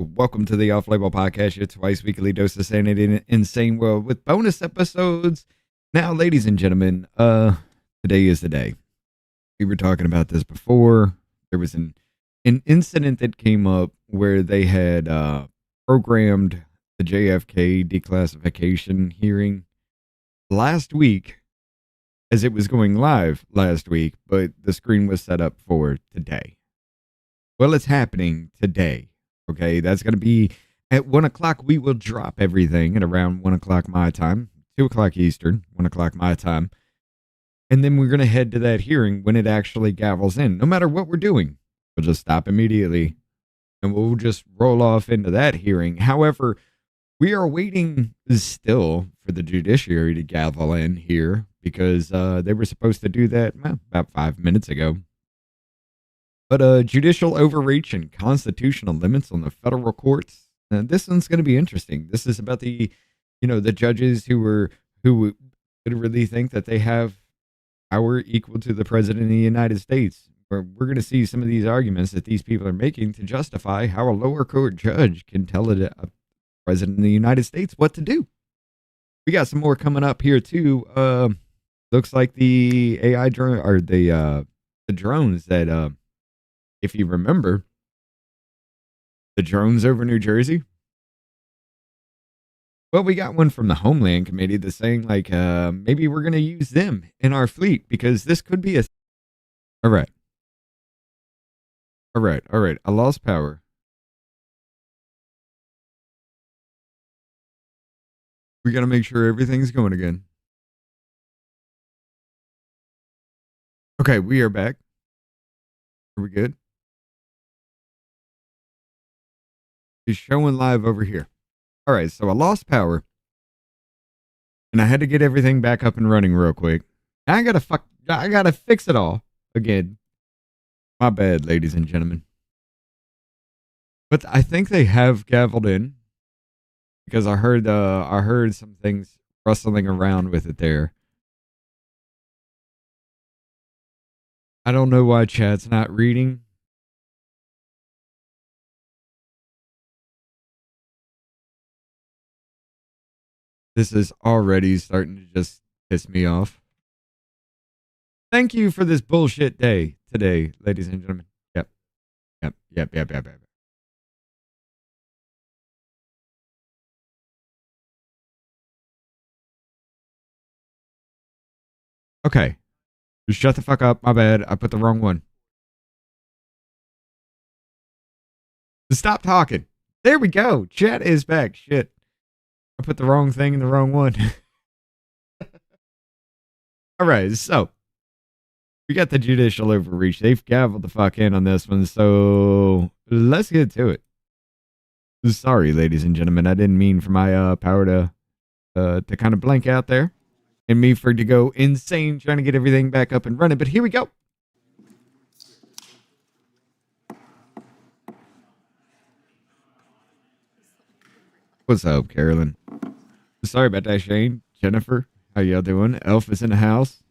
Welcome to the Off Label Podcast, your twice weekly dose of sanity in an insane world with bonus episodes. Now, ladies and gentlemen, today is the day. We were talking about this before. There was an incident that came up where they had programmed the JFK declassification hearing last week as it was going live last week, but the screen was set up for today. Well, it's happening today. Okay, that's going to be at 1 o'clock. We will drop everything at around 1 o'clock my time, 2 o'clock Eastern, 1 o'clock my time. And then we're going to head to that hearing when it actually gavels in. No matter what we're doing, we'll just stop immediately and we'll just roll off into that hearing. However, we are waiting still for the judiciary to gavel in here because they were supposed to do that about 5 minutes ago. But judicial overreach and constitutional limits on the federal courts. This one's going to be interesting. This is about the judges who literally think that they have power equal to the president of the United States. We're going to see some of these arguments that these people are making to justify how a lower court judge can tell a president of the United States what to do. We got some more coming up here too. Looks like the AI drone or the drones that. If you remember, the drones over New Jersey. Well, we got one from the Homeland Committee that's saying, like, maybe we're going to use them in our fleet because this could be a... All right. I lost power. We got to make sure everything's going again. Okay, we are back. Are we good? Is showing live over here. All right, so I lost power, and I had to get everything back up and running real quick. I gotta fix it all again. My bad, ladies and gentlemen. But I think they have gavelled in because I heard some things rustling around with it there. I don't know why chat's not reading. This is already starting to just piss me off. Thank you for this bullshit day today, ladies and gentlemen. Yep. Okay. Just shut the fuck up. My bad. I put the wrong one. Stop talking. There we go. Chat is back. Shit. I put the wrong thing in the wrong one. All right, so we got the judicial overreach. They've gavelled the fuck in on this one, so let's get to it. Sorry, ladies and gentlemen, I didn't mean for my power to kind of blank out there and me for it to go insane trying to get everything back up and running, but here we go. What's up, Carolyn? Sorry about that, Shane. Jennifer, how y'all doing? Elf is in the house.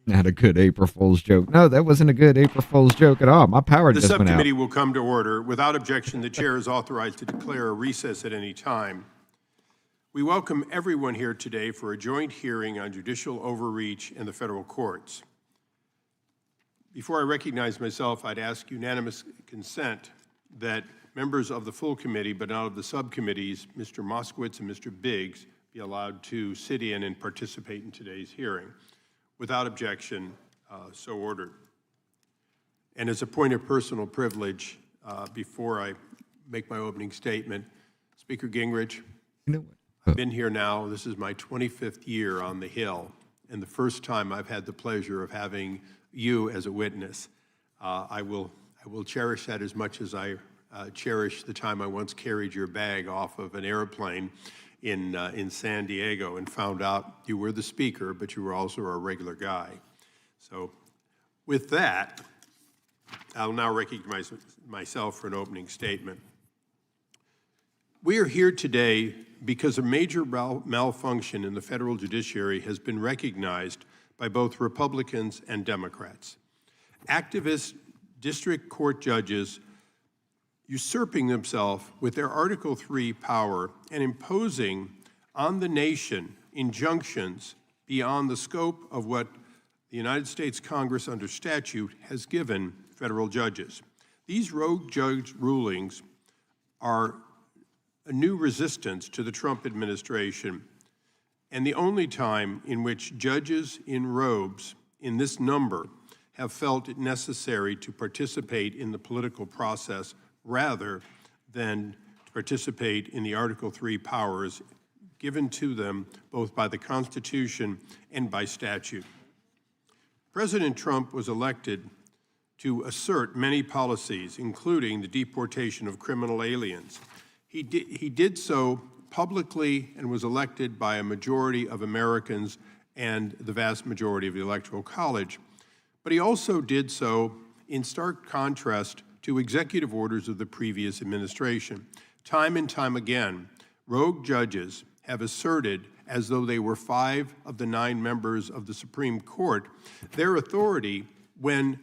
Not a good April Fool's joke. No, that wasn't a good April Fool's joke at all. My power just went out. The subcommittee will come to order. Without objection, the chair is authorized to declare a recess at any time. We welcome everyone here today for a joint hearing on judicial overreach in the federal courts. Before I recognize myself, I'd ask unanimous consent that members of the full committee, but not of the subcommittees, Mr. Moskowitz and Mr. Biggs, be allowed to sit in and participate in today's hearing. Without objection, so ordered. And as a point of personal privilege, before I make my opening statement, Speaker Gingrich, I've been here now, this is my 25th year on the Hill, and the first time I've had the pleasure of having you as a witness. I will cherish that as much as I cherish the time I once carried your bag off of an airplane in San Diego and found out you were the speaker, but you were also a regular guy. So with that, I'll now recognize myself for an opening statement. We are here today because a major malfunction in the federal judiciary has been recognized by both Republicans and Democrats. Activist district court judges usurping themselves with their Article III power and imposing on the nation injunctions beyond the scope of what the United States Congress under statute has given federal judges. These rogue judge rulings are a new resistance to the Trump administration and the only time in which judges in robes in this number have felt it necessary to participate in the political process rather than to participate in the Article III powers given to them both by the Constitution and by statute. President Trump was elected to assert many policies, including the deportation of criminal aliens. He did so publicly and was elected by a majority of Americans and the vast majority of the Electoral College. But he also did so in stark contrast to executive orders of the previous administration. Time and time again, rogue judges have asserted, as though they were 5 of the 9 members of the Supreme Court, their authority when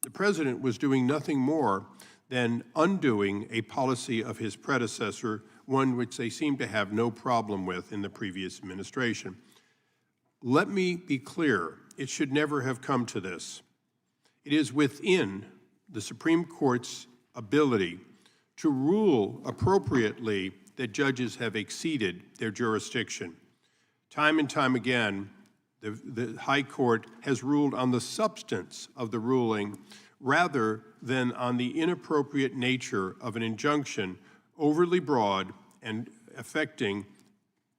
the president was doing nothing more than undoing a policy of his predecessor, one which they seemed to have no problem with in the previous administration. Let me be clear, it should never have come to this. It is within the Supreme Court's ability to rule appropriately that judges have exceeded their jurisdiction. Time and time again, the High Court has ruled on the substance of the ruling rather than on the inappropriate nature of an injunction overly broad and affecting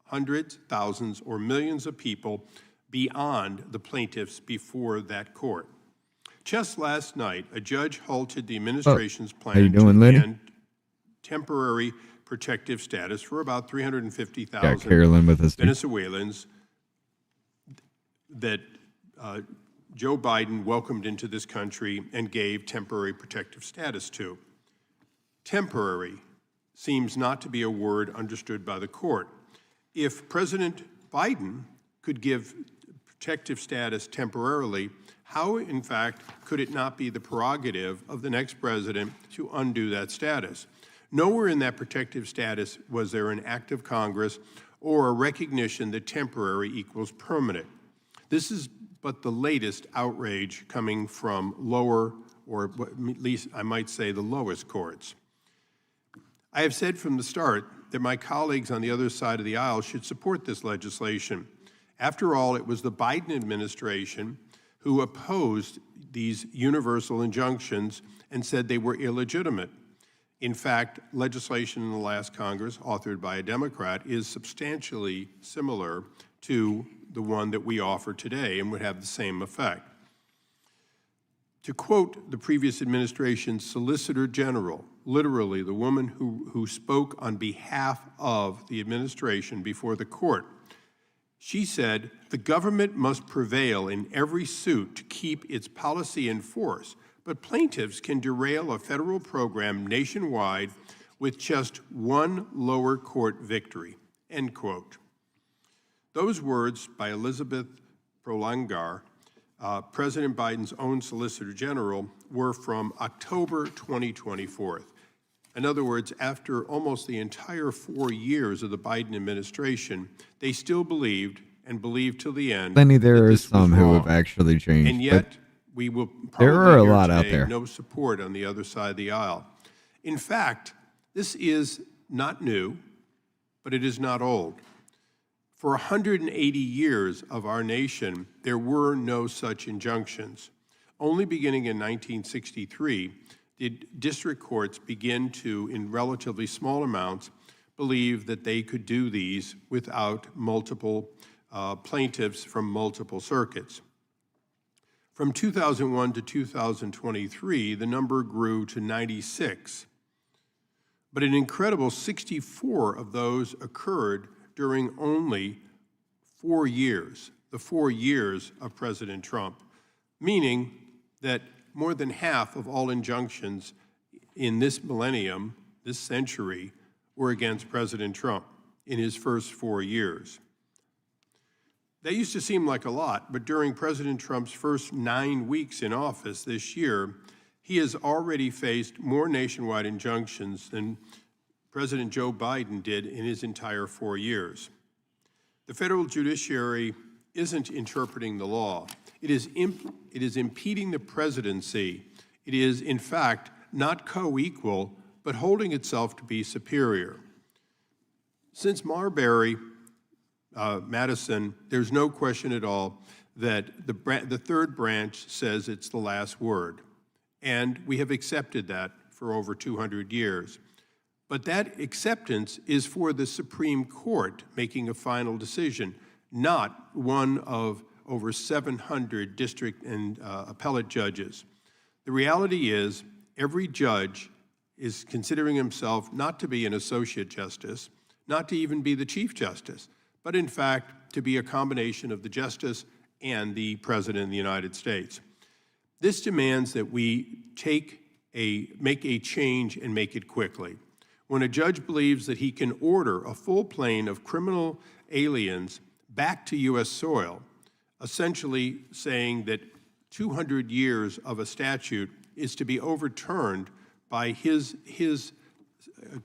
hundreds, thousands, or millions of people beyond the plaintiffs before that court. Just last night, a judge halted the administration's plan to end temporary protective status for about 350,000 Venezuelans that Joe Biden welcomed into this country and gave temporary protective status to. Temporary seems not to be a word understood by the court. If President Biden could give protective status temporarily, how, in fact, could it not be the prerogative of the next president to undo that status? Nowhere in that protective status was there an act of Congress or a recognition that temporary equals permanent. This is but the latest outrage coming from lower, or at least I might say the lowest courts. I have said from the start that my colleagues on the other side of the aisle should support this legislation. After all, it was the Biden administration who opposed these universal injunctions and said they were illegitimate. In fact, legislation in the last Congress, authored by a Democrat, is substantially similar to the one that we offer today and would have the same effect. To quote the previous administration's Solicitor General, literally the woman who spoke on behalf of the administration before the court, she said, "The government must prevail in every suit to keep its policy in force, but plaintiffs can derail a federal program nationwide with just one lower court victory," end quote. Those words by Elizabeth Prolongar, President Biden's own Solicitor General, were from October 2024. In other words, after almost the entire 4 years of the Biden administration, they still believed and believed till the end. Lenny, there are some who have actually changed. And yet, we will probably there are a hear lot today out there. No support on the other side of the aisle. In fact, this is not new, but it is not old. For 180 years of our nation, there were no such injunctions. Only beginning in 1963 did district courts begin to, in relatively small amounts, believe that they could do these without multiple plaintiffs from multiple circuits. From 2001 to 2023, the number grew to 96. But an incredible 64 of those occurred during only 4 years, the 4 years of President Trump, meaning that more than half of all injunctions in this millennium, this century, were against President Trump in his first 4 years. That used to seem like a lot, but during President Trump's first 9 weeks in office this year, he has already faced more nationwide injunctions than President Joe Biden did in his entire 4 years. The federal judiciary isn't interpreting the law. It is impeding the presidency. It is, in fact, not co-equal, but holding itself to be superior. Since Marbury, Madison, there's no question at all that the third branch says it's the last word. And we have accepted that for over 200 years. But that acceptance is for the Supreme Court making a final decision, not one of over 700 district and appellate judges. The reality is every judge is considering himself not to be an associate justice, not to even be the chief justice, but in fact to be a combination of the justice and the President of the United States. This demands that we make a change and make it quickly. When a judge believes that he can order a full plane of criminal aliens back to U.S. soil, essentially saying that 200 years of a statute is to be overturned by his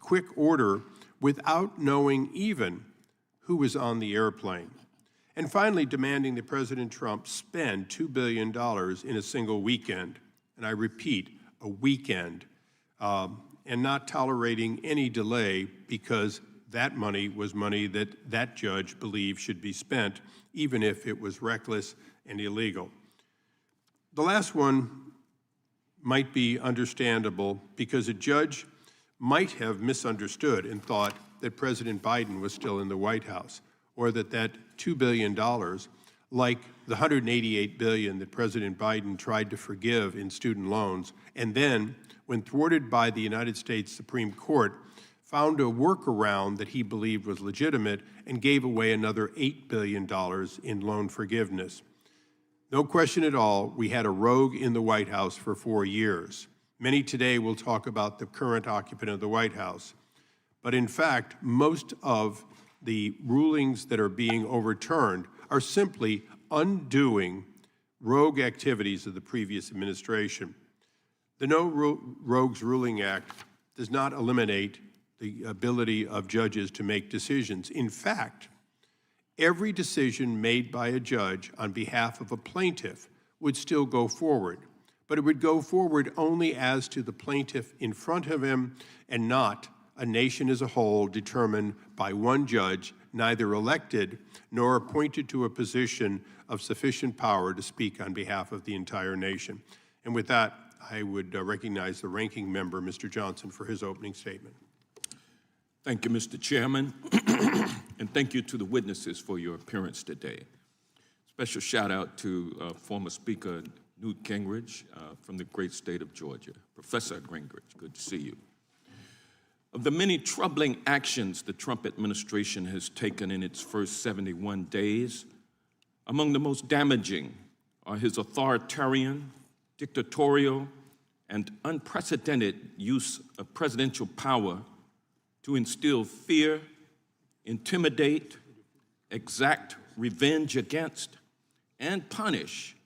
quick order without knowing even who was on the airplane. And finally, demanding that President Trump spend $2 billion in a single weekend, and I repeat, a weekend, and not tolerating any delay because that money was money that that judge believed should be spent, even if it was reckless and illegal. The last one might be understandable because a judge might have misunderstood and thought that President Biden was still in the White House, or that $2 billion, like the $188 billion that President Biden tried to forgive in student loans, and then, when thwarted by the United States Supreme Court, found a workaround that he believed was legitimate and gave away another $8 billion in loan forgiveness. No question at all, we had a rogue in the White House for 4 years. Many today will talk about the current occupant of the White House. But in fact, most of the rulings that are being overturned are simply undoing rogue activities of the previous administration. The No Rogues Ruling Act does not eliminate the ability of judges to make decisions. In fact, every decision made by a judge on behalf of a plaintiff would still go forward, but it would go forward only as to the plaintiff in front of him and not a nation as a whole determined by one judge, neither elected nor appointed to a position of sufficient power to speak on behalf of the entire nation. And with that, I would recognize the ranking member, Mr. Johnson, for his opening statement. Thank you, Mr. Chairman, and thank you to the witnesses for your appearance today. Special shout out to former Speaker Newt Gingrich from the great state of Georgia. Professor Gingrich, good to see you. Of the many troubling actions the Trump administration has taken in its first 71 days, among the most damaging are his authoritarian, dictatorial, and unprecedented use of presidential power to instill fear, intimidate, exact revenge against, and punish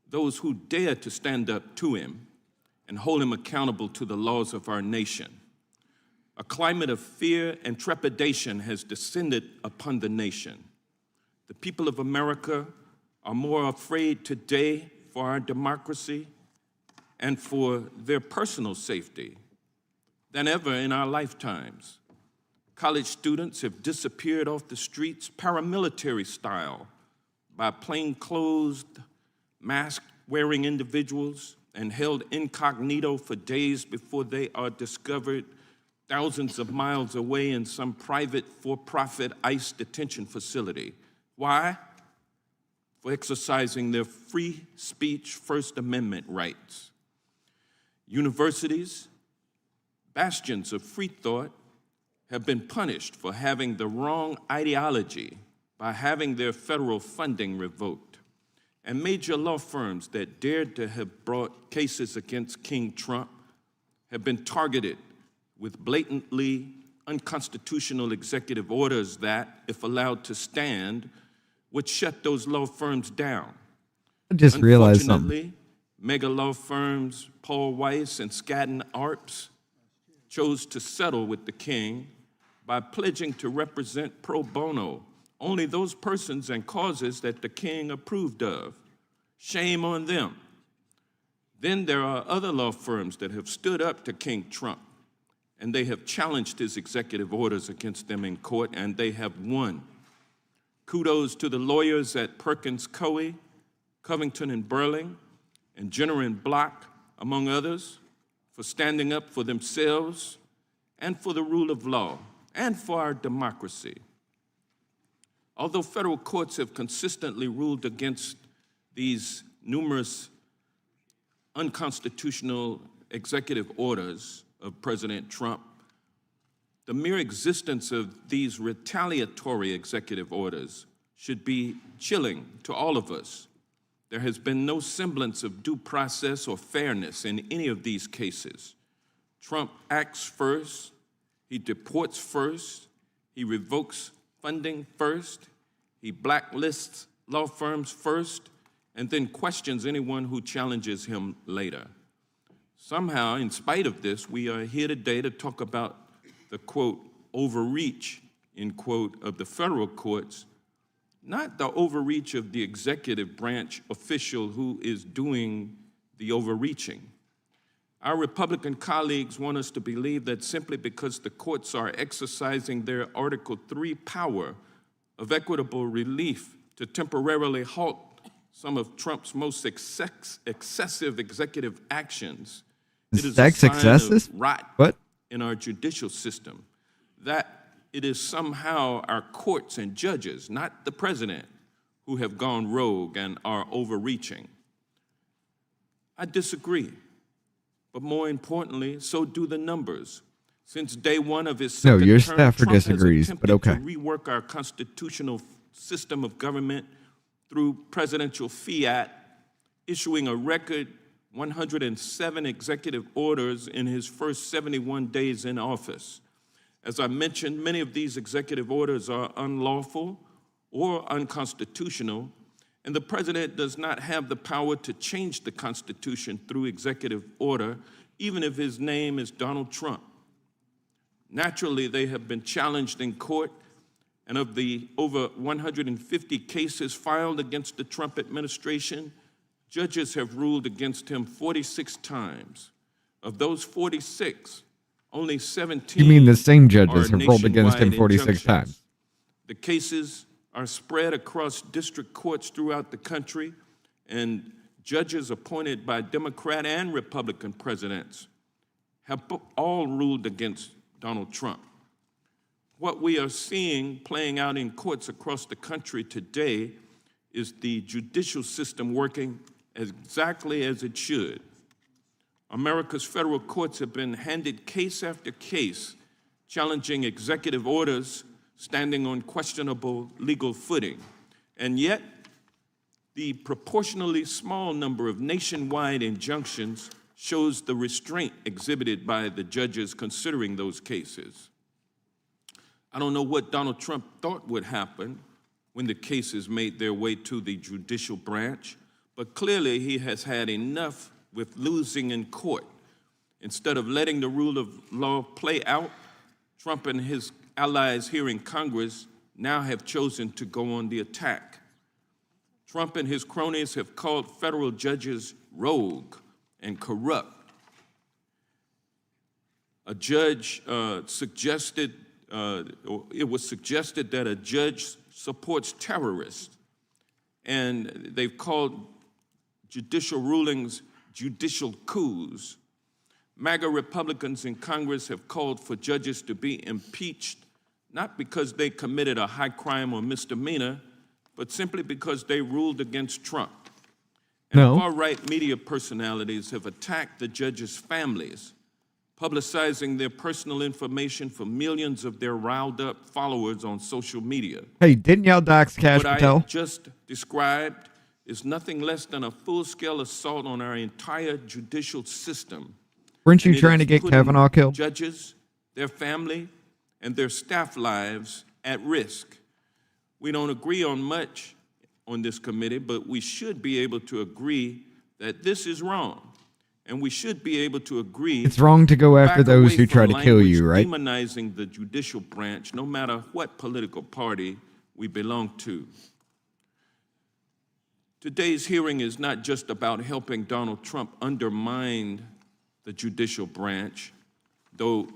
those who dare to stand up to him and hold him accountable to the laws of our nation. A climate of fear and trepidation has descended upon the nation. The people of America are more afraid today for our democracy and for their personal safety than ever in our lifetimes. College students have disappeared off the streets paramilitary style by plainclothes, mask-wearing individuals and held incognito for days before they are discovered thousands of miles away in some private for-profit ICE detention facility. Why? For exercising their free speech First Amendment rights. Universities, bastions of free thought, have been punished for having the wrong ideology by having their federal funding revoked. and major law firms that dared to have brought cases against King Trump have been targeted with blatantly unconstitutional executive orders that, if allowed to stand, would shut those law firms down. I just realized something. Unfortunately, mega law firms Paul Weiss and Skadden Arps chose to settle with the king by pledging to represent pro bono only those persons and causes that the king approved of. Shame on them. Then there are other law firms that have stood up to King Trump, and they have challenged his executive orders against them in court, and they have won. Kudos to the lawyers at Perkins Coie, Covington and Burling, and Jenner and Block, among others, for standing up for themselves and for the rule of law and for our democracy. Although federal courts have consistently ruled against these numerous unconstitutional executive orders of President Trump, the mere existence of these retaliatory executive orders should be chilling to all of us. There has been no semblance of due process or fairness in any of these cases. Trump acts first, he deports first, he revokes funding first, he blacklists law firms first, and then questions anyone who challenges him later. Somehow, in spite of this, we are here today to talk about the, quote, overreach, end quote, of the federal courts, not the overreach of the executive branch official who is doing the overreaching. Our Republican colleagues want us to believe that simply because the courts are exercising their Article III power of equitable relief to temporarily halt some of Trump's most excessive executive actions, it is a sign of rot in our judicial system, that it is somehow our courts and judges, not the president, who have gone rogue and are overreaching. I disagree, but more importantly, so do the numbers. Since day one of his second your term, staffer Trump disagrees, has but attempted okay. to rework our constitutional system of government through presidential fiat, issuing a record 107 executive orders in his first 71 days in office. As I mentioned, many of these executive orders are unlawful or unconstitutional, and the president does not have the power to change the Constitution through executive order, even if his name is Donald Trump. Naturally, they have been challenged in court, and of the over 150 cases filed against the Trump administration, judges have ruled against him 46 times. Of those 46, only 17 You mean the same judges are have ruled against him nationwide 46 injunctions. times? The cases are spread across district courts throughout the country, and judges appointed by Democrat and Republican presidents have all ruled against Donald Trump. What we are seeing playing out in courts across the country today is the judicial system working exactly as it should. America's federal courts have been handed case after case, challenging executive orders standing on questionable legal footing. And yet, the proportionally small number of nationwide injunctions shows the restraint exhibited by the judges considering those cases. I don't know what Donald Trump thought would happen when the cases made their way to the judicial branch, but clearly he has had enough with losing in court. Instead of letting the rule of law play out, Trump and his allies here in Congress now have chosen to go on the attack. Trump and his cronies have called federal judges rogue and corrupt. A judge it was suggested that a judge supports terrorists, and they've called judicial rulings judicial coups. MAGA Republicans in Congress have called for judges to be impeached, not because they committed a high crime or misdemeanor, but simply because they ruled against Trump. And far-right media personalities have attacked the judges' families, publicizing their personal information for millions of their riled-up followers on social media. Hey, didn't y'all dox Cash What I Patel? just described is nothing less than a full-scale assault on our entire judicial system. Weren't you And it trying to is get putting Kavanaugh killed? Judges, their family, and their staff lives at risk. We don't agree on much on this committee, but we should be able to agree that this is wrong. And we should be able to agree. It's wrong to go after back those away who try from to kill you, language right? Demonizing the judicial branch, no matter what political party we belong to. Today's hearing is not just about helping Donald Trump undermine the judicial branch, though,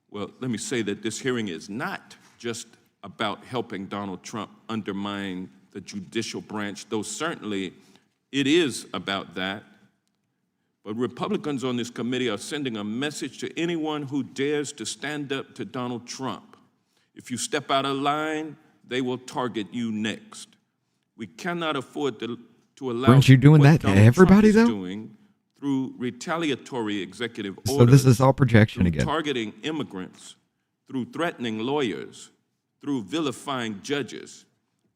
well, let me say that this hearing is not just about helping Donald Trump undermine the judicial branch, though certainly it is about that. But Republicans on this committee are sending a message to anyone who dares to stand up to Donald Trump. If you step out of line, they will target you next. We cannot afford to allow Weren't you doing what that to Donald everybody, Trump is though? doing through retaliatory executive orders. So this is all projection through again. targeting immigrants, through threatening lawyers, through vilifying judges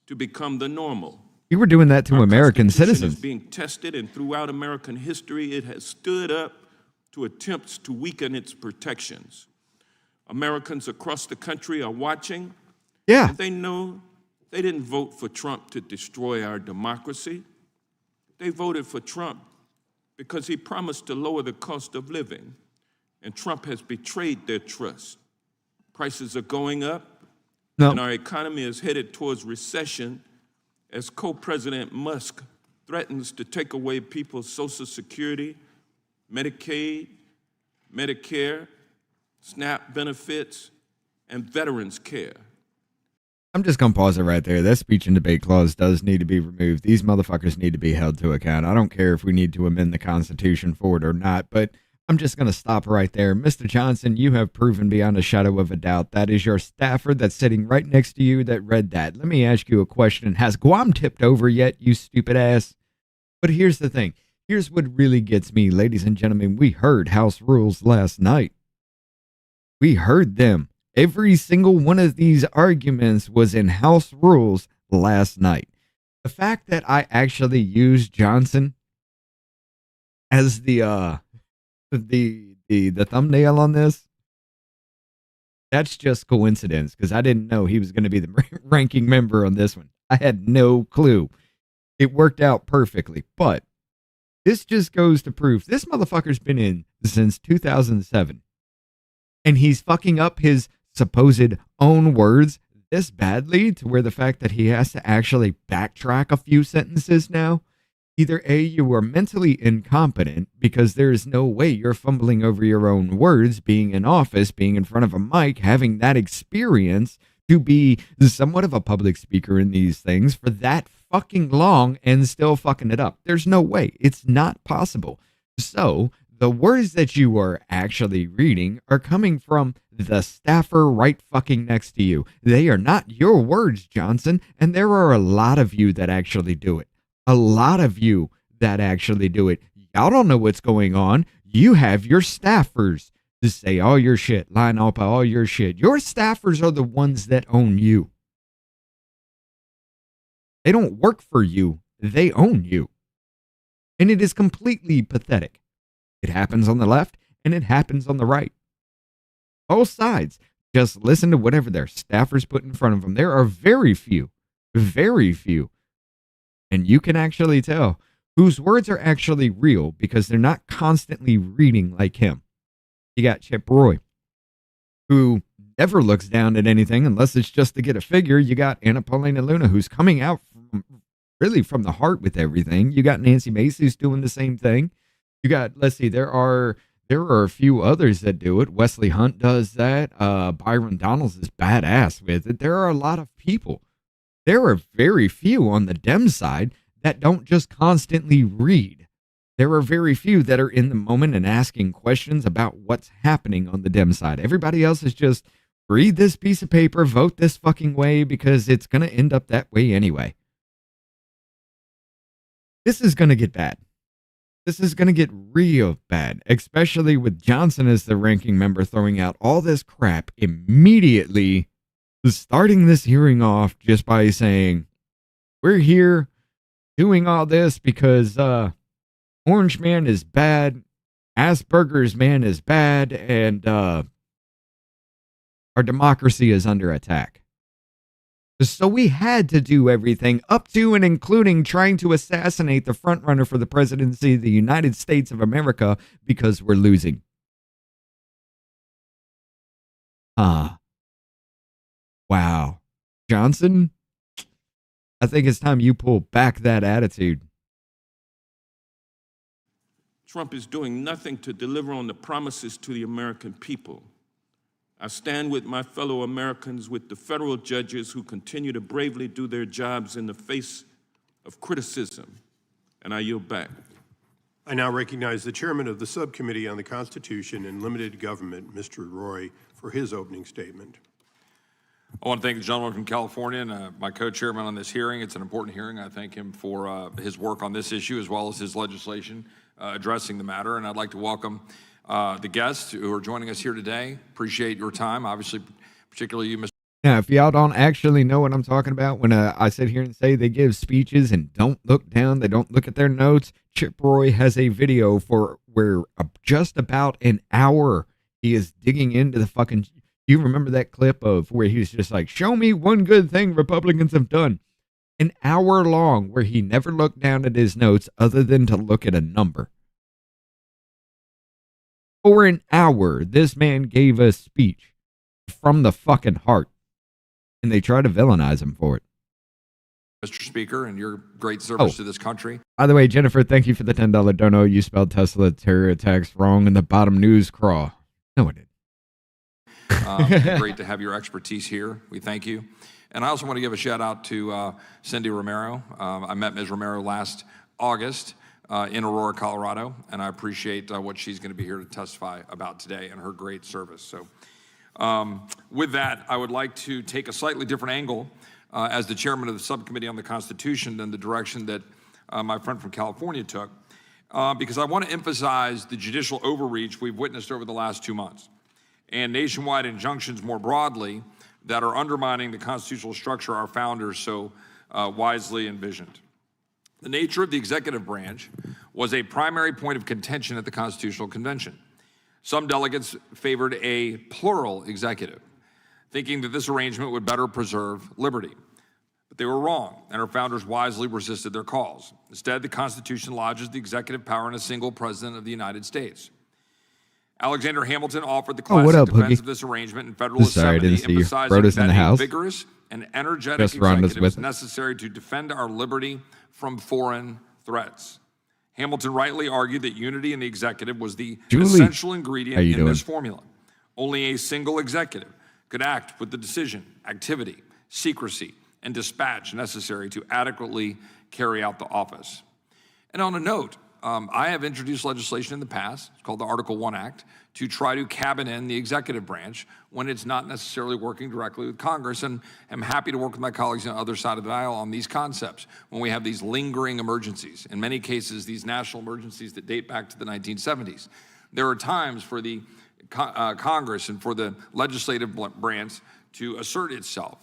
to become the normal. You were doing that to Our American Constitution citizens. is being tested, and throughout American history, it has stood up to attempts to weaken its protections. Americans across the country are watching, Yeah. and they know they didn't vote for Trump to destroy our democracy. They voted for Trump because he promised to lower the cost of living, and Trump has betrayed their trust. Prices are going up, and our economy is headed towards recession as co-President Musk threatens to take away people's Social Security, Medicaid, Medicare, SNAP benefits, and veterans care. I'm just going to pause it right there. That speech and debate clause does need to be removed. These motherfuckers need to be held to account. I don't care if we need to amend the Constitution for it or not, but I'm just going to stop right there. Mr. Johnson, you have proven beyond a shadow of a doubt that is your staffer that's sitting right next to you that read that. Let me ask you a question. Has Guam tipped over yet, you stupid ass? But here's the thing. Here's what really gets me, ladies and gentlemen. We heard House rules last night. We heard them. Every single one of these arguments was in House rules last night. The fact that I actually used Johnson as the thumbnail on this, that's just coincidence, because I didn't know he was going to be the ranking member on this one. I had no clue. It worked out perfectly, but this just goes to prove this motherfucker's been in since 2007, and he's fucking up his supposed own words this badly to where the fact that he has to actually backtrack a few sentences now. Either A, you are mentally incompetent because there is no way you're fumbling over your own words, being in office, being in front of a mic, having that experience to be somewhat of a public speaker in these things for that fucking long and still fucking it up. There's no way. It's not possible. So the words that you are actually reading are coming from the staffer right fucking next to you. They are not your words, Johnson, and there are a lot of you that actually do it. A lot of you that actually do it. Y'all don't know what's going on. You have your staffers to say all your shit, line up all your shit. Your staffers are the ones that own you. They don't work for you. They own you. And it is completely pathetic. It happens on the left and it happens on the right. Both sides. Just listen to whatever their staffers put in front of them. There are very few. And you can actually tell whose words are actually real because they're not constantly reading like him. You got Chip Roy, who never looks down at anything unless it's just to get a figure. You got Anna Paulina Luna, who's coming out really from the heart with everything. You got Nancy Macy, who's doing the same thing. You got, let's see, there are a few others that do it. Wesley Hunt does that. Byron Donalds is badass with it. There are a lot of people. There are very few on the Dem side that don't just constantly read. There are very few that are in the moment and asking questions about what's happening on the Dem side. Everybody else is just read this piece of paper, vote this fucking way because it's going to end up that way anyway. This is going to get bad. This is going to get real bad, especially with Johnson as the ranking member throwing out all this crap immediately, starting this hearing off just by saying, we're here doing all this because Orange Man is bad, Asperger's Man is bad, and our democracy is under attack. So we had to do everything up to and including trying to assassinate the frontrunner for the presidency of the United States of America because we're losing. Wow. Johnson, I think it's time you pull back that attitude. Trump is doing nothing to deliver on the promises to the American people. I stand with my fellow Americans, with the federal judges who continue to bravely do their jobs in the face of criticism, and I yield back. I now recognize the chairman of the Subcommittee on the Constitution and Limited Government, Mr. Roy, for his opening statement. I want to thank the gentleman from California and my co-chairman on this hearing. It's an important hearing. I thank him for his work on this issue as well as his legislation addressing the matter. And I'd like to welcome the guests who are joining us here today. Appreciate your time, obviously, particularly you, Mr. Now, if y'all don't actually know what I'm talking about, when I sit here and say they give speeches and don't look down, they don't look at their notes, Chip Roy has a video for where just about an hour he is digging into the fucking... You remember that clip of where he was just like, show me one good thing Republicans have done? An hour long where he never looked down at his notes other than to look at a number. For an hour, this man gave a speech from the fucking heart. And they try to villainize him for it. Mr. Speaker, and your great service to this country. By the way, Jennifer, thank you for the $10 dono. You spelled Tesla terror attacks wrong in the bottom news crawl. No, I didn't. Great to have your expertise here. We thank you. And I also want to give a shout out to Cindy Romero. I met Ms. Romero last August in Aurora, Colorado, and I appreciate what she's going to be here to testify about today and her great service. So with that, I would like to take a slightly different angle as the chairman of the Subcommittee on the Constitution than the direction that my friend from California took, because I want to emphasize the judicial overreach we've witnessed over the last 2 months and nationwide injunctions more broadly that are undermining the constitutional structure our founders so wisely envisioned. The nature of the executive branch was a primary point of contention at the Constitutional Convention. Some delegates favored a plural executive, thinking that this arrangement would better preserve liberty. But they were wrong, and our founders wisely resisted their calls. Instead, the Constitution lodges the executive power in a single president of the United States. Alexander Hamilton offered the classic defense of this arrangement in Federalist 70, emphasizing that a vigorous and energetic executive is necessary to defend our liberty from foreign threats. Hamilton rightly argued that unity in the executive was the essential ingredient in this formula. Only a single executive could act with the decision, activity, secrecy, and dispatch necessary to adequately carry out the office. And on a note, I have introduced legislation in the past, it's called the Article 1 Act, to try to cabin in the executive branch when it's not necessarily working directly with Congress, and I'm happy to work with my colleagues on the other side of the aisle on these concepts when we have these lingering emergencies, in many cases these national emergencies that date back to the 1970s. There are times for the Congress and for the legislative branch to assert itself,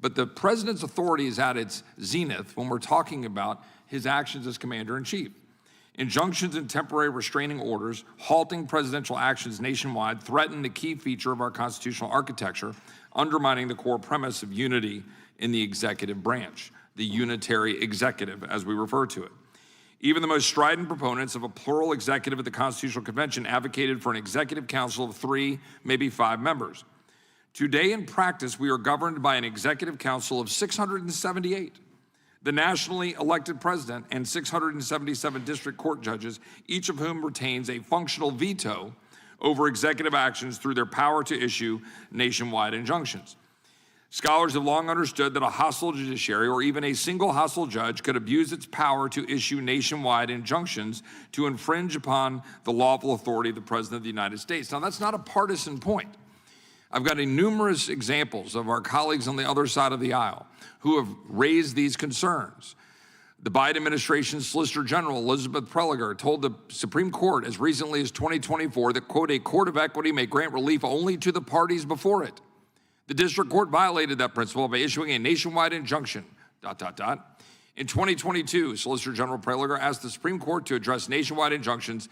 but the president's authority is at its zenith when we're talking about his actions as commander-in-chief. Injunctions and temporary restraining orders halting presidential actions nationwide threaten the key feature of our constitutional architecture, undermining the core premise of unity in the executive branch, the unitary executive, as we refer to it. Even the most strident proponents of a plural executive at the Constitutional Convention advocated for an executive council of 3, maybe 5 members. Today, in practice, we are governed by an executive council of 678. The nationally elected president and 677 district court judges, each of whom retains a functional veto over executive actions through their power to issue nationwide injunctions. Scholars have long understood that a hostile judiciary or even a single hostile judge could abuse its power to issue nationwide injunctions to infringe upon the lawful authority of the President of the United States. Now, that's not a partisan point. I've got numerous examples of our colleagues on the other side of the aisle who have raised these concerns. The Biden administration's Solicitor General, Elizabeth Prelogar, told the Supreme Court as recently as 2024 that, quote, a court of equity may grant relief only to the parties before it. The district court violated that principle by issuing a nationwide injunction, In 2022, Solicitor General Prelogar asked the Supreme Court to address nationwide injunctions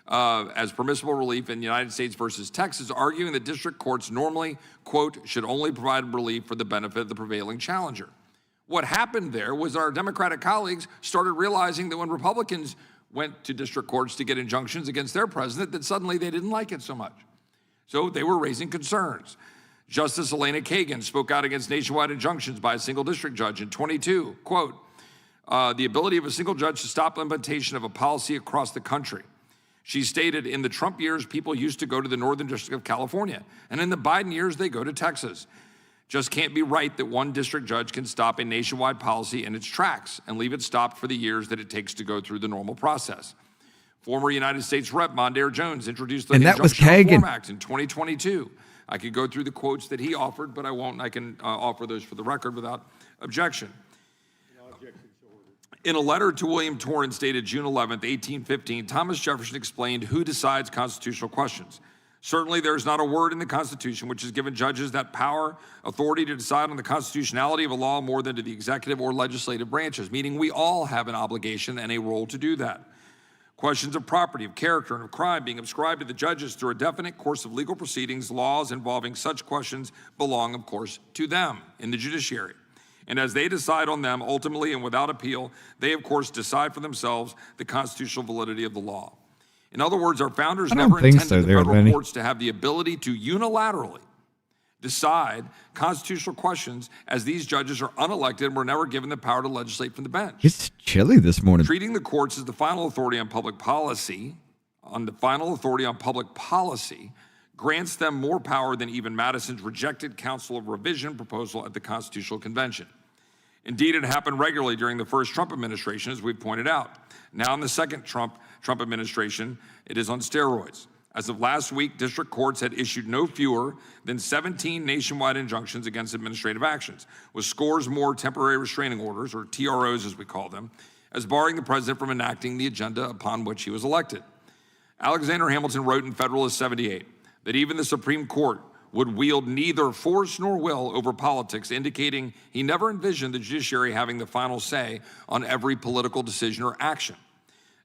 as permissible relief in the United States versus Texas, arguing that district courts normally, quote, should only provide relief for the benefit of the prevailing challenger. What happened there was our Democratic colleagues started realizing that when Republicans went to district courts to get injunctions against their president, that suddenly they didn't like it so much. So they were raising concerns. Justice Elena Kagan spoke out against nationwide injunctions by a single district judge in 22, quote, the ability of a single judge to stop implementation of a policy across the country. She stated, in the Trump years, people used to go to the Northern District of California, and in the Biden years, they go to Texas. Just can't be right that one district judge can stop a nationwide policy in its tracks and leave it stopped for the years that it takes to go through the normal process. Former United States Rep. Mondaire Jones introduced the Injunction Reform Act in 2022. I could go through the quotes that he offered, but I won't. I can offer those for the record without objection. In a letter to William Torrance dated June 11, 1815, Thomas Jefferson explained who decides constitutional questions. Certainly there is not a word in the Constitution which has given judges that power, authority to decide on the constitutionality of a law more than to the executive or legislative branches, meaning we all have an obligation and a role to do that. Questions of property, of character, and of crime being ascribed to the judges through a definite course of legal proceedings, laws involving such questions belong, of course, to them in the judiciary. And as they decide on them, ultimately and without appeal, they, of course, decide for themselves the constitutional validity of the law. In other words, our founders never intended the federal courts to have the ability to unilaterally decide constitutional questions, as these judges are unelected and were never given the power to legislate from the bench. It's chilly this morning. Treating the courts as the final authority on public policy, grants them more power than even Madison's rejected Council of Revision proposal at the Constitutional Convention. Indeed, it happened regularly during the first Trump administration, as we've pointed out. Now in the second Trump administration, it is on steroids. As of last week, district courts had issued no fewer than 17 nationwide injunctions against administrative actions, with scores more temporary restraining orders, or TROs as we call them, as barring the president from enacting the agenda upon which he was elected. Alexander Hamilton wrote in Federalist 78 that even the Supreme Court would wield neither force nor will over politics, indicating he never envisioned the judiciary having the final say on every political decision or action.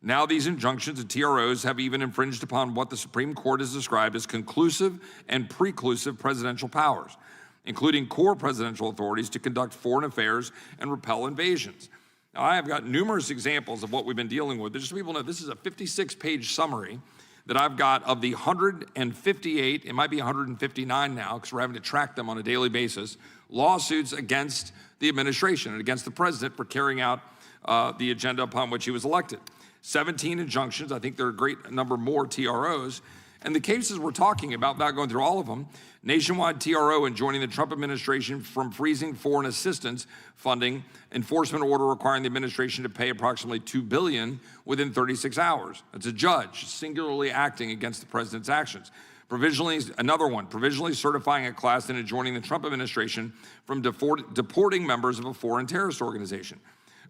Now these injunctions and TROs have even infringed upon what the Supreme Court has described as conclusive and preclusive presidential powers, including core presidential authorities to conduct foreign affairs and repel invasions. Now, I have got numerous examples of what we've been dealing with. Just so people know, this is a 56-page summary that I've got of the 158, it might be 159 now, because we're having to track them on a daily basis, lawsuits against the administration and against the president for carrying out the agenda upon which he was elected. 17 injunctions, I think there are a great number more TROs, and the cases we're talking about, without going through all of them, nationwide TRO enjoining the Trump administration from freezing foreign assistance funding, enforcement order requiring the administration to pay approximately $2 billion within 36 hours. That's a judge singularly acting against the president's actions. Another one, provisionally certifying a class and enjoining the Trump administration from deporting members of a foreign terrorist organization.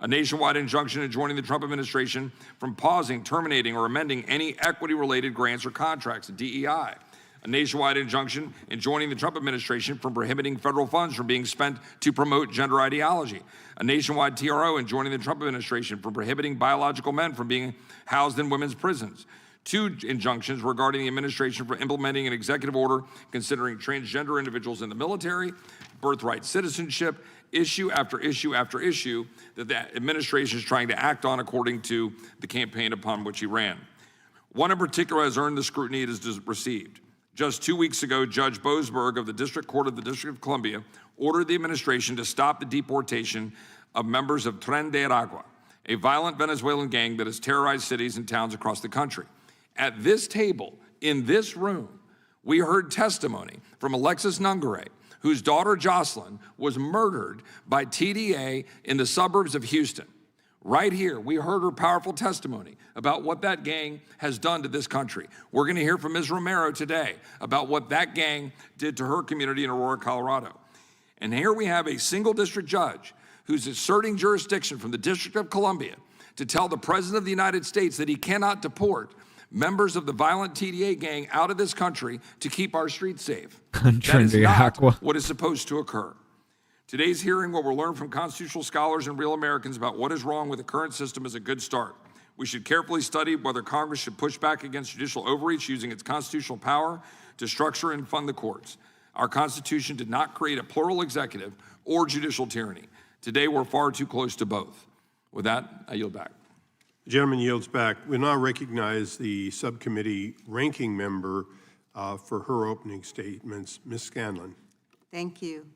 A nationwide injunction enjoining the Trump administration from pausing, terminating, or amending any equity-related grants or contracts, DEI. A nationwide injunction enjoining the Trump administration from prohibiting federal funds from being spent to promote gender ideology. A nationwide TRO enjoining the Trump administration from prohibiting biological men from being housed in women's prisons. 2 injunctions regarding the administration for implementing an executive order considering transgender individuals in the military, birthright citizenship, issue after issue after issue that the administration is trying to act on according to the campaign upon which he ran. One in particular has earned the scrutiny it has received. Just 2 weeks ago, Judge Boasberg of the District Court of the District of Columbia ordered the administration to stop the deportation of members of Tren de Aragua, a violent Venezuelan gang that has terrorized cities and towns across the country. At this table, in this room, we heard testimony from Alexis Nungare, whose daughter Jocelyn was murdered by TDA in the suburbs of Houston. Right here, we heard her powerful testimony about what that gang has done to this country. We're gonna hear from Ms. Romero today about what that gang did to her community in Aurora, Colorado. And here we have a single district judge who's asserting jurisdiction from the District of Columbia to tell the President of the United States that he cannot deport members of the violent TDA gang out of this country to keep our streets safe. That is not what is supposed to occur. Today's hearing, what we'll learn from constitutional scholars and real Americans about what is wrong with the current system, is a good start. We should carefully study whether Congress should push back against judicial overreach using its constitutional power to structure and fund the courts. Our Constitution did not create a plural executive or judicial tyranny. Today, we're far too close to both. With that, I yield back. The gentleman yields back. We now recognize the subcommittee ranking member for her opening statements. Ms. Scanlon. Thank you.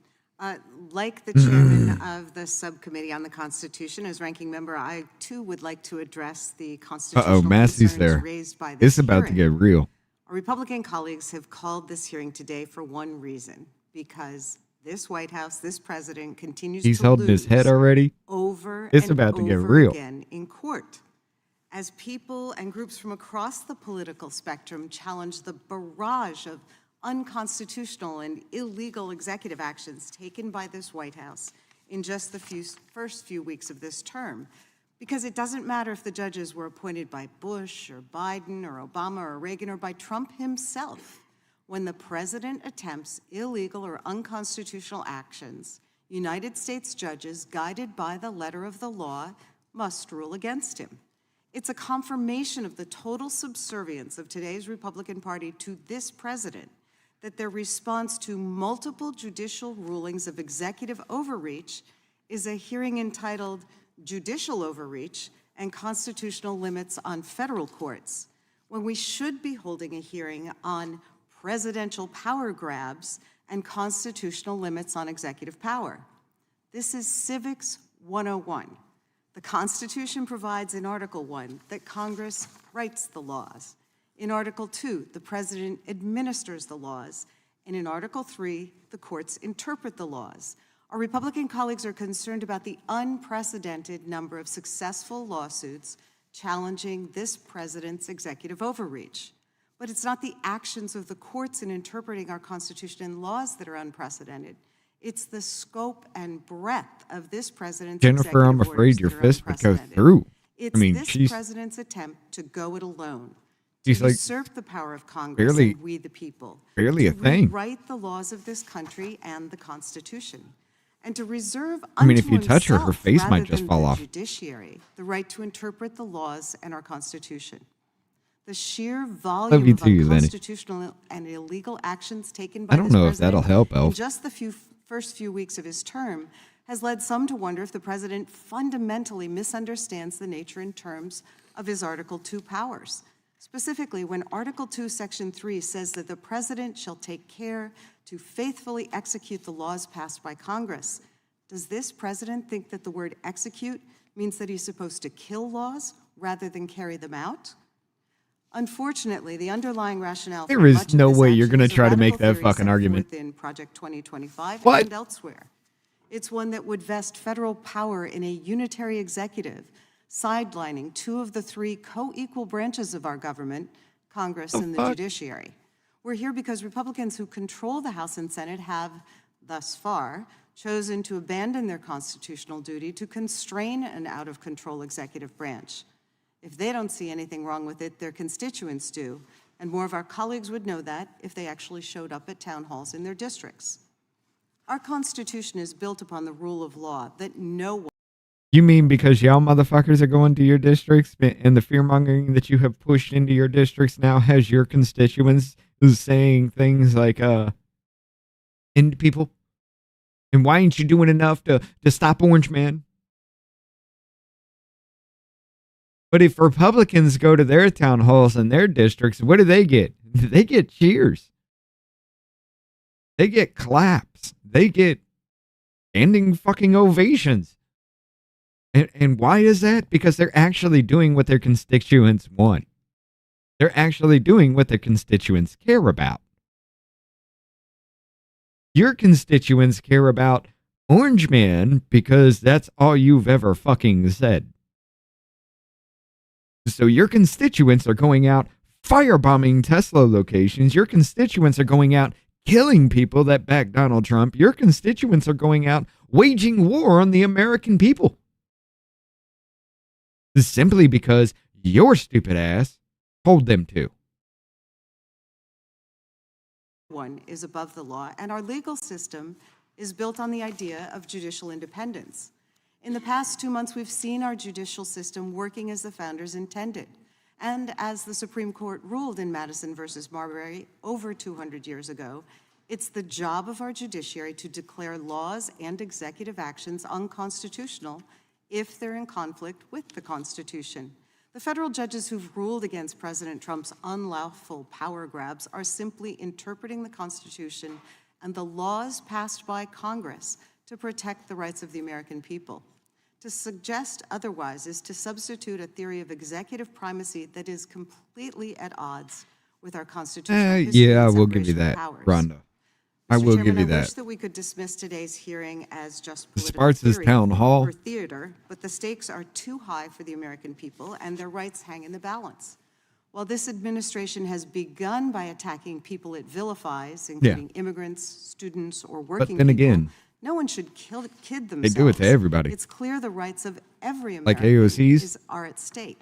Like the chairman of the subcommittee on the Constitution, as ranking member, I too would like to address the constitutional Massey's concerns there. raised by this It's about to hearing. get real. Our Republican colleagues have called this hearing today for one reason, because this White House, this president continues He's to holding lose his head already. over It's and about to get over real. again in court. As people and groups from across the political spectrum challenge the barrage of unconstitutional and illegal executive actions taken by this White House in just the first few weeks of this term. Because it doesn't matter if the judges were appointed by Bush or Biden or Obama or Reagan or by Trump himself. When the president attempts illegal or unconstitutional actions, United States judges, guided by the letter of the law, must rule against him. It's a confirmation of the total subservience of today's Republican Party to this president that their response to multiple judicial rulings of executive overreach is a hearing entitled Judicial Overreach and Constitutional Limits on Federal Courts, when we should be holding a hearing on presidential power grabs and constitutional limits on executive power. This is Civics 101. The Constitution provides in Article 1 that Congress writes the laws. In Article 2, the President administers the laws. And in Article 3, the courts interpret the laws. Our Republican colleagues are concerned about the unprecedented number of successful lawsuits challenging this president's executive overreach. But it's not the actions of the courts in interpreting our Constitution and laws that are unprecedented. It's the scope and breadth of this president's Jennifer, I'm executive afraid orders your that are fist would go unprecedented. through. It's I mean, this she's president's attempt to go it alone, She's to like usurp the power of Congress barely- and we the people, barely to a thing. rewrite the laws of this country and the Constitution, and to reserve I mean, if unto you touch her, her himself, face might rather just than fall the off. Judiciary, the right to interpret the laws and our Constitution. The sheer you volume of too, Lenny. unconstitutional and illegal actions taken by I don't this know if that'll president help, in Elf. just the first few weeks of his term has led some to wonder if the president fundamentally misunderstands the nature and terms of his Article 2 powers. Specifically, when Article 2, Section 3 says that the president shall take care to faithfully execute the laws passed by Congress, does this president think that the word execute means that he's supposed to kill laws rather than carry them out? Unfortunately, the underlying rationale There for is much of no this way action you're gonna is a try to make radical that theory fucking set argument. forth in Project 2025 What? and elsewhere. It's one that would vest federal power in a unitary executive, sidelining two of the three co-equal branches of our government, Congress and the Judiciary. We're here because Republicans who control the House and Senate have, thus far, chosen to abandon their constitutional duty to constrain an out-of-control executive branch. If they don't see anything wrong with it, their constituents do, and more of our colleagues would know that if they actually showed up at town halls in their districts. Our Constitution is built upon the rule of law that no one. You mean because y'all motherfuckers are going to your districts and the fear-mongering that you have pushed into your districts now has your constituents saying things like, end people? And why ain't you doing enough to stop Orange Man? But if Republicans go to their town halls and their districts, what do they get? They get cheers. They get claps. They get standing fucking ovations. And why is that? Because they're actually doing what their constituents want. They're actually doing what their constituents care about. Your constituents care about Orange Man because that's all you've ever fucking said. So your constituents are going out firebombing Tesla locations. Your constituents are going out killing people that back Donald Trump. Your constituents are going out waging war on the American people. Simply because your stupid ass told them to. One is above the law, and our legal system is built on the idea of judicial independence. In the past 2 months, we've seen our judicial system working as the founders intended. And as the Supreme Court ruled in Madison versus Marbury over 200 years ago, it's the job of our judiciary to declare laws and executive actions unconstitutional if they're in conflict with the Constitution. The federal judges who've ruled against President Trump's unlawful power grabs are simply interpreting the Constitution and the laws passed by Congress to protect the rights of the American people. To suggest otherwise is to substitute a theory of executive primacy that is completely at odds with our constitutional history Yeah, I and will give you separation of that, powers. Rhonda. I Mr. will Chairman, give you I wish that. that we could dismiss today's hearing as just This political starts as theory town hall. or theater, but the stakes are too high for the American people, and their rights hang in the balance. While this administration has begun by attacking people it vilifies, including immigrants, students, or working then people, again, no one should kid themselves. they do it to everybody. It's clear the rights of every Like American AOCs? are at stake.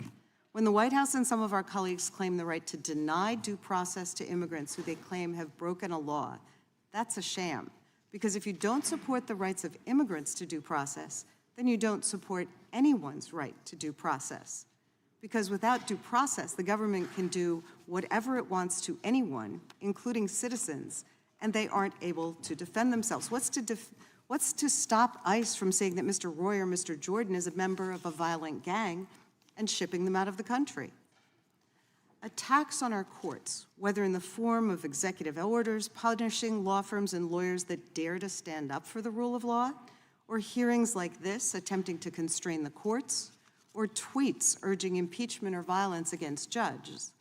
When the White House and some of our colleagues claim the right to deny due process to immigrants who they claim have broken a law, that's a sham. Because if you don't support the rights of immigrants to due process, then you don't support anyone's right to due process. Because without due process, the government can do whatever it wants to anyone, including citizens, and they aren't able to defend themselves. What's to stop ICE from saying that Mr. Roy or Mr. Jordan is a member of a violent gang and shipping them out of the country? Attacks on our courts, whether in the form of executive orders punishing law firms and lawyers that dare to stand up for the rule of law, or hearings like this attempting to constrain the courts, or tweets urging impeachment or violence against judges,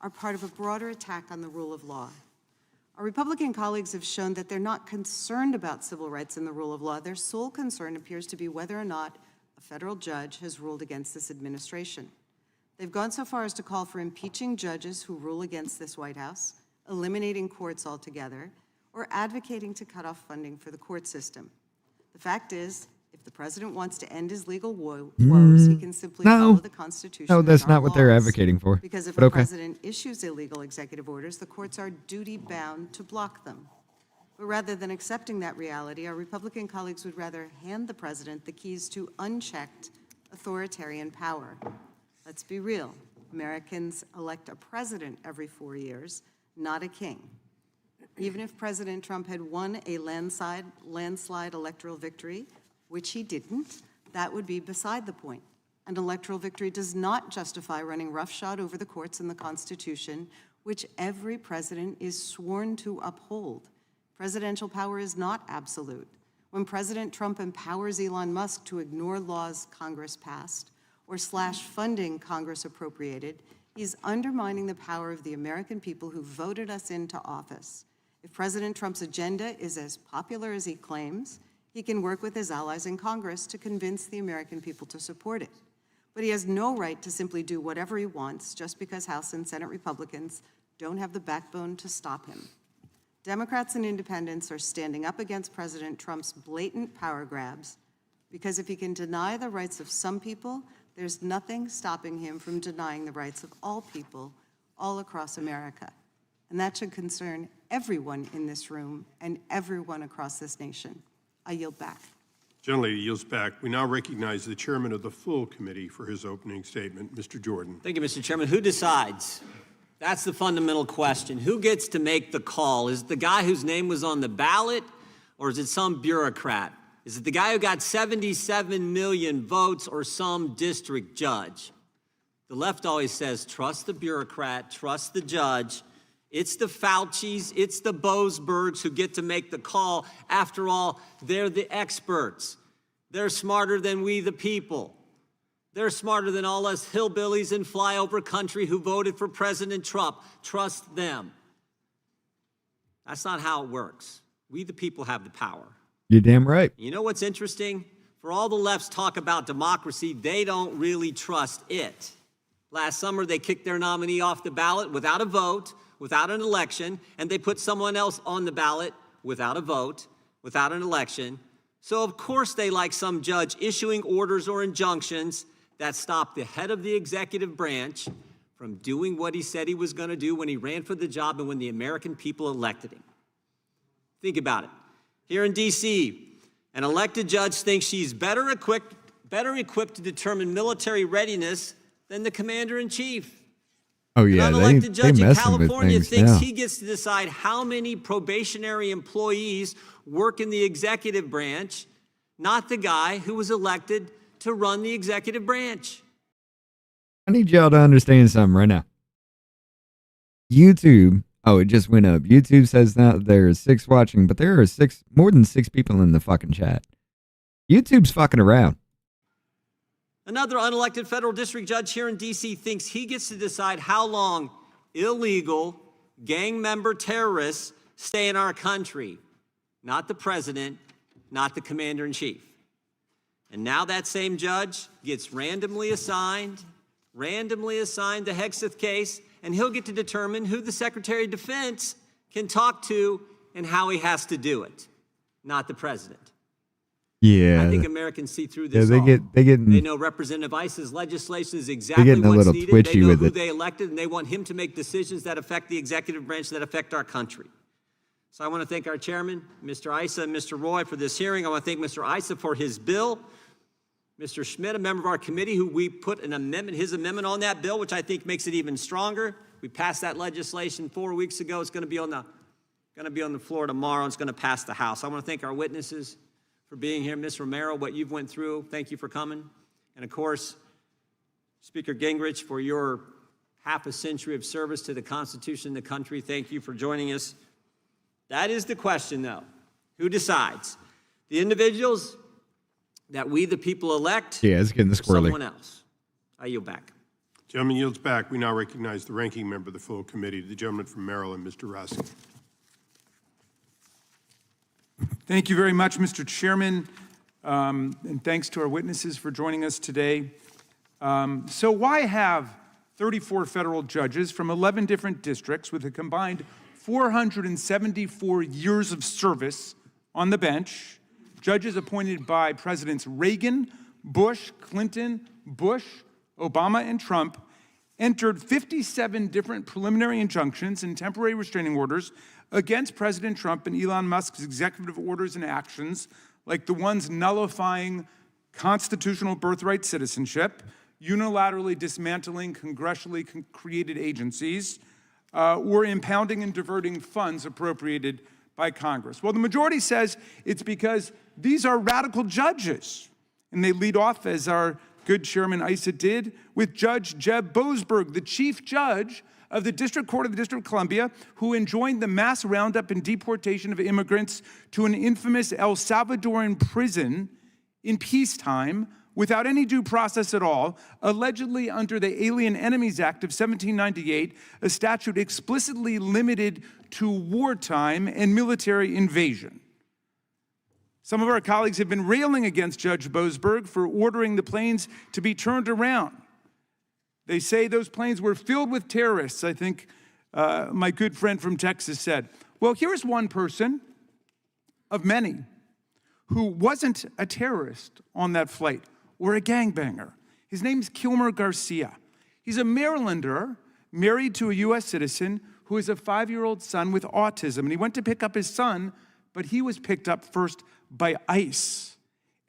are part of a broader attack on the rule of law. Our Republican colleagues have shown that they're not concerned about civil rights and the rule of law. Their sole concern appears to be whether or not a federal judge has ruled against this administration. They've gone so far as to call for impeaching judges who rule against this White House, eliminating courts altogether, or advocating to cut off funding for the court system. The fact is, if the president wants to end his legal woes, he can simply follow the Constitution. No, and that's our not what they're laws. advocating for. Because if But a okay. president issues illegal executive orders, the courts are duty-bound to block them. But rather than accepting that reality, our Republican colleagues would rather hand the president the keys to unchecked authoritarian power. Let's be real. Americans elect a president every 4 years, not a king. Even if President Trump had won a landslide electoral victory, which he didn't, that would be beside the point. An electoral victory does not justify running roughshod over the courts and the Constitution, which every president is sworn to uphold. Presidential power is not absolute. When President Trump empowers Elon Musk to ignore laws Congress passed or slash funding Congress appropriated, he's undermining the power of the American people who voted us into office. If President Trump's agenda is as popular as he claims, he can work with his allies in Congress to convince the American people to support it. But he has no right to simply do whatever he wants just because House and Senate Republicans don't have the backbone to stop him. Democrats and independents are standing up against President Trump's blatant power grabs because if he can deny the rights of some people, there's nothing stopping him from denying the rights of all people all across America. And that should concern everyone in this room and everyone across this nation. I yield back. Gentlelady yields back. We now recognize the chairman of the full committee for his opening statement, Mr. Jordan. Thank you, Mr. Chairman. Who decides? That's the fundamental question. Who gets to make the call? Is it the guy whose name was on the ballot, or is it some bureaucrat? Is it the guy who got 77 million votes or some district judge? The left always says, trust the bureaucrat, trust the judge. It's the Faucis, it's the Boasbergs who get to make the call. After all, they're the experts. They're smarter than we, the people. They're smarter than all us hillbillies in flyover country who voted for President Trump. Trust them. That's not how it works. We, the people, have the power. You're damn right. You know what's interesting? For all the left's talk about democracy, they don't really trust it. Last summer, they kicked their nominee off the ballot without a vote, without an election, and they put someone else on the ballot without a vote, without an election. So of course they like some judge issuing orders or injunctions that stop the head of the executive branch from doing what he said he was going to do when he ran for the job and when the American people elected him. Think about it. here in D.C., an elected judge thinks she's better equipped to determine military readiness than the commander-in-chief. Oh yeah, An they unelected judge in messing with California things thinks now. he gets to decide how many probationary employees work in the executive branch, not the guy who was elected to run the executive branch. I need y'all to understand something right now. YouTube, oh, it just went up. YouTube says now there's 6 watching, but there are more than 6 people in the fucking chat. YouTube's fucking around. Another unelected federal district judge here in D.C. thinks he gets to decide how long illegal gang member terrorists stay in our country, not the president, not the commander-in-chief. And now that same judge gets randomly assigned the Hexeth case, and he'll get to determine who the Secretary of Defense can talk to and how he has to do it, not the president. Yeah. I think Americans see through this. Yeah, they know Representative Ice's legislation is exactly getting a what's little needed. twitchy They know with who it. they elected, and they want him to make decisions that affect the executive branch, that affect our country. So I want to thank our chairman, Mr. Issa, and Mr. Roy for this hearing. I want to thank Mr. Issa for his bill. Mr. Schmidt, a member of our committee, who we put his amendment on that bill, which I think makes it even stronger. We passed that legislation 4 weeks ago. It's going to be on the floor tomorrow. It's going to pass the House. I want to thank our witnesses for being here. Ms. Romero, what you've went through, thank you for coming. And of course, Speaker Gingrich, for your half a century of service to the Constitution and the country, thank you for joining us. That is the question, though. Who decides? The individuals that we, the people, elect? Yeah, it's getting or squirrely. someone else? I yield back. Gentleman yields back. We now recognize the ranking member of the full committee, the gentleman from Maryland, Mr. Rossi. Thank you very much, Mr. Chairman, and thanks to our witnesses for joining us today. So why have 34 federal judges from 11 different districts with a combined 474 years of service on the bench, judges appointed by Presidents Reagan, Bush, Clinton, Obama, and Trump, entered 57 different preliminary injunctions and temporary restraining orders against President Trump and Elon Musk's executive orders and actions, like the ones nullifying constitutional birthright citizenship, unilaterally dismantling congressionally created agencies, or impounding and diverting funds appropriated by Congress? Well, the majority says it's because these are radical judges. And they lead off, as our good Chairman Issa did, with Judge Jeb Boasberg, the chief judge of the District Court of the District of Columbia, who enjoined the mass roundup and deportation of immigrants to an infamous El Salvadoran prison in peacetime without any due process at all, allegedly under the Alien Enemies Act of 1798, a statute explicitly limited to wartime and military invasion. Some of our colleagues have been railing against Judge Boasberg for ordering the planes to be turned around. They say those planes were filled with terrorists, I think my good friend from Texas said. Well, here's one person of many who wasn't a terrorist on that flight or a gangbanger. His name's Kilmer Garcia. He's a Marylander married to a U.S. citizen who has a 5-year-old son with autism. And he went to pick up his son, but he was picked up first by ICE.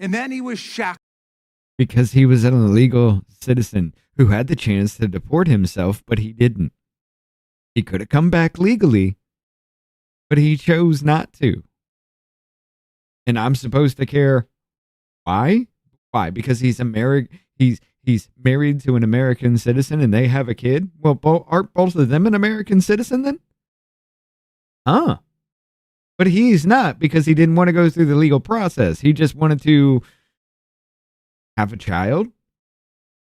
And then he was shackled. Because he was an illegal citizen who had the chance to deport himself, but he didn't. He could have come back legally, but he chose not to. And I'm supposed to care why? Why? Because he's he's married to an American citizen and they have a kid? Well, aren't both of them an American citizen then? Huh. But he's not, because he didn't want to go through the legal process. He just wanted to have a child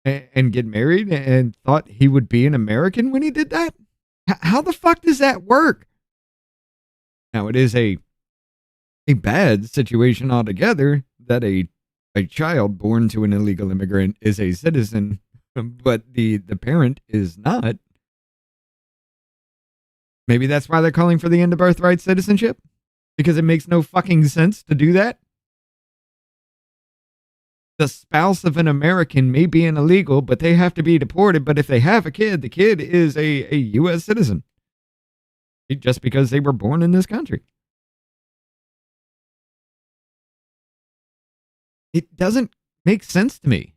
and get married and thought he would be an American when he did that? How the fuck does that work? Now, it is a bad situation altogether that a child born to an illegal immigrant is a citizen, but the parent is not. Maybe that's why they're calling for the end of birthright citizenship? Because it makes no fucking sense to do that? The spouse of an American may be an illegal, but they have to be deported. But if they have a kid, the kid is a U.S. citizen. Just because they were born in this country. It doesn't make sense to me.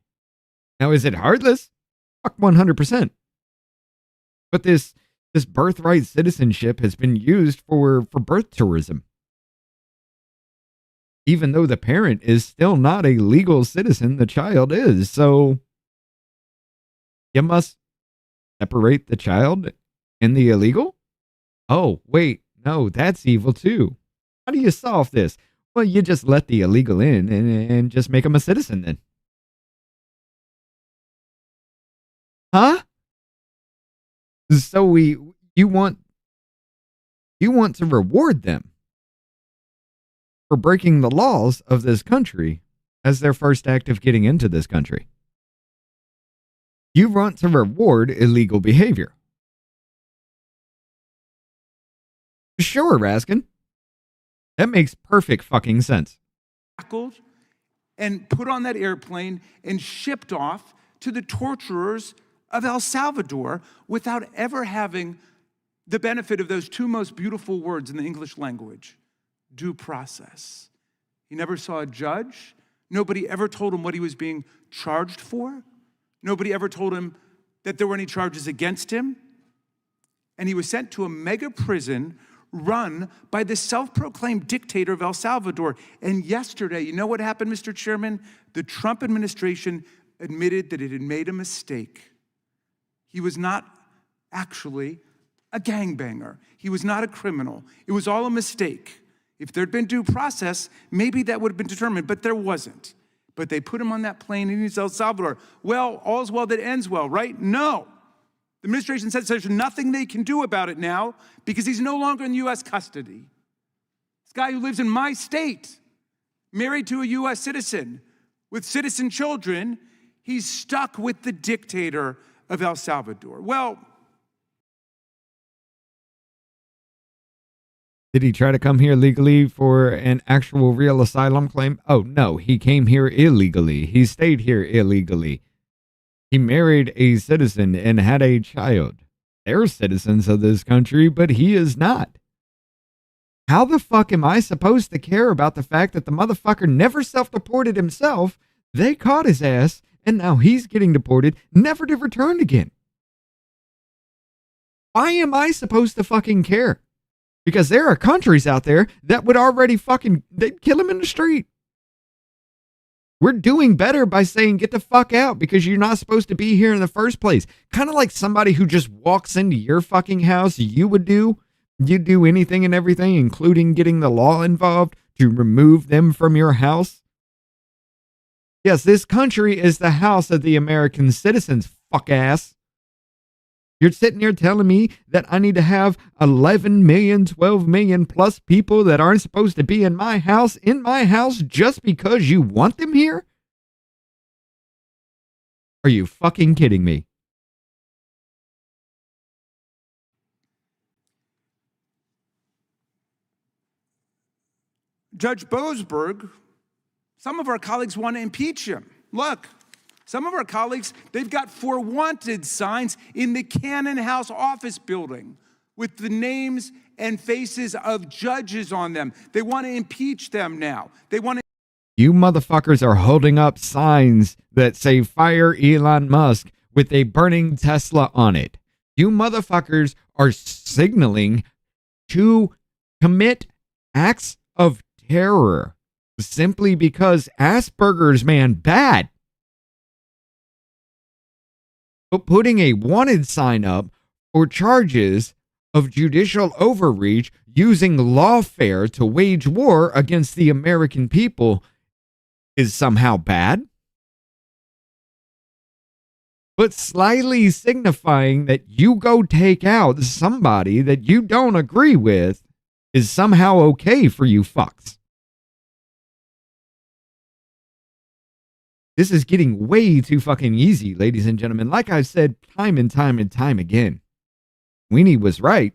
Now, is it heartless? Fuck 100%. But this birthright citizenship has been used for birth tourism. Even though the parent is still not a legal citizen, the child is. So you must separate the child and the illegal? Oh, wait, no, that's evil too. How do you solve this? Well, you just let the illegal in and just make them a citizen then. Huh? So you want to reward them for breaking the laws of this country as their first act of getting into this country. You want to reward illegal behavior. Sure, Raskin. That makes perfect fucking sense. Tackled and put on that airplane and shipped off to the torturers of El Salvador without ever having the benefit of those two most beautiful words in the English language, due process. He never saw a judge. Nobody ever told him what he was being charged for. Nobody ever told him that there were any charges against him. And he was sent to a mega prison run by the self-proclaimed dictator of El Salvador. And yesterday, you know what happened, Mr. Chairman? The Trump administration admitted that it had made a mistake. He was not actually a gangbanger. He was not a criminal. It was all a mistake. If there'd been due process, maybe that would have been determined, but there wasn't. But they put him on that plane and he's El Salvador. Well, all's well that ends well, right? No. The administration says there's nothing they can do about it now because he's no longer in U.S. custody. This guy who lives in my state, married to a U.S. citizen, with citizen children, he's stuck with the dictator of El Salvador. Well, did he try to come here legally for an actual real asylum claim? Oh, no, he came here illegally. He stayed here illegally. He married a citizen and had a child. They're citizens of this country, but he is not. How the fuck am I supposed to care about the fact that the motherfucker never self-deported himself? They caught his ass, and now he's getting deported, never to return again. Why am I supposed to fucking care? Because there are countries out there that would already they'd kill him in the street. We're doing better by saying, get the fuck out because you're not supposed to be here in the first place. Kind of like somebody who just walks into your fucking house, you would do. You'd do anything and everything, including getting the law involved to remove them from your house. Yes, this country is the house of the American citizens, fuck ass. You're sitting here telling me that I need to have 11 million, 12 million plus people that aren't supposed to be in my house just because you want them here? Are you fucking kidding me? Judge Boasberg, some of our colleagues want to impeach him. Look. Some of our colleagues, they've got "for wanted" signs in the Cannon House office building with the names and faces of judges on them. They want to impeach them now. You motherfuckers are holding up signs that say "Fire Elon Musk" with a burning Tesla on it. You motherfuckers are signaling to commit acts of terror simply because Asperger's man bad. But putting a wanted sign up for charges of judicial overreach using lawfare to wage war against the American people is somehow bad. But slyly signifying that you go take out somebody that you don't agree with is somehow okay for you fucks. This is getting way too fucking easy, ladies and gentlemen. Like I've said time and time and time again, Weenie was right,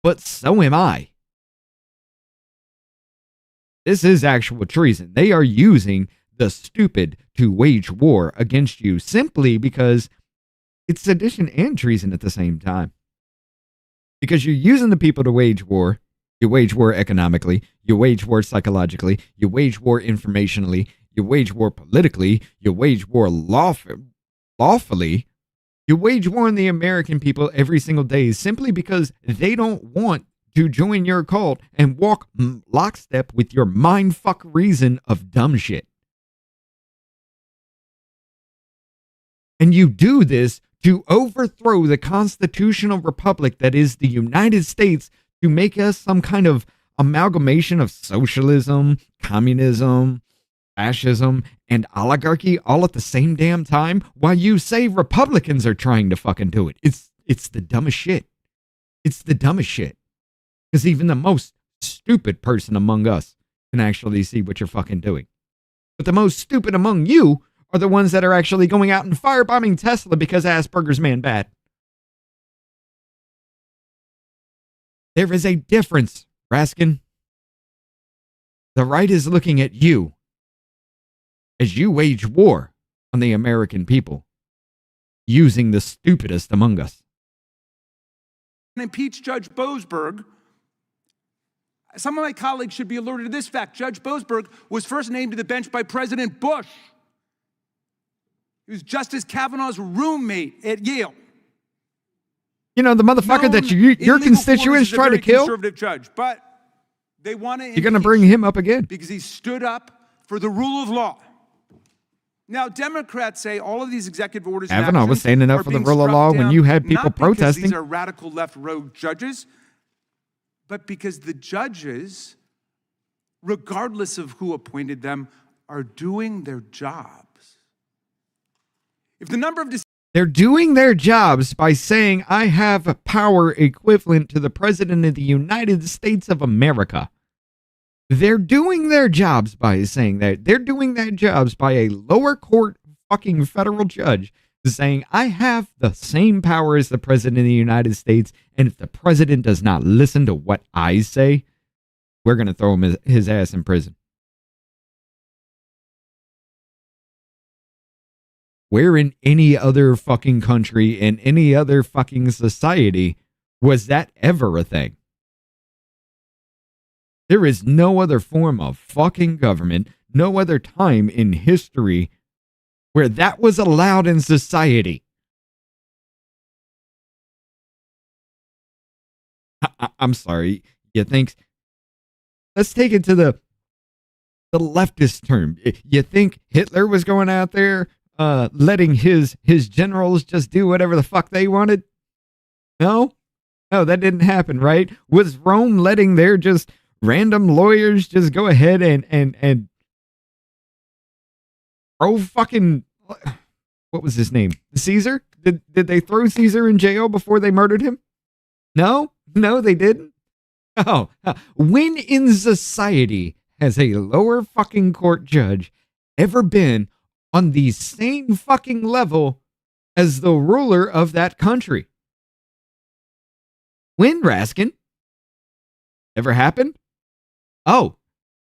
but so am I. This is actual treason. They are using the stupid to wage war against you simply because it's sedition and treason at the same time. Because you're using the people to wage war, You wage war economically. You wage war psychologically. You wage war informationally. You wage war politically. You wage war lawfully. You wage war on the American people every single day simply because they don't want to join your cult and walk lockstep with your mindfuck reason of dumb shit. And you do this to overthrow the constitutional republic that is the United States, to make us some kind of amalgamation of socialism, communism, fascism, and oligarchy all at the same damn time, while you say Republicans are trying to fucking do it. It's the dumbest shit. It's the dumbest shit. Because even the most stupid person among us can actually see what you're fucking doing. But the most stupid among you are the ones that are actually going out and firebombing Tesla because Asperger's man bad. There is a difference, Raskin. The right is looking at you as you wage war on the American people using the stupidest among us. Impeach Judge Boasberg. Some of my colleagues should be alerted to this fact. Judge Boasberg was first named to the bench by President Bush. He was Justice Kavanaugh's roommate at Yale. You know, the motherfucker that your constituents try to kill? Conservative judge, but they want to. You're going to bring him up again? Because he stood up for the rule of law. Now, Democrats say all of these executive orders. Kavanaugh was standing up for the rule of law when you had people protesting. These are radical left rogue judges, but because the judges, regardless of who appointed them, are doing their jobs. If the number of They're doing their jobs by saying, I have power equivalent to the President of the United States of America. They're doing their jobs by saying that. They're doing their jobs by a lower court fucking federal judge saying, I have the same power as the President of the United States, and if the President does not listen to what I say, we're going to throw him his ass in prison. Where in any other fucking country, in any other fucking society, was that ever a thing? There is no other form of fucking government, no other time in history where that was allowed in society. I'm sorry, you think? Let's take it to the leftist term. You think Hitler was going out there letting his generals just do whatever the fuck they wanted? No, that didn't happen, right? Was Rome letting their just random lawyers just go ahead and throw fucking, what was his name? Caesar? Did they throw Caesar in jail before they murdered him? No, they didn't. Oh, when in society has a lower fucking court judge ever been on the same fucking level as the ruler of that country? When, Raskin? Ever happened? Oh,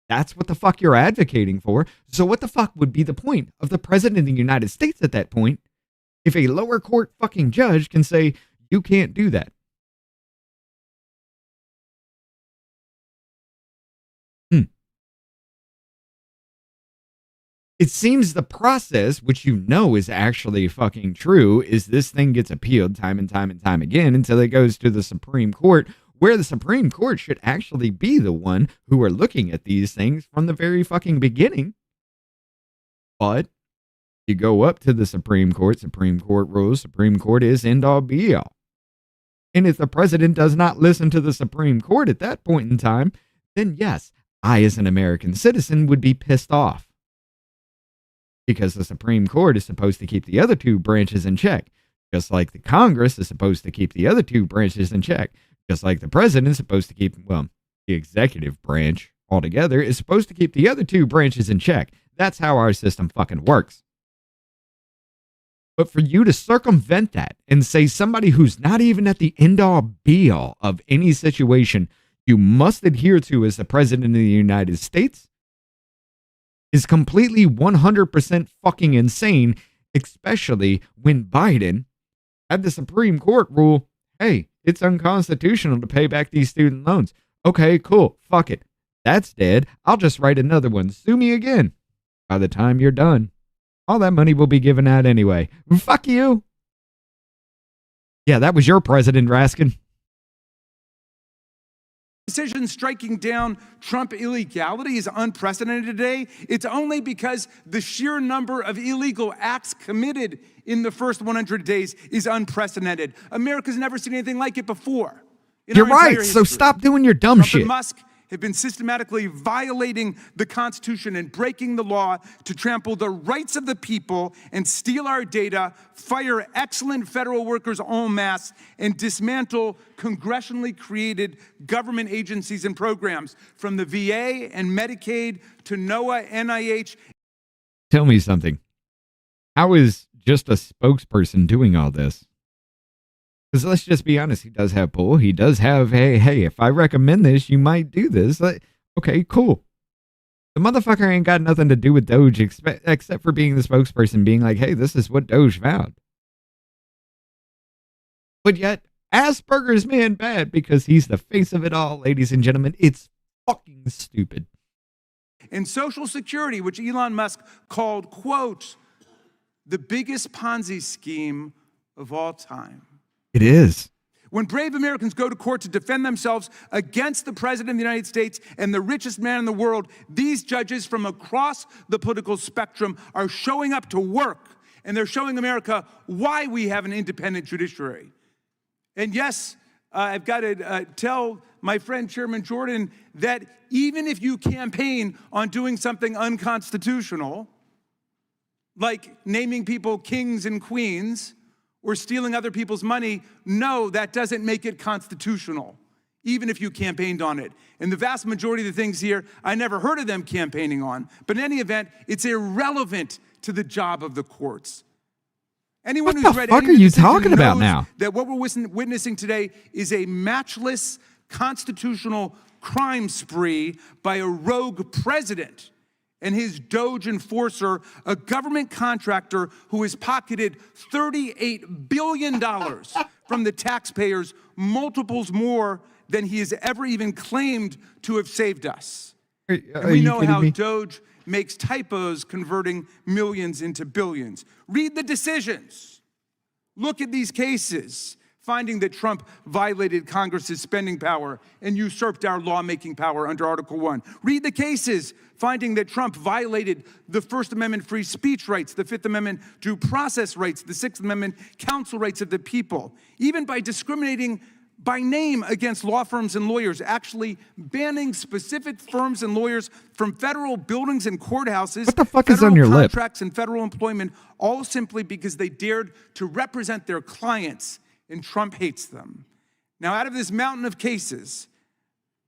that's what the fuck you're advocating for. So what the fuck would be the point of the President of the United States at that point if a lower court fucking judge can say, you can't do that? It seems the process, which you know is actually fucking true, is this thing gets appealed time and time and time again until it goes to the Supreme Court, where the Supreme Court should actually be the one who are looking at these things from the very fucking beginning. But you go up to the Supreme Court rules, Supreme Court is end all be all. And if the president does not listen to the Supreme Court at that point in time, then yes, I as an American citizen would be pissed off. Because the Supreme Court is supposed to keep the other two branches in check, just like the Congress is supposed to keep the other two branches in check, just like the president is supposed to keep, well, the executive branch altogether is supposed to keep the other two branches in check. That's how our system fucking works. But for you to circumvent that and say somebody who's not even at the end-all be-all of any situation you must adhere to as the President of the United States is completely 100% fucking insane, especially when Biden had the Supreme Court rule, hey, it's unconstitutional to pay back these student loans. Okay, cool. Fuck it. That's dead. I'll just write another one. Sue me again. By the time you're done, all that money will be given out anyway. Fuck you. Yeah, that was your president, Raskin. Decision striking down Trump illegality is unprecedented today. It's only because the sheer number of illegal acts committed in the first 100 days is unprecedented. America's never seen anything like it before. You're right, so stop doing your dumb Trump shit. and Musk have been systematically violating the Constitution and breaking the law to trample the rights of the people and steal our data, fire excellent federal workers en masse, and dismantle congressionally created government agencies and programs, from the VA and Medicaid to NOAA, NIH. Tell me something. How is just a spokesperson doing all this? Because let's just be honest, he does have pull. He does have, hey, if I recommend this, you might do this. Like, okay, cool. The motherfucker ain't got nothing to do with Doge except for being the spokesperson, being like, hey, this is what Doge found. But yet, Asperger's man bad because he's the face of it all, ladies and gentlemen. It's fucking stupid. And Social Security, which Elon Musk called, quote, the biggest Ponzi scheme of all time. It is. When brave Americans go to court to defend themselves against the President of the United States and the richest man in the world, these judges from across the political spectrum are showing up to work, and they're showing America why we have an independent judiciary. And yes, I've got to tell my friend Chairman Jordan that even if you campaign on doing something unconstitutional, like naming people kings and queens, or stealing other people's money, no, that doesn't make it constitutional, even if you campaigned on it. And the vast majority of the things here, I never heard of them campaigning on. But in any event, it's irrelevant to the job of the courts. Anyone What who's the read fuck any are of the you decision talking about knows now? that what we're witnessing today is a matchless constitutional crime spree by a rogue president and his Doge enforcer, a government contractor who has pocketed $38 billion from the taxpayers, multiples more than he has ever even claimed to have saved us. Are And we you know kidding how me? Doge makes typos converting millions into billions. Read the decisions. Look at these cases, finding that Trump violated Congress's spending power and usurped our lawmaking power under Article 1. Read the cases, finding that Trump violated the First Amendment free speech rights, the Fifth Amendment due process rights, the Sixth Amendment counsel rights of the people, even by discriminating by name against law firms and lawyers, actually banning specific firms and lawyers from federal buildings and courthouses. What the fuck is on your lip? Contracts and federal employment, all simply because they dared to represent their clients, and Trump hates them. Now, out of this mountain of cases,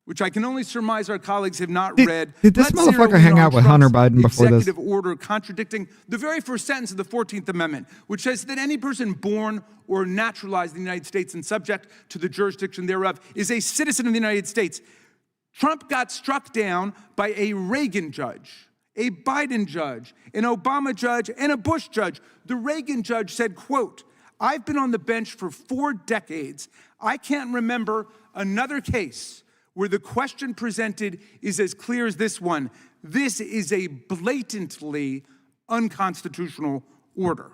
which I can only surmise our colleagues have not read. Did this let's zero motherfucker in hang on out with Trump's Hunter Biden before this? executive order contradicting the very first sentence of the 14th Amendment, which says that any person born or naturalized in the United States and subject to the jurisdiction thereof is a citizen of the United States. Trump got struck down by a Reagan judge, a Biden judge, an Obama judge, and a Bush judge. The Reagan judge said, quote, I've been on the bench for 4 decades. I can't remember another case where the question presented is as clear as this one. This is a blatantly unconstitutional order.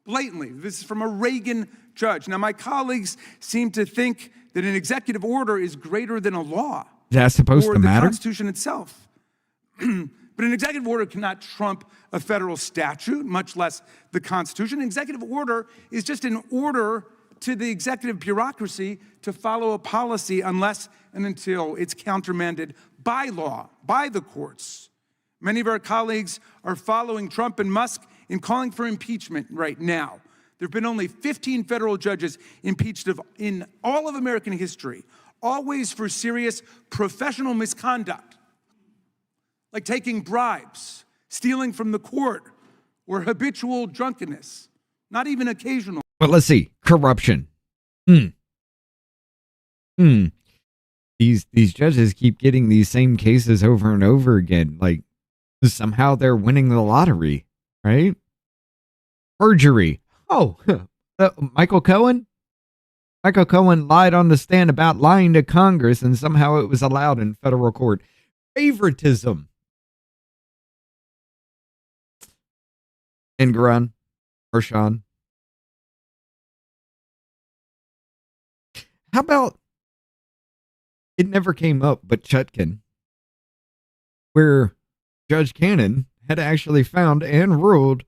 Blatantly. This is from a Reagan judge. Now, my colleagues seem to think that an executive order is greater than a law. That's supposed or to matter? the Constitution itself. But an executive order cannot trump a federal statute, much less the Constitution. An executive order is just an order to the executive bureaucracy to follow a policy unless and until it's countermanded by law, by the courts. Many of our colleagues are following Trump and Musk in calling for impeachment right now. There have been only 15 federal judges impeached in all of American history, always for serious professional misconduct, like taking bribes, stealing from the court, or habitual drunkenness, not even occasional. But let's see. Corruption. These judges keep getting these same cases over and over again. Like, somehow they're winning the lottery, right? Perjury. Oh, Michael Cohen? Michael Cohen lied on the stand about lying to Congress, and somehow it was allowed in federal court. Favoritism. Ingram, Marshawn. How about, it never came up, but Chutkin, where Judge Cannon had actually found and ruled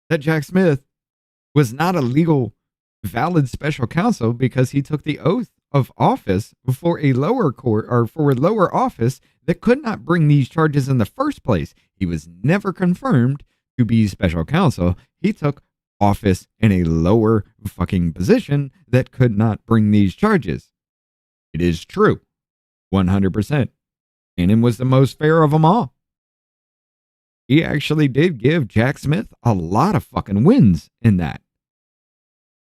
that Jack Smith was not a legal, valid special counsel because he took the oath of office for a lower court, or for a lower office that could not bring these charges in the first place. He was never confirmed to be special counsel. He took office in a lower fucking position that could not bring these charges. It is true. 100%. Cannon was the most fair of them all. He actually did give Jack Smith a lot of fucking wins in that.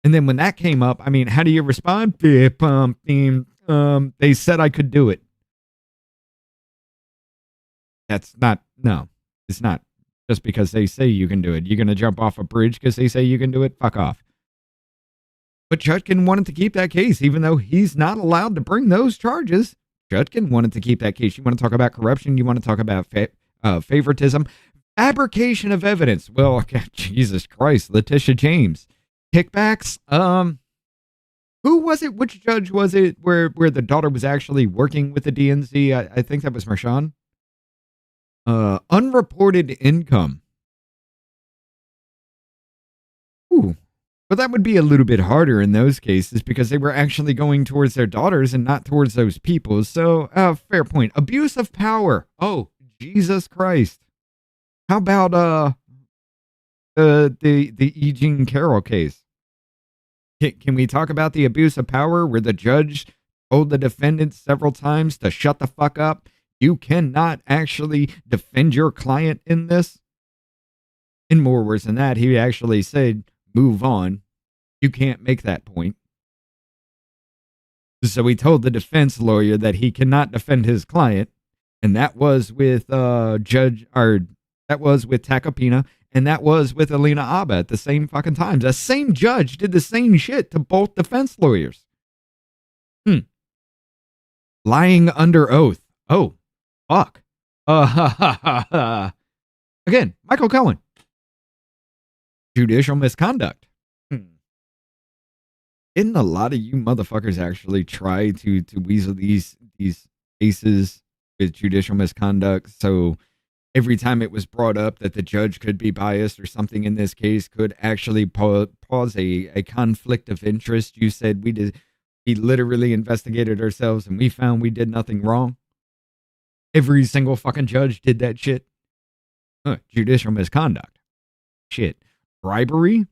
And then when that came up, I mean, how do you respond? They said I could do it. That's not, no, it's not. Just because they say you can do it. You're going to jump off a bridge because they say you can do it? Fuck off. But Chutkin wanted to keep that case, even though he's not allowed to bring those charges. Chutkin wanted to keep that case. You want to talk about corruption? You want to talk about favoritism? Fabrication of evidence. Well, Jesus Christ, Letitia James. Kickbacks. Who was it? Which judge was it where the daughter was actually working with the DNC? I think that was Marshawn. Unreported income. Ooh. But that would be a little bit harder in those cases because they were actually going towards their daughters and not towards those people. So, fair point. Abuse of power. Oh, Jesus Christ. How about the E. Jean Carroll case? Can we talk about the abuse of power where the judge told the defendant several times to shut the fuck up? You cannot actually defend your client in this. And more worse than that, he actually said, move on. You can't make that point. So he told the defense lawyer that he cannot defend his client. And that was with that was with Tacopina, and that was with Alina Abba at the same fucking times. The same judge did the same shit to both defense lawyers. Lying under oath. Oh, fuck. Again, Michael Cohen. Judicial misconduct. Didn't a lot of you motherfuckers actually try to weasel these cases with judicial misconduct? So every time it was brought up that the judge could be biased or something in this case could actually cause a conflict of interest, you said we literally investigated ourselves and we found we did nothing wrong. Every single fucking judge did that shit. Judicial misconduct. Shit. Bribery?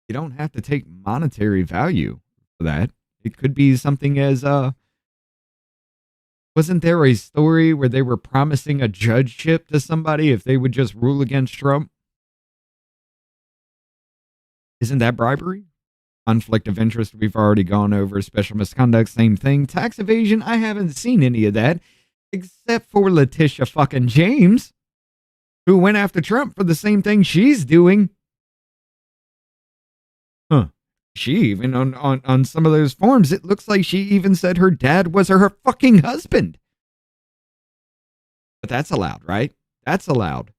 You don't have to take monetary value for that. It could be something as, wasn't there a story where they were promising a judgeship to somebody if they would just rule against Trump? Isn't that bribery? Conflict of interest, we've already gone over. Special misconduct, same thing. Tax evasion, I haven't seen any of that, except for Letitia fucking James, who went after Trump for the same thing she's doing. She even, on some of those forms, it looks like she even said her dad was her fucking husband. But that's allowed, right? That's allowed.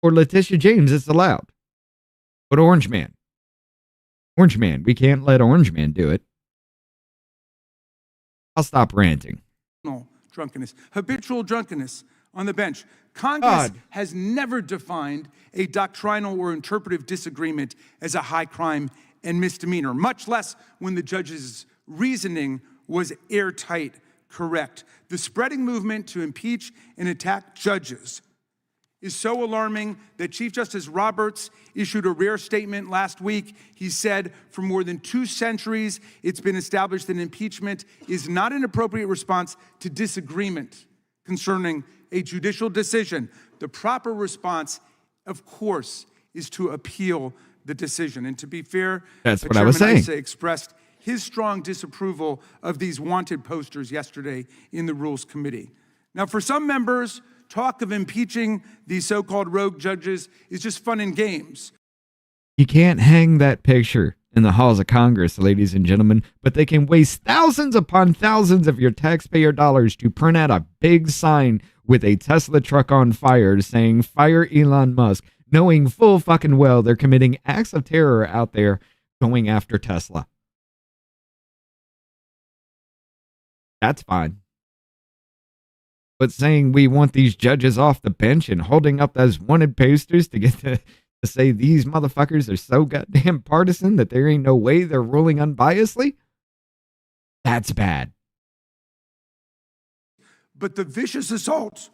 For Letitia James, it's allowed. But Orange Man, we can't let Orange Man do it. I'll stop ranting. Drunkenness, habitual drunkenness on the bench. Congress has never defined a doctrinal or interpretive disagreement as a high crime and misdemeanor, much less when the judge's reasoning was airtight correct. The spreading movement to impeach and attack judges is so alarming that Chief Justice Roberts issued a rare statement last week. He said, for more than 2 centuries, it's been established that impeachment is not an appropriate response to disagreement concerning a judicial decision. The proper response, of course, is to appeal the decision. And to be fair, that's what I was saying. Issa expressed his strong disapproval of these wanted posters yesterday in the Rules Committee. Now, for some members, talk of impeaching these so-called rogue judges is just fun and games. You can't hang that picture in the halls of Congress, ladies and gentlemen, but they can waste thousands upon thousands of your taxpayer dollars to print out a big sign with a Tesla truck on fire saying, "Fire Elon Musk," knowing full fucking well they're committing acts of terror out there going after Tesla. That's fine. But saying we want these judges off the bench and holding up those wanted posters to get to say these motherfuckers are so goddamn partisan that there ain't no way they're ruling unbiasedly, that's bad. But the vicious assault,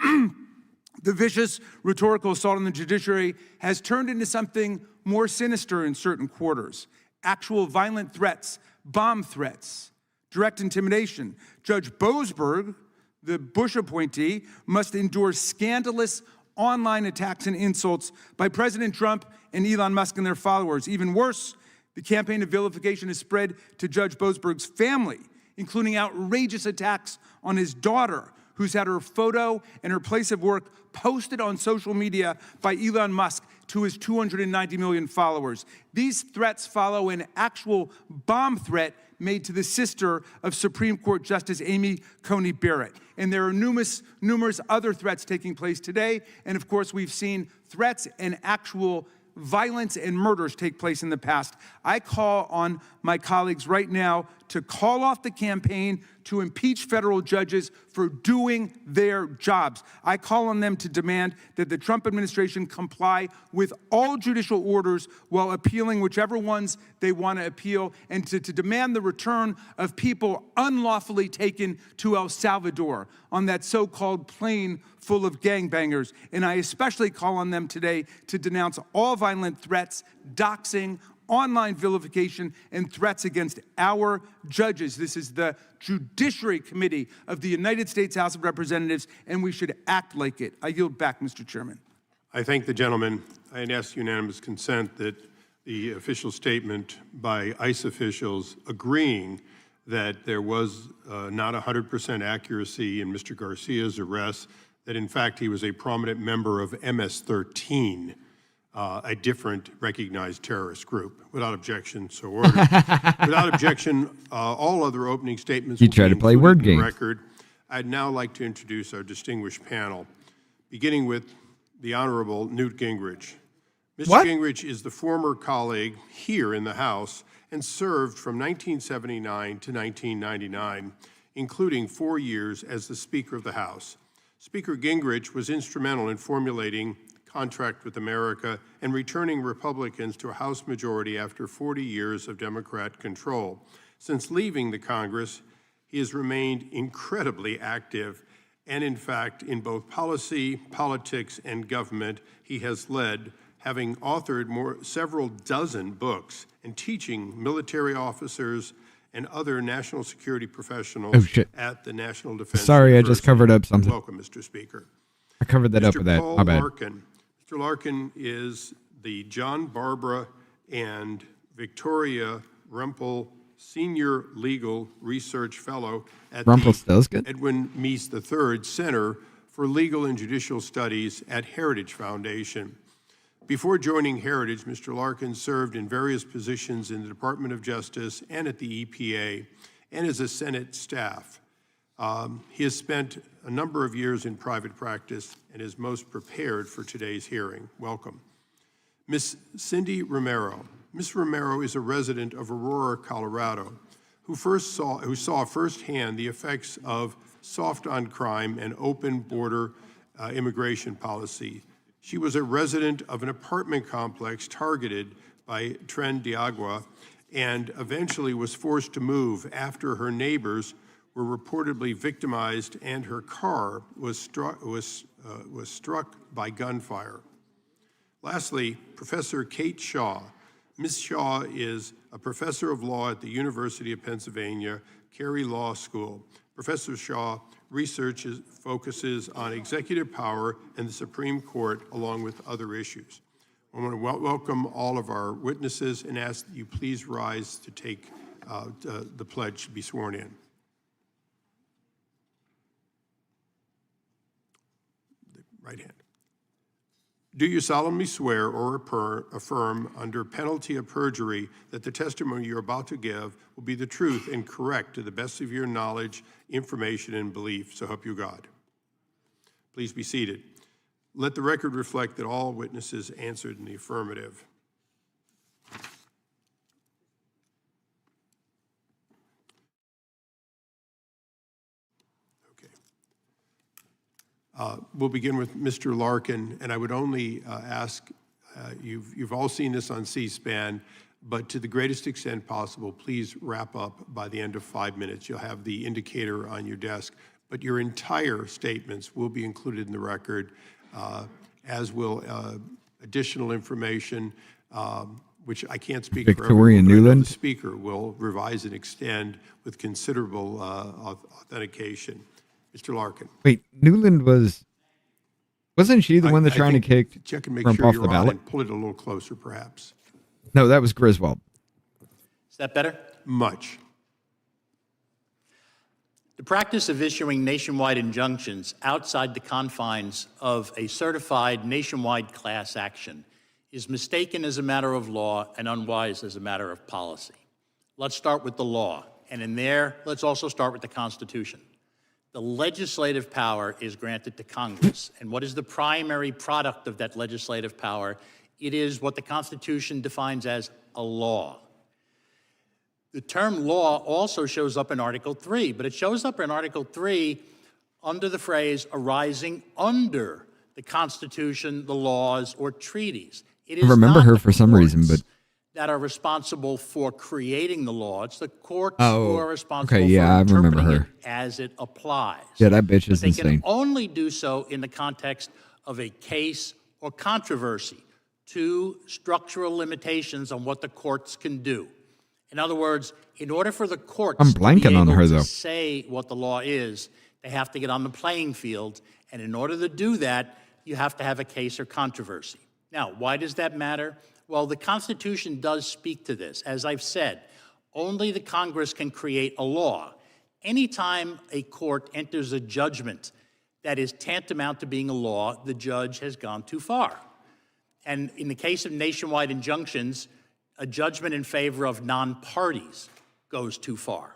the vicious rhetorical assault on the judiciary has turned into something more sinister in certain quarters. Actual violent threats, bomb threats, direct intimidation. Judge Boasberg, the Bush appointee, must endure scandalous online attacks and insults by President Trump and Elon Musk and their followers. Even worse, the campaign of vilification has spread to Judge Boasberg's family, including outrageous attacks on his daughter, who's had her photo and her place of work posted on social media by Elon Musk to his 290 million followers. These threats follow an actual bomb threat made to the sister of Supreme Court Justice Amy Coney Barrett. And there are numerous other threats taking place today. And of course, we've seen threats and actual violence and murders take place in the past. I call on my colleagues right now to call off the campaign to impeach federal judges for doing their jobs. I call on them to demand that the Trump administration comply with all judicial orders while appealing whichever ones they want to appeal, and to demand the return of people unlawfully taken to El Salvador on that so-called plane full of gangbangers. And I especially call on them today to denounce all violent threats, doxing, online vilification, and threats against our judges. This is the Judiciary Committee of the United States House of Representatives, and we should act like it. I yield back, Mr. Chairman. I thank the gentleman. I ask unanimous consent that the official statement by ICE officials agreeing that there was not 100% accuracy in Mr. Garcia's arrest, that in fact he was a prominent member of MS-13, a different recognized terrorist group. Without objection, so ordered. Without objection, all other opening statements You will try be to play included word in the games. record. I'd now like to introduce our distinguished panel, beginning with the Honorable Newt Gingrich. Mr. What? Gingrich is the former colleague here in the House and served from 1979 to 1999, including 4 years as the Speaker of the House. Speaker Gingrich was instrumental in formulating Contract with America and returning Republicans to a House majority after 40 years of Democrat control. Since leaving the Congress, he has remained incredibly active, and in fact, in both policy, politics, and government, he has led, having authored several dozen books and teaching military officers and other national security professionals at the National Defense Sorry, University. I just covered up something. Welcome, Mr. Speaker. I covered that up Mr. with that. Paul My bad. Larkin. Mr. Larkin is the John Barbara and Victoria Rumpel Senior Legal Research Fellow at the Edwin Meese III Center for Legal and Judicial Studies at Heritage Foundation. Before joining Heritage, Mr. Larkin served in various positions in the Department of Justice and at the EPA, and as a Senate staff. He has spent a number of years in private practice and is most prepared for today's hearing. Welcome. Ms. Cindy Romero. Ms. Romero is a resident of Aurora, Colorado, who saw firsthand the effects of soft on crime and open border immigration policy. She was a resident of an apartment complex targeted by Tren de Agua and eventually was forced to move after her neighbors were reportedly victimized and her car was struck by gunfire. Lastly, Professor Kate Shaw. Ms. Shaw is a professor of law at the University of Pennsylvania, Carey Law School. Professor Shaw focuses on executive power and the Supreme Court, along with other issues. I want to welcome all of our witnesses and ask that you please rise to take the pledge to be sworn in. Right hand. Do you solemnly swear or affirm under penalty of perjury that the testimony you're about to give will be the truth and correct to the best of your knowledge, information, and belief? So help you God. Please be seated. Let the record reflect that all witnesses answered in the affirmative. We'll begin with Mr. Larkin, and I would only ask, you've all seen this on C-SPAN, but to the greatest extent possible, please wrap up by the end of 5 minutes. You'll have the indicator on your desk, but your entire statements will be included in the record, as will additional information, which I can't speak for Victoria everyone, but I know Newland. the speaker will revise and extend with considerable authentication. Mr. Larkin. Wait, Newland wasn't she the one that trying to kick Check and make Trump sure off you're the on ballot? and pull it a little closer, perhaps. No, that was Griswold. Is that better? Much. The practice of issuing nationwide injunctions outside the confines of a certified nationwide class action is mistaken as a matter of law and unwise as a matter of policy. Let's start with the law. And in there, let's also start with the Constitution. The legislative power is granted to Congress. And what is the primary product of that legislative power? It is what the Constitution defines as a law. The term law also shows up in Article 3, but it shows up in Article 3 under the phrase arising under the Constitution, the laws, or treaties. It is I remember not her the for some reason, courts but that are responsible for creating the law. It's the courts Oh, who are responsible okay, yeah, I for remember interpreting her. it as it applies. Yeah, that bitch is But they insane. can only do so in the context of a case or controversy. Two structural limitations on what the courts can do. In other words, in order for the courts I'm to blanking be on able her, to though. say what the law is, they have to get on the playing field. And in order to do that, you have to have a case or controversy. Now, why does that matter? Well, the Constitution does speak to this. As I've said, only the Congress can create a law. Anytime a court enters a judgment that is tantamount to being a law, the judge has gone too far. And in the case of nationwide injunctions, a judgment in favor of non-parties goes too far.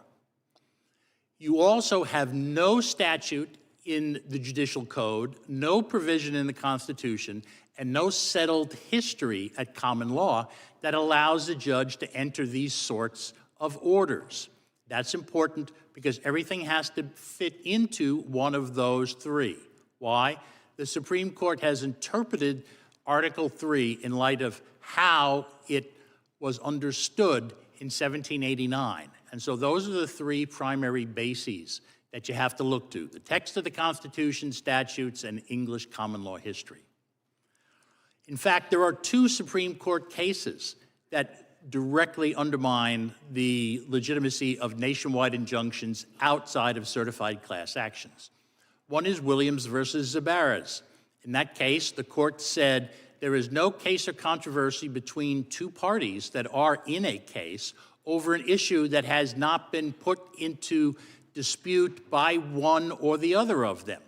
You also have no statute in the Judicial Code, no provision in the Constitution, and no settled history at common law that allows a judge to enter these sorts of orders. That's important because everything has to fit into one of those three. Why? The Supreme Court has interpreted Article 3 in light of how it was understood in 1789. And so those are the three primary bases that you have to look to: the text of the Constitution, statutes, and English common law history. In fact, there are two Supreme Court cases that directly undermine the legitimacy of nationwide injunctions outside of certified class actions. One is Williams versus Zabarez. In that case, the court said there is no case or controversy between two parties that are in a case over an issue that has not been put into dispute by one or the other of them.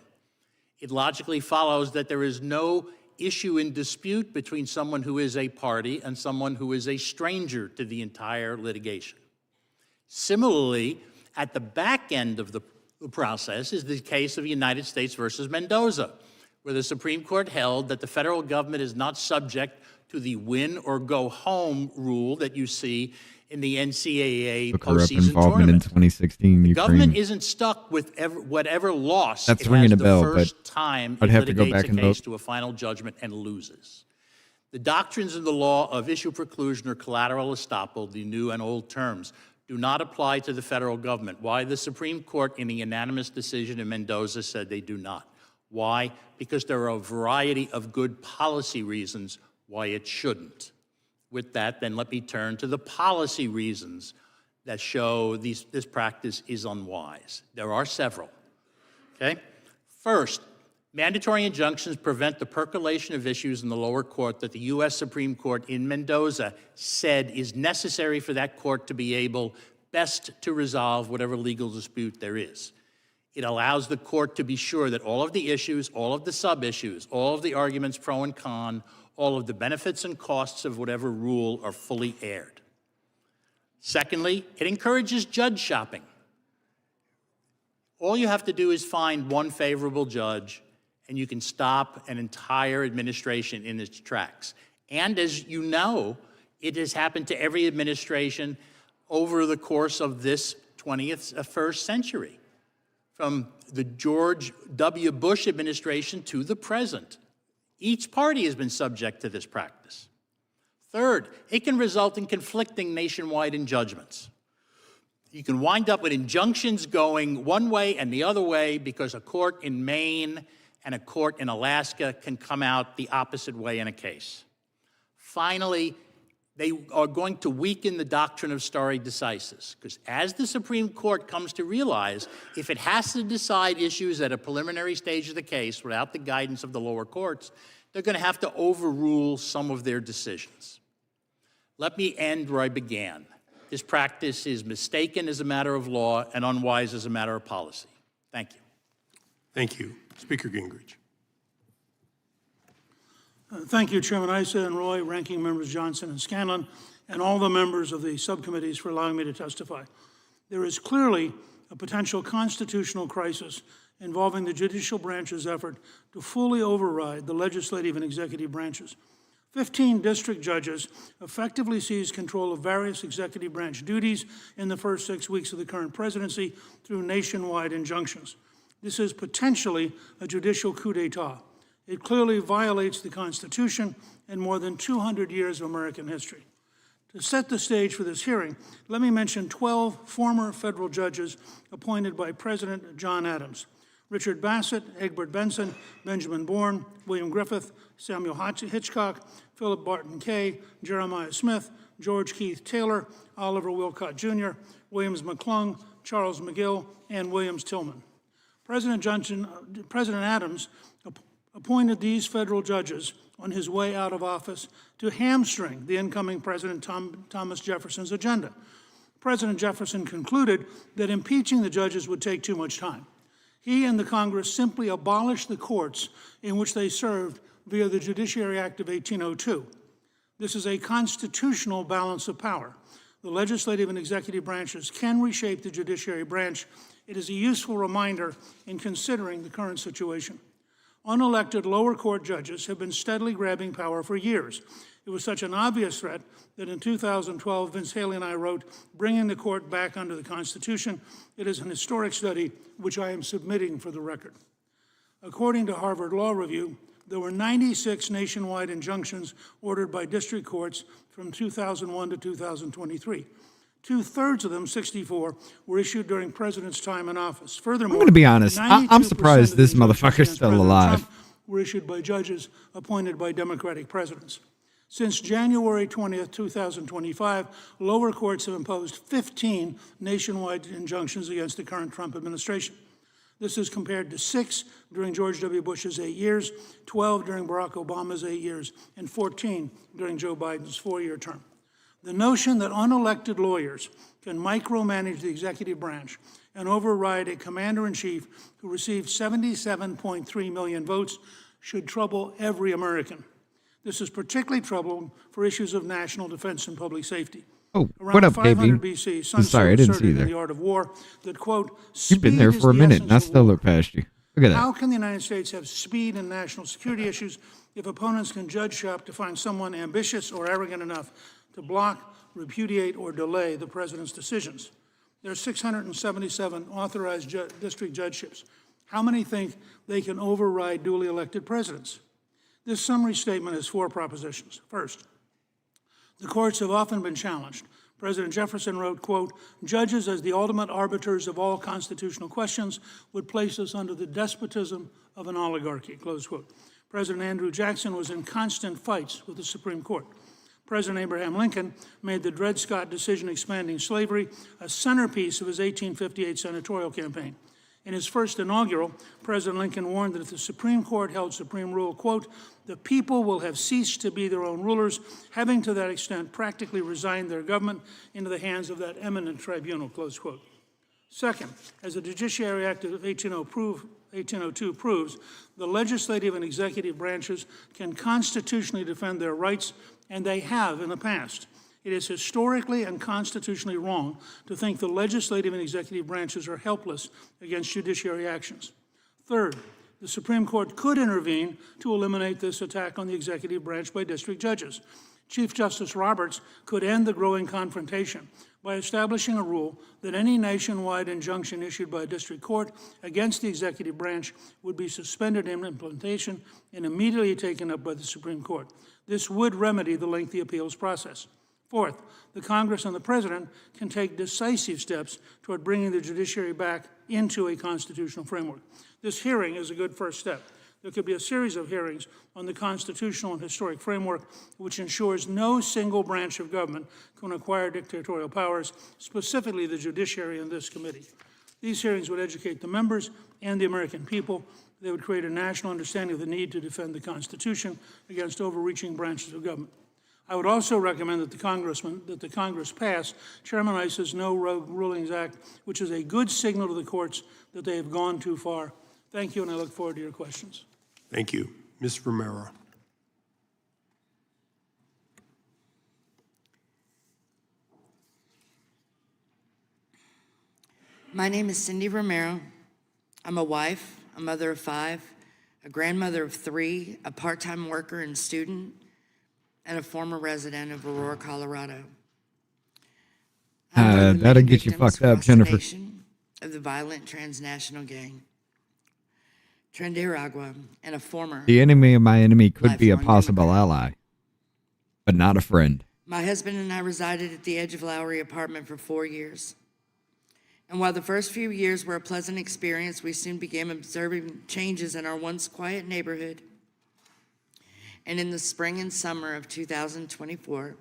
It logically follows that there is no issue in dispute between someone who is a party and someone who is a stranger to the entire litigation. Similarly, at the back end of the process is the case of United States versus Mendoza, where the Supreme Court held that the federal government is not subject to the win or go home rule that you see in the NCAA Look her up postseason involvement in tournament. 2016 The Ukraine. government isn't stuck with whatever loss That's it ringing has a bell, the but first time I'd it have to go litigates back a and case vote. to a final judgment and loses. The doctrines in the law of issue preclusion or collateral estoppel, the new and old terms, do not apply to the federal government. Why? The Supreme Court, in the unanimous decision in Mendoza, said they do not. Why? Because there are a variety of good policy reasons why it shouldn't. With that, then let me turn to the policy reasons that show this practice is unwise. There are several, okay? First, mandatory injunctions prevent the percolation of issues in the lower court that the U.S. Supreme Court in Mendoza said is necessary for that court to be able best to resolve whatever legal dispute there is. It allows the court to be sure that all of the issues, all of the sub-issues, all of the arguments pro and con, all of the benefits and costs of whatever rule are fully aired. Secondly, it encourages judge shopping. All you have to do is find one favorable judge, and you can stop an entire administration in its tracks. And as you know, it has happened to every administration over the course of this 21st century, from the George W. Bush administration to the present. Each party has been subject to this practice. Third, it can result in conflicting nationwide judgments. You can wind up with injunctions going one way and the other way because a court in Maine and a court in Alaska can come out the opposite way in a case. Finally, they are going to weaken the doctrine of stare decisis, because as the Supreme Court comes to realize, if it has to decide issues at a preliminary stage of the case without the guidance of the lower courts, they're going to have to overrule some of their decisions. Let me end where I began. This practice is mistaken as a matter of law and unwise as a matter of policy. Thank you. Thank you. Speaker Gingrich. Thank you, Chairman Issa and Roy, Ranking Members Johnson and Scanlon, and all the members of the subcommittees for allowing me to testify. There is clearly a potential constitutional crisis involving the judicial branch's effort to fully override the legislative and executive branches. 15 district judges effectively seized control of various executive branch duties in the first 6 weeks of the current presidency through nationwide injunctions. This is potentially a judicial coup d'etat. It clearly violates the Constitution and more than 200 years of American history. To set the stage for this hearing, let me mention 12 former federal judges appointed by President John Adams: Richard Bassett, Egbert Benson, Benjamin Bourne, William Griffith, Samuel Hitchcock, Philip Barton Kay, Jeremiah Smith, George Keith Taylor, Oliver Wilcott Jr., Williams McClung, Charles McGill, and Williams Tillman. President Adams appointed these federal judges on his way out of office to hamstring the incoming President Thomas Jefferson's agenda. President Jefferson concluded that impeaching the judges would take too much time. He and the Congress simply abolished the courts in which they served via the Judiciary Act of 1802. This is a constitutional balance of power. The legislative and executive branches can reshape the judiciary branch. It is a useful reminder in considering the current situation. Unelected lower court judges have been steadily grabbing power for years. It was such an obvious threat that in 2012, Vince Haley and I wrote, "Bringing the Court Back Under the Constitution." It is an historic study which I am submitting for the record. According to Harvard Law Review, there were 96 nationwide injunctions ordered by district courts from 2001 to 2023. Two-thirds of them, 64, were issued during President's time in office. Furthermore, I'm going to be honest. I'm surprised this motherfucker's still alive. Trump were issued by judges appointed by Democratic presidents. Since January 20th, 2025, lower courts have imposed 15 nationwide injunctions against the current Trump administration. This is compared to 6 during George W. Bush's 8 years, 12 during Barack Obama's 8 years, and 14 during Joe Biden's 4-year term. The notion that unelected lawyers can micromanage the executive branch and override a commander-in-chief who received 77.3 million votes should trouble every American. This is particularly troubling for issues of national defense and public safety. Oh, Around what up, 500 KB? BC, Sun Sorry, I Tzu didn't see asserted in there. The Art of War that, quote, You've been there "Speed for a is the minute, and I essence of still war." look past you. Look at that. How can the United States have speed in national security issues if opponents can judge shop to find someone ambitious or arrogant enough to block, repudiate, or delay the president's decisions? There are 677 authorized district judgeships. How many think they can override duly elected presidents? This summary statement has 4 propositions. First, the courts have often been challenged. President Jefferson wrote, quote, "Judges as the ultimate arbiters of all constitutional questions would place us under the despotism of an oligarchy," close quote. President Andrew Jackson was in constant fights with the Supreme Court. President Abraham Lincoln made the Dred Scott decision expanding slavery a centerpiece of his 1858 senatorial campaign. In his first inaugural, President Lincoln warned that if the Supreme Court held supreme rule, quote, "the people will have ceased to be their own rulers, having to that extent practically resigned their government into the hands of that eminent tribunal," close quote. Second, as the Judiciary Act of 1802 proves, the legislative and executive branches can constitutionally defend their rights, and they have in the past. It is historically and constitutionally wrong to think the legislative and executive branches are helpless against judiciary actions. Third, the Supreme Court could intervene to eliminate this attack on the executive branch by district judges. Chief Justice Roberts could end the growing confrontation by establishing a rule that any nationwide injunction issued by a district court against the executive branch would be suspended in implementation and immediately taken up by the Supreme Court. This would remedy the lengthy appeals process. Fourth, the Congress and the President can take decisive steps toward bringing the judiciary back into a constitutional framework. This hearing is a good first step. There could be a series of hearings on the constitutional and historic framework which ensures no single branch of government can acquire dictatorial powers, specifically the judiciary and this committee. These hearings would educate the members and the American people. They would create a national understanding of the need to defend the Constitution against overreaching branches of government. I would also recommend that the Congress pass Chairman Issa's No Rogue Rulings Act, which is a good signal to the courts that they have gone too far. Thank you, and I look forward to your questions. Thank you. Ms. Romero. My name is Cindy Romero. I'm a wife, a mother of 5, a grandmother of 3, a part-time worker and student, and a former resident of Aurora, Colorado. I'm one of the That'll many get you victims fucked up, across the Jennifer. nation of the violent transnational gang, Trenderagua, and a former. The enemy of my enemy could be a lifelong possible Democrat. ally, but not a friend. My husband and I resided at the Edge of Lowry apartment for 4 years. And while the first few years were a pleasant experience, we soon began observing changes in our once quiet neighborhood. And in the spring and summer of 2024,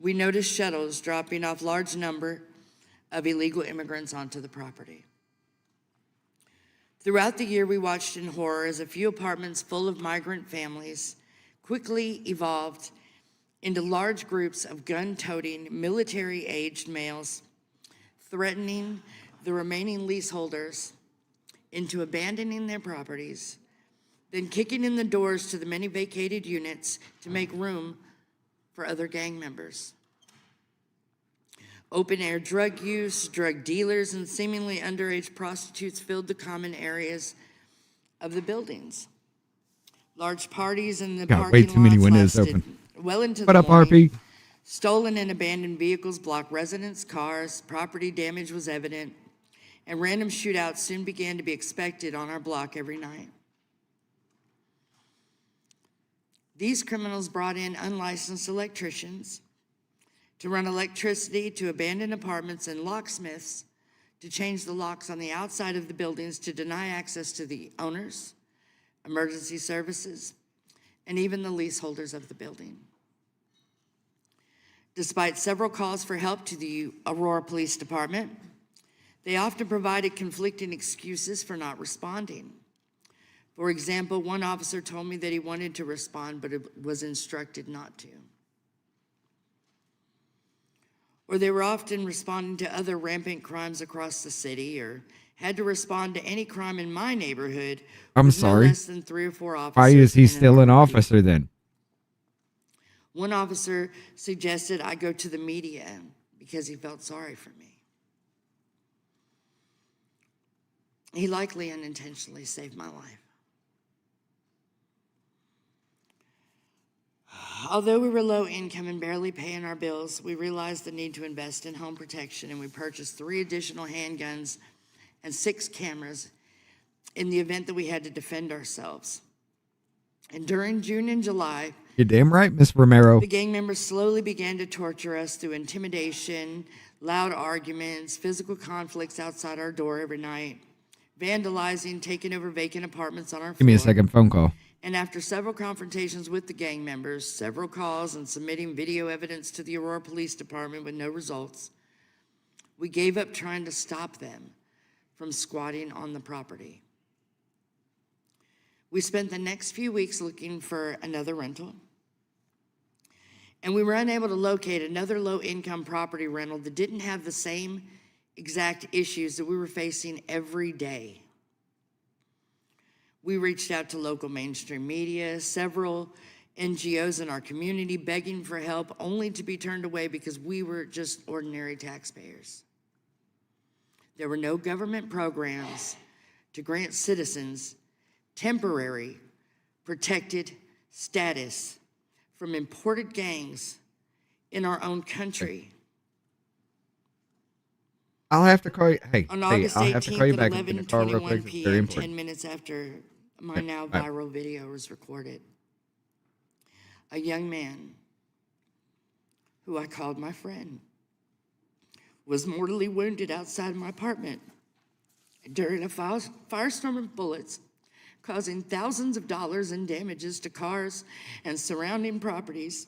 we noticed shuttles dropping off large number of illegal immigrants onto the property. Throughout the year, we watched in horror as a few apartments full of migrant families quickly evolved into large groups of gun-toting, military-aged males, threatening the remaining leaseholders into abandoning their properties, then kicking in the doors to the many vacated units to make room for other gang members. Open-air drug use, drug dealers, and seemingly underage prostitutes filled the common areas of the buildings. Large parties in the Got way parking too many lots windows lasted open. well into What the up, morning. RP? Stolen and abandoned vehicles blocked residents' cars, property damage was evident, and random shootouts soon began to be expected on our block every night. These criminals brought in unlicensed electricians to run electricity to abandoned apartments and locksmiths to change the locks on the outside of the buildings to deny access to the owners, emergency services, and even the leaseholders of the building. Despite several calls for help to the Aurora Police Department, they often provided conflicting excuses for not responding. For example, one officer told me that he wanted to respond, but was instructed not to. Or they were often responding to other rampant crimes across the city, or had to respond to any crime in my neighborhood. I'm with sorry. No less than 3 or 4 officers. Why is he and still an armed people. officer then? One officer suggested I go to the media because he felt sorry for me. He likely unintentionally saved my life. Although we were low income and barely paying our bills, we realized the need to invest in home protection, and we purchased 3 additional handguns and 6 cameras in the event that we had to defend ourselves. And during June and July, You're damn right, Miss Romero. the gang members slowly began to torture us through intimidation, loud arguments, physical conflicts outside our door every night, vandalizing, taking over vacant apartments on our floor. Give me a second phone call. And after several confrontations with the gang members, several calls, and submitting video evidence to the Aurora Police Department with no results, we gave up trying to stop them from squatting on the property. We spent the next few weeks looking for another rental, and we were unable to locate another low-income property rental that didn't have the same exact issues that we were facing every day. We reached out to local mainstream media, several NGOs in our community begging for help, only to be turned away because we were just ordinary taxpayers. There were no government programs to grant citizens temporary protected status from imported gangs in our own country. I'll have to call you. Hey, On hey, August I'll have to call you 18th back at in the car real 11:21 quick. It's very p.m., important. 10 minutes after my now Bye. viral video was recorded, a young man who I called my friend was mortally wounded outside my apartment during a firestorm of bullets, causing thousands of dollars in damages to cars and surrounding properties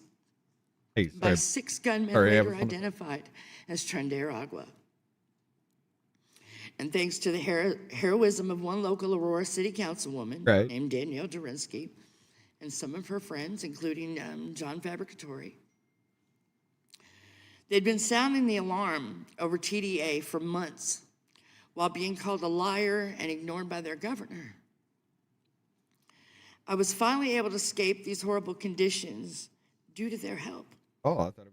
Hey, by sorry. 6 gunmen Sorry, I later was on the- identified as Agua. And thanks to the heroism of one local Aurora City Councilwoman Right. named Danielle Durinsky and some of her friends, including John Fabricatori, they'd been sounding the alarm over TDA for months while being called a liar and ignored by their governor. I was finally able to escape these horrible conditions due to their help. Oh, I thought it was.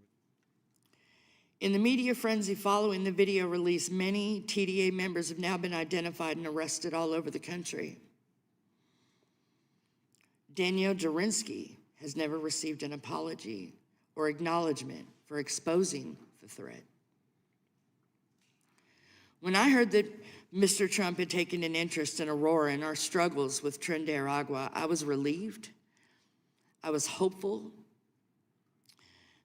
In the media frenzy following the video release, many TDA members have now been identified and arrested all over the country. Danielle Durinsky has never received an apology or acknowledgement for exposing the threat. When I heard that Mr. Trump had taken an interest in Aurora and our struggles with Agua, I was relieved. I was hopeful.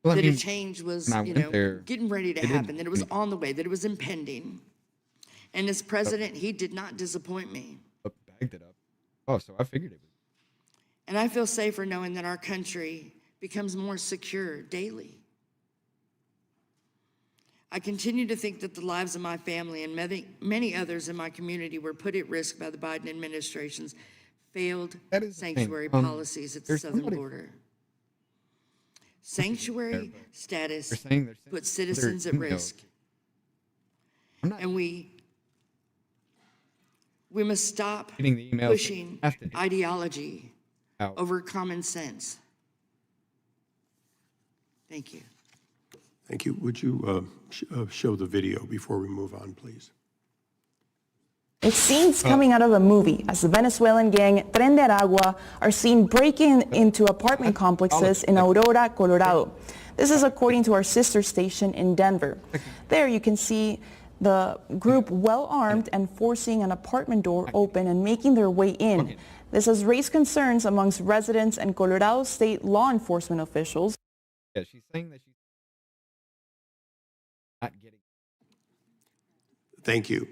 Well, I That mean, a change was, when I went there, getting ready to they didn't- happen, that it was on the way, that it was impending. And as president, he did not disappoint me. Bagged it up. Oh, so I figured it was. And I feel safer knowing that our country becomes more secure daily. I continue to think that the lives of my family and many others in my community were put at risk by the Biden administration's failed That is the thing. sanctuary policies at the there's southern somebody- border. Sanctuary status They're saying puts citizens at risk. I'm not And we must stop getting the emails. pushing Have to do ideology out. over common sense. Thank you. Thank you. Would you show the video before we move on, please? It's scenes coming out of a movie as the Venezuelan gang Tren de Aragua are seen breaking into apartment complexes in Aurora, Colorado. This is according to our sister station in Denver. There you can see the group well armed and forcing an apartment door open and making their way in. This has raised concerns amongst residents and Colorado state law enforcement officials. Yeah, she's saying that she's not getting. Thank you.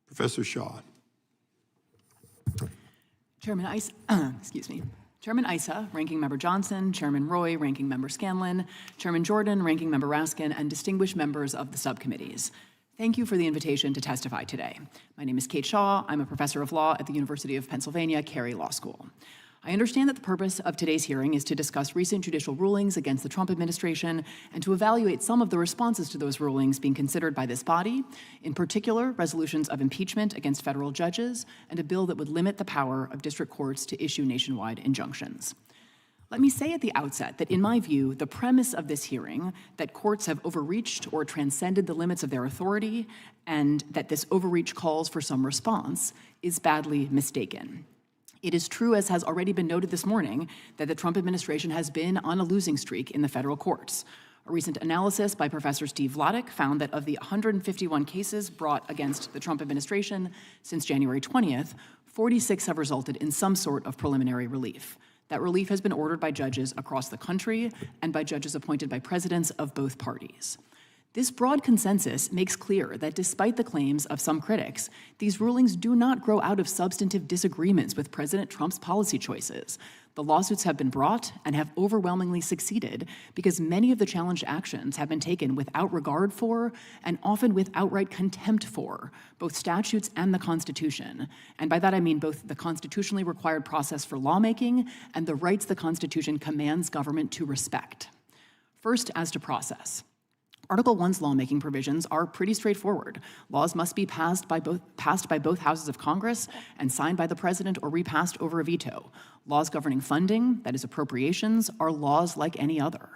Professor Shaw. Chairman Chairman Issa, Ranking Member Johnson, Chairman Roy, Ranking Member Scanlon, Chairman Jordan, Ranking Member Raskin, and distinguished members of the subcommittees. Thank you for the invitation to testify today. My name is Kate Shaw. I'm a professor of law at the University of Pennsylvania Carey Law School. I understand that the purpose of today's hearing is to discuss recent judicial rulings against the Trump administration and to evaluate some of the responses to those rulings being considered by this body, in particular, resolutions of impeachment against federal judges and a bill that would limit the power of district courts to issue nationwide injunctions. Let me say at the outset that in my view, the premise of this hearing, that courts have overreached or transcended the limits of their authority and that this overreach calls for some response, is badly mistaken. It is true, as has already been noted this morning, that the Trump administration has been on a losing streak in the federal courts. A recent analysis by Professor Steve Vladeck found that of the 151 cases brought against the Trump administration since January 20th, 46 have resulted in some sort of preliminary relief. That relief has been ordered by judges across the country and by judges appointed by presidents of both parties. This broad consensus makes clear that despite the claims of some critics, these rulings do not grow out of substantive disagreements with President Trump's policy choices. The lawsuits have been brought and have overwhelmingly succeeded because many of the challenged actions have been taken without regard for and often with outright contempt for both statutes and the Constitution. And by that I mean both the constitutionally required process for lawmaking and the rights the Constitution commands government to respect. First, as to process. Article 1's lawmaking provisions are pretty straightforward. Laws must be passed by both houses of Congress and signed by the president or repassed over a veto. Laws governing funding, that is appropriations, are laws like any other.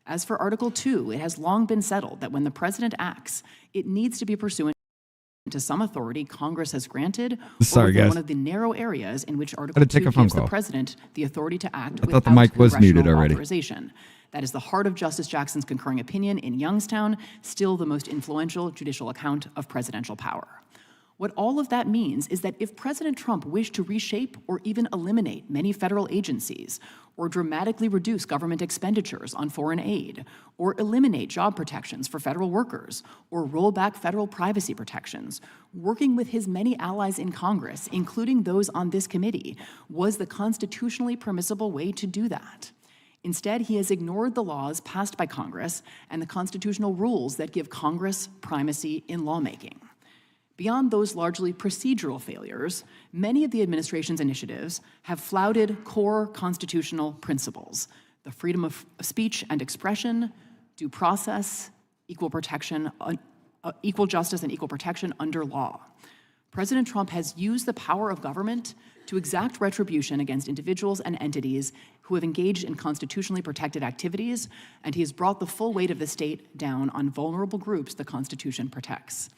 As for Article 2, it has long been settled that when the president acts, it needs to be pursuant to some authority Congress has granted or within one of the narrow areas in which Article 2 gives the president the authority to act without congressional authorization. That is the heart of Justice Jackson's concurring opinion in Youngstown, still the most influential judicial account of presidential power. What all of that means is that if President Trump wished to reshape or even eliminate many federal agencies, or dramatically reduce government expenditures on foreign aid, or eliminate job protections for federal workers, or roll back federal privacy protections, working with his many allies in Congress, including those on this committee, was the constitutionally permissible way to do that. Instead, he has ignored the laws passed by Congress and the constitutional rules that give Congress primacy in lawmaking. Beyond those largely procedural failures, many of the administration's initiatives have flouted core constitutional principles: the freedom of speech and expression, due process, equal justice and equal protection under law. President Trump has used the power of government to exact retribution against individuals and entities who have engaged in constitutionally protected activities, and he has brought the full weight of the state down on vulnerable groups the Constitution protects.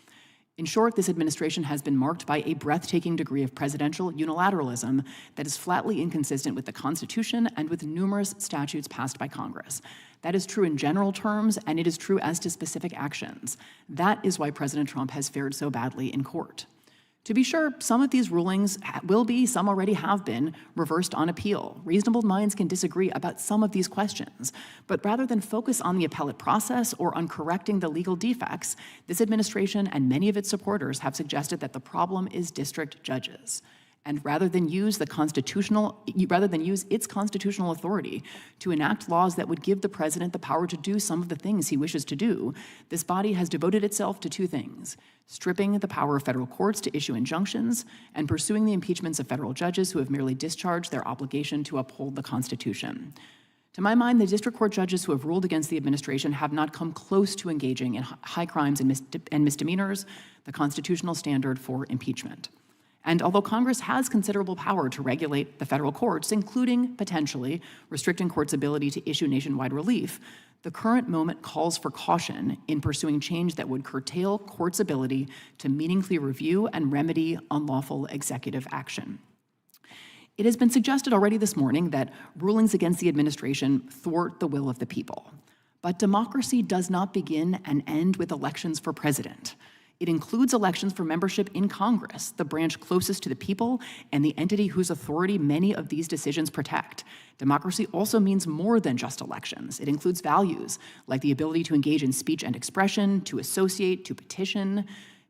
In short, this administration has been marked by a breathtaking degree of presidential unilateralism that is flatly inconsistent with the Constitution and with numerous statutes passed by Congress. That is true in general terms, and it is true as to specific actions. That is why President Trump has fared so badly in court. To be sure, some of these rulings will be, some already have been, reversed on appeal. Reasonable minds can disagree about some of these questions, but rather than focus on the appellate process or on correcting the legal defects, this administration and many of its supporters have suggested that the problem is district judges. And rather than use its constitutional authority to enact laws that would give the president the power to do some of the things he wishes to do, this body has devoted itself to two things: stripping the power of federal courts to issue injunctions and pursuing the impeachments of federal judges who have merely discharged their obligation to uphold the Constitution. To my mind, the district court judges who have ruled against the administration have not come close to engaging in high crimes and misdemeanors, the constitutional standard for impeachment. And although Congress has considerable power to regulate the federal courts, including potentially restricting courts' ability to issue nationwide relief, the current moment calls for caution in pursuing change that would curtail courts' ability to meaningfully review and remedy unlawful executive action. It has been suggested already this morning that rulings against the administration thwart the will of the people. But democracy does not begin and end with elections for president. It includes elections for membership in Congress, the branch closest to the people and the entity whose authority many of these decisions protect. Democracy also means more than just elections. It includes values like the ability to engage in speech and expression, to associate, to petition.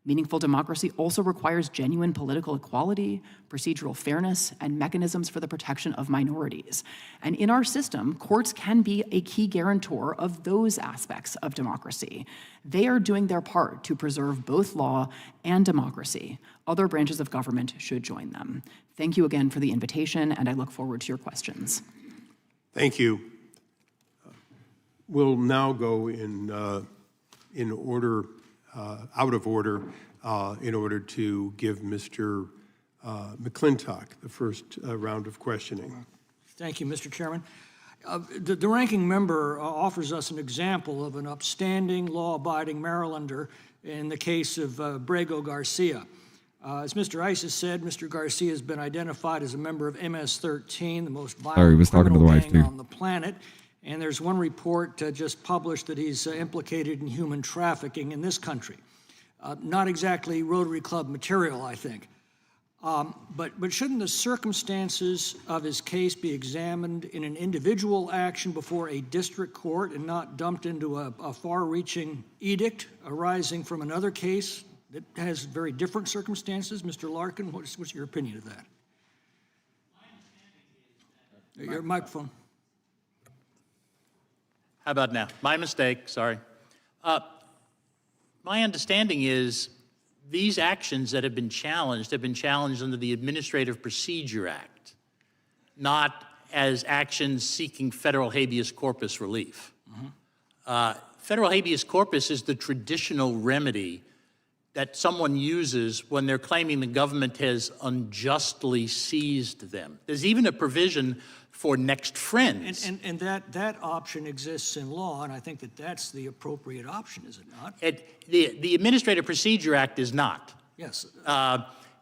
Meaningful democracy also requires genuine political equality, procedural fairness, and mechanisms for the protection of minorities. And in our system, courts can be a key guarantor of those aspects of democracy. They are doing their part to preserve both law and democracy. Other branches of government should join them. Thank you again for the invitation, and I look forward to your questions. Thank you. We'll now go in order, out of order, in order to give Mr. McClintock the first round of questioning. Thank you, Mr. Chairman. The ranking member offers us an example of an upstanding, law-abiding Marylander in the case of Brago Garcia. As Mr. Ice has said, Mr. Garcia has been identified as a member of MS-13, the most violent criminal gang on the planet. And there's one report just published that he's implicated in human trafficking in this country. Not exactly Rotary Club material, I think. But shouldn't the circumstances of his case be examined in an individual action before a district court and not dumped into a far-reaching edict arising from another case that has very different circumstances? Mr. Larkin, what's your opinion of that? Your microphone. How about now? My mistake, sorry. My understanding is these actions that have been challenged under the Administrative Procedure Act, not as actions seeking federal habeas corpus relief. federal habeas corpus is the traditional remedy that someone uses when they're claiming the government has unjustly seized them. There's even a provision for next friends. And that option exists in law, and I think that that's the appropriate option, is it not? The Administrative Procedure Act is not. Yes.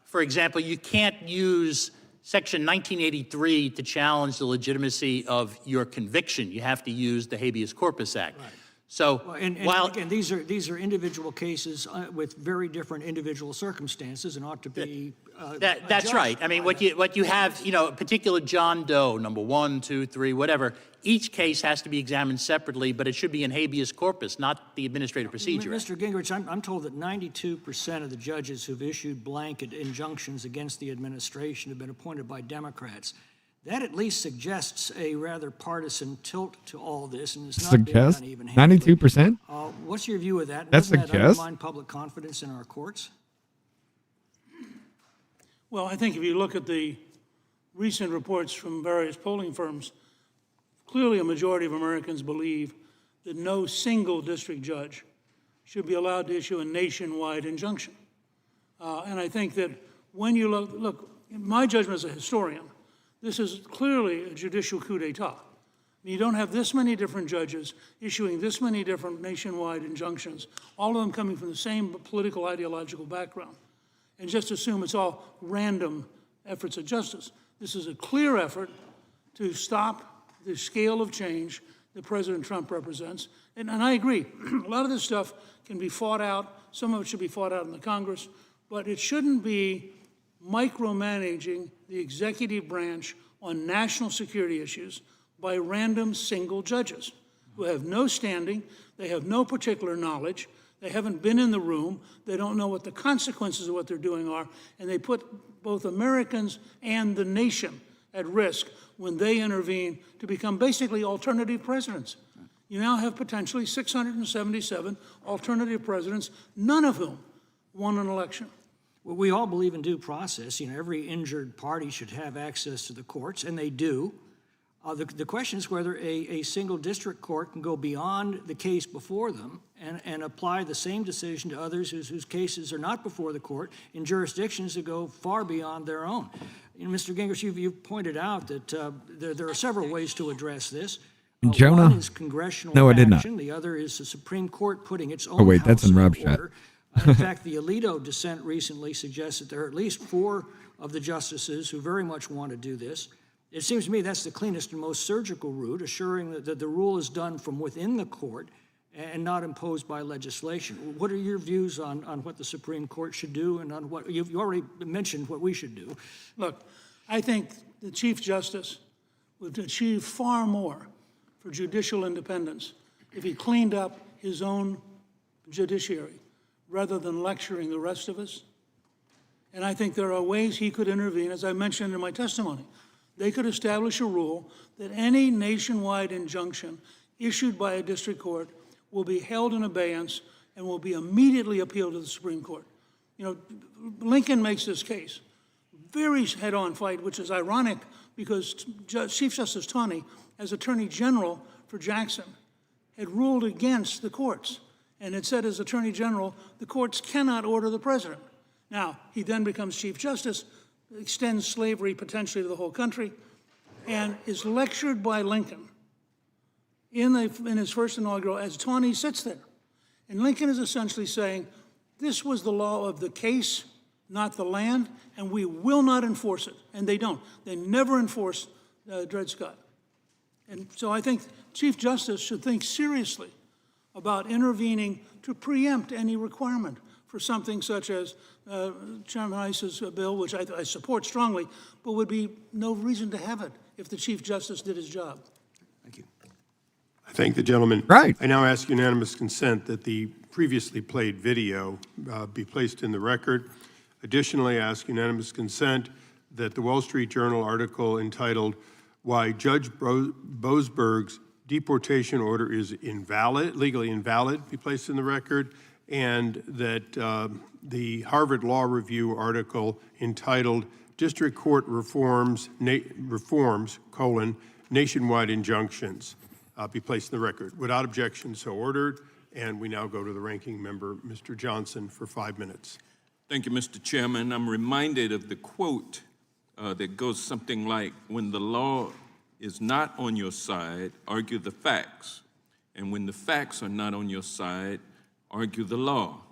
For example, you can't use Section 1983 to challenge the legitimacy of your conviction. You have to use the Habeas Corpus Act. Right. So Well, again, these are individual cases with very different individual circumstances and ought to be. That's adjusted. right. I mean, what you have, a particular John Doe, number 1, 2, 3, whatever. Each case has to be examined separately, but it should be in habeas corpus, not the Administrative Procedure Act. Mr. Gingrich, I'm told that 92% of the judges who've issued blanket injunctions against the administration have been appointed by Democrats. That at least suggests a rather partisan tilt to all this, and it's not being done even-handedly. 92%? What's your view of that? That's Doesn't that suggest. undermine public confidence in our courts? Well, I think if you look at the recent reports from various polling firms, clearly a majority of Americans believe that no single district judge should be allowed to issue a nationwide injunction. And I think that when you look, my judgment as a historian, this is clearly a judicial coup d'etat. You don't have this many different judges issuing this many different nationwide injunctions, all of them coming from the same political ideological background, and just assume it's all random efforts of justice. This is a clear effort to stop the scale of change that President Trump represents. And I agree, a lot of this stuff can be fought out. Some of it should be fought out in the Congress, but it shouldn't be micromanaging the executive branch on national security issues by random single judges who have no standing, they have no particular knowledge, they haven't been in the room, they don't know what the consequences of what they're doing are, and they put both Americans and the nation at risk when they intervene to become basically alternative presidents. You now have potentially 677 alternative presidents, none of whom won an election. Well, we all believe in due process. Every injured party should have access to the courts, and they do. The question is whether a single district court can go beyond the case before them and apply the same decision to others whose cases are not before the court in jurisdictions that go far beyond their own. Mr. Gingrich, you've pointed out that there are several ways to address this. Jonah? One is congressional No, I did action. not. The other is the Supreme Court putting its own Oh, wait, that's house in Rob's chat. order. In fact, the Alito dissent recently suggests that there are at least 4 of the justices who very much want to do this. It seems to me that's the cleanest and most surgical route, assuring that the rule is done from within the court and not imposed by legislation. What are your views on what the Supreme Court should do and on what you already mentioned what we should do? Look, I think the Chief Justice would achieve far more for judicial independence if he cleaned up his own judiciary rather than lecturing the rest of us. And I think there are ways he could intervene, as I mentioned in my testimony. They could establish a rule that any nationwide injunction issued by a district court will be held in abeyance and will be immediately appealed to the Supreme Court. Lincoln makes this case. Very head-on fight, which is ironic because Chief Justice Taney, as Attorney General for Jackson, had ruled against the courts. And it said, as Attorney General, the courts cannot order the president. Now, he then becomes Chief Justice, extends slavery potentially to the whole country, and is lectured by Lincoln in his first inaugural as Taney sits there. And Lincoln is essentially saying, this was the law of the case, not the land, and we will not enforce it. And they don't. They never enforce Dred Scott. And so I think Chief Justice should think seriously about intervening to preempt any requirement for something such as Chairman Issa's bill, which I support strongly, but would be no reason to have it if the Chief Justice did his job. Thank you. I thank the gentleman. Right. I now ask unanimous consent that the previously played video be placed in the record. Additionally, I ask unanimous consent that the Wall Street Journal article entitled "Why Judge Boasberg's Deportation Order is Invalid, Legally Invalid" be placed in the record, and that the Harvard Law Review article entitled "District Court Reforms, Nationwide Injunctions" be placed in the record. Without objection, so ordered. And we now go to the ranking member, Mr. Johnson, for 5 minutes. Thank you, Mr. Chairman. I'm reminded of the quote that goes something like, when the law is not on your side, argue the facts. And when the facts are not on your side, argue the law.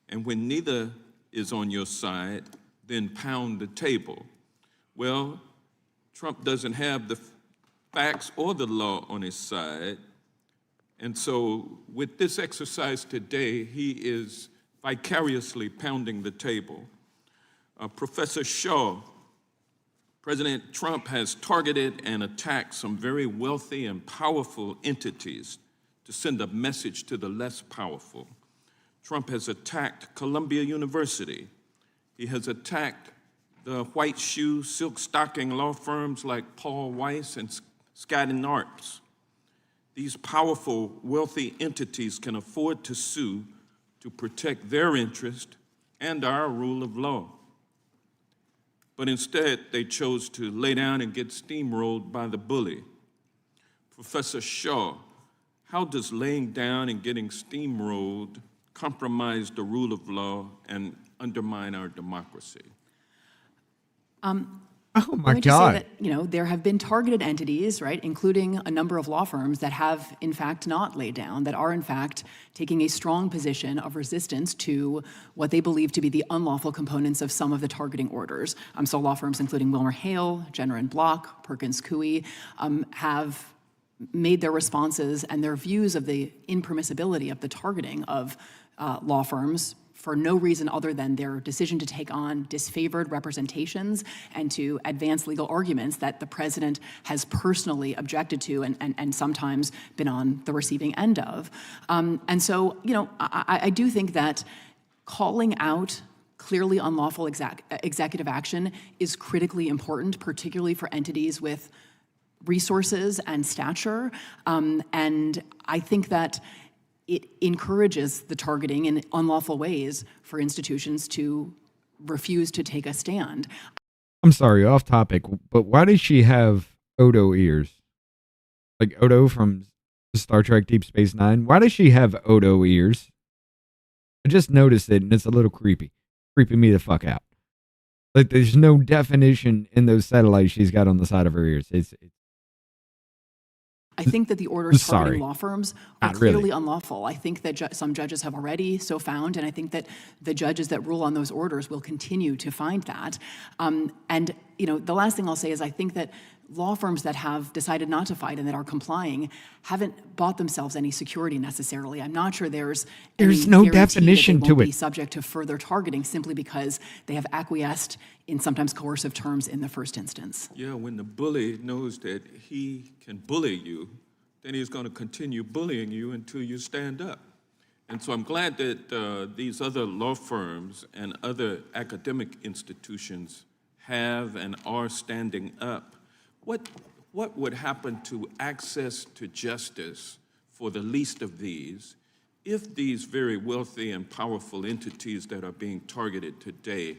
And when neither is on your side, then pound the table. Well, Trump doesn't have the facts or the law on his side. And so with this exercise today, he is vicariously pounding the table. Professor Shaw, President Trump has targeted and attacked some very wealthy and powerful entities to send a message to the less powerful. Trump has attacked Columbia University. He has attacked the white shoe, silk stocking law firms like Paul Weiss and Skadden Arps. These powerful, wealthy entities can afford to sue to protect their interest and our rule of law. But instead, they chose to lay down and get steamrolled by the bully. Professor Shaw, how does laying down and getting steamrolled compromise the rule of law and undermine our democracy? Oh my Let me just say God. that, there have been targeted entities, right, including a number of law firms that have, in fact, not laid down, that are, in fact, taking a strong position of resistance to what they believe to be the unlawful components of some of the targeting orders. So law firms including Wilmer Hale, Jenner and Block, Perkins Coie, have made their responses and their views of the impermissibility of the targeting of law firms for no reason other than their decision to take on disfavored representations and to advance legal arguments that the president has personally objected to and sometimes been on the receiving end of. And so, I do think that calling out clearly unlawful executive action is critically important, particularly for entities with resources and stature. And I think that it encourages the targeting in unlawful ways for institutions to refuse to take a stand. I'm sorry, off topic, but why does she have Odo ears? Like Odo from Star Trek Deep Space Nine? Why does she have Odo ears? I just noticed it and it's a little creepy. Creeping me the fuck out. Like there's no definition in those satellites she's got on the side of her ears. I think that the orders Sorry. targeting law firms are Not clearly really. unlawful. I think that some judges have already so found, and I think that the judges that rule on those orders will continue to find that. And the last thing I'll say is I think that law firms that have decided not to fight and that are complying haven't bought themselves any security necessarily. I'm not sure there's any no guarantee definition that they to won't it. be subject to further targeting simply because they have acquiesced in sometimes coercive terms in the first instance. Yeah, when the bully knows that he can bully you, then he's going to continue bullying you until you stand up. And so I'm glad that these other law firms and other academic institutions have and are standing up. What would happen to access to justice for the least of these if these very wealthy and powerful entities that are being targeted today,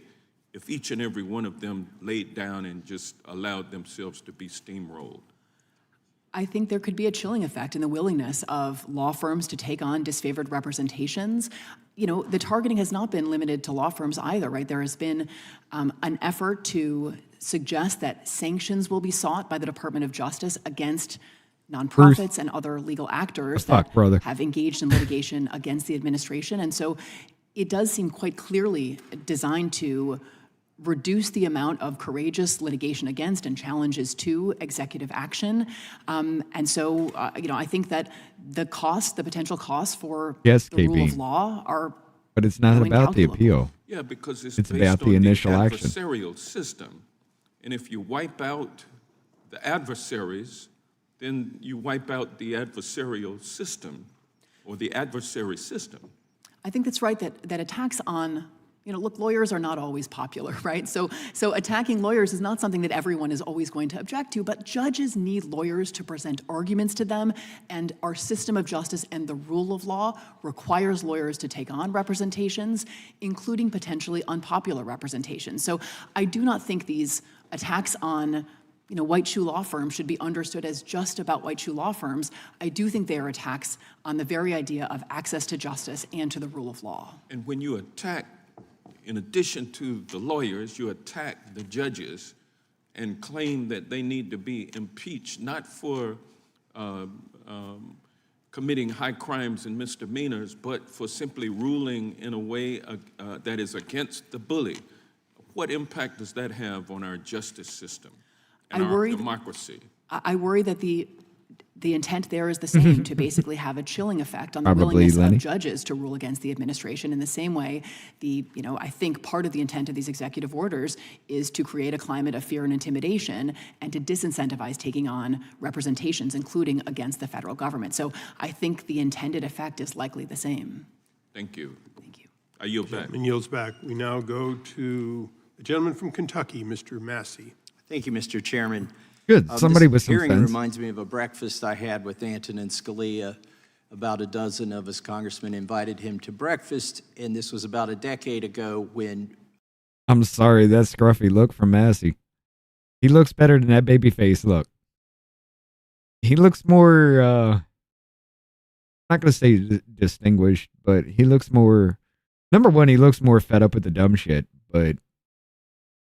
if each and every one of them laid down and just allowed themselves to be steamrolled? I think there could be a chilling effect in the willingness of law firms to take on disfavored representations. The targeting has not been limited to law firms either, right? There has been an effort to suggest that sanctions will be sought by the Department of Justice against nonprofits and other legal actors that have engaged in litigation against the administration. And so it does seem quite clearly designed to reduce the amount of courageous litigation against and challenges to executive action. And so, I think that the potential costs for the rule of law are But it's not about the appeal. Yeah, because it's It's based about the on initial action. adversarial system. And if you wipe out the adversaries, then you wipe out the adversarial system or the adversary system. I think that's right, that attacks on, look, lawyers are not always popular, right? So attacking lawyers is not something that everyone is always going to object to, but judges need lawyers to present arguments to them, and our system of justice and the rule of law requires lawyers to take on representations, including potentially unpopular representations. So I do not think these attacks on white shoe law firms should be understood as just about white shoe law firms. I do think they are attacks on the very idea of access to justice and to the rule of law. And when you attack, in addition to the lawyers, you attack the judges and claim that they need to be impeached, not for committing high crimes and misdemeanors, but for simply ruling in a way that is against the bully. What impact does that have on our justice system and our democracy? I worry that the intent there is the same, to basically have a chilling effect on the Probably, willingness Lenny. of judges to rule against the administration. In the same way, I think part of the intent of these executive orders is to create a climate of fear and intimidation and to disincentivize taking on representations, including against the federal government. So I think the intended effect is likely the same. Thank you. Thank you. I yield back. Gentleman yields back. We now go to the gentleman from Kentucky, Mr. Massey. Thank you, Mr. Chairman. Good. Somebody with this some hearing sense. reminds me of a breakfast I had with Antonin Scalia. About a dozen of us congressmen invited him to breakfast, and this was about a decade ago when... I'm sorry, that scruffy look from Massey. He looks better than that baby face look. He looks more, I'm not going to say distinguished, but he looks more... Number one, he looks more fed up with the dumb shit, but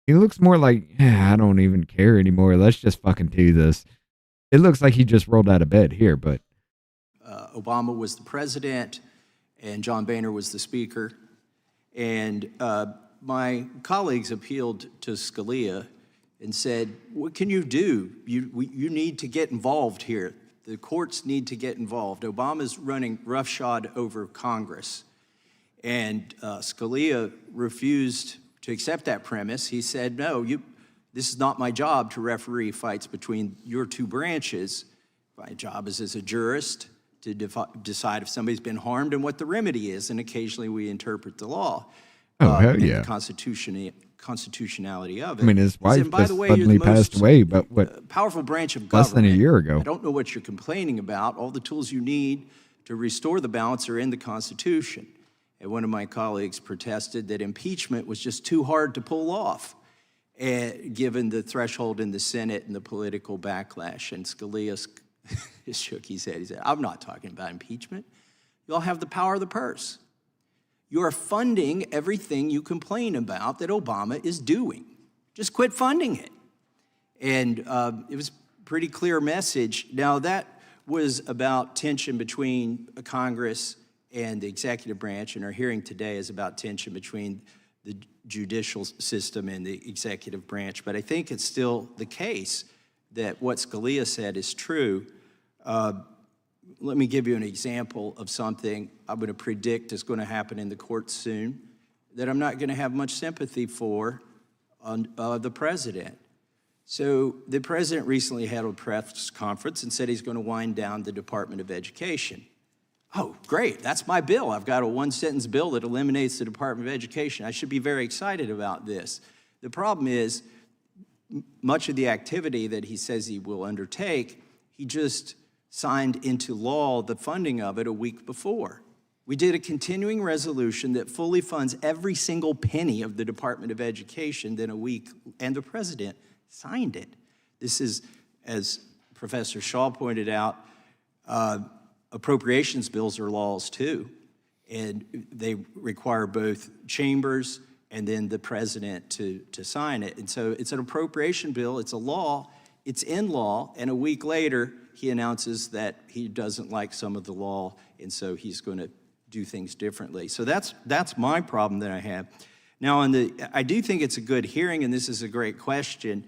he looks more like, I don't even care anymore. Let's just fucking do this. It looks like he just rolled out of bed here, but... Obama was the president, and John Boehner was the speaker. And my colleagues appealed to Scalia and said, what can you do? You need to get involved here. The courts need to get involved. Obama's running roughshod over Congress. And Scalia refused to accept that premise. He said, no, this is not my job to referee fights between your two branches. My job is as a jurist to decide if somebody's been harmed and what the remedy is, and occasionally we interpret the law. Hell and yeah. the constitutionality of it. I mean, his wife And by just the way, you're suddenly the passed most, away, but what? Powerful branch of Less government. than a year ago. I don't know what you're complaining about. All the tools you need to restore the balance are in the Constitution. And one of my colleagues protested that impeachment was just too hard to pull off, given the threshold in the Senate and the political backlash. And Scalia shook his head. He said, I'm not talking about impeachment. You all have the power of the purse. You are funding everything you complain about that Obama is doing. Just quit funding it. And it was a pretty clear message. Now, that was about tension between Congress and the executive branch, and our hearing today is about tension between the judicial system and the executive branch. But I think it's still the case that what Scalia said is true. Let me give you an example of something I'm going to predict is going to happen in the courts soon that I'm not going to have much sympathy for on the president. So the president recently had a press conference and said he's going to wind down the Department of Education. Oh, great, that's my bill. I've got a one-sentence bill that eliminates the Department of Education. I should be very excited about this. The problem is, much of the activity that he says he will undertake, he just signed into law the funding of it a week before. We did a continuing resolution that fully funds every single penny of the Department of Education then a week, and the president signed it. This is, as Professor Shaw pointed out, appropriations bills are laws too, and they require both chambers and then the president to sign it. And so it's an appropriation bill, it's a law, it's in law, and a week later he announces that he doesn't like some of the law, and so he's going to do things differently. So that's my problem that I have. Now, I do think it's a good hearing, and this is a great question.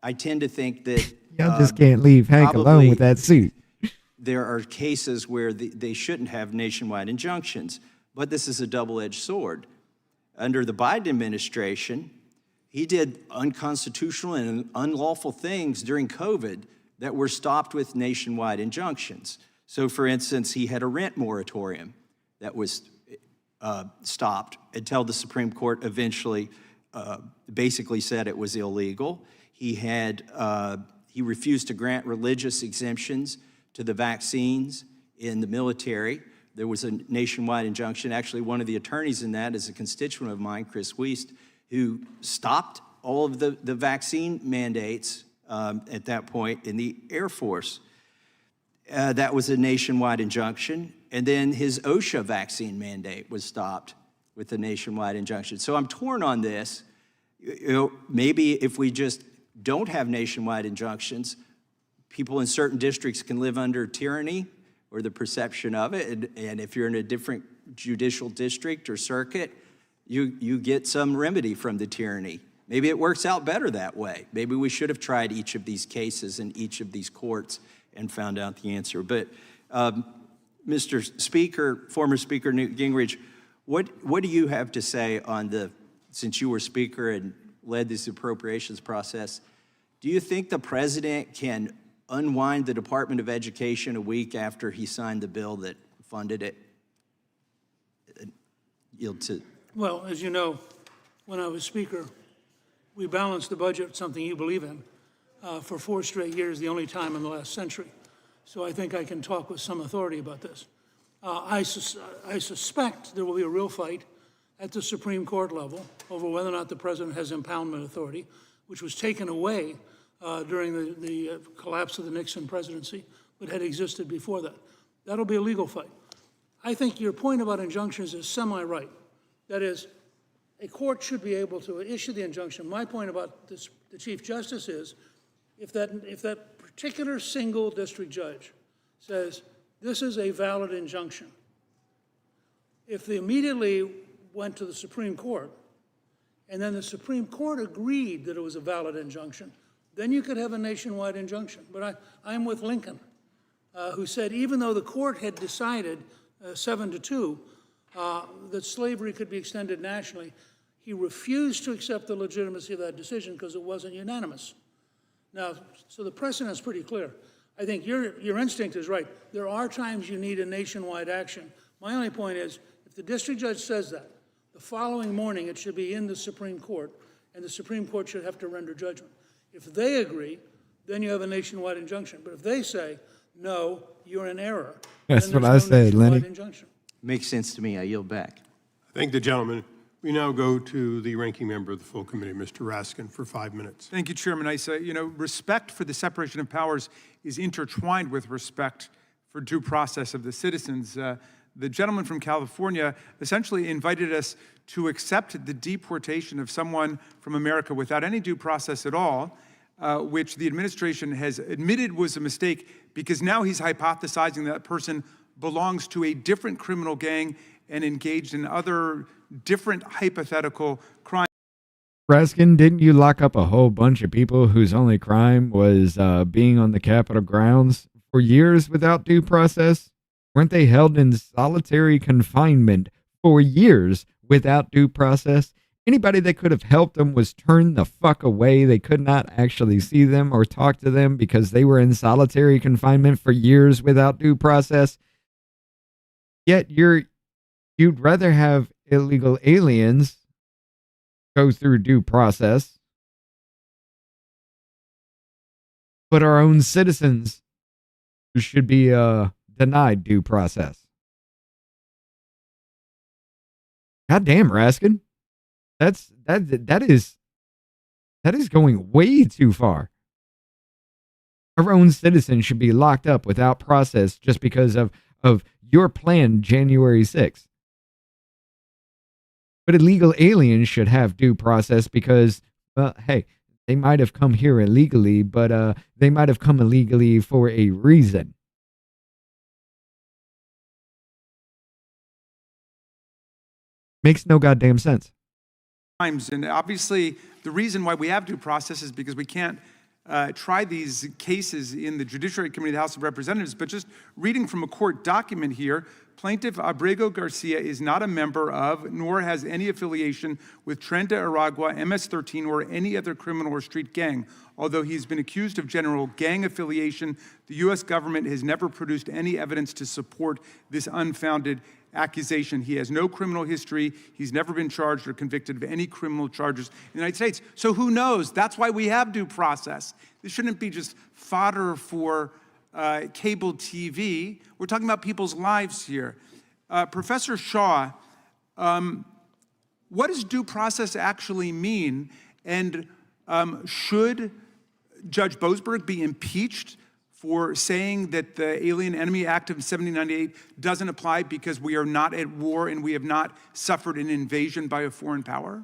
I tend to think that Y'all just can't leave Hank alone with that suit. There are cases where they shouldn't have nationwide injunctions, but this is a double-edged sword. Under the Biden administration, he did unconstitutional and unlawful things during COVID that were stopped with nationwide injunctions. So, for instance, he had a rent moratorium that was stopped until the Supreme Court eventually basically said it was illegal. He refused to grant religious exemptions to the vaccines in the military. There was a nationwide injunction. Actually, one of the attorneys in that is a constituent of mine, Chris Wiest, who stopped all of the vaccine mandates at that point in the Air Force. That was a nationwide injunction. And then his OSHA vaccine mandate was stopped with a nationwide injunction. So I'm torn on this. Maybe if we just don't have nationwide injunctions, people in certain districts can live under tyranny or the perception of it. And if you're in a different judicial district or circuit, you get some remedy from the tyranny. Maybe it works out better that way. Maybe we should have tried each of these cases in each of these courts and found out the answer. But Mr. Speaker, former Speaker Newt Gingrich, what do you have to say on since you were Speaker and led this appropriations process, do you think the president can unwind the Department of Education a week after he signed the bill that funded it? Well, as you know, when I was Speaker, we balanced the budget, something you believe in, for 4 straight years, the only time in the last century. So I think I can talk with some authority about this. I suspect there will be a real fight at the Supreme Court level over whether or not the president has impoundment authority, which was taken away during the collapse of the Nixon presidency, but had existed before that. That'll be a legal fight. I think your point about injunctions is semi-right. That is, a court should be able to issue the injunction. My point about this, the Chief Justice is, if that particular single district judge says, this is a valid injunction, if they immediately went to the Supreme Court, and then the Supreme Court agreed that it was a valid injunction, then you could have a nationwide injunction. But I'm with Lincoln, who said even though the court had decided 7-2 that slavery could be extended nationally, he refused to accept the legitimacy of that decision because it wasn't unanimous. Now, so the precedent is pretty clear. I think your instinct is right. There are times you need a nationwide action. My only point is, if the district judge says that, the following morning it should be in the Supreme Court, and the Supreme Court should have to render judgment. If they agree, then you have a nationwide injunction. But if they say, no, you're in error, that's then what I said, Lenny. Injunction. Makes sense to me. I yield back. Thank the gentleman. We now go to the ranking member of the full committee, Mr. Raskin, for 5 minutes. Thank you, Chairman Issa. You know, respect for the separation of powers is intertwined with respect for due process of the citizens. The gentleman from California essentially invited us to accept the deportation of someone from America without any due process at all, which the administration has admitted was a mistake because now he's hypothesizing that person belongs to a different criminal gang and engaged in other different hypothetical crimes. Raskin, didn't you lock up a whole bunch of people whose only crime was being on the Capitol grounds for years without due process? Weren't they held in solitary confinement for years without due process? Anybody that could have helped them was turned the fuck away. They could not actually see them or talk to them because they were in solitary confinement for years without due process. Yet you'd rather have illegal aliens go through due process, but our own citizens should be denied due process. God damn, Raskin. That is going way too far. Our own citizens should be locked up without process just because of your plan January 6th. But illegal aliens should have due process because, well, hey, they might have come here illegally, but they might have come illegally for a reason. Makes no goddamn sense. And obviously, the reason why we have due process is because we can't try these cases in the Judiciary Committee of the House of Representatives. But just reading from a court document here, Plaintiff Abrego Garcia is not a member of, nor has any affiliation with Trenta Aragua, MS-13, or any other criminal or street gang. Although he's been accused of general gang affiliation, the U.S. government has never produced any evidence to support this unfounded accusation. He has no criminal history. He's never been charged or convicted of any criminal charges in the United States. So who knows? That's why we have due process. This shouldn't be just fodder for cable TV. We're talking about people's lives here. Professor Shaw, what does due process actually mean? And should Judge Boasberg be impeached for saying that the Alien Enemy Act of 1798 doesn't apply because we are not at war and we have not suffered an invasion by a foreign power?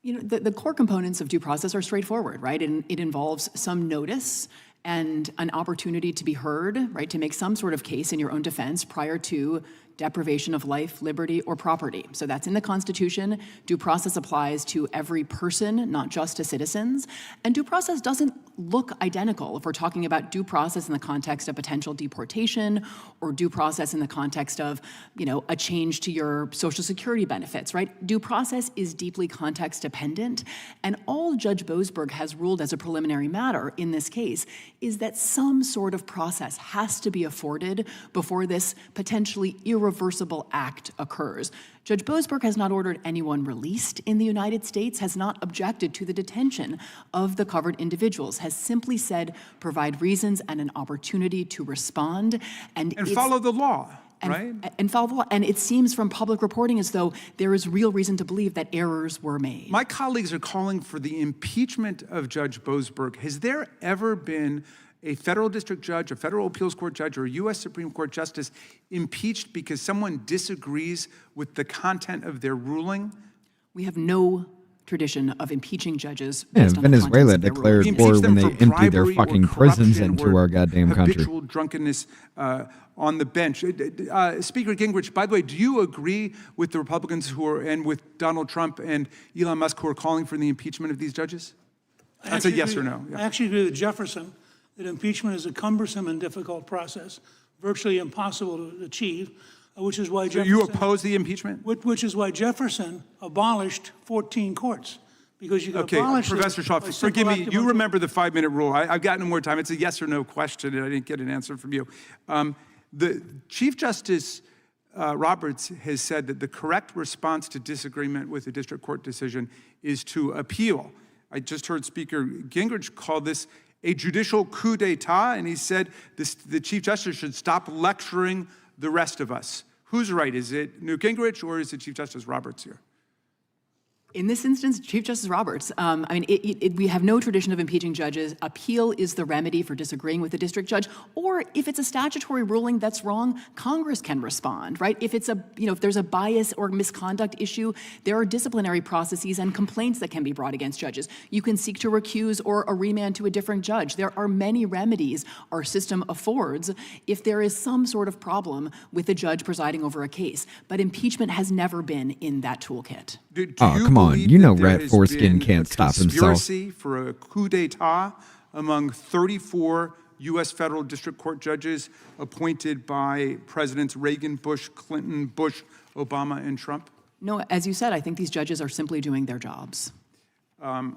You know, the core components of due process are straightforward, right? And it involves some notice and an opportunity to be heard, right, to make some sort of case in your own defense prior to deprivation of life, liberty, or property. So that's in the Constitution. Due process applies to every person, not just to citizens. And due process doesn't look identical if we're talking about due process in the context of potential deportation or due process in the context of, you know, a change to your Social Security benefits, right? Due process is deeply context dependent. And all Judge Boasberg has ruled as a preliminary matter in this case is that some sort of process has to be afforded before this potentially irreversible act occurs. Judge Boasberg has not ordered anyone released in the United States, has not objected to the detention of the covered individuals, has simply said provide reasons and an opportunity to respond. And follow the law, right? And follow the law. And it seems from public reporting as though there is real reason to believe that errors were made. My colleagues are calling for the impeachment of Judge Boasberg. Has there ever been a federal district judge, a federal appeals court judge, or a U.S. Supreme Court justice impeached because someone disagrees with the content of their ruling? We have no tradition of impeaching judges. Yeah, based on the Venezuela contents of their declared ruling. war when they for emptied their bribery or fucking prisons corruption into or our goddamn country. habitual drunkenness on the bench. Speaker Gingrich, by the way, do you agree with the Republicans and with Donald Trump and Elon Musk who are calling for the impeachment of these judges? That's a yes or no. I actually agree with Jefferson that impeachment is a cumbersome and difficult process, virtually impossible to achieve, which is why So Jefferson... you oppose the impeachment? Which is why Jefferson abolished 14 courts, because you can abolish... Professor Shaw, forgive me, you remember the 5-minute rule. I've got no more time. It's a yes or no question, and I didn't get an answer from you. The Chief Justice Roberts has said that the correct response to disagreement with a district court decision is to appeal. I just heard Speaker Gingrich call this a judicial coup d'etat, and he said the Chief Justice should stop lecturing the rest of us. Who's right? Is it Newt Gingrich or is it Chief Justice Roberts here? In this instance, Chief Justice Roberts. We have no tradition of impeaching judges. Appeal is the remedy for disagreeing with the district judge. Or if it's a statutory ruling that's wrong, Congress can respond, right? If it's if there's a bias or misconduct issue, there are disciplinary processes and complaints that can be brought against judges. You can seek to recuse or a remand to a different judge. There are many remedies our system affords if there is some sort of problem with the judge presiding over a case. But impeachment has never been in that toolkit. Come on, you know Rat Foreskin can't stop himself. Conspiracy for a coup d'etat among 34 U.S. federal district court judges appointed by Presidents Reagan, Bush, Clinton, Bush, Obama, and Trump? No, as you said, I think these judges are simply doing their jobs. The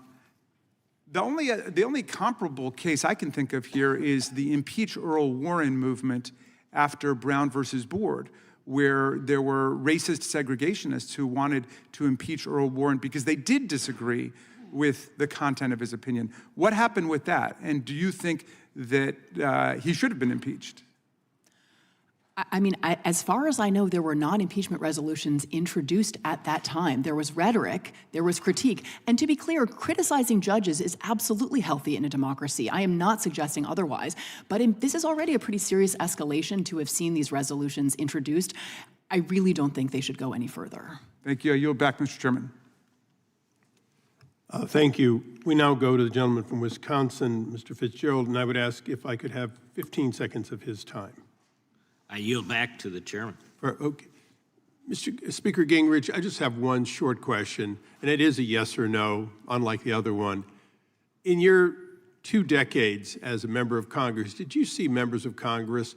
only comparable case I can think of here is the impeach Earl Warren movement after Brown versus Board, where there were racist segregationists who wanted to impeach Earl Warren because they did disagree with the content of his opinion. What happened with that? And do you think that he should have been impeached? As far as I know, there were non-impeachment resolutions introduced at that time. There was rhetoric, there was critique. And to be clear, criticizing judges is absolutely healthy in a democracy. I am not suggesting otherwise. But this is already a pretty serious escalation to have seen these resolutions introduced. I really don't think they should go any further. Thank you. I yield back, Mr. Chairman. Thank you. We now go to the gentleman from Wisconsin, Mr. Fitzgerald, and I would ask if I could have 15 seconds of his time. I yield back to the chairman. Okay. Mr. Speaker Gingrich, I just have one short question, and it is a yes or no, unlike the other one. In your 2 decades as a member of Congress, did you see members of Congress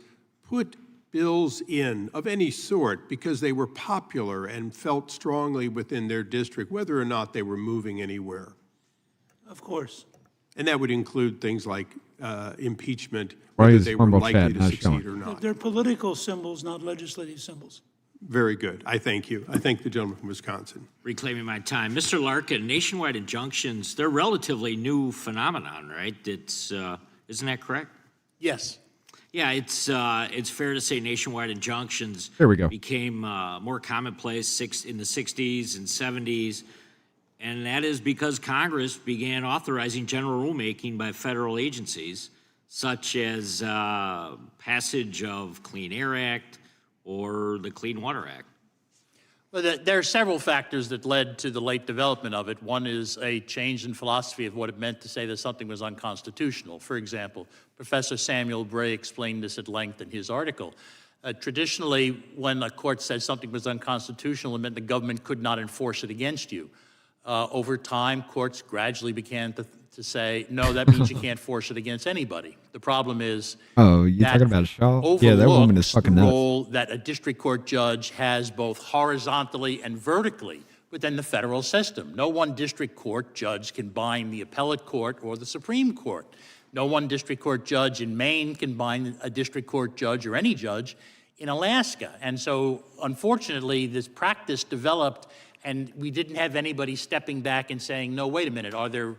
put bills in of any sort because they were popular and felt strongly within their district, whether or not they were moving anywhere? Of course. And that would include things like impeachment, Why whether is they were Rumble likely Chat to not succeed showing? or not. They're political symbols, not legislative symbols. Very good. I thank you. I thank the gentleman from Wisconsin. Reclaiming my time. Mr. Larkin, nationwide injunctions, they're relatively new phenomenon, right? Isn't that correct? Yes. Yeah, it's fair to say nationwide injunctions There we go. became more commonplace in the 60s and 70s. and that is because Congress began authorizing general rulemaking by federal agencies, such as passage of Clean Air Act or the Clean Water Act. Well, there are several factors that led to the late development of it. One is a change in philosophy of what it meant to say that something was unconstitutional. For example, Professor Samuel Bray explained this at length in his article. Traditionally, when a court said something was unconstitutional, it meant the government could not enforce it against you. Over time, courts gradually began to say, no, that means you can't force it against anybody. The problem is you're talking about Shaw? Yeah, that woman is fucking nuts. The role that a district court judge has both horizontally and vertically within the federal system. No one district court judge can bind the appellate court or the Supreme Court. No one district court judge in Maine can bind a district court judge or any judge in Alaska. And so, unfortunately, this practice developed, and we didn't have anybody stepping back and saying, no, wait a minute, are there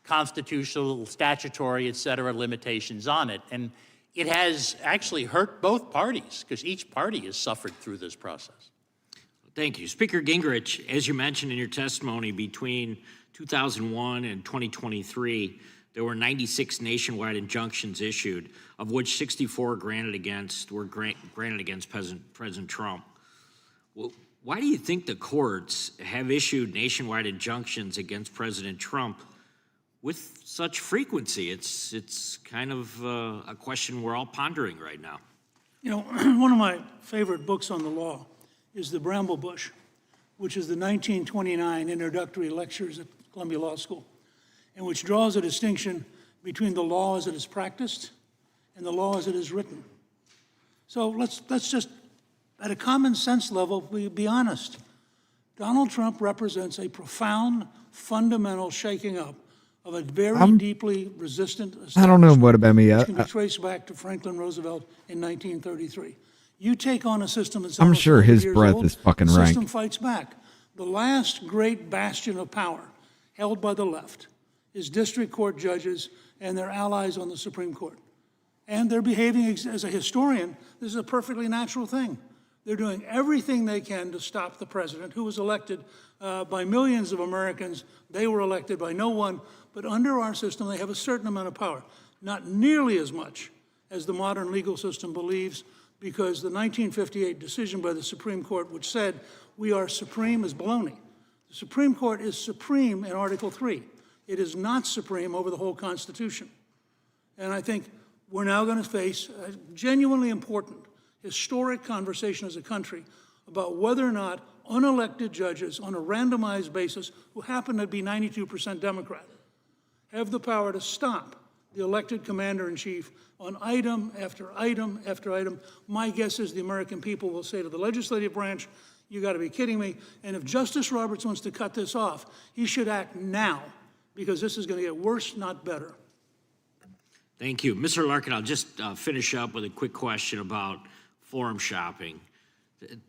constitutional, statutory, et cetera, limitations on it? And it has actually hurt both parties, because each party has suffered through this process. Thank you. Speaker Gingrich, as you mentioned in your testimony, between 2001 and 2023, there were 96 nationwide injunctions issued, of which 64 were granted against President Trump. Well, why do you think the courts have issued nationwide injunctions against President Trump with such frequency? It's kind of a question we're all pondering right now. You know, one of my favorite books on the law is The Bramble Bush, which is the 1929 introductory lectures at Columbia Law School, and which draws a distinction between the law as it is practiced and the law as it is written. So let's just, at a common sense level, be honest. Donald Trump represents a profound, fundamental shaking up of a very deeply resistant I don't know what about me. which can be traced back to Franklin Roosevelt in 1933. You take on a system that's I'm almost sure 100 his years breath old, is fucking the rank. system fights back. The last great bastion of power held by the left is district court judges and their allies on the Supreme Court. And they're behaving, as a historian, this is a perfectly natural thing. They're doing everything they can to stop the president, who was elected by millions of Americans. They were elected by no one. But under our system, they have a certain amount of power. Not nearly as much as the modern legal system believes, because the 1958 decision by the Supreme Court, which said we are supreme, is baloney. The Supreme Court is supreme in Article 3. It is not supreme over the whole Constitution. And I think we're now going to face a genuinely important, historic conversation as a country about whether or not unelected judges on a randomized basis, who happen to be 92% Democrat, have the power to stop the elected commander-in-chief on item after item after item. My guess is the American people will say to the legislative branch, you got to be kidding me. And if Justice Roberts wants to cut this off, he should act now, because this is going to get worse, not better. Thank you. Mr. Larkin, I'll just finish up with a quick question about forum shopping.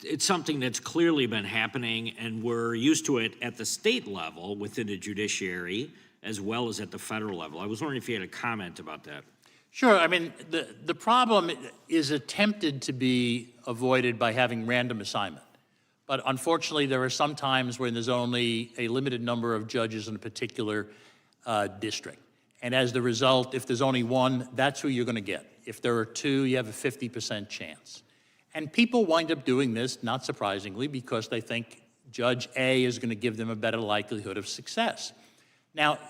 It's something that's clearly been happening, and we're used to it at the state level within the judiciary as well as at the federal level. I was wondering if you had a comment about that. Sure. I mean, the problem is attempted to be avoided by having random assignment. But unfortunately, there are some times when there's only a limited number of judges in a particular district. And as the result, if there's only one, that's who you're going to get. If there are two, you have a 50% chance. And people wind up doing this, not surprisingly, because they think Judge A is going to give them a better likelihood of success. Now,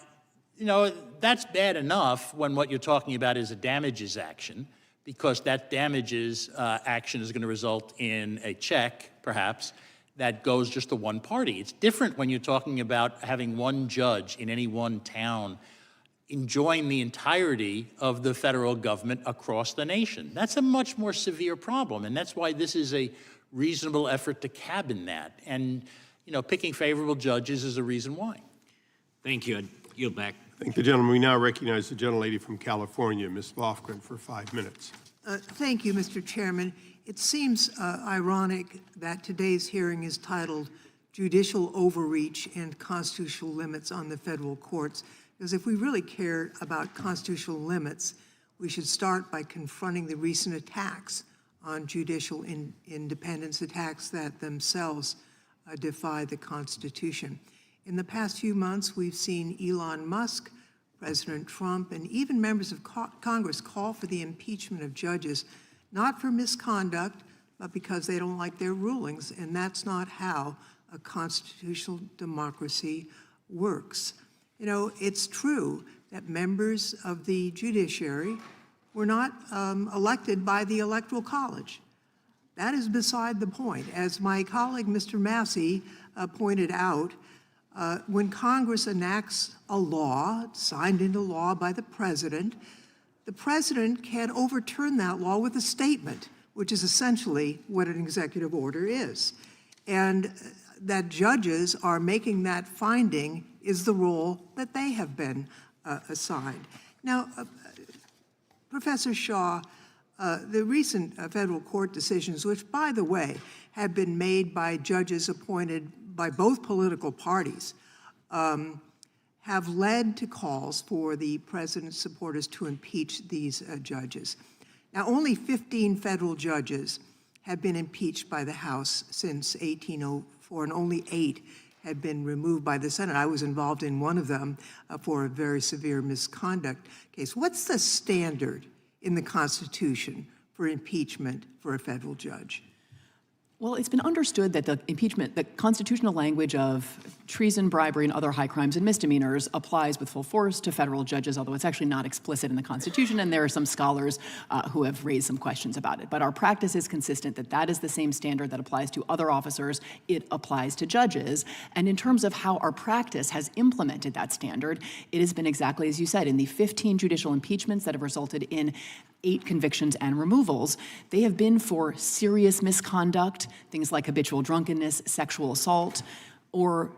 you know, that's bad enough when what you're talking about is a damages action, because that damages action is going to result in a check, perhaps, that goes just to one party. It's different when you're talking about having one judge in any one town enjoying the entirety of the federal government across the nation. That's a much more severe problem, and that's why this is a reasonable effort to cabin that. And, you know, picking favorable judges is a reason why. Thank you. I yield back. Thank the gentleman. We now recognize the gentlelady from California, Ms. Lofgren, for 5 minutes. Thank you, Mr. Chairman. It seems ironic that today's hearing is titled Judicial Overreach and Constitutional Limits on the Federal Courts, because if we really care about constitutional limits, we should start by confronting the recent attacks on judicial independence, attacks that themselves defy the Constitution. In the past few months, we've seen Elon Musk, President Trump, and even members of Congress call for the impeachment of judges, not for misconduct, but because they don't like their rulings, and that's not how a constitutional democracy works. You know, it's true that members of the judiciary were not elected by the Electoral College. That is beside the point. As my colleague, Mr. Massey, pointed out, when Congress enacts a law, signed into law by the president can overturn that law with a statement, which is essentially what an executive order is. And that judges are making that finding is the role that they have been assigned. Now, Professor Shaw, the recent federal court decisions, which, by the way, have been made by judges appointed by both political parties, have led to calls for the president's supporters to impeach these judges. Now, only 15 federal judges have been impeached by the House since 1804, and only 8 have been removed by the Senate. I was involved in one of them for a very severe misconduct case. What's the standard in the Constitution for impeachment for a federal judge? Well, it's been understood that the impeachment, the constitutional language of treason, bribery, and other high crimes and misdemeanors applies with full force to federal judges, although it's actually not explicit in the Constitution, and there are some scholars who have raised some questions about it. But our practice is consistent that that is the same standard that applies to other officers. It applies to judges. And in terms of how our practice has implemented that standard, it has been exactly as you said. In the 15 judicial impeachments that have resulted in 8 convictions and removals, they have been for serious misconduct, things like habitual drunkenness, sexual assault, or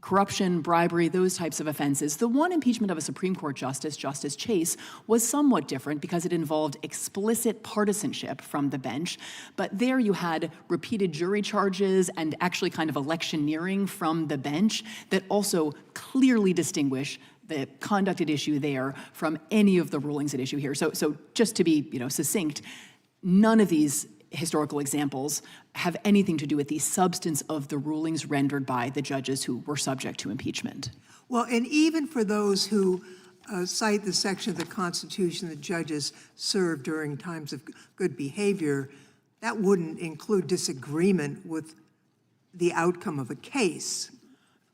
corruption, bribery, those types of offenses. The one impeachment of a Supreme Court justice, Justice Chase, was somewhat different because it involved explicit partisanship from the bench. But there you had repeated jury charges and actually kind of electioneering from the bench that also clearly distinguish the conduct at issue there from any of the rulings at issue here. So just to be succinct, none of these historical examples have anything to do with the substance of the rulings rendered by the judges who were subject to impeachment. Well, and even for those who cite the section of the Constitution that judges serve during times of good behavior, that wouldn't include disagreement with the outcome of a case.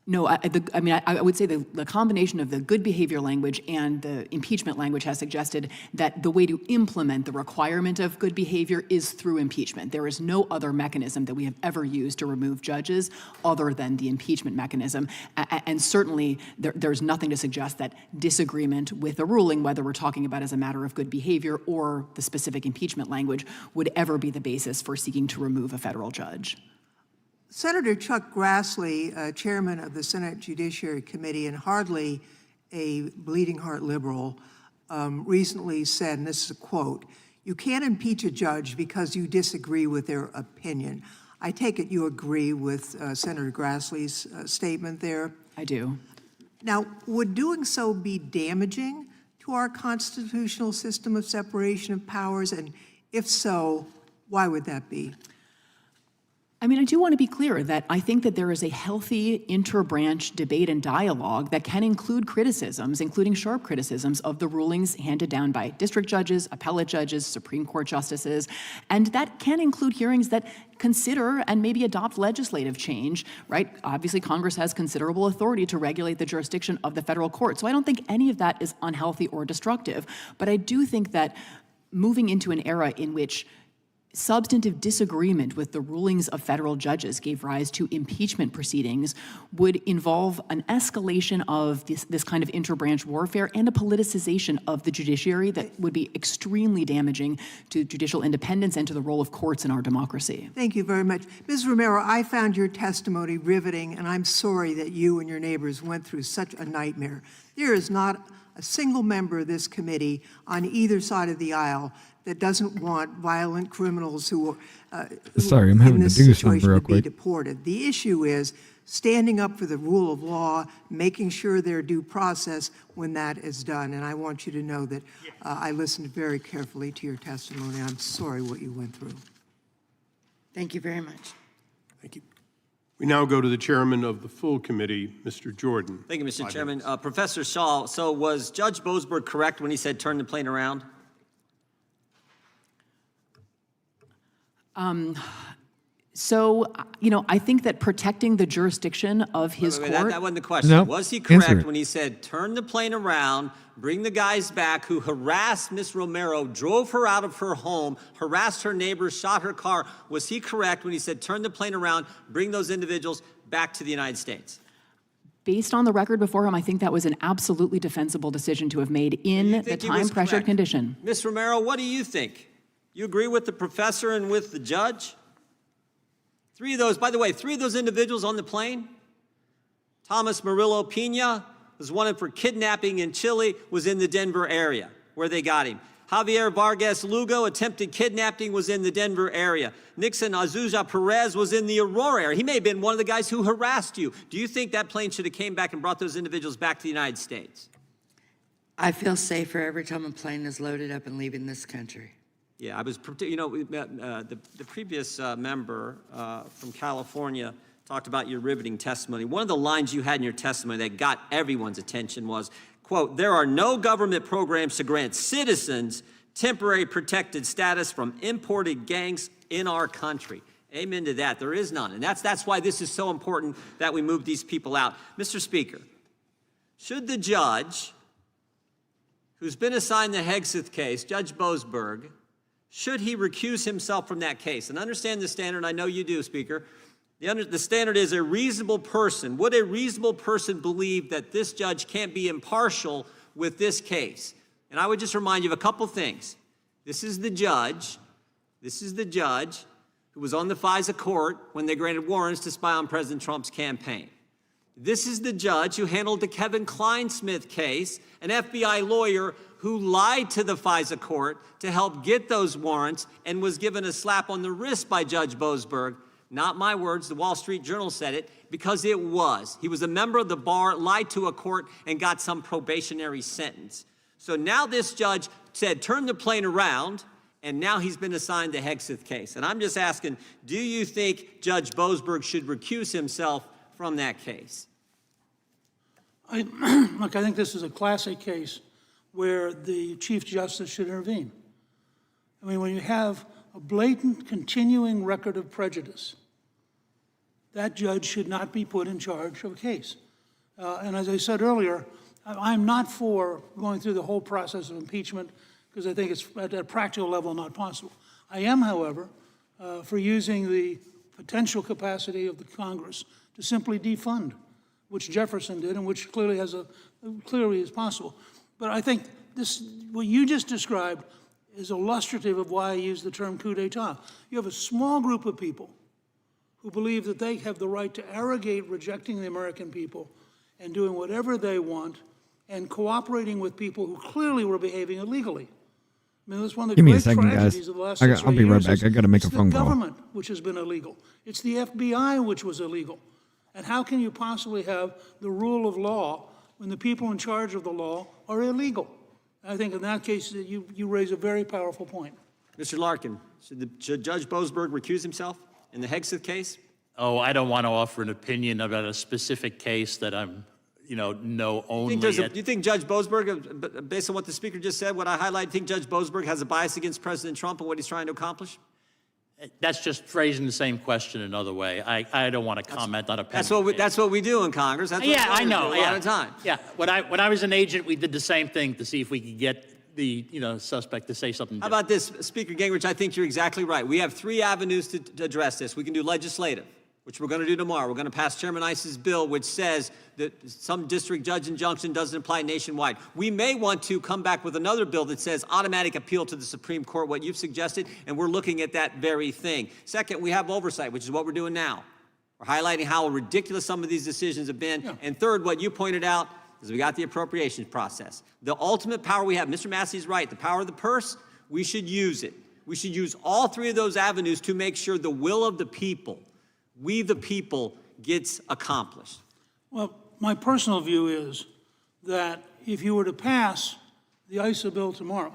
No, I would say the combination of the good behavior language and the impeachment language has suggested that the way to implement the requirement of good behavior is through impeachment. There is no other mechanism that we have ever used to remove judges other than the impeachment mechanism. And certainly there's nothing to suggest that disagreement with a ruling, whether we're talking about as a matter of good behavior or the specific impeachment language, would ever be the basis for seeking to remove a federal judge. Senator Chuck Grassley, chairman of the Senate Judiciary Committee and hardly a bleeding heart liberal, recently said, and this is a quote, "You can't impeach a judge because you disagree with their opinion." I take it you agree with Senator Grassley's statement there? I do. Now, would doing so be damaging to our constitutional system of separation of powers? And if so, why would that be? I mean, I do want to be clear that I think that there is a healthy inter-branch debate and dialogue that can include criticisms, including sharp criticisms of the rulings handed down by district judges, appellate judges, Supreme Court justices, and that can include hearings that consider and maybe adopt legislative change, right? Obviously, Congress has considerable authority to regulate the jurisdiction of the federal court, so I don't think any of that is unhealthy or destructive, but I do think that moving into an era in which substantive disagreement with the rulings of federal judges gave rise to impeachment proceedings would involve an escalation of this kind of interbranch warfare and a politicization of the judiciary that would be extremely damaging to judicial independence and to the role of courts in our democracy. Thank you very much. Ms. Romero, I found your testimony riveting, and I'm sorry that you and your neighbors went through such a nightmare. There is not a single member of this committee on either side of the aisle that doesn't want violent criminals who Sorry, I'm having to do something real quick. Be deported. The issue is standing up for the rule of law, making sure their due process when that is done. And I want you to know that I listened very carefully to your testimony. I'm sorry what you went through. Thank you very much. Thank you. We now go to the chairman of the full committee, Mr. Jordan. Thank you, Mr. Chairman. Professor Shaw, so was Judge Boasberg correct when he said turn the plane around? So, I think that protecting the jurisdiction of his court. That wasn't the question. No, Was he answer correct it. when he said turn the plane around, bring the guys back who harassed Ms. Romero, drove her out of her home, harassed her neighbors, shot her car? Was he correct when he said turn the plane around, bring those individuals back to the United States? Based on the record before him, I think that was an absolutely defensible decision to have made in the time-pressured condition. Ms. Romero, what do you think? You agree with the professor and with the judge? By the way, three of those individuals on the plane, Thomas Murillo Pena was wanted for kidnapping in Chile, was in the Denver area where they got him. Javier Vargas Lugo, attempted kidnapping, was in the Denver area. Nixon Azusa Perez was in the Aurora area. He may have been one of the guys who harassed you. Do you think that plane should have came back and brought those individuals back to the United States? I feel safer every time a plane is loaded up and leaving this country. Yeah, the previous member from California talked about your riveting testimony. One of the lines you had in your testimony that got everyone's attention was, quote, there are no government programs to grant citizens temporary protected status from imported gangs in our country. Amen to that. There is none. And that's why this is so important that we move these people out. Mr. Speaker, should the judge who's been assigned the Hegseth case, Judge Boasberg, should he recuse himself from that case? And understand the standard, I know you do, Speaker. The standard is a reasonable person. Would a reasonable person believe that this judge can't be impartial with this case? And I would just remind you of a couple things. This is the judge who was on the FISA court when they granted warrants to spy on President Trump's campaign. This is the judge who handled the Kevin Kleinsmith case, an FBI lawyer who lied to the FISA court to help get those warrants and was given a slap on the wrist by Judge Boasberg. Not my words, the Wall Street Journal said it, because it was. He was a member of the bar, lied to a court, and got some probationary sentence. So now this judge said, turn the plane around, and now he's been assigned the Hegseth case. And I'm just asking, do you think Judge Boasberg should recuse himself from that case? Look, I think this is a classic case where the Chief Justice should intervene. I mean, when you have a blatant, continuing record of prejudice, that judge should not be put in charge of a case. And as I said earlier, I'm not for going through the whole process of impeachment because I think it's at a practical level not possible. I am, however, for using the potential capacity of the Congress to simply defund, which Jefferson did and which clearly is possible. But I think what you just described is illustrative of why I use the term coup d'etat. You have a small group of people who believe that they have the right to arrogate rejecting the American people and doing whatever they want and cooperating with people who clearly were behaving illegally. I mean, that's one of the great tragedies of the last 6 or 8 years. I'll be right back. I got to make a phone call. It's the government which has been illegal. It's the FBI which was illegal. And how can you possibly have the rule of law when the people in charge of the law are illegal? I think in that case, you raise a very powerful point. Mr. Larkin, should Judge Boasberg recuse himself in the Hegseth case? Oh, I don't want to offer an opinion about a specific case that I'm, know only. Do you think Judge Boasberg, based on what the Speaker just said, what I highlighted, think Judge Boasberg has a bias against President Trump and what he's trying to accomplish? That's just phrasing the same question another way. I don't want to comment on a penalty. That's what we do in Congress. That's what I know. A lot of time. Yeah, when I was an agent, we did the same thing to see if we could get the suspect to say something How different. about this, Speaker Gingrich? I think you're exactly right. We have 3 avenues to address this. We can do legislative, which we're going to do tomorrow. We're going to pass Chairman Iss's bill, which says that some district judge injunction doesn't apply nationwide. We may want to come back with another bill that says automatic appeal to the Supreme Court, what you've suggested, and we're looking at that very thing. Second, we have oversight, which is what we're doing now. We're highlighting how ridiculous some of these decisions have been. Yeah. And third, what you pointed out is we got the appropriations process. The ultimate power we have, Mr. Massey's right, the power of the purse, we should use it. We should use all 3 of those avenues to make sure the will of the people, we the people, gets accomplished. Well, my personal view is that if you were to pass the ISA bill tomorrow,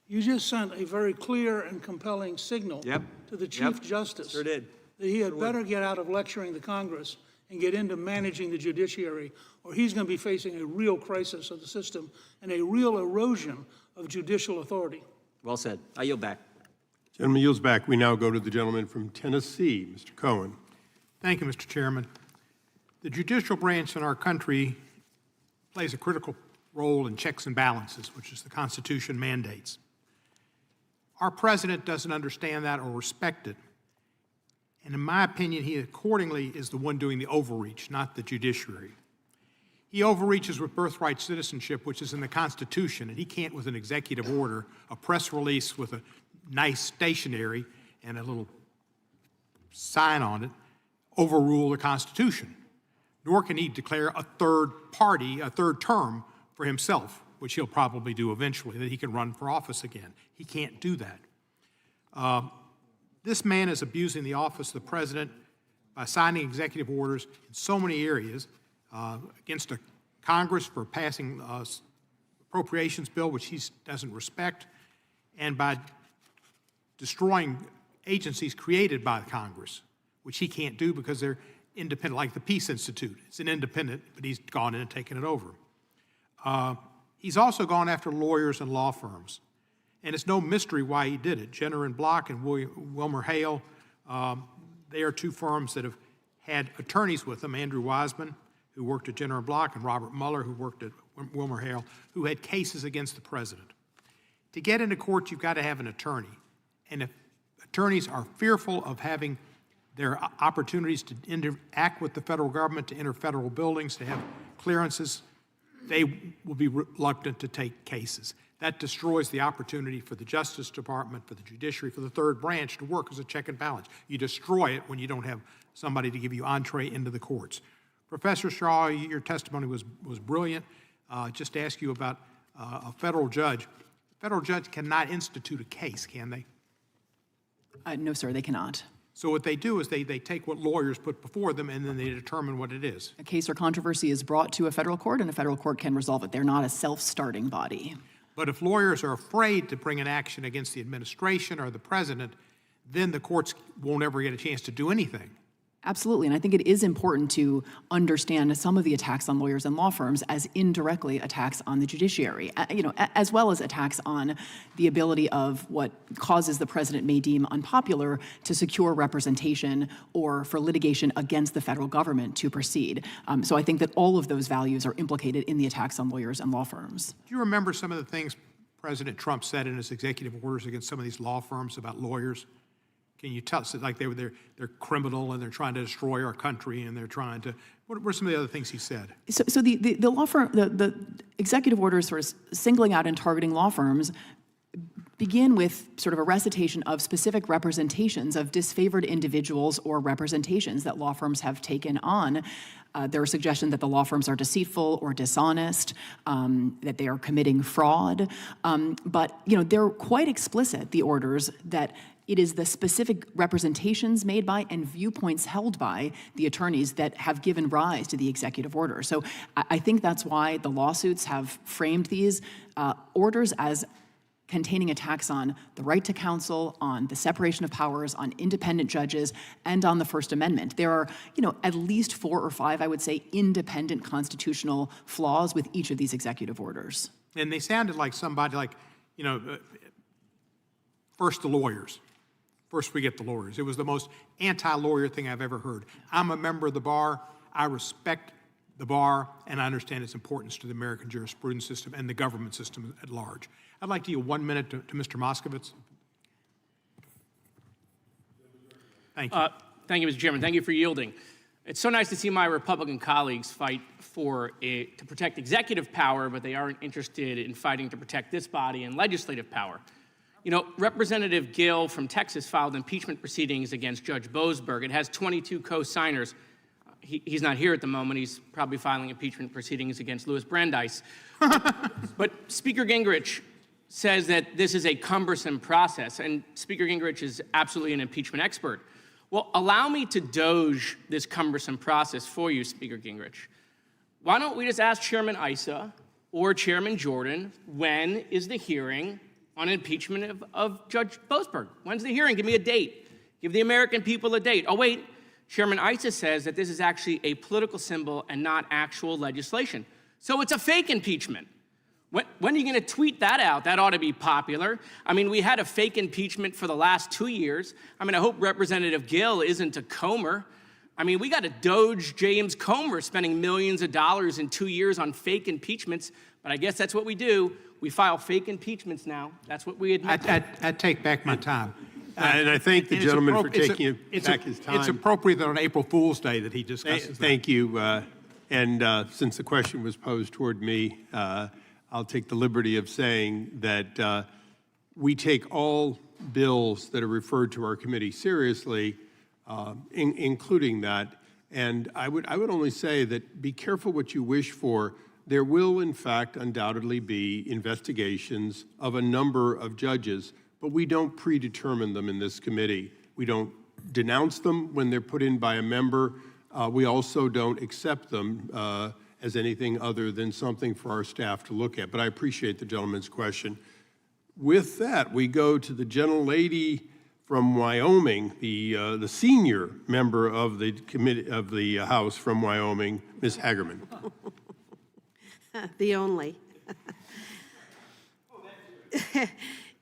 you just sent a very clear and compelling signal to the Chief Justice Sure did. that he had better get out of lecturing the Congress and get into managing the judiciary, or he's going to be facing a real crisis of the system and a real erosion of judicial authority. Well said. I yield back. Gentleman yields back. We now go to the gentleman from Tennessee, Mr. Cohen. Thank you, Mr. Chairman. The judicial branch in our country plays a critical role in checks and balances, which is the Constitution mandates. Our president doesn't understand that or respect it. And in my opinion, he accordingly is the one doing the overreach, not the judiciary. He overreaches with birthright citizenship, which is in the Constitution, and he can't, with an executive order, a press release with a nice stationery and a little sign on it, overrule the Constitution. Nor can he declare a third party, a third term for himself, which he'll probably do eventually, that he can run for office again. He can't do that. This man is abusing the office of the president by signing executive orders in so many areas against a Congress for passing appropriations bill, which he doesn't respect, and by destroying agencies created by Congress, which he can't do because they're independent, like the Peace Institute. It's an independent, but he's gone in and taken it over. He's also gone after lawyers and law firms. And it's no mystery why he did it. Jenner and Block and Wilmer Hale, they are two firms that have had attorneys with them, Andrew Wiseman, who worked at Jenner and Block, and Robert Mueller, who worked at Wilmer Hale, who had cases against the president. To get into court, you've got to have an attorney. And if attorneys are fearful of having their opportunities to interact with the federal government, to enter federal buildings, to have clearances, they will be reluctant to take cases. That destroys the opportunity for the Justice Department, for the Judiciary, for the third branch to work as a check and balance. You destroy it when you don't have somebody to give you entree into the courts. Professor Shaw, your testimony was brilliant. Just to ask you about a federal judge. A federal judge cannot institute a case, can they? No, sir, they cannot. So what they do is they take what lawyers put before them and then they determine what it is. A case or controversy is brought to a federal court and a federal court can resolve it. They're not a self-starting body. But if lawyers are afraid to bring an action against the administration or the president, then the courts won't ever get a chance to do anything. Absolutely, and I think it is important to understand some of the attacks on lawyers and law firms as indirectly attacks on the judiciary, as well as attacks on the ability of what causes the president may deem unpopular to secure representation or for litigation against the federal government to proceed. So I think that all of those values are implicated in the attacks on lawyers and law firms. Do you remember some of the things President Trump said in his executive orders against some of these law firms about lawyers? Can you tell us, like they're criminal and they're trying to destroy our country and they're trying to, what were some of the other things he said? So the law firm, the executive orders sort of singling out and targeting law firms begin with sort of a recitation of specific representations of disfavored individuals or representations that law firms have taken on. There are suggestions that the law firms are deceitful or dishonest, that they are committing fraud. But they're quite explicit, the orders, that it is the specific representations made by and viewpoints held by the attorneys that have given rise to the executive order. So I think that's why the lawsuits have framed these orders as containing attacks on the right to counsel, on the separation of powers, on independent judges, and on the First Amendment. There are, at least 4 or 5, I would say, independent constitutional flaws with each of these executive orders. And they sounded like somebody like, first the lawyers. First we get the lawyers. It was the most anti-lawyer thing I've ever heard. I'm a member of the bar. I respect the bar, and I understand its importance to the American jurisprudence system and the government system at large. I'd like to yield 1 minute to Mr. Moskowitz. Thank you. Thank you, Mr. Chairman. Thank you for yielding. It's so nice to see my Republican colleagues fight to protect executive power, but they aren't interested in fighting to protect this body and legislative power. Representative Gill from Texas filed impeachment proceedings against Judge Boasberg. It has 22 co-signers. He's not here at the moment. He's probably filing impeachment proceedings against Louis Brandeis. But Speaker Gingrich says that this is a cumbersome process, and Speaker Gingrich is absolutely an impeachment expert. Well, allow me to doge this cumbersome process for you, Speaker Gingrich. Why don't we just ask Chairman Issa or Chairman Jordan, when is the hearing on impeachment of Judge Boasberg? When's the hearing? Give me a date. Give the American people a date. Oh, wait, Chairman Issa says that this is actually a political symbol and not actual legislation. So it's a fake impeachment. When are you going to tweet that out? That ought to be popular. I mean, we had a fake impeachment for the last 2 years. I mean, I hope Representative Gill isn't a Comer. I mean, we got a Doge James Comer spending millions of dollars in 2 years on fake impeachments, but I guess that's what we do. We file fake impeachments now. That's what we admit. I take back my time. And I thank the gentleman for taking back his time. It's appropriate that on April Fool's Day that he discusses that. Thank you. And since the question was posed toward me, I'll take the liberty of saying that we take all bills that are referred to our committee seriously, including that. And I would only say that be careful what you wish for. There will, in fact, undoubtedly be investigations of a number of judges, but we don't predetermine them in this committee. We don't denounce them when they're put in by a member. We also don't accept them as anything other than something for our staff to look at. But I appreciate the gentleman's question. With that, we go to the gentlelady from Wyoming, the senior member of the committee of the House from Wyoming, Ms. Hagerman. The only.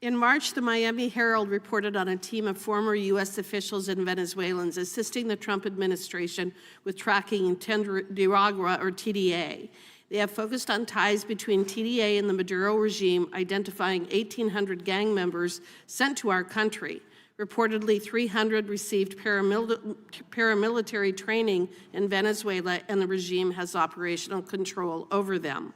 In March, the Miami Herald reported on a team of former U.S. officials and Venezuelans assisting the Trump administration with tracking Nicaragua, or TDA. They have focused on ties between TDA and the Maduro regime, identifying 1,800 gang members sent to our country. Reportedly, 300 received paramilitary training in Venezuela, and the regime has operational control over them.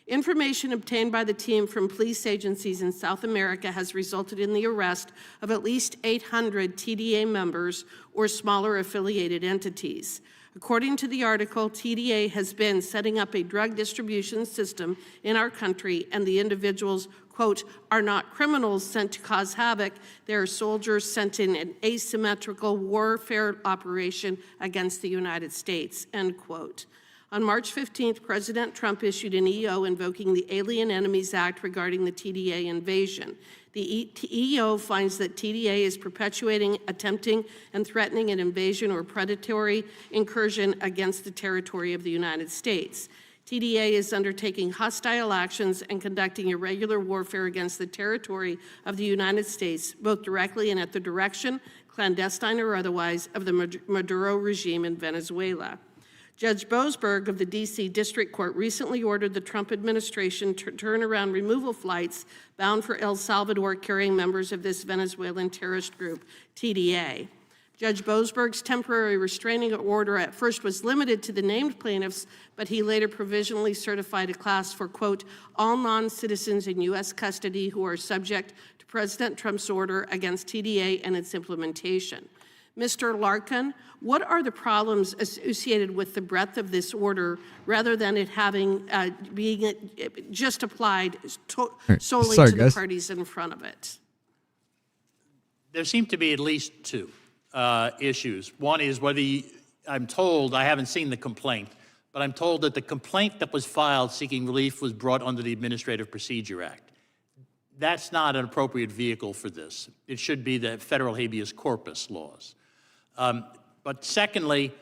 Information obtained by the team from police agencies in South America has resulted in the arrest of at least 800 TDA members or smaller affiliated entities. According to the article, TDA has been setting up a drug distribution system in our country, and the individuals, quote, are not criminals sent to cause havoc. They are soldiers sent in an asymmetrical warfare operation against the United States, end quote. On March 15th, President Trump issued an EO invoking the Alien Enemies Act regarding the TDA invasion. The EO finds that TDA is perpetuating, attempting, and threatening an invasion or predatory incursion against the territory of the United States. TDA is undertaking hostile actions and conducting irregular warfare against the territory of the United States, both directly and at the direction, clandestine or otherwise, of the Maduro regime in Venezuela. Judge Boasberg of the D.C. District Court recently ordered the Trump administration to turn around removal flights bound for El Salvador carrying members of this Venezuelan terrorist group, TDA. Judge Boasberg's temporary restraining order at first was limited to the named plaintiffs, but he later provisionally certified a class for, quote, all non-citizens in U.S. custody who are subject to President Trump's order against TDA and its implementation. Mr. Larkin, what are the problems associated with the breadth of this order rather than it having being just applied solely to the parties in front of it? There seem to be at least two issues. One is whether I'm told, I haven't seen the complaint, but I'm told that the complaint that was filed seeking relief was brought under the Administrative Procedure Act. That's not an appropriate vehicle for this. It should be the federal habeas corpus laws. But secondly,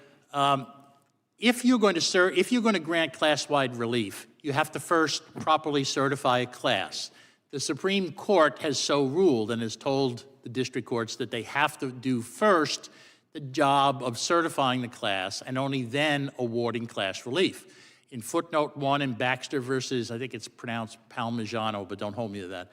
if you're going to grant class-wide relief, you have to first properly certify a class. The Supreme Court has so ruled and has told the district courts that they have to do first the job of certifying the class and only then awarding class relief. In footnote 1 in Baxter versus, I think it's pronounced Palmigiano, but don't hold me to that,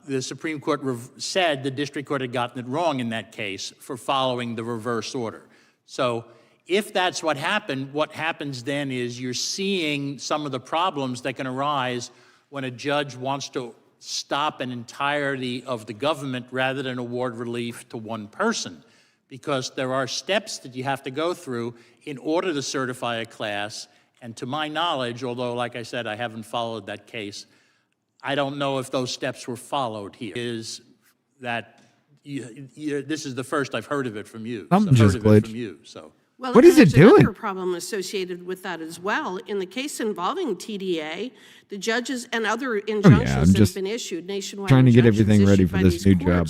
the Supreme Court said the district court had gotten it wrong in that case for following the reverse order. So if that's what happens then is you're seeing some of the problems that can arise when a judge wants to stop an entirety of the government rather than award relief to one person, because there are steps that you have to go through in order to certify a class. And to my knowledge, although, like I said, I haven't followed that case, I don't know if those steps were followed here. Is that this is the first I've heard of it from you. I'm just glad. Well, what is it doing? There's another problem associated with that as well. In the case involving TDA, the judges and other injunctions that have been issued nationwide, trying to get everything ready for this new job.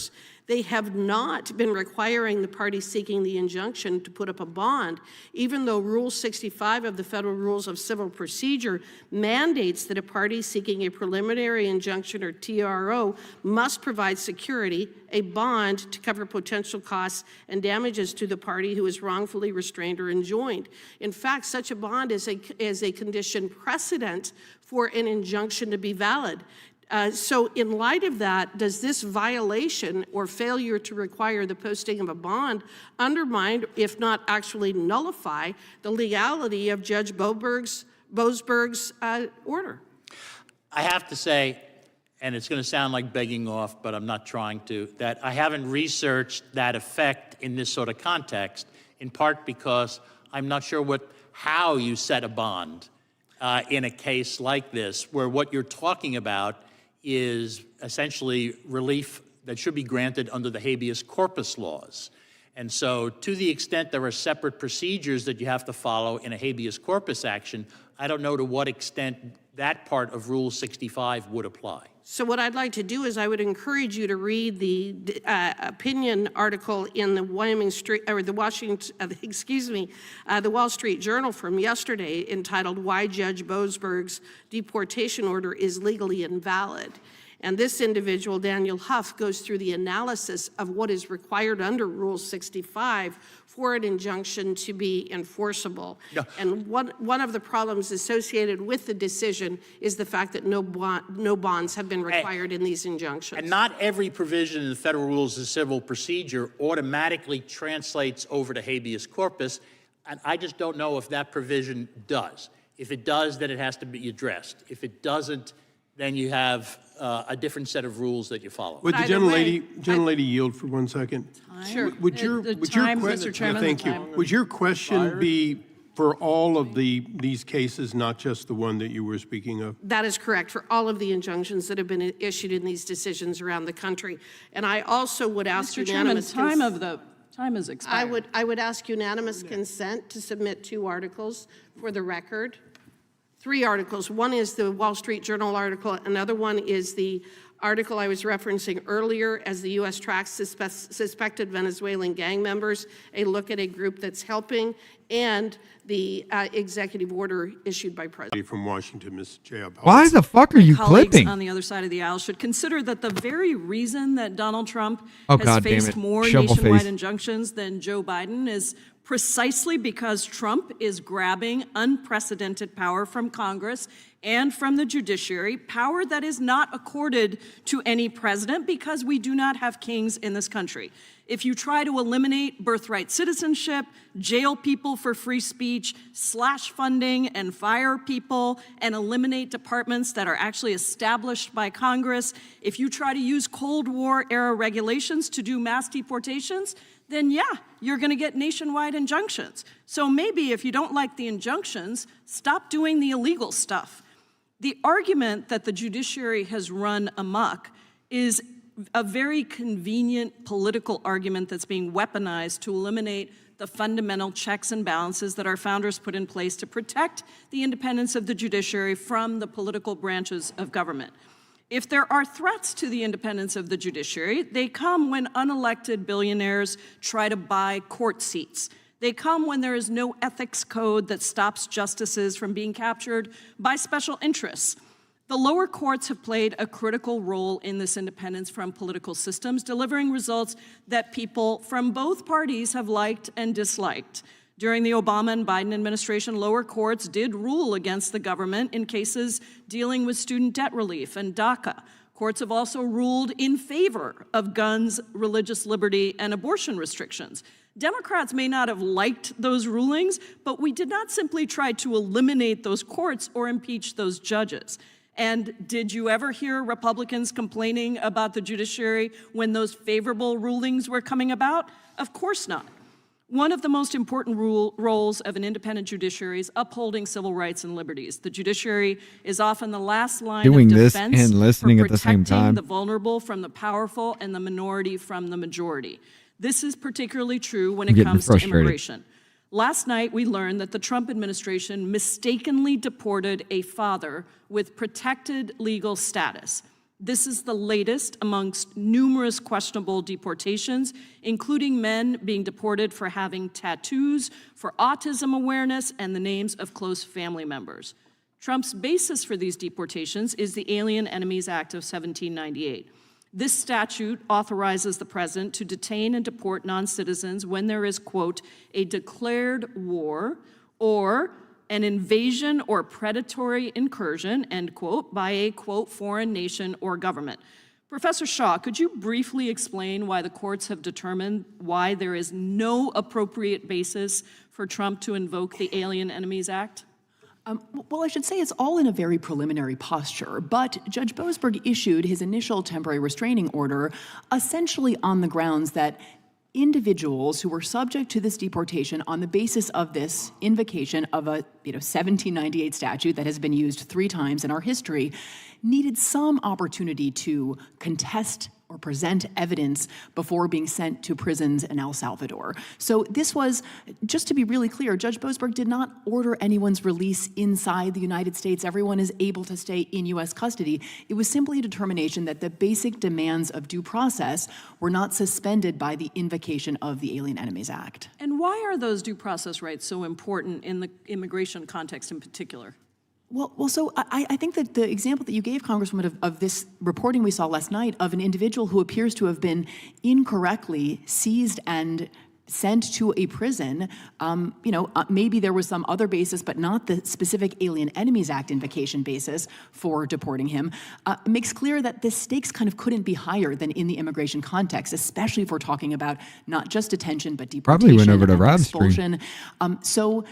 They have not been requiring the party seeking the injunction to put up a bond, even though Rule 65 of the Federal Rules of Civil Procedure mandates that a party seeking a preliminary injunction or TRO must provide security, a bond, to cover potential costs and damages to the party who is wrongfully restrained or enjoined. In fact, such a bond is a condition precedent for an injunction to be valid. So in light of that, does this violation or failure to require the posting of a bond undermine, if not actually nullify, the legality of Judge Boasberg's order? I have to say, and it's going to sound like begging off, but I'm not trying to, that I haven't researched that effect in this sort of context, in part because I'm not sure how you set a bond in a case like this, where what you're talking about is essentially relief that should be granted under the habeas corpus laws. And so to the extent there are separate procedures that you have to follow in a habeas corpus action, I don't know to what extent that part of Rule 65 would apply. So what I'd like to do is I would encourage you to read the opinion article in the the Wall Street Journal from yesterday entitled "Why Judge Boasberg's Deportation Order is Legally Invalid." And this individual, Daniel Huff, goes through the analysis of what is required under Rule 65 for an injunction to be enforceable. Yeah. And one of the problems associated with the decision is the fact that no bonds have been required in these injunctions. And not every provision in the Federal Rules of Civil Procedure automatically translates over to habeas corpus, and I just don't know if that provision does. If it does, then it has to be addressed. If it doesn't, then you have a different set of rules that you follow. Would the gentlelady yield for 1 second? Sure. Would your Mr. Chairman, thank you. Would your question be for all of these cases, not just the one that you were speaking of? That is correct, for all of the injunctions that have been issued in these decisions around the country. And I also would ask unanimous Chairman, time is expired. I would ask unanimous consent to submit 2 articles for the record. 3 articles. One is the Wall Street Journal article. Another one is the article I was referencing earlier, as the U.S. tracks suspected Venezuelan gang members, a look at a group that's helping, and the executive order issued by President. From Washington, Ms. J. Why the fuck are you Colleagues clipping? on the other side of the aisle should consider that the very reason that Donald Trump has faced more nationwide injunctions than Joe Biden is precisely because Trump is grabbing unprecedented power from Congress and from the judiciary, power that is not accorded to any president because we do not have kings in this country. If you try to eliminate birthright citizenship, jail people for free speech, slash funding and fire people, and eliminate departments that are actually established by Congress, if you try to use Cold War era regulations to do mass deportations, then yeah, you're going to get nationwide injunctions. So maybe if you don't like the injunctions, stop doing the illegal stuff. The argument that the judiciary has run amok is a very convenient political argument that's being weaponized to eliminate the fundamental checks and balances that our founders put in place to protect the independence of the judiciary from the political branches of government. If there are threats to the independence of the judiciary, they come when unelected billionaires try to buy court seats. They come when there is no ethics code that stops justices from being captured by special interests. The lower courts have played a critical role in this independence from political systems, delivering results that people from both parties have liked and disliked. During the Obama and Biden administration, lower courts did rule against the government in cases dealing with student debt relief and DACA. Courts have also ruled in favor of guns, religious liberty, and abortion restrictions. Democrats may not have liked those rulings, but we did not simply try to eliminate those courts or impeach those judges. And did you ever hear Republicans complaining about the judiciary when those favorable rulings were coming about? Of course not. One of the most important roles of an independent judiciary is upholding civil rights and liberties. The judiciary is often the last line of defense and listening for at the same protecting time. the vulnerable from the powerful and the minority from the majority. This is particularly true when it comes to immigration. Last night, we learned that the Trump administration mistakenly deported a father with protected legal status. This is the latest amongst numerous questionable deportations, including men being deported for having tattoos, for autism awareness, and the names of close family members. Trump's basis for these deportations is the Alien Enemies Act of 1798. This statute authorizes the president to detain and deport non-citizens when there is, quote, a declared war or an invasion or predatory incursion, end quote, by a, quote, foreign nation or government. Professor Shaw, could you briefly explain why the courts have determined why there is no appropriate basis for Trump to invoke the Alien Enemies Act? Well, I should say it's all in a very preliminary posture, but Judge Boasberg issued his initial temporary restraining order essentially on the grounds that individuals who were subject to this deportation on the basis of this invocation of a 1798 statute that has been used 3 times in our history needed some opportunity to contest or present evidence before being sent to prisons in El Salvador. So this was, just to be really clear, Judge Boasberg did not order anyone's release inside the United States. Everyone is able to stay in U.S. custody. It was simply a determination that the basic demands of due process were not suspended by the invocation of the Alien Enemies Act. And why are those due process rights so important in the immigration context in particular? Well, so I think that the example that you gave, Congresswoman, of this reporting we saw last night of an individual who appears to have been incorrectly seized and sent to a prison, maybe there was some other basis, but not the specific Alien Enemies Act invocation basis for deporting him, makes clear that the stakes kind of couldn't be higher than in the immigration context, especially if we're talking about not just detention, but deportation. Probably went over to and Rob's expulsion. So,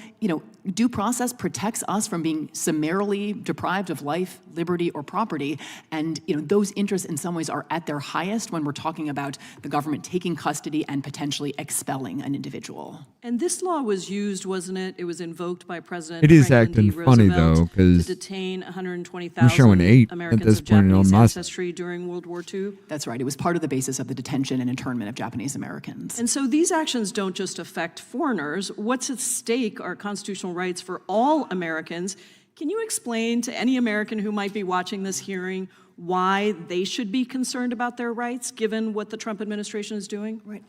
due process protects us from being summarily deprived of life, liberty, or property, and those interests in some ways are at their highest when we're talking about the government taking custody and potentially expelling an individual. And this law was used, wasn't it? It was invoked by President It is Franklin acting D. funny, Roosevelt though, 'cause to detain I'm 120,000 showing 8 at Americans this of point on Japanese my side. ancestry during World War II. That's right. It was part of the basis of the detention and internment of Japanese Americans. And so these actions don't just affect foreigners. What's at stake are constitutional rights for all Americans. Can you explain to any American who might be watching this hearing why they should be concerned about their rights, given what the Trump administration is doing? Right.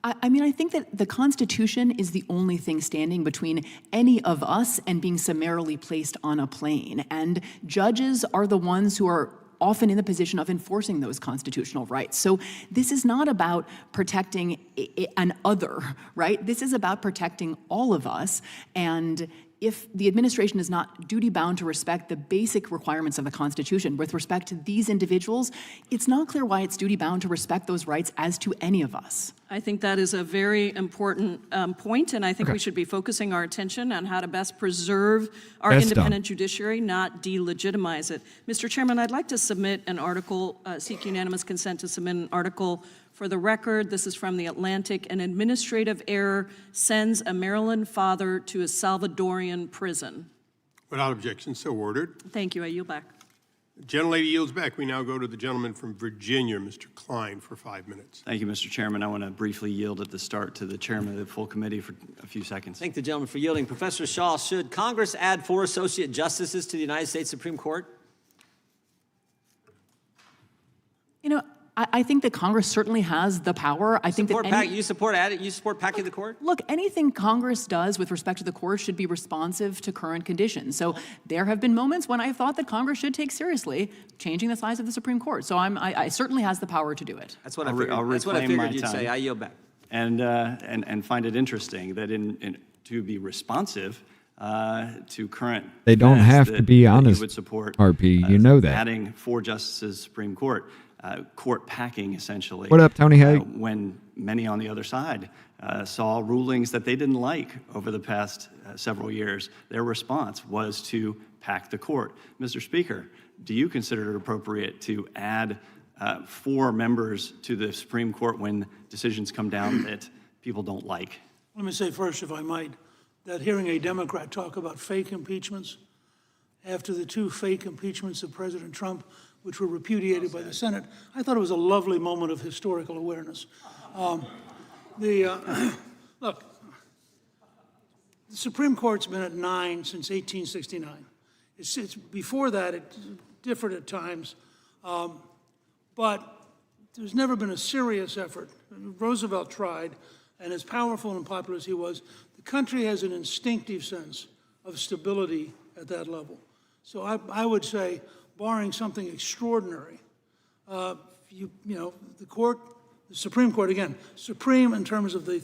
I think that the Constitution is the only thing standing between any of us and being summarily placed on a plane. And judges are the ones who are often in the position of enforcing those constitutional rights. So this is not about protecting an other, right? This is about protecting all of us. And if the administration is not duty-bound to respect the basic requirements of the Constitution with respect to these individuals, it's not clear why it's duty-bound to respect those rights as to any of us. I think that is a very important point, and I think we should be focusing our attention on how to best preserve our independent judiciary, not delegitimize it. Mr. Chairman, I'd like to submit an article, seek unanimous consent to submit an article for the record. This is from The Atlantic. An administrative error sends a Maryland father to a Salvadorian prison. Without objection, so ordered. Thank you. I yield back. The gentlelady yields back. We now go to the gentleman from Virginia, Mr. Klein, for 5 minutes. Thank you, Mr. Chairman. I want to briefly yield at the start to the chairman of the full committee for a few seconds. Thank the gentleman for yielding. Professor Shaw, should Congress add 4 associate justices to the United States Supreme Court? I think that Congress certainly has the power. I think that you support packing the court? Look, anything Congress does with respect to the court should be responsive to current conditions. So there have been moments when I thought that Congress should take seriously changing the size of the Supreme Court. So I certainly has the power to do it. That's what I figured you'd say. I yield back. And find it interesting that to be responsive to current They don't have to be honest, would support, RP. You know that. Adding 4 justices to Supreme Court. Court packing, essentially. What up, Tony? Hey. When many on the other side saw rulings that they didn't like over the past several years, their response was to pack the court. Mr. Speaker, do you consider it appropriate to add 4 members to the Supreme Court when decisions come down that people don't like? Let me say first, if I might, that hearing a Democrat talk about fake impeachments after the 2 fake impeachments of President Trump, which were repudiated by the Senate, I thought it was a lovely moment of historical awareness. Look, the Supreme Court's been at 9 since 1869. It's before that, it differed at times. But there's never been a serious effort. Roosevelt tried, and as powerful and popular as he was, the country has an instinctive sense of stability at that level. So I would say, barring something extraordinary, the Supreme Court, again, supreme in terms of the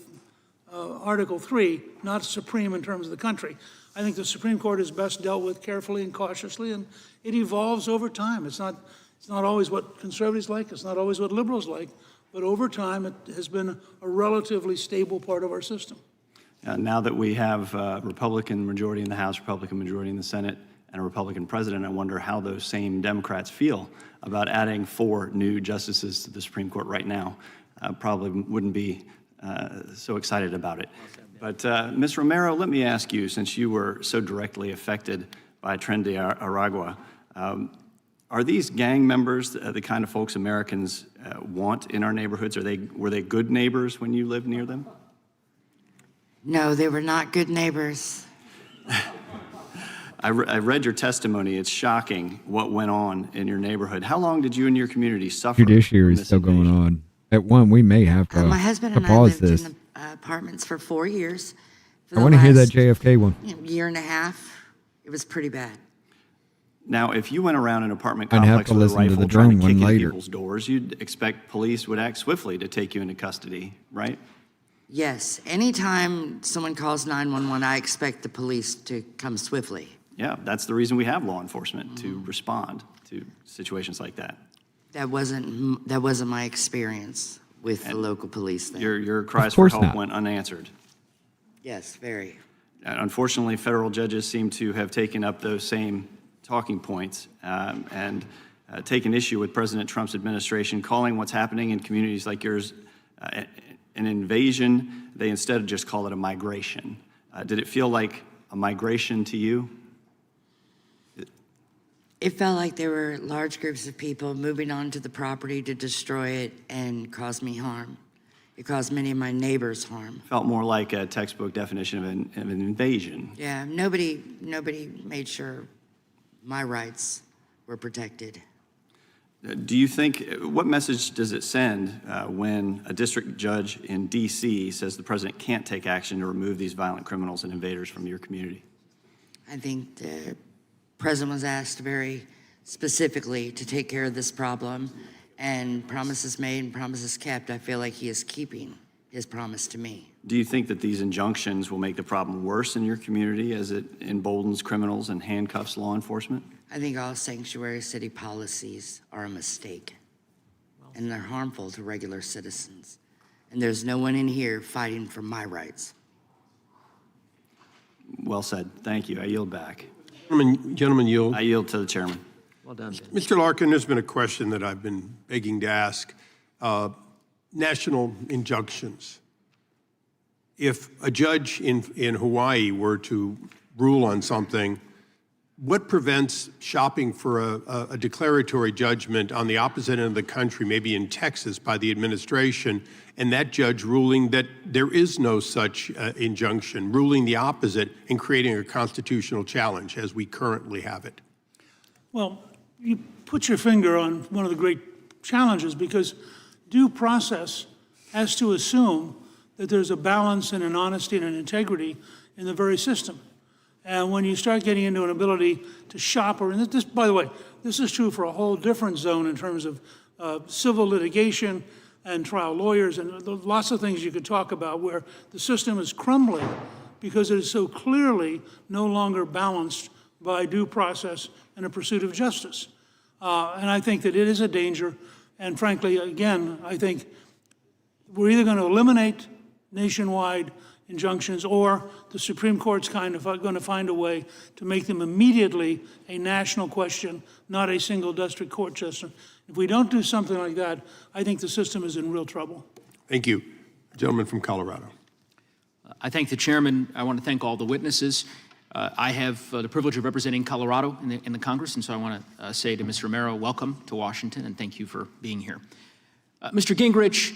Article 3, not supreme in terms of the country. I think the Supreme Court is best dealt with carefully and cautiously, and it evolves over time. It's not always what conservatives like, it's not always what liberals like, but over time it has been a relatively stable part of our system. Now that we have a Republican majority in the House, Republican majority in the Senate, and a Republican president, I wonder how those same Democrats feel about adding 4 new justices to the Supreme Court right now. Probably wouldn't be so excited about it. But Ms. Romero, let me ask you, since you were so directly affected by Tren de Aragua, are these gang members the kind of folks Americans want in our neighborhoods? Were they good neighbors when you lived near them? No, they were not good neighbors. I read your testimony. It's shocking what went on in your neighborhood. How long did you and your community suffer? Judiciary is still going on. At one, we may have to, My husband and I pause lived this. in the apartments for 4 years. I want to hear that JFK one. Year and a half, it was pretty bad. Now, if you went around an apartment I'd have complex to with a listen to rifle the trying to drone kick one in later. people's doors, you'd expect police would act swiftly to take you into custody, right? Yes, anytime someone calls 911, I expect the police to come swiftly. Yeah, that's the reason we have law enforcement, to respond to situations like that. That wasn't my experience with the local police there. Your cries for course help not. went unanswered. Yes, very. Unfortunately, federal judges seem to have taken up those same talking points and taken issue with President Trump's administration, calling what's happening in communities like yours an invasion. They instead just call it a migration. Did it feel like a migration to you? It felt like there were large groups of people moving onto the property to destroy it and cause me harm. It caused many of my neighbors harm. Felt more like a textbook definition of an invasion. Yeah, nobody made sure my rights were protected. Do you think, what message does it send when a district judge in D.C. says the president can't take action to remove these violent criminals and invaders from your community? I think the president was asked very specifically to take care of this problem, and promises made and promises kept. I feel like he is keeping his promise to me. Do you think that these injunctions will make the problem worse in your community as it emboldens criminals and handcuffs law enforcement? I think all sanctuary city policies are a mistake, and they're harmful to regular citizens. And there's no one in here fighting for my rights. Well said. Thank you. I yield back. Gentlemen yield. I yield to the chairman. Well done, Ben. Mr. Larkin, there's been a question that I've been begging to ask. National injunctions. If a judge in Hawaii were to rule on something, what prevents shopping for a declaratory judgment on the opposite end of the country, maybe in Texas, by the administration, and that judge ruling that there is no such injunction, ruling the opposite and creating a constitutional challenge as we currently have it? Well, you put your finger on one of the great challenges, because due process has to assume that there's a balance and an honesty and an integrity in the very system. And when you start getting into an ability to shop, or this, by the way, this is true for a whole different zone in terms of civil litigation and trial lawyers and lots of things you could talk about, where the system is crumbling because it is so clearly no longer balanced by due process and a pursuit of justice. And I think that it is a danger. And frankly, again, I think we're either going to eliminate nationwide injunctions, or the Supreme Court's kind of going to find a way to make them immediately a national question, not a single district court system. If we don't do something like that, I think the system is in real trouble. Thank you. Gentleman from Colorado. I thank the chairman. I want to thank all the witnesses. I have the privilege of representing Colorado in the Congress, and so I want to say to Ms. Romero, welcome to Washington, and thank you for being here. Mr. Gingrich,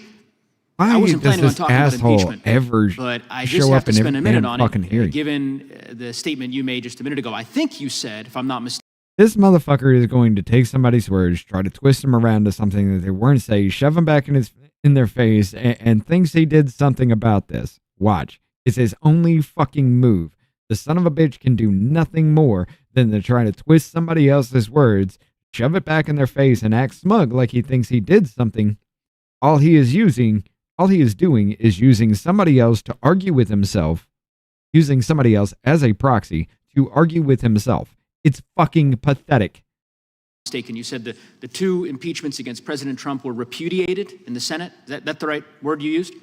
I wasn't planning on talking about impeachment, but I just have to spend a minute on it, given the statement you made just a minute ago. I think you said, if I'm not mistaken, This motherfucker is going to take somebody's words, try to twist them around to something that they weren't saying, shove them back in their face, and thinks he did something about this. Watch. It's his only fucking move. The son of a bitch can do nothing more than to try to twist somebody else's words, shove it back in their face, and act smug like he thinks he did something. All he is doing is using somebody else to argue with himself, using somebody else as a proxy to argue with himself. It's fucking pathetic. Mistaken. You said the two impeachments against President Trump were repudiated in the Senate. Is that the right word you used?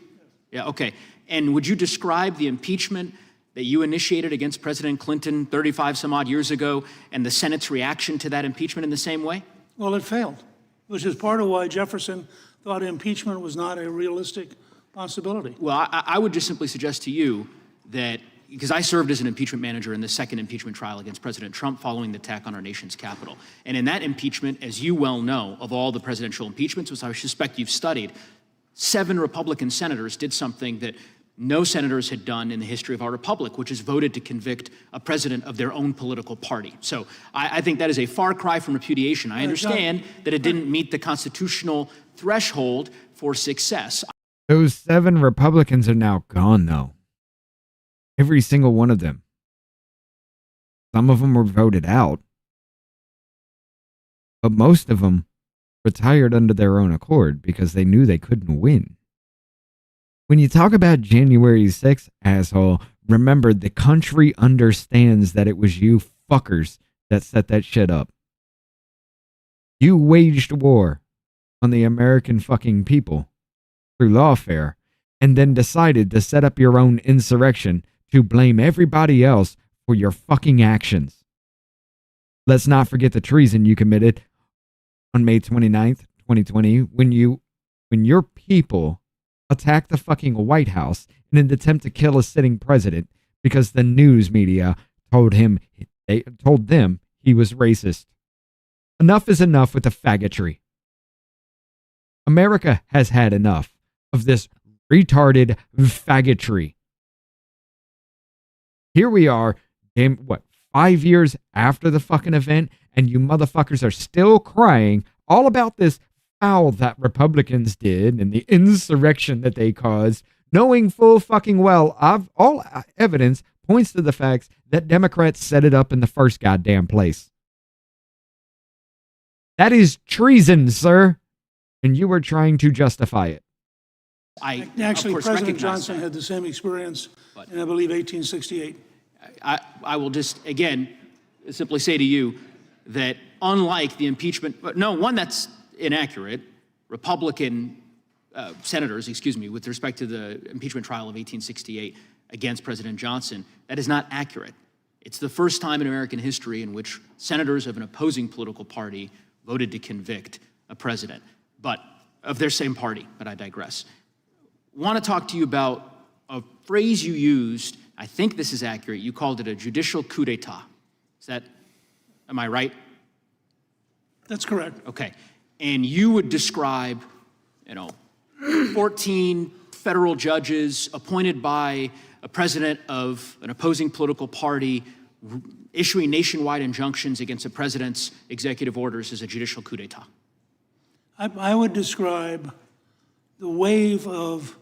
Yeah, okay. And would you describe the impeachment that you initiated against President Clinton 35 some odd years ago and the Senate's reaction to that impeachment in the same way? Well, it failed, which is part of why Jefferson thought impeachment was not a realistic possibility. Well, I would just simply suggest to you that, because I served as an impeachment manager in the second impeachment trial against President Trump following the attack on our nation's capital. And in that impeachment, as you well know, of all the presidential impeachments, which I suspect you've studied, 7 Republican senators did something that no senators had done in the history of our republic, which is voted to convict a president of their own political party. So I think that is a far cry from repudiation. I understand that it didn't meet the constitutional threshold for success. Those 7 Republicans are now gone, though. Every single one of them. Some of them were voted out, but most of them retired under their own accord because they knew they couldn't win. When you talk about January 6th, asshole, remember the country understands that it was you fuckers that set that shit up. You waged war on the American fucking people through lawfare and then decided to set up your own insurrection to blame everybody else for your fucking actions. Let's not forget the treason you committed on May 29th, 2020, when your people attacked the fucking White House in an attempt to kill a sitting president because the news media told them he was racist. Enough is enough with the faggotry. America has had enough of this retarded faggotry. Here we are, 5 years after the fucking event, and you motherfuckers are still crying all about this foul that Republicans did and the insurrection that they caused, knowing full fucking well all evidence points to the facts that Democrats set it up in the first goddamn place. That is treason, sir, and you are trying to justify it. Actually, President Johnson had the same experience in, I believe, 1868. I will just, again, simply say to you that unlike the impeachment, one that's inaccurate, Republican senators, with respect to the impeachment trial of 1868 against President Johnson, that is not accurate. It's the first time in American history in which senators of an opposing political party voted to convict a president, but of their same party, but I digress. Want to talk to you about a phrase you used. I think this is accurate. You called it a judicial coup d'etat. Am I right? That's correct. Okay. And you would describe, 14 federal judges appointed by a president of an opposing political party issuing nationwide injunctions against a president's executive orders as a judicial coup d'etat. I would describe the wave of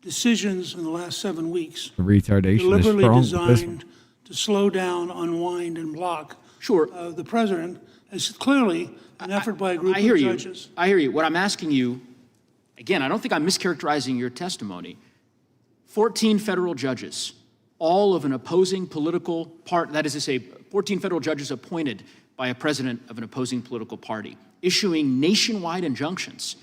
decisions in the last 7 weeks The retardation deliberately is strong. designed to slow down, unwind, and block the president as clearly an effort by a group of judges. I hear you. What I'm asking you, again, I don't think I'm mischaracterizing your testimony. 14 federal judges, all of an opposing political party, that is to say, 14 federal judges appointed by a president of an opposing political party, issuing nationwide injunctions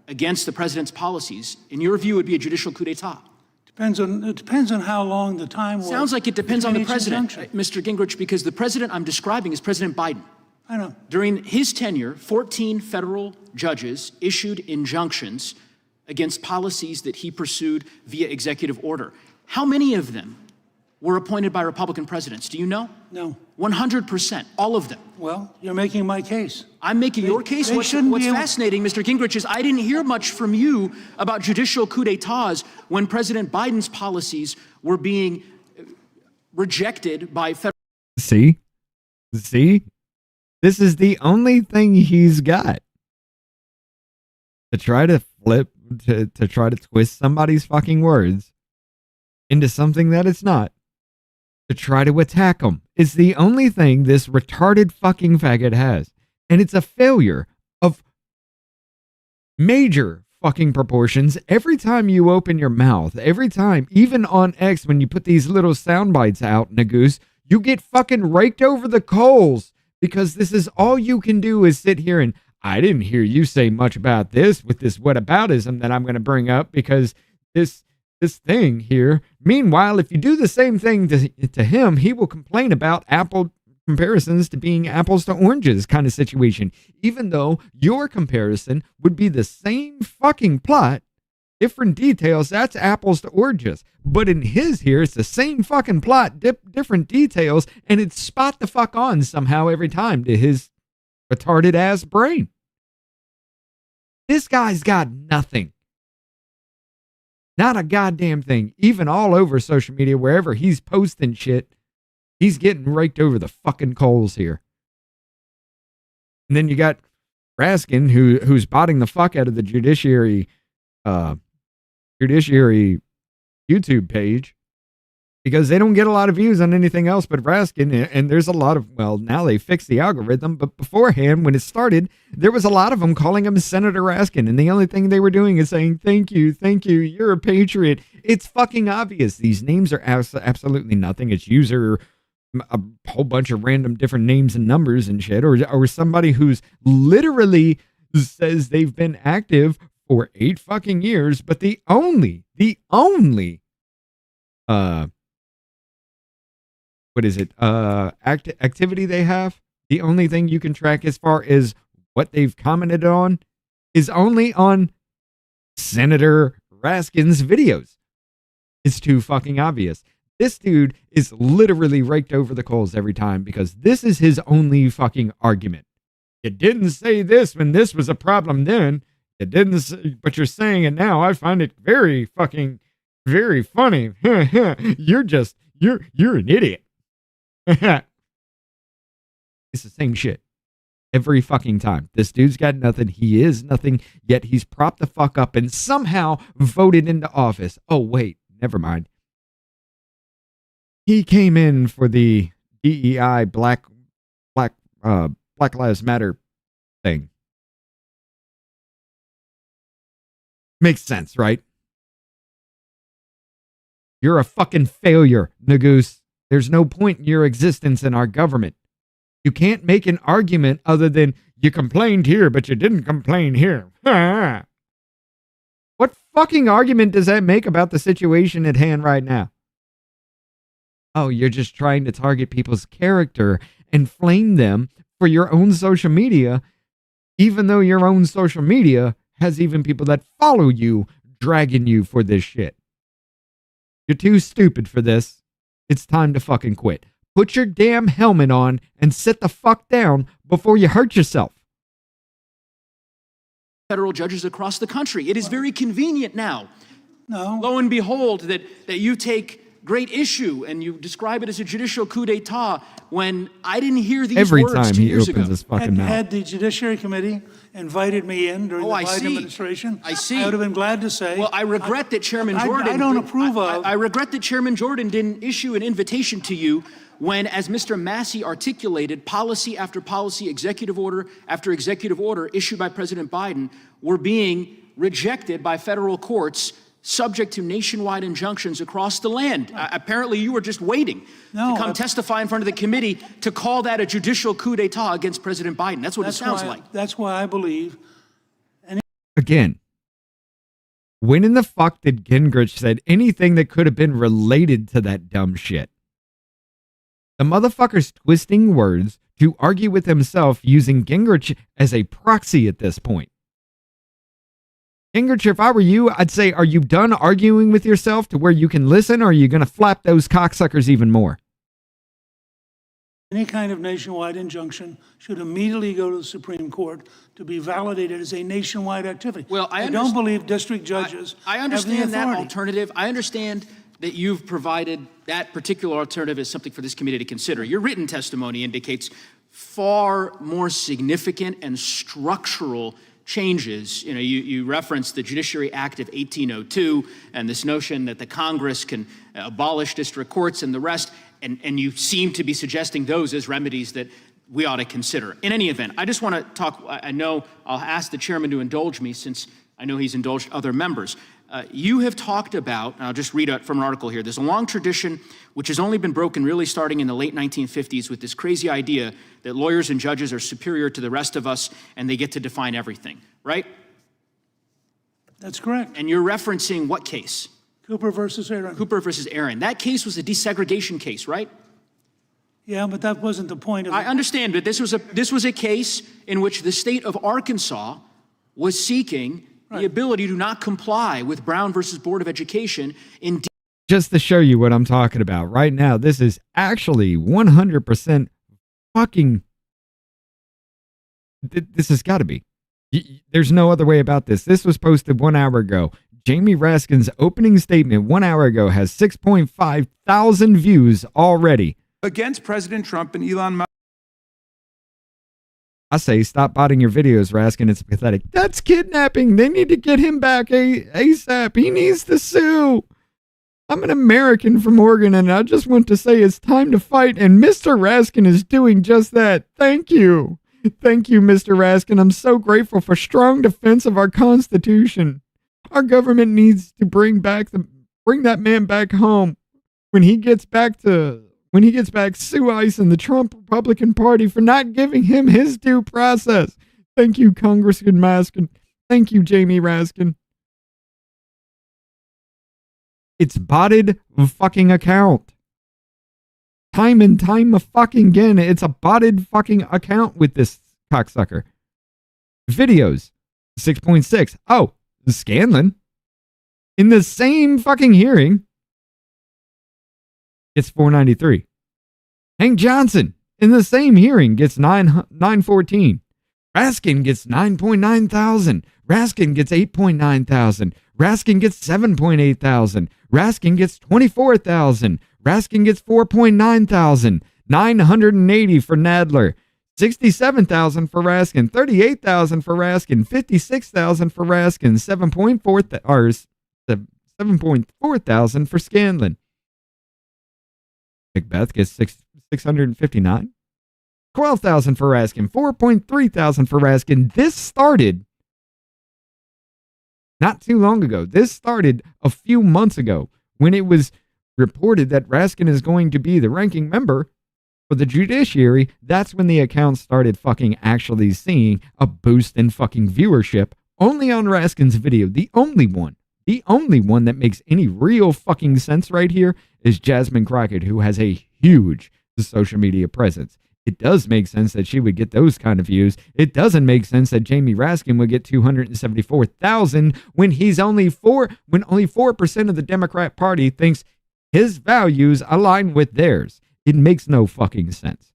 against the president's policies, in your view, would be a judicial coup d'etat. It depends on how long the time was. Sounds like it depends on the between each president, injunction. Mr. Gingrich, because the president I'm describing is President Biden. I know. During his tenure, 14 federal judges issued injunctions against policies that he pursued via executive order. How many of them were appointed by Republican presidents? Do you know? No. 100%, all of them. Well, you're making my case. I'm making your case. What's fascinating, Mr. Gingrich, is I didn't hear much from you about judicial coup d'etats when President Biden's policies were being rejected by federal. See? This is the only thing he's got to try to flip, to try to twist somebody's fucking words into something that it's not, to try to attack them. It's the only thing this retarded fucking faggot has. And it's a failure of major fucking proportions. Every time you open your mouth, every time, even on X, when you put these little sound bites out, Nagoose, you get fucking raked over the coals, because this is all you can do is sit here and, I didn't hear you say much about this with this whataboutism that I'm going to bring up, because this thing here. Meanwhile, if you do the same thing to him, he will complain about Apple comparisons to being apples to oranges kind of situation, even though your comparison would be the same fucking plot, different details. That's apples to oranges. But in his here, it's the same fucking plot, different details, and it's spot the fuck on somehow every time to his retarded ass brain. This guy's got nothing. Not a goddamn thing. Even all over social media, wherever he's posting shit, he's getting raked over the fucking coals here. And then you got Raskin, who's botting the fuck out of the Judiciary YouTube page, because they don't get a lot of views on anything else but Raskin. And there's a lot of, well, now they fixed the algorithm, but beforehand, when it started, there was a lot of them calling him Senator Raskin, and the only thing they were doing is saying, thank you, you're a patriot. It's fucking obvious. These names are absolutely nothing. It's user, a whole bunch of random different names and numbers and shit, or somebody who's literally says they've been active for 8 fucking years, but the only activity they have, the only thing you can track as far as what they've commented on, is only on Senator Raskin's videos. It's too fucking obvious. This dude is literally raked over the coals every time, because this is his only fucking argument. You didn't say this when this was a problem then. You didn't say, but you're saying it now. I find it very fucking, very funny. You're an idiot. It's the same shit every fucking time. This dude's got nothing. He is nothing, yet he's propped the fuck up and somehow voted into office. Oh, wait, never mind. He came in for the DEI Black Lives Matter thing. Makes sense, right? You're a fucking failure, Nagoose. There's no point in your existence in our government. You can't make an argument other than you complained here, but you didn't complain here. What fucking argument does that make about the situation at hand right now? Oh, you're just trying to target people's character and flame them for your own social media, even though your own social media has even people that follow you dragging you for this shit. You're too stupid for this. It's time to fucking quit. Put your damn helmet on and sit the fuck down before you hurt yourself. Federal judges across the country. It is very convenient now. No. Lo and behold, that you take great issue and you describe it as a judicial coup d'etat, when I didn't hear these every words time 2 he years opens ago. his fucking mouth. Had the Judiciary Committee invited me in during the Biden administration, I see. I would have been glad to say. Well, I regret that Chairman Jordan. I don't approve of. I regret that Chairman Jordan didn't issue an invitation to you when, as Mr. Massey articulated, policy after policy, executive order after executive order issued by President Biden were being rejected by federal courts, subject to nationwide injunctions across the land. Apparently, you were just waiting to come testify in front of the committee to call that a judicial coup d'etat against President Biden. That's what it sounds like. That's why I believe. Again, when in the fuck did Gingrich said anything that could have been related to that dumb shit? The motherfucker's twisting words to argue with himself, using Gingrich as a proxy at this point. Gingrich, if I were you, I'd say, are you done arguing with yourself to where you can listen, or are you going to flap those cocksuckers even more? Any kind of nationwide injunction should immediately go to the Supreme Court to be validated as a nationwide activity. Well, I don't believe district judges I understand that alternative. I understand that you've provided that particular alternative as something for this committee to consider. Your written testimony indicates far more significant and structural changes. You know, you referenced the Judiciary Act of 1802 and this notion that the Congress can abolish district courts and the rest, and you seem to be suggesting those as remedies that we ought to consider. In any event, I just want to talk, I know I'll ask the chairman to indulge me since I know he's indulged other members. You have talked about, and I'll just read it from an article here, there's a long tradition which has only been broken really starting in the late 1950s with this crazy idea that lawyers and judges are superior to the rest of us and they get to define everything, right? That's correct. And you're referencing what case? Cooper versus Aaron. Cooper versus Aaron. That case was a desegregation case, right? Yeah, but that wasn't the point of it. I understand, but this was a case in which the state of Arkansas was seeking the ability to not comply with Brown versus Board of Education in just to show you what I'm talking about right now. This is actually 100% fucking. This has got to be. There's no other way about this. This was posted 1 hour ago. Jamie Raskin's opening statement 1 hour ago has 6.5 thousand views already. Against President Trump and Elon Musk. I say stop botting your videos, Raskin. It's pathetic. That's kidnapping. They need to get him back ASAP. He needs to sue. I'm an American from Oregon, and I just want to say it's time to fight, and Mr. Raskin is doing just that. Thank you. Thank you, Mr. Raskin. I'm so grateful for strong defense of our Constitution. Our government needs to bring that man back home. When he gets back, sue ICE and the Trump Republican Party for not giving him his due process. Thank you, Congressman Raskin. Thank you, Jamie Raskin. It's botted fucking account. Time and time fucking again, it's a botted fucking account with this cocksucker. Videos, 6.6. Oh, Scanlon, in the same fucking hearing, gets 493. Hank Johnson, in the same hearing, gets 914. Raskin gets 9.9 thousand. Raskin gets 8.9 thousand. Raskin gets 7.8 thousand. Raskin gets 24,000. Raskin gets 4.9 thousand. 980 for Nadler. 67,000 for Raskin. 38,000 for Raskin. 56,000 for Raskin. 7.4 thousand for Scanlon. Macbeth gets 659. 12,000 for Raskin. 4.3 thousand for Raskin. This started not too long ago. This started a few months ago when it was reported that Raskin is going to be the ranking member for the Judiciary. That's when the account started fucking actually seeing a boost in fucking viewership only on Raskin's video. The only one that makes any real fucking sense right here is Jasmine Crockett, who has a huge social media presence. It does make sense that she would get those kind of views. It doesn't make sense that Jamie Raskin would get 274,000 when only 4% of the Democrat Party thinks his values align with theirs. It makes no fucking sense.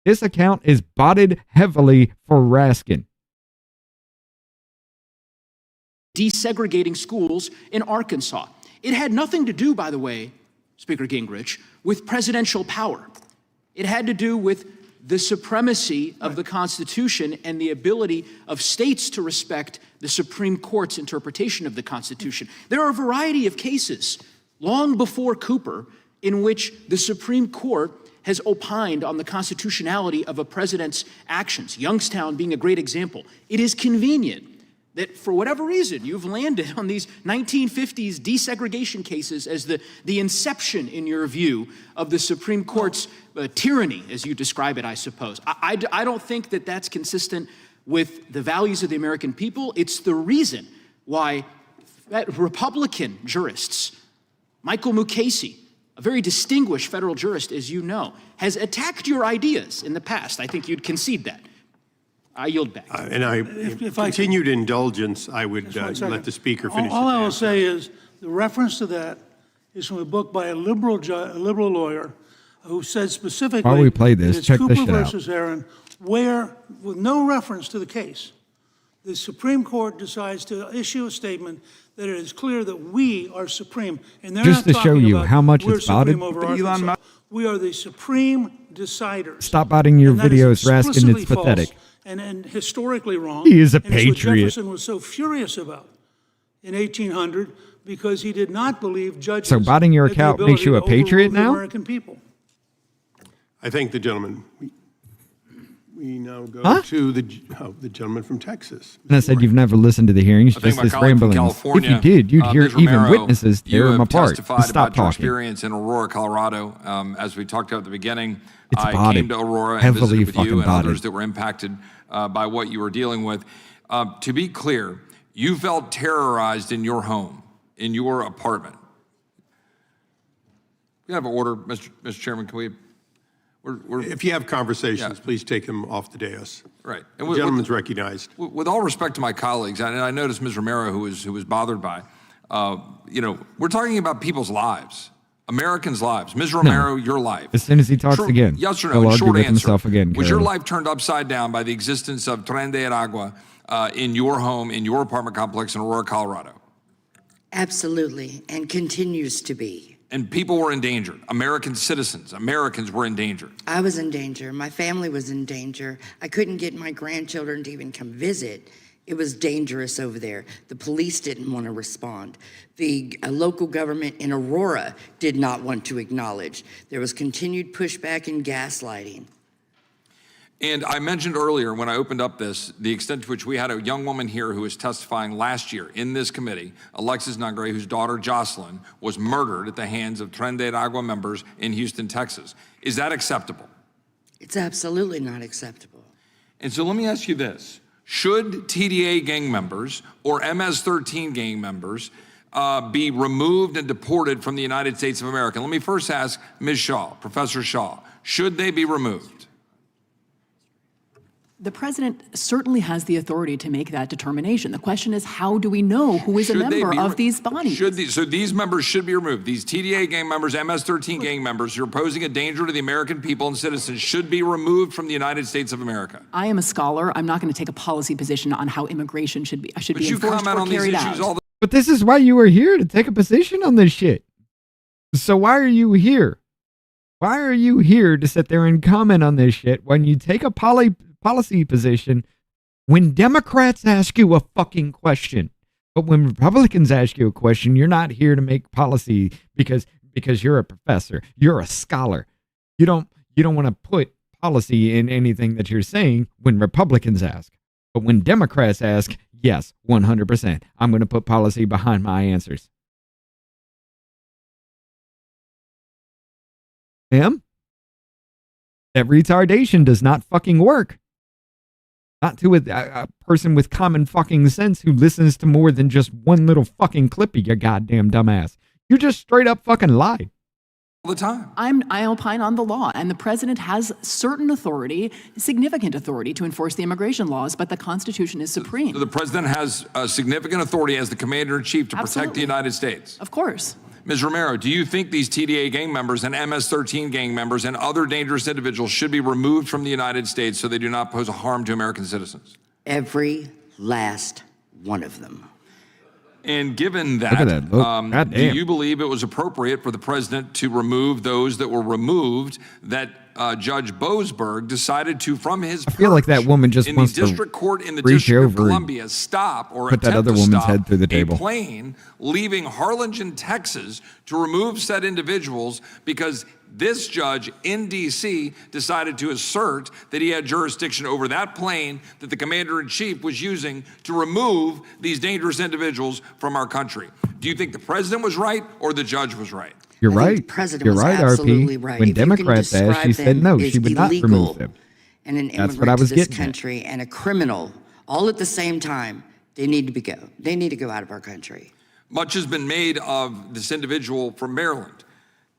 This account is botted heavily for Raskin. Desegregating schools in Arkansas. It had nothing to do, by the way, Speaker Gingrich, with presidential power. It had to do with the supremacy of the Constitution and the ability of states to respect the Supreme Court's interpretation of the Constitution. There are a variety of cases long before Cooper in which the Supreme Court has opined on the constitutionality of a president's actions, Youngstown being a great example. It is convenient that for whatever reason you've landed on these 1950s desegregation cases as the inception, in your view, of the Supreme Court's tyranny, as you describe it, I suppose. I don't think that that's consistent with the values of the American people. It's the reason why Republican jurists, Michael Mukasey, a very distinguished federal jurist, as you know, has attacked your ideas in the past. I think you'd concede that. I yield back. If continued indulgence, I would let the speaker finish. All I will say is the reference to that is from a book by a liberal lawyer who said specifically while we play this, check Cooper this shit out. versus Aaron, where, with no reference to the case, the Supreme Court decides to issue a statement that it is clear that we are supreme. And they're Just not to show talking you about how much we're it's botted. supreme over Arkansas. We are the supreme deciders. Stop botting your And that is videos, Raskin. explicitly It's pathetic. false and historically wrong. He is a and it's what patriot. Jefferson was so furious about in 1800 because he did not believe judges. So botting your had the account makes ability you a to overrule patriot the now? American people. I thank the gentleman. We now go Huh? to the gentleman from Texas. And I said you've never listened to the hearings, I think just my this colleague from ramblings. If California, you did, you'd hear Ms. even Romero, witnesses tear you them have apart. testified Just stop about your talking. experience in Aurora, Colorado. As we talked about at the beginning, It's I botted. came to Aurora and Heavily visited with you fucking and others botted. that were impacted by what you were dealing with. To be clear, you felt terrorized in your home, in your apartment. We have an order, Mr. Chairman. Can we? If you have conversations, please take them off the dais. Right. The gentleman's recognized. With all respect to my colleagues, and I noticed Ms. Romero, who was bothered by, we're talking about people's lives, Americans' lives. Ms. Romero, your life. As soon as he talks again, yes or he'll no? In argue short with answer, himself again. was your Carolyn. life turned upside down by the existence of Tren de Aragua in your home, in your apartment complex in Aurora, Colorado? Absolutely, and continues to be. And people were endangered. American citizens, Americans were endangered. I was in danger. My family was in danger. I couldn't get my grandchildren to even come visit. It was dangerous over there. The police didn't want to respond. The local government in Aurora did not want to acknowledge. There was continued pushback and gaslighting. And I mentioned earlier when I opened up this, the extent to which we had a young woman here who was testifying last year in this committee, Alexis Nungre, whose daughter Jocelyn was murdered at the hands of Tren de Aragua members in Houston, Texas. Is that acceptable? It's absolutely not acceptable. And so let me ask you this. Should TDA gang members or MS-13 gang members be removed and deported from the United States of America? Let me first ask Ms. Shaw, Professor Shaw, should they be removed? The president certainly has the authority to make that determination. The question is, how do we know who is a member of these bodies? So these members should be removed. These TDA gang members, MS-13 gang members who are posing a danger to the American people and citizens should be removed from the United States of America. I am a scholar. I'm not going to take a policy position on how immigration should be But be you enforced comment or on these carried issues out. all the But this is why you were here, to take a position on this shit. So why are you here? Why are you here to sit there and comment on this shit when you take a policy position when Democrats ask you a fucking question? But when Republicans ask you a question, you're not here to make policy because you're a professor, you're a scholar. You don't want to put policy in anything that you're saying when Republicans ask. But when Democrats ask, yes, 100%, I'm going to put policy behind my answers. Him? That retardation does not fucking work. Not to a person with common fucking sense who listens to more than just one little fucking clip of your goddamn dumbass. You just straight up fucking lied. all the time. I opine on the law, and the president has certain authority, significant authority, to enforce the immigration laws, but the Constitution is supreme. So the president has significant authority as the commander-in-chief to protect the United States. Of course. Ms. Romero, do you think these TDA gang members and MS-13 gang members and other dangerous individuals should be removed from the United States so they do not pose a harm to American citizens? Every last one of them. And given Look at that, that. do you believe it was appropriate for the president to remove those that were removed that Judge Boasberg decided to, from his I feel like that woman just in wants the to district court in the reach District of over and Columbia stop or put that attempt other to woman's stop head through the table. a plane leaving Harlingen, Texas, to remove said individuals because this judge in D.C. decided to assert that he had jurisdiction over that plane that the commander-in-chief was using to remove these dangerous individuals from our country. Do you think the president was right or the judge was right? You're I think right. the president You're was right, absolutely RP. right. When If you can Democrats asked, she describe said them no, as she would not illegal remove them. And an That's what I immigrant was to this getting at. country and a criminal all at the same time, they need to go. They need to go out of our country. Much has been made of this individual from Maryland.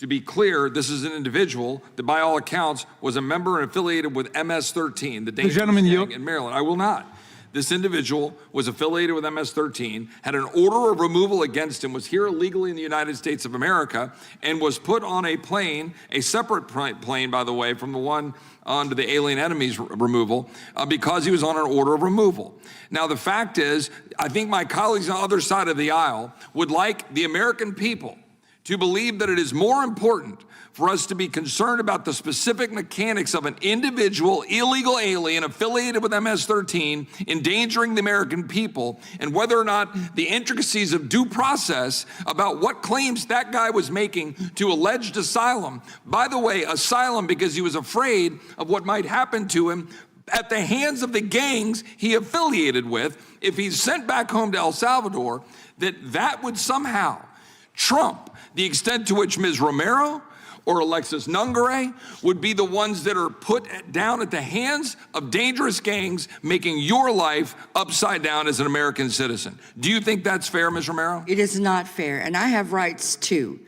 To be clear, this is an individual that by all accounts was a member and affiliated with MS-13, the dangerous gang in Maryland. I will not. This individual was affiliated with MS-13, had an order of removal against him, was here illegally in the United States of America, and was put on a plane, a separate plane, by the way, from the one onto the alien enemies removal, because he was on an order of removal. Now, the fact is, I think my colleagues on the other side of the aisle would like the American people to believe that it is more important for us to be concerned about the specific mechanics of an individual illegal alien affiliated with MS-13 endangering the American people, and whether or not the intricacies of due process about what claims that guy was making to alleged asylum. By the way, asylum because he was afraid of what might happen to him at the hands of the gangs he affiliated with if he's sent back home to El Salvador, that would somehow trump the extent to which Ms. Romero or Alexis Nungare would be the ones that are put down at the hands of dangerous gangs, making your life upside down as an American citizen. Do you think that's fair, Ms. Romero? It is not fair, and I have rights too.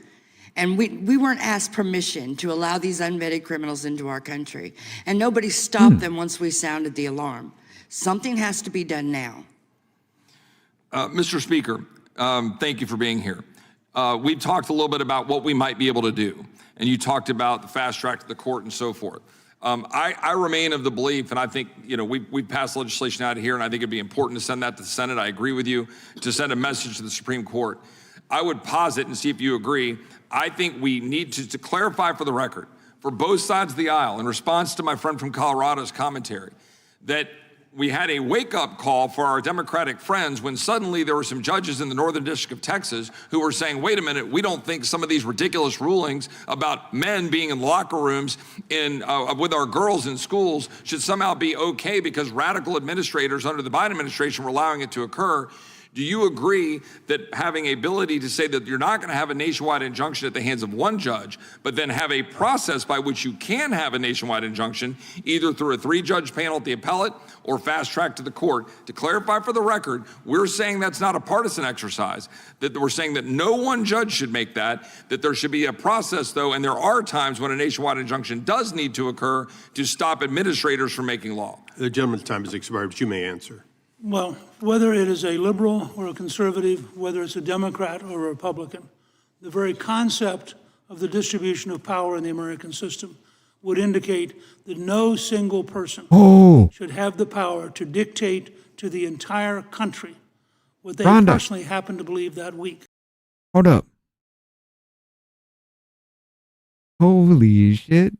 And we weren't asked permission to allow these unvetted criminals into our country. And nobody stopped them once we sounded the alarm. Something has to be done now. Mr. Speaker, thank you for being here. We've talked a little bit about what we might be able to do. And you talked about the fast track to the court and so forth. I remain of the belief, and I think, we've passed legislation out of here, and I think it'd be important to send that to the Senate. I agree with you, to send a message to the Supreme Court. I would posit and see if you agree. I think we need to clarify for the record, for both sides of the aisle, in response to my friend from Colorado's commentary, that we had a wake-up call for our Democratic friends when suddenly there were some judges in the Northern District of Texas who were saying, wait a minute, we don't think some of these ridiculous rulings about men being in locker rooms with our girls in schools should somehow be okay because radical administrators under the Biden administration were allowing it to occur. Do you agree that having a ability to say that you're not going to have a nationwide injunction at the hands of one judge, but then have a process by which you can have a nationwide injunction, either through a 3-judge panel at the appellate or fast track to the court? To clarify for the record, we're saying that's not a partisan exercise, that we're saying that no one judge should make that there should be a process, though, and there are times when a nationwide injunction does need to occur to stop administrators from making law. The gentleman's time has expired, but you may answer. Well, whether it is a liberal or a conservative, whether it's a Democrat or a Republican, the very concept of the distribution of power in the American system would indicate that no single person should have the power to dictate to the entire country what they personally happen to believe that week. Hold up. Holy shit.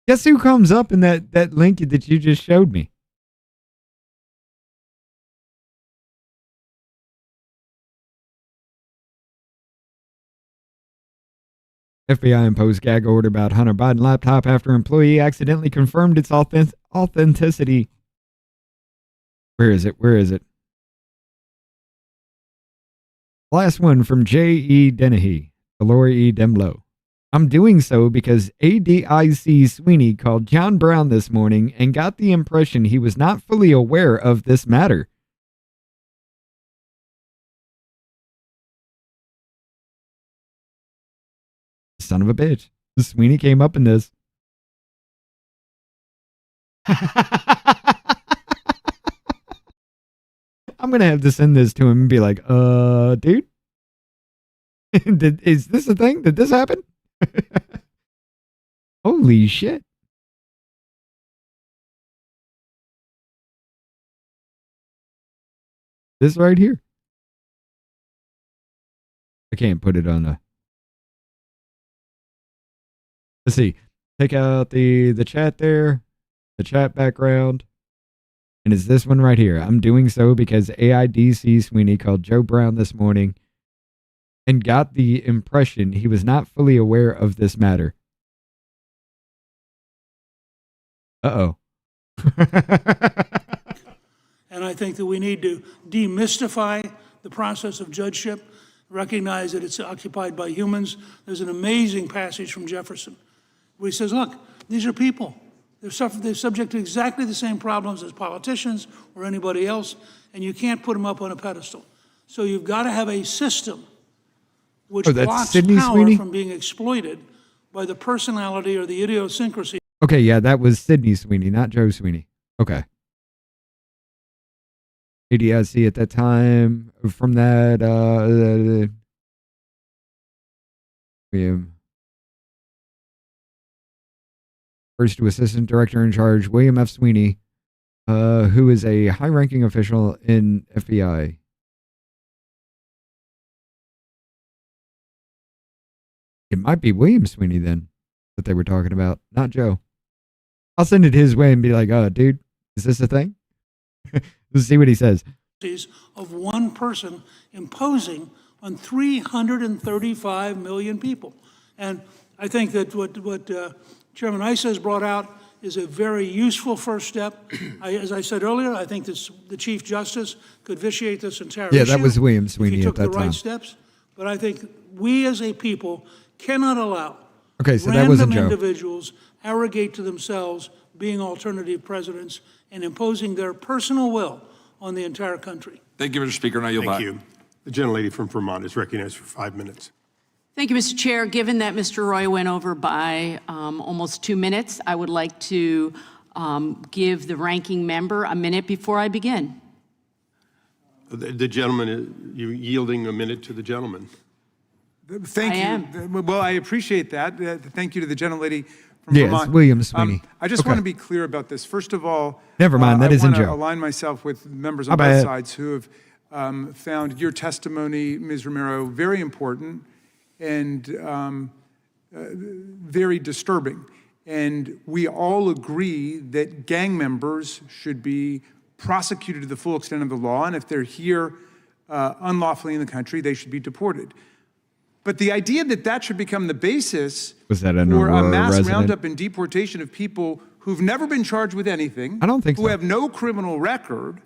Guess who comes up in that link that you just showed me? FBI imposed gag order about Hunter Biden laptop after employee accidentally confirmed its authenticity. Where is it? Last one from J.E. Dennehy, Lori E. Demblow. I'm doing so because ADIC Sweeney called John Brown this morning and got the impression he was not fully aware of this matter. Son of a bitch. Sweeney came up in this. I'm going to have to send this to him and be like, dude, is this a thing? Did this happen? Holy shit. This right here. I can't put it on a... Let's see. Take out the chat there, the chat background. And it's this one right here. I'm doing so because AIDC Sweeney called Joe Brown this morning and got the impression he was not fully aware of this matter. Uh-oh. And I think that we need to demystify the process of judgeship, recognize that it's occupied by humans. There's an amazing passage from Jefferson where he says, look, these are people. They're subject to exactly the same problems as politicians or anybody else, and you can't put them up on a pedestal. So you've got to have a system which blocks Sydney power Sweeney? from being exploited by the personality or the idiosyncrasy. Okay, yeah, that was Sydney Sweeney, not Joe Sweeney. Okay. ADIC at that time, from that, First to Assistant Director in Charge, William F. Sweeney, who is a high-ranking official in FBI. It might be William Sweeney then that they were talking about, not Joe. I'll send it his way and be like, oh, dude, is this a thing? Let's see what he says. Of one person imposing on 335 million people. And I think that what Chairman Issa has brought out is a very useful first step. As I said earlier, I think the Chief Justice could vitiate this entire issue. Yeah, that was William Sweeney if he took at that the right time. steps. But I think we as a people cannot allow Okay, so that random wasn't Joe. individuals arrogate to themselves being alternative presidents and imposing their personal will on the entire country. Thank you, Mr. Speaker, and I yield back. Thank you. The gentlelady from Vermont is recognized for 5 minutes. Thank you, Mr. Chair. Given that Mr. Roy went over by almost 2 minutes, I would like to give the ranking member a minute before I begin. The gentleman, you yielding a minute to the gentleman. Thank you. Well, I appreciate that. Thank you to the gentlelady from Yes, Vermont. William Sweeney. I just Okay. want to be clear about this. First of all, Never mind, that I isn't want to Joe. align myself with members My on both bad. sides who have found your testimony, Ms. Romero, very important and very disturbing. And we all agree that gang members should be prosecuted to the full extent of the law, and if they're here unlawfully in the country, they should be deported. But the idea that that should become the basis Was that an for a Aurora mass resident? roundup and deportation of people who've never been charged with anything, I don't think who so. have no criminal record,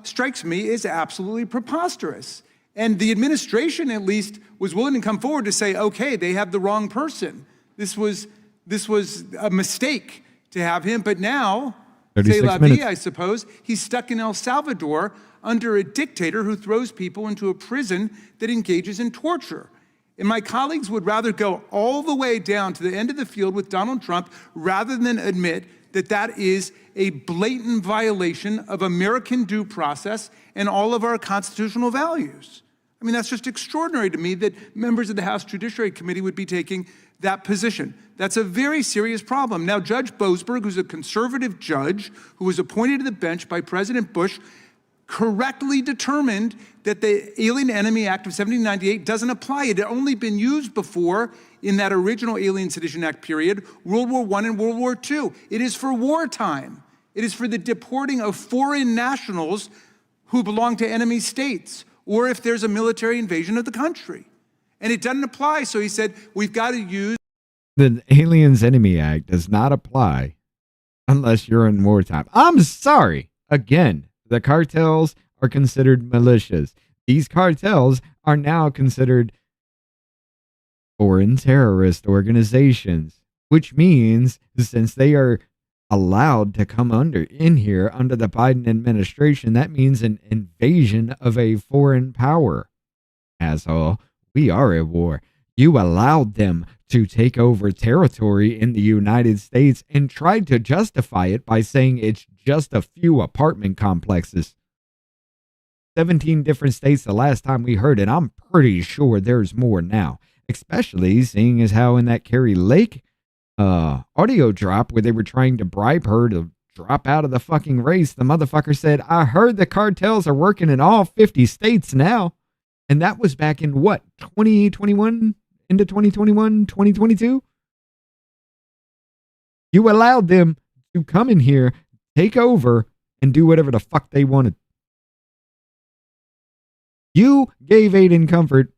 strikes me as absolutely preposterous. And the administration, at least, was willing to come forward to say, okay, they have the wrong person. This was a mistake to have him, but now, c'est la vie, I suppose, he's stuck in El Salvador under a dictator who throws people into a prison that engages in torture. And my colleagues would rather go all the way down to the end of the field with Donald Trump rather than admit that that is a blatant violation of American due process and all of our constitutional values. I mean, that's just extraordinary to me that members of the House Judiciary Committee would be taking that position. That's a very serious problem. Now, Judge Boasberg, who's a conservative judge who was appointed to the bench by President Bush, correctly determined that the Alien Enemy Act of 1798 doesn't apply. It had only been used before in that original Alien Sedition Act period, World War I and World War II. It is for wartime. It is for the deporting of foreign nationals who belong to enemy states, or if there's a military invasion of the country. And it doesn't apply, so he said, we've got to use... The Aliens Enemy Act does not apply unless you're in wartime. I'm sorry. Again, the cartels are considered militias. These cartels are now considered foreign terrorist organizations, which means since they are allowed to come in here under the Biden administration, that means an invasion of a foreign power. Asshole, we are at war. You allowed them to take over territory in the United States and tried to justify it by saying it's just a few apartment complexes. 17 different states the last time we heard it. I'm pretty sure there's more now, especially seeing as how in that Carrie Lake audio drop where they were trying to bribe her to drop out of the fucking race, the motherfucker said, I heard the cartels are working in all 50 states now. And that was back in what, 2021 into 2021, 2022? You allowed them to come in here, take over, and do whatever the fuck they wanted. You gave aid and comfort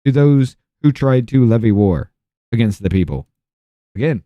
to those who tried to levy war against the people. Again,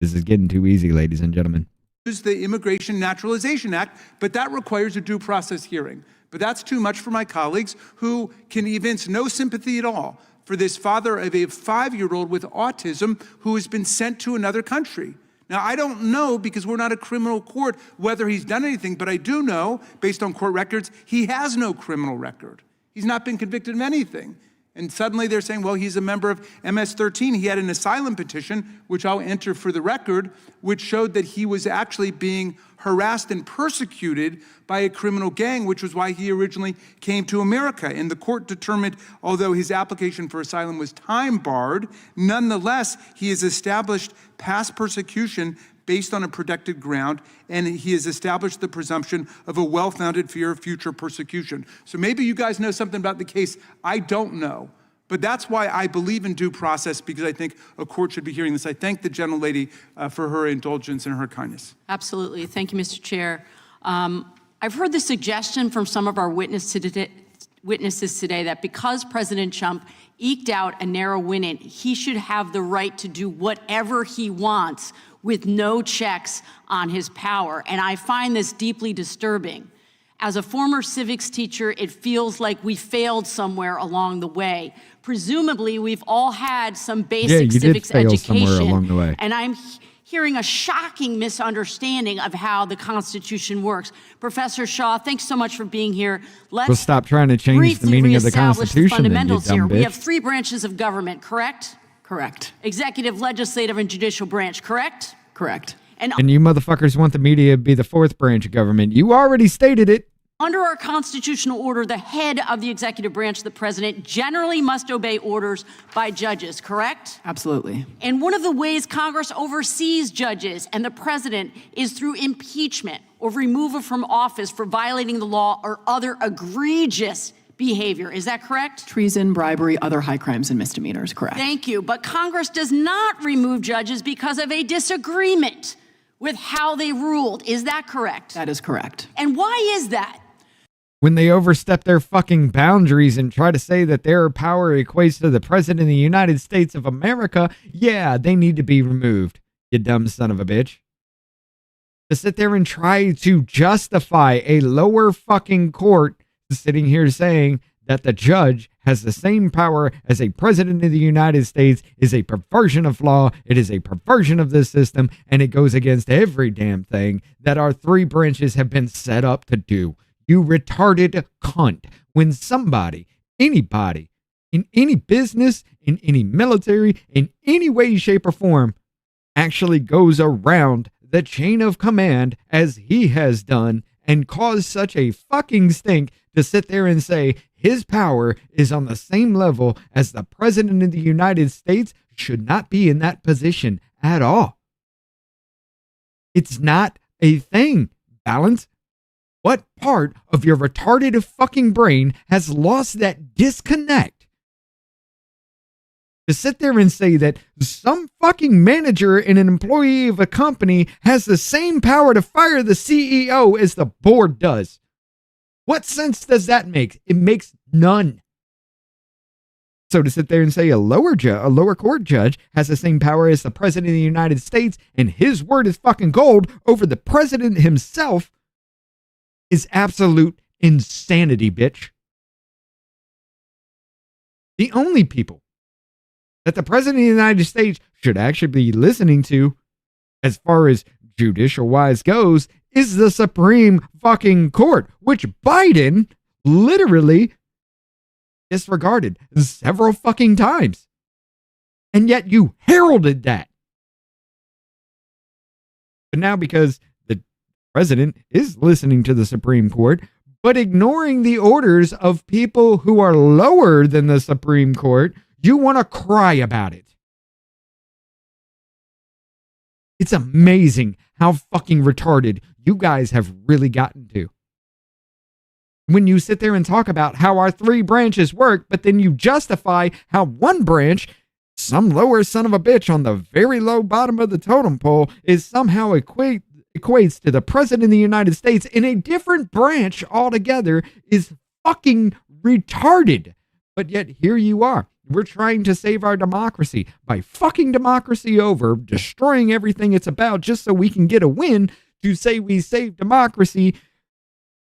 this is getting too easy, ladies and gentlemen. Use the Immigration Naturalization Act, but that requires a due process hearing. But that's too much for my colleagues who can evince no sympathy at all for this father of a 5-year-old with autism who has been sent to another country. Now, I don't know, because we're not a criminal court, whether he's done anything, but I do know, based on court records, he has no criminal record. He's not been convicted of anything. And suddenly they're saying, well, he's a member of MS-13. He had an asylum petition, which I'll enter for the record, which showed that he was actually being harassed and persecuted by a criminal gang, which was why he originally came to America. And the court determined, although his application for asylum was time barred, nonetheless, he has established past persecution based on a protected ground, and he has established the presumption of a well-founded fear of future persecution. So maybe you guys know something about the case I don't know, But that's why I believe in due process, because I think a court should be hearing this. I thank the gentlelady for her indulgence and her kindness. Absolutely. Thank you, Mr. Chair. I've heard the suggestion from some of our witnesses today that because President Trump eked out a narrow win-in, he should have the right to do whatever he wants with no checks on his power. And I find this deeply disturbing. As a former civics teacher, it feels like we failed somewhere along the way. Presumably, we've all had some basic civics education. Somewhere along the way. And I'm hearing a shocking misunderstanding of how the Constitution works. Professor Shaw, thanks so much for being here. We'll stop trying to change the meaning of the Constitution. Fundamentals then, you dumb here. We bitch. have 3 branches of government, correct? Correct. Executive, legislative, and judicial branch, correct? Correct. And you motherfuckers want the media to be the 4th branch of government. You already stated it. Under our constitutional order, the head of the executive branch, the president, generally must obey orders by judges, correct? Absolutely. And one of the ways Congress oversees judges and the president is through impeachment or removal from office for violating the law or other egregious behavior. Is that correct? Treason, bribery, other high crimes and misdemeanors, correct. Thank you. But Congress does not remove judges because of a disagreement with how they ruled. Is that correct? That is correct. And why is that? When they overstep their fucking boundaries and try to say that their power equates to the president of the United States of America, yeah, they need to be removed, you dumb son of a bitch. To sit there and try to justify a lower fucking court sitting here saying that the judge has the same power as a president of the United States is a perversion of law. It is a perversion of this system, and it goes against every damn thing that our 3 branches have been set up to do. You retarded cunt. When somebody, anybody, in any business, in any military, in any way, shape, or form, actually goes around the chain of command as he has done and caused such a fucking stink to sit there and say his power is on the same level as the president of the United States, should not be in that position at all. It's not a thing. Balance. What part of your retarded fucking brain has lost that disconnect to sit there and say that some fucking manager and an employee of a company has the same power to fire the CEO as the board does? What sense does that make? It makes none. So to sit there and say a lower court judge has the same power as the president of the United States and his word is fucking gold over the president himself is absolute insanity, bitch. The only people that the president of the United States should actually be listening to, as far as judicial-wise goes, is the Supreme fucking Court, which Biden literally disregarded several fucking times. And yet you heralded that. But now because the president is listening to the Supreme Court, but ignoring the orders of people who are lower than the Supreme Court, you want to cry about it. It's amazing how fucking retarded you guys have really gotten to. When you sit there and talk about how our 3 branches work, but then you justify how one branch, some lower son of a bitch on the very low bottom of the totem pole, is somehow equates to the president of the United States in a different branch altogether, is fucking retarded. But yet here you are. We're trying to save our democracy by fucking democracy over, destroying everything it's about just so we can get a win to say we saved democracy.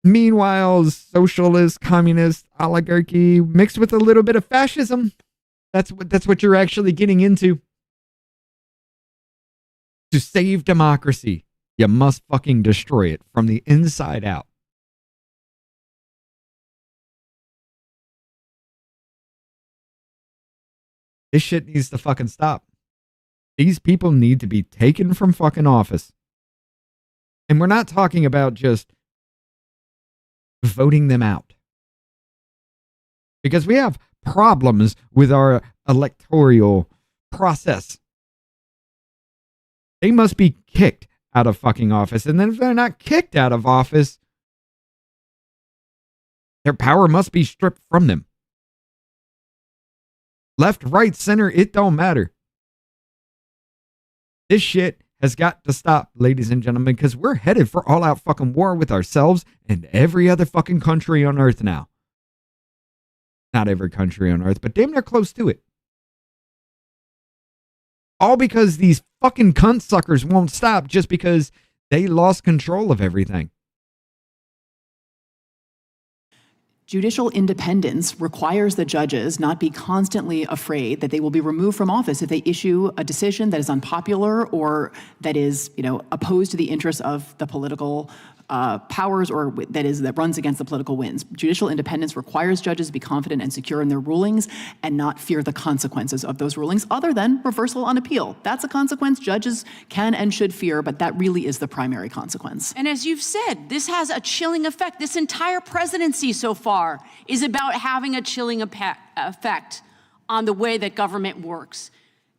Meanwhile, socialist, communist, oligarchy mixed with a little bit of fascism, that's what you're actually getting into. To save democracy, you must fucking destroy it from the inside out. This shit needs to fucking stop. These people need to be taken from fucking office. And we're not talking about just voting them out. Because we have problems with our electoral process. They must be kicked out of fucking office. And then if they're not kicked out of office, their power must be stripped from them. Left, right, center, it don't matter. This shit has got to stop, ladies and gentlemen, because we're headed for all-out fucking war with ourselves and every other fucking country on Earth now. Not every country on Earth, but damn near close to it. All because these fucking cunt suckers won't stop just because they lost control of everything. Judicial independence requires the judges not be constantly afraid that they will be removed from office if they issue a decision that is unpopular or that is, opposed to the interests of the political powers or that runs against the political winds. Judicial independence requires judges to be confident and secure in their rulings and not fear the consequences of those rulings other than reversal on appeal. That's a consequence judges can and should fear, but that really is the primary consequence. And as you've said, this has a chilling effect. This entire presidency so far is about having a chilling effect on the way that government works.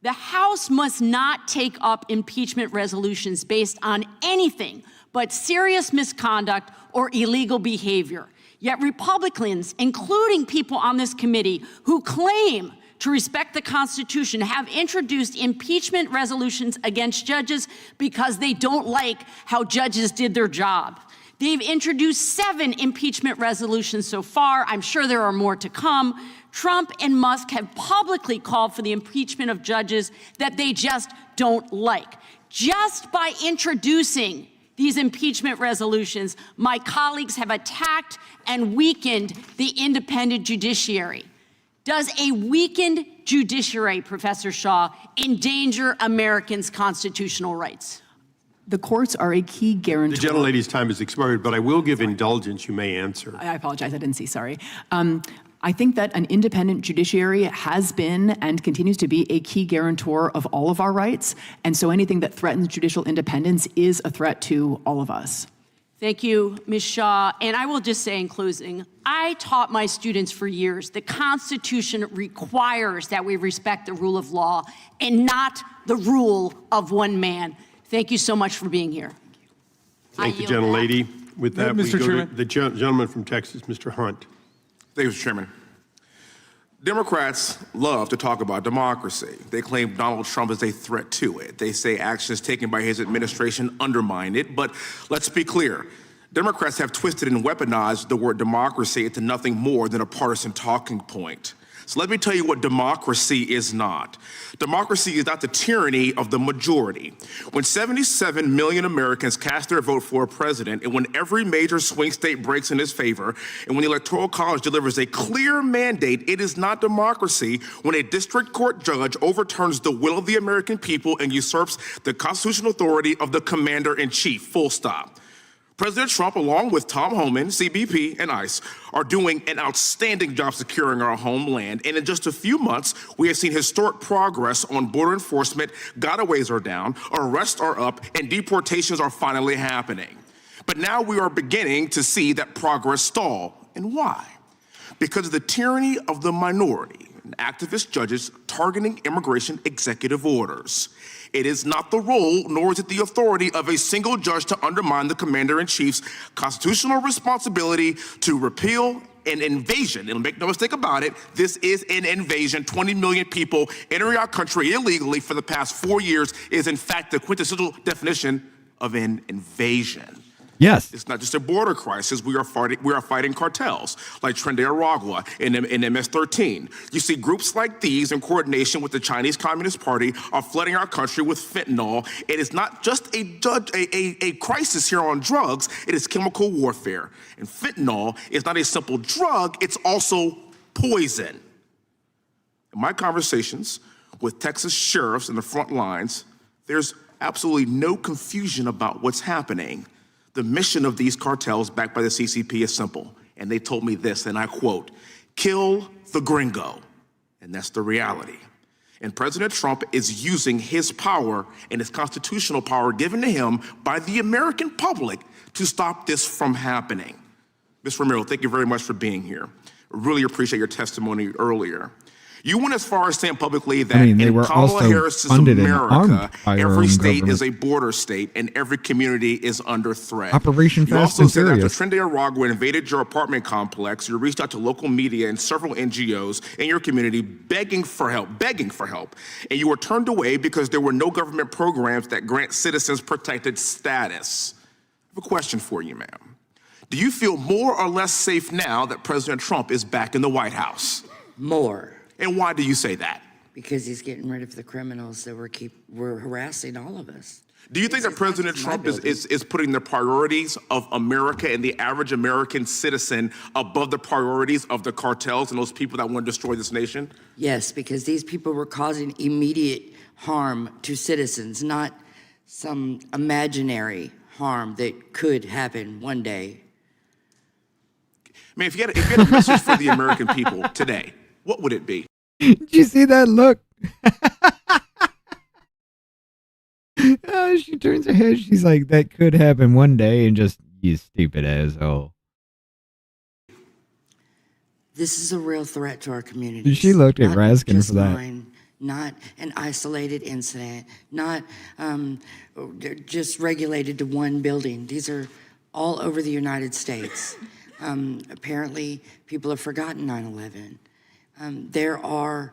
The House must not take up impeachment resolutions based on anything but serious misconduct or illegal behavior. Yet Republicans, including people on this committee who claim to respect the Constitution, have introduced impeachment resolutions against judges because they don't like how judges did their job. They've introduced 7 impeachment resolutions so far. I'm sure there are more to come. Trump and Musk have publicly called for the impeachment of judges that they just don't like. Just by introducing these impeachment resolutions, my colleagues have attacked and weakened the independent judiciary. Does a weakened judiciary, Professor Shaw, endanger Americans' constitutional rights? The courts are a key guarantor. The gentlelady's time has expired, but I will give indulgence. You may answer. I apologize, I didn't see, sorry. I think that an independent judiciary has been and continues to be a key guarantor of all of our rights, and so anything that threatens judicial independence is a threat to all of us. Thank you, Ms. Shaw. And I will just say in closing, I taught my students for years the Constitution requires that we respect the rule of law and not the rule of one man. Thank you so much for being here. Thank you, gentlelady. With that, we go to the gentleman from Texas, Mr. Hunt. Thank you, Mr. Chairman. Democrats love to talk about democracy. They claim Donald Trump is a threat to it. They say actions taken by his administration undermine it. But let's be clear. Democrats have twisted and weaponized the word democracy into nothing more than a partisan talking point. So let me tell you what democracy is not. Democracy is not the tyranny of the majority. When 77 million Americans cast their vote for a president, and when every major swing state breaks in his favor, and when the Electoral College delivers a clear mandate, it is not democracy when a district court judge overturns the will of the American people and usurps the constitutional authority of the commander-in-chief, full stop. President Trump, along with Tom Homeland, CBP, and ICE, are doing an outstanding job securing our homeland. And in just a few months, we have seen historic progress on border enforcement, gotaways are down, arrests are up, and deportations are finally happening. But now we are beginning to see that progress stall. And why? Because of the tyranny of the minority and activist judges targeting immigration executive orders. It is not the role, nor is it the authority of a single judge to undermine the commander-in-chief's constitutional responsibility to repeal an invasion. And make no mistake about it, this is an invasion. 20 million people entering our country illegally for the past 4 years is in fact the quintessential definition of an invasion. Yes. It's not just a border crisis. We are fighting cartels like Tren de Aragua and MS-13. You see, groups like these, in coordination with the Chinese Communist Party, are flooding our country with fentanyl. It is not just a crisis here on drugs. It is chemical warfare. And fentanyl is not a simple drug. It's also poison. In my conversations with Texas sheriffs in the front lines, there's absolutely no confusion about what's happening. The mission of these cartels backed by the CCP is simple. And they told me this, and I quote, kill the gringo. And that's the reality. And President Trump is using his power and his constitutional power given to him by the American public to stop this from happening. Ms. Romero, thank you very much for being here. I really appreciate your testimony earlier. You went as far as saying publicly that they in were Kamala also Harris's funded and America, armed by our every own state government. is a border state and every community is under threat. Operation You Fast also and said Furious. after Trinidad Aragua invaded your apartment complex, you reached out to local media and several NGOs in your community begging for help, and you were turned away because there were no government programs that grant citizens protected status. I have a question for you, ma'am. Do you feel more or less safe now that President Trump is back in the White House? More. And why do you say that? Because he's getting rid of the criminals that were harassing all of us. Do you think that President Trump is putting the priorities of America and the average American citizen above the priorities of the cartels and those people that want to destroy this nation? Yes, because these people were causing immediate harm to citizens, not some imaginary harm that could happen one day. Man, if you had a message for the American people today, what would it be? Did you see that look? She turns her head. She's like, that could happen one day, and just, you stupid asshole. This is a real threat to our community. She looked at Raskin for that. Mine, not an isolated incident, not just regulated to one building. These are all over the United States. Apparently, people have forgotten 9/11. There are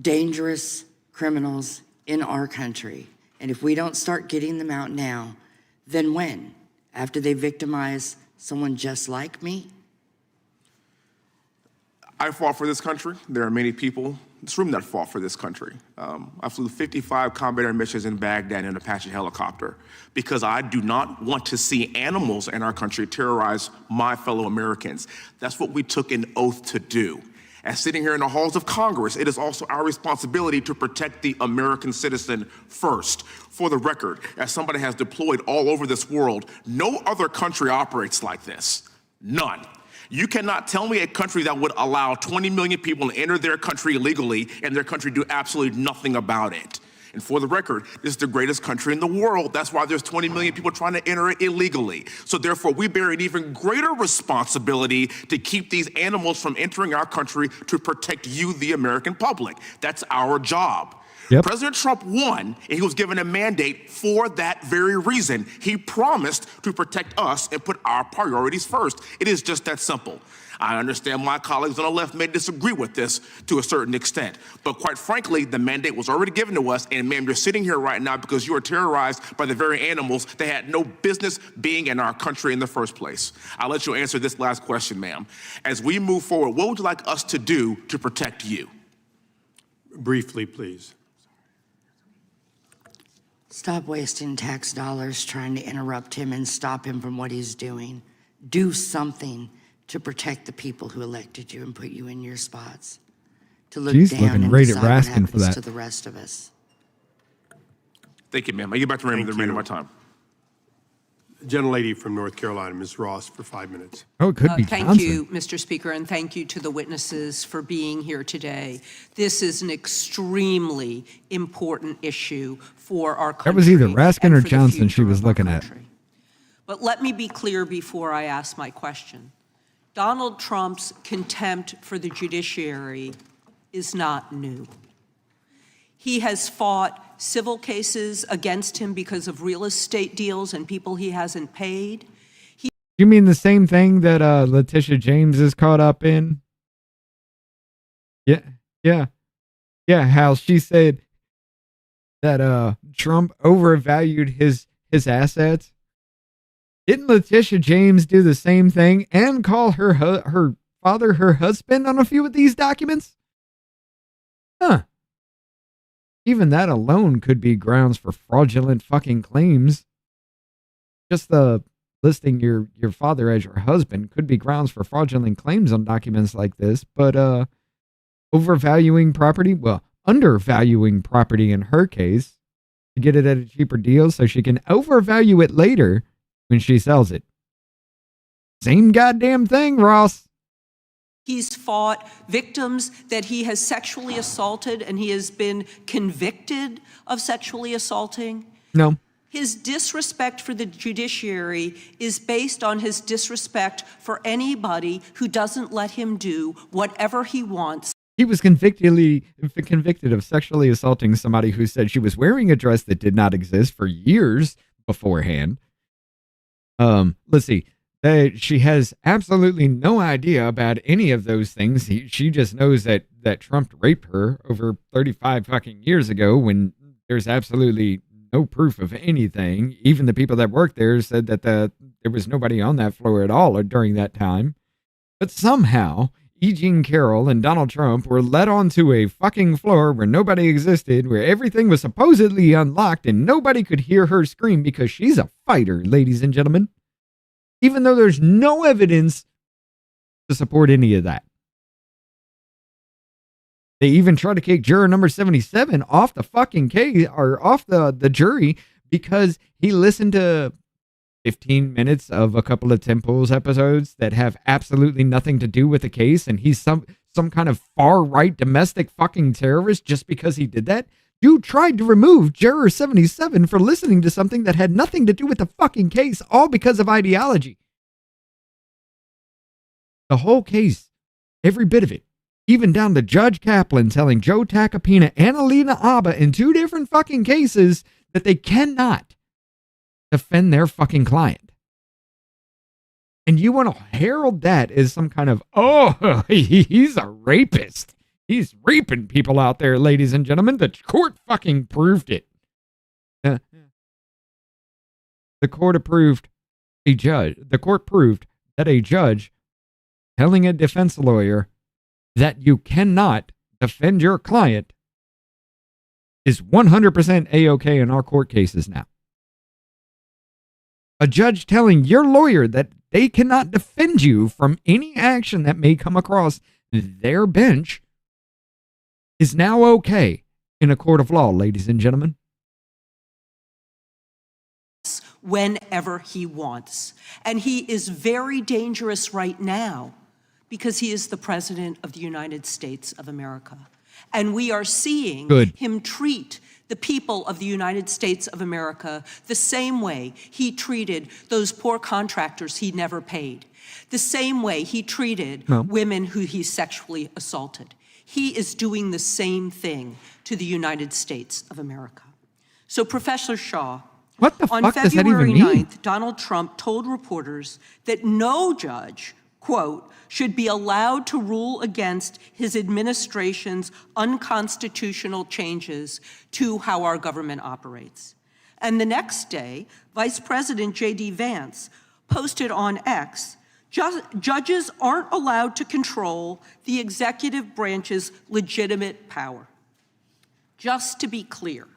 dangerous criminals in our country. And if we don't start getting them out now, then when? After they victimize someone just like me? I fought for this country. There are many people in this room that fought for this country. I flew 55 combat air missions in Baghdad in an Apache helicopter because I do not want to see animals in our country terrorize my fellow Americans. That's what we took an oath to do. As sitting here in the halls of Congress, it is also our responsibility to protect the American citizen first. For the record, as somebody has deployed all over this world, no other country operates like this. None. You cannot tell me a country that would allow 20 million people to enter their country illegally and their country do absolutely nothing about it. And for the record, this is the greatest country in the world. That's why there's 20 million people trying to enter it illegally. So therefore, we bear an even greater responsibility to keep these animals from entering our country to protect you, the American public. That's our job. Yep. President Trump won, and he was given a mandate for that very reason. He promised to protect us and put our priorities first. It is just that simple. I understand my colleagues on the left may disagree with this to a certain extent, but quite frankly, the mandate was already given to us, and ma'am, you're sitting here right now because you are terrorized by the very animals that had no business being in our country in the first place. I'll let you answer this last question, ma'am. As we move forward, what would you like us to do to protect you? Briefly, please. Stop wasting tax dollars trying to interrupt him and stop him from what he's doing. Do something to protect the people who elected you and put you in your spots. To look She's down looking and great at decide what Raskin for happens that. to the rest of us. Thank you, ma'am. I get back to the remainder of my time. Gentlelady from North Carolina, Ms. Ross, for 5 minutes. Oh, it could be Thank Johnson. you, Mr. Speaker, and thank you to the witnesses for being here today. This is an extremely important issue for our country. That was either Raskin and or for the Johnson she future was of our looking at. country. But let me be clear before I ask my question. Donald Trump's contempt for the judiciary is not new. He has fought civil cases against him because of real estate deals and people he hasn't paid. You mean the same thing that Letitia James is caught up in? Yeah. How she said that Trump overvalued his assets. Didn't Letitia James do the same thing and call her father her husband on a few of these documents? Huh. Even that alone could be grounds for fraudulent fucking claims. Just listing your father as your husband could be grounds for fraudulent claims on documents like this, but overvaluing property, well, undervaluing property in her case to get it at a cheaper deal so she can overvalue it later when she sells it. Same goddamn thing, Ross. He's fought victims that he has sexually assaulted and he has been convicted of sexually assaulting. No. His disrespect for the judiciary is based on his disrespect for anybody who doesn't let him do whatever he wants. He was convicted of sexually assaulting somebody who said she was wearing a dress that did not exist for years beforehand. Let's see. She has absolutely no idea about any of those things. She just knows that Trump raped her over 35 fucking years ago when there's absolutely no proof of anything. Even the people that worked there said that there was nobody on that floor at all during that time. But somehow, E. Jean Carroll and Donald Trump were led onto a fucking floor where nobody existed, where everything was supposedly unlocked and nobody could hear her scream because she's a fighter, ladies and gentlemen. Even though there's no evidence to support any of that. They even tried to kick juror number 77 off the fucking case, or off the jury, because he listened to 15 minutes of a couple of Temple's episodes that have absolutely nothing to do with the case, and he's some kind of far-right domestic fucking terrorist just because he did that. You tried to remove juror 77 for listening to something that had nothing to do with the fucking case, all because of ideology. The whole case, every bit of it, even down to Judge Kaplan telling Joe Tacopina and Alina Abba in 2 different fucking cases that they cannot defend their fucking client. And you want to herald that as some kind of, oh, he's a rapist. He's raping people out there, ladies and gentlemen. The court fucking proved it. The court proved that a judge telling a defense lawyer that you cannot defend your client is 100% A-okay in our court cases now. A judge telling your lawyer that they cannot defend you from any action that may come across their bench is now okay in a court of law, ladies and gentlemen. Whenever he wants. And he is very dangerous right now because he is the President of the United States of America. And we are seeing him treat the people of the United States of America the same way he treated those poor contractors he never paid, the same way he treated women who he sexually assaulted. He is doing the same thing to the United States of America. So, Professor Shaw, what the fuck does that even February mean? 9th, Donald Trump told reporters that no judge, quote, should be allowed to rule against his administration's unconstitutional changes to how our government operates. And the next day, Vice President J.D. Vance posted on X, judges aren't allowed to control the executive branch's legitimate power. Just to be clear,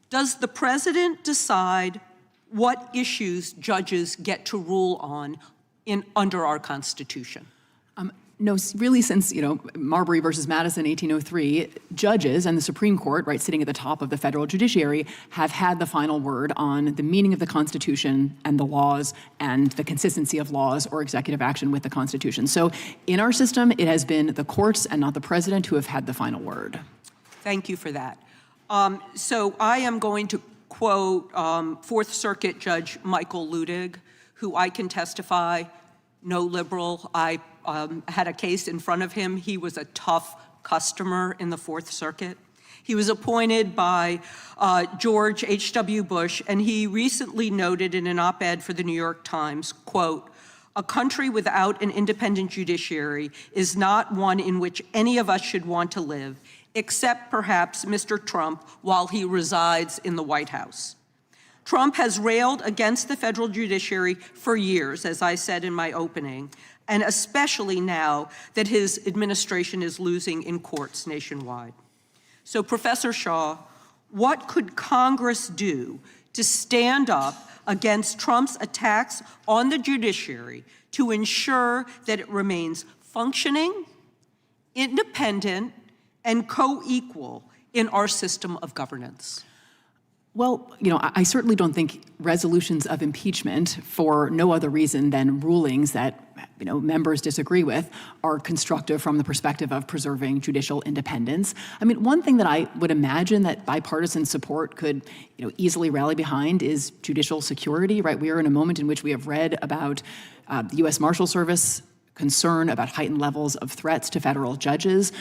does the president decide what issues judges get to rule on under our Constitution? No, really, since, Marbury versus Madison, 1803, judges and the Supreme Court, right, sitting at the top of the federal judiciary, have had the final word on the meaning of the Constitution and the laws and the consistency of laws or executive action with the Constitution. So in our system, it has been the courts and not the president who have had the final word. Thank you for that. So I am going to quote Fourth Circuit Judge Michael Ludig, who I can testify, no liberal. I had a case in front of him. He was a tough customer in the Fourth Circuit. He was appointed by George H.W. Bush, and he recently noted in an op-ed for the New York Times, quote, "A country without an independent judiciary is not one in which any of us should want to live, except perhaps Mr. Trump while he resides in the White House." Trump has railed against the federal judiciary for years, as I said in my opening, and especially now that his administration is losing in courts nationwide. So, Professor Shaw, what could Congress do to stand up against Trump's attacks on the judiciary to ensure that it remains functioning, independent, and co-equal in our system of governance? Well, I certainly don't think resolutions of impeachment for no other reason than rulings that, members disagree with are constructive from the perspective of preserving judicial independence. I mean, one thing that I would imagine that bipartisan support could, easily rally behind is judicial security, right? We are in a moment in which we have read about the U.S. Marshal Service concern about heightened levels of threats to federal judges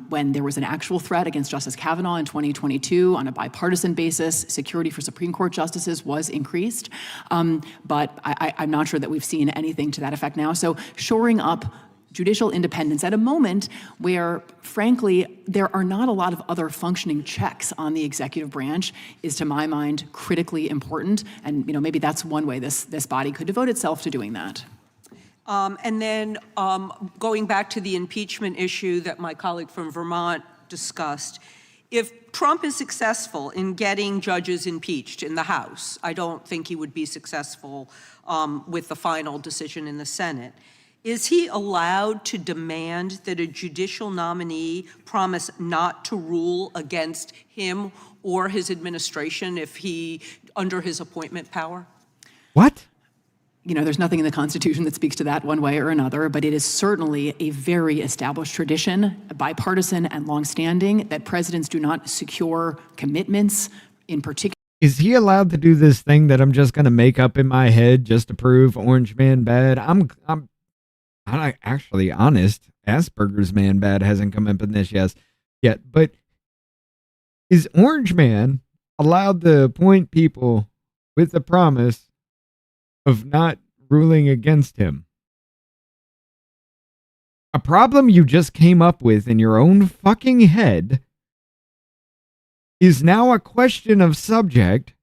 when there was an actual threat against Justice Kavanaugh in 2022 on a bipartisan basis. Security for Supreme Court justices was increased, but I'm not sure that we've seen anything to that effect now. So shoring up judicial independence at a moment where, frankly, there are not a lot of other functioning checks on the executive branch is, to my mind, critically important. And maybe that's one way this body could devote itself to doing that. And then going back to the impeachment issue that my colleague from Vermont discussed, if Trump is successful in getting judges impeached in the House, I don't think he would be successful with the final decision in the Senate. Is he allowed to demand that a judicial nominee promise not to rule against him or his administration under his appointment power? What? There's nothing in the Constitution that speaks to that one way or another, but it is certainly a very established tradition, bipartisan and longstanding, that presidents do not secure commitments in particular. Is he allowed to do this thing that I'm just going to make up in my head just to prove Orange Man bad? I'm actually honest. Asperger's Man bad hasn't come up in this yet, but is Orange Man allowed to appoint people with the promise of not ruling against him? A problem you just came up with in your own fucking head is now a question of subject.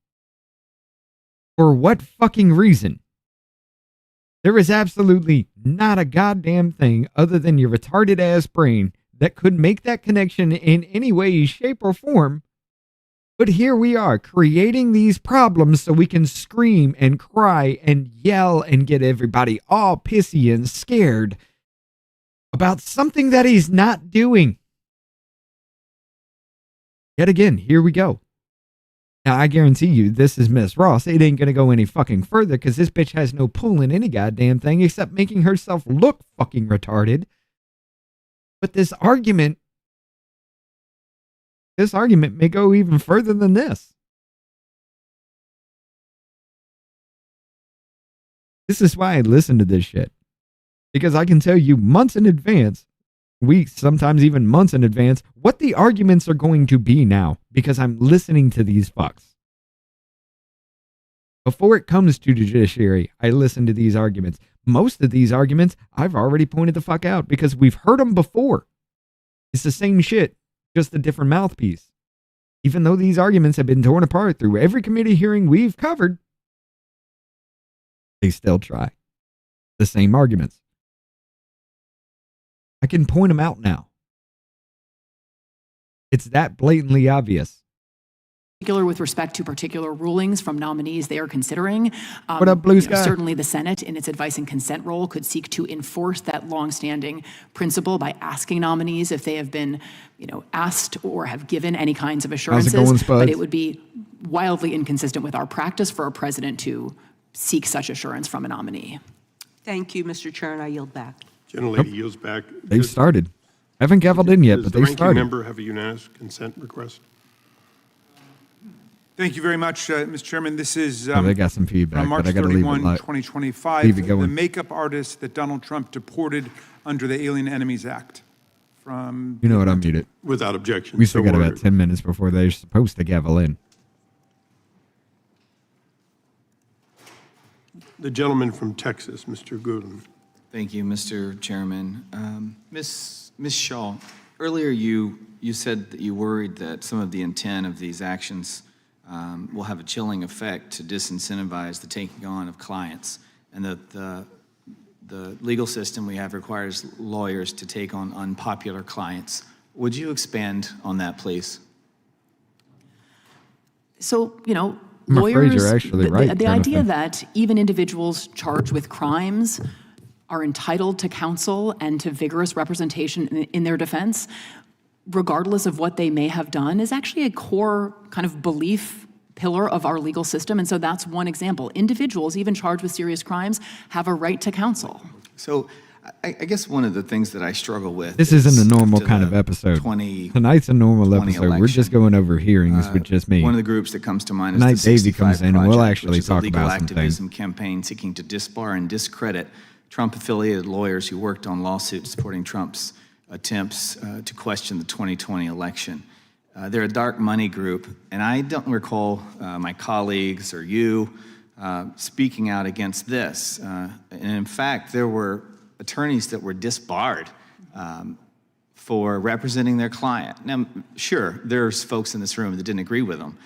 For what fucking reason? There is absolutely not a goddamn thing other than your retarded ass brain that could make that connection in any way, shape, or form. But here we are creating these problems so we can scream and cry and yell and get everybody all pissy and scared about something that he's not doing. Yet again, here we go. Now, I guarantee you, this is Miss Ross. It ain't going to go any fucking further because this bitch has no pull in any goddamn thing except making herself look fucking retarded. But this argument may go even further than this. This is why I listen to this shit. Because I can tell you months in advance, weeks, sometimes even months in advance, what the arguments are going to be now, because I'm listening to these fucks. Before it comes to judiciary, I listen to these arguments. Most of these arguments, I've already pointed the fuck out because we've heard them before. It's the same shit, just a different mouthpiece. Even though these arguments have been torn apart through every committee hearing we've covered, they still try. The same arguments. I can point them out now. It's that blatantly obvious. Particular with respect to particular rulings from nominees they are considering. What up, Blue Sky? Certainly the Senate, in its advice and consent role, could seek to enforce that longstanding principle by asking nominees if they have been, asked or have given any kinds of assurances. How's it going, Spuds? But it would be wildly inconsistent with our practice for a president to seek such assurance from a nominee. Thank you, Mr. Chair, and I yield back. Gentlelady yields back. They've started. Haven't gavelled in yet, but they Does the ranking started. member have a unanimous consent request? Thank you very much, Mr. Chairman. This is They got some feedback, from March but I got to leave 31, it 2025, leave it the going. makeup artist that Donald Trump deported under the Alien Enemies Act. From You know what? I'm muted. Without objection. We still So got about ordered. 10 minutes before they're supposed to gavel in. The gentleman from Texas, Mr. Gooden. Thank you, Mr. Chairman. Ms. Shaw, earlier you said that you worried that some of the intent of these actions will have a chilling effect to disincentivize the taking on of clients, and that the legal system we have requires lawyers to take on unpopular clients. Would you expand on that, please? So, I'm lawyers, afraid you're actually right, the idea Jonathan. that even individuals charged with crimes are entitled to counsel and to vigorous representation in their defense, regardless of what they may have done, is actually a core kind of belief pillar of our legal system. And so that's one example. Individuals, even charged with serious crimes, have a right to counsel. So I guess one of the things that I struggle with This isn't a normal kind of episode. Tonight's a normal episode. We're just going over hearings with just me. One of the groups that comes to mind is Tonight the Davey 65 comes in and we'll Project, actually which is a talk legal about some things. activism campaign seeking to disbar and discredit Trump-affiliated lawyers who worked on lawsuits supporting Trump's attempts to question the 2020 election. They're a dark money group, and I don't recall my colleagues or you speaking out against this. And in fact, there were attorneys that were disbarred for representing their client. Now, sure, there's folks in this room that didn't agree with them.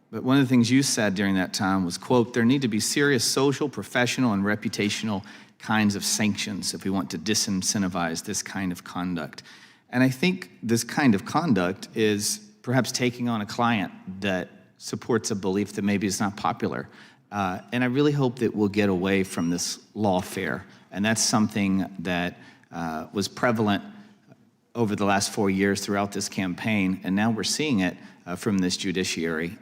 But one of the things you said during that time was, quote, there need to be serious social, professional, and reputational kinds of sanctions if we want to disincentivize this kind of conduct. And I think this kind of conduct is perhaps taking on a client that supports a belief that maybe is not popular. And I really hope that we'll get away from this lawfare. And that's something that was prevalent over the last 4 years throughout this campaign, and now we're seeing it from this judiciary.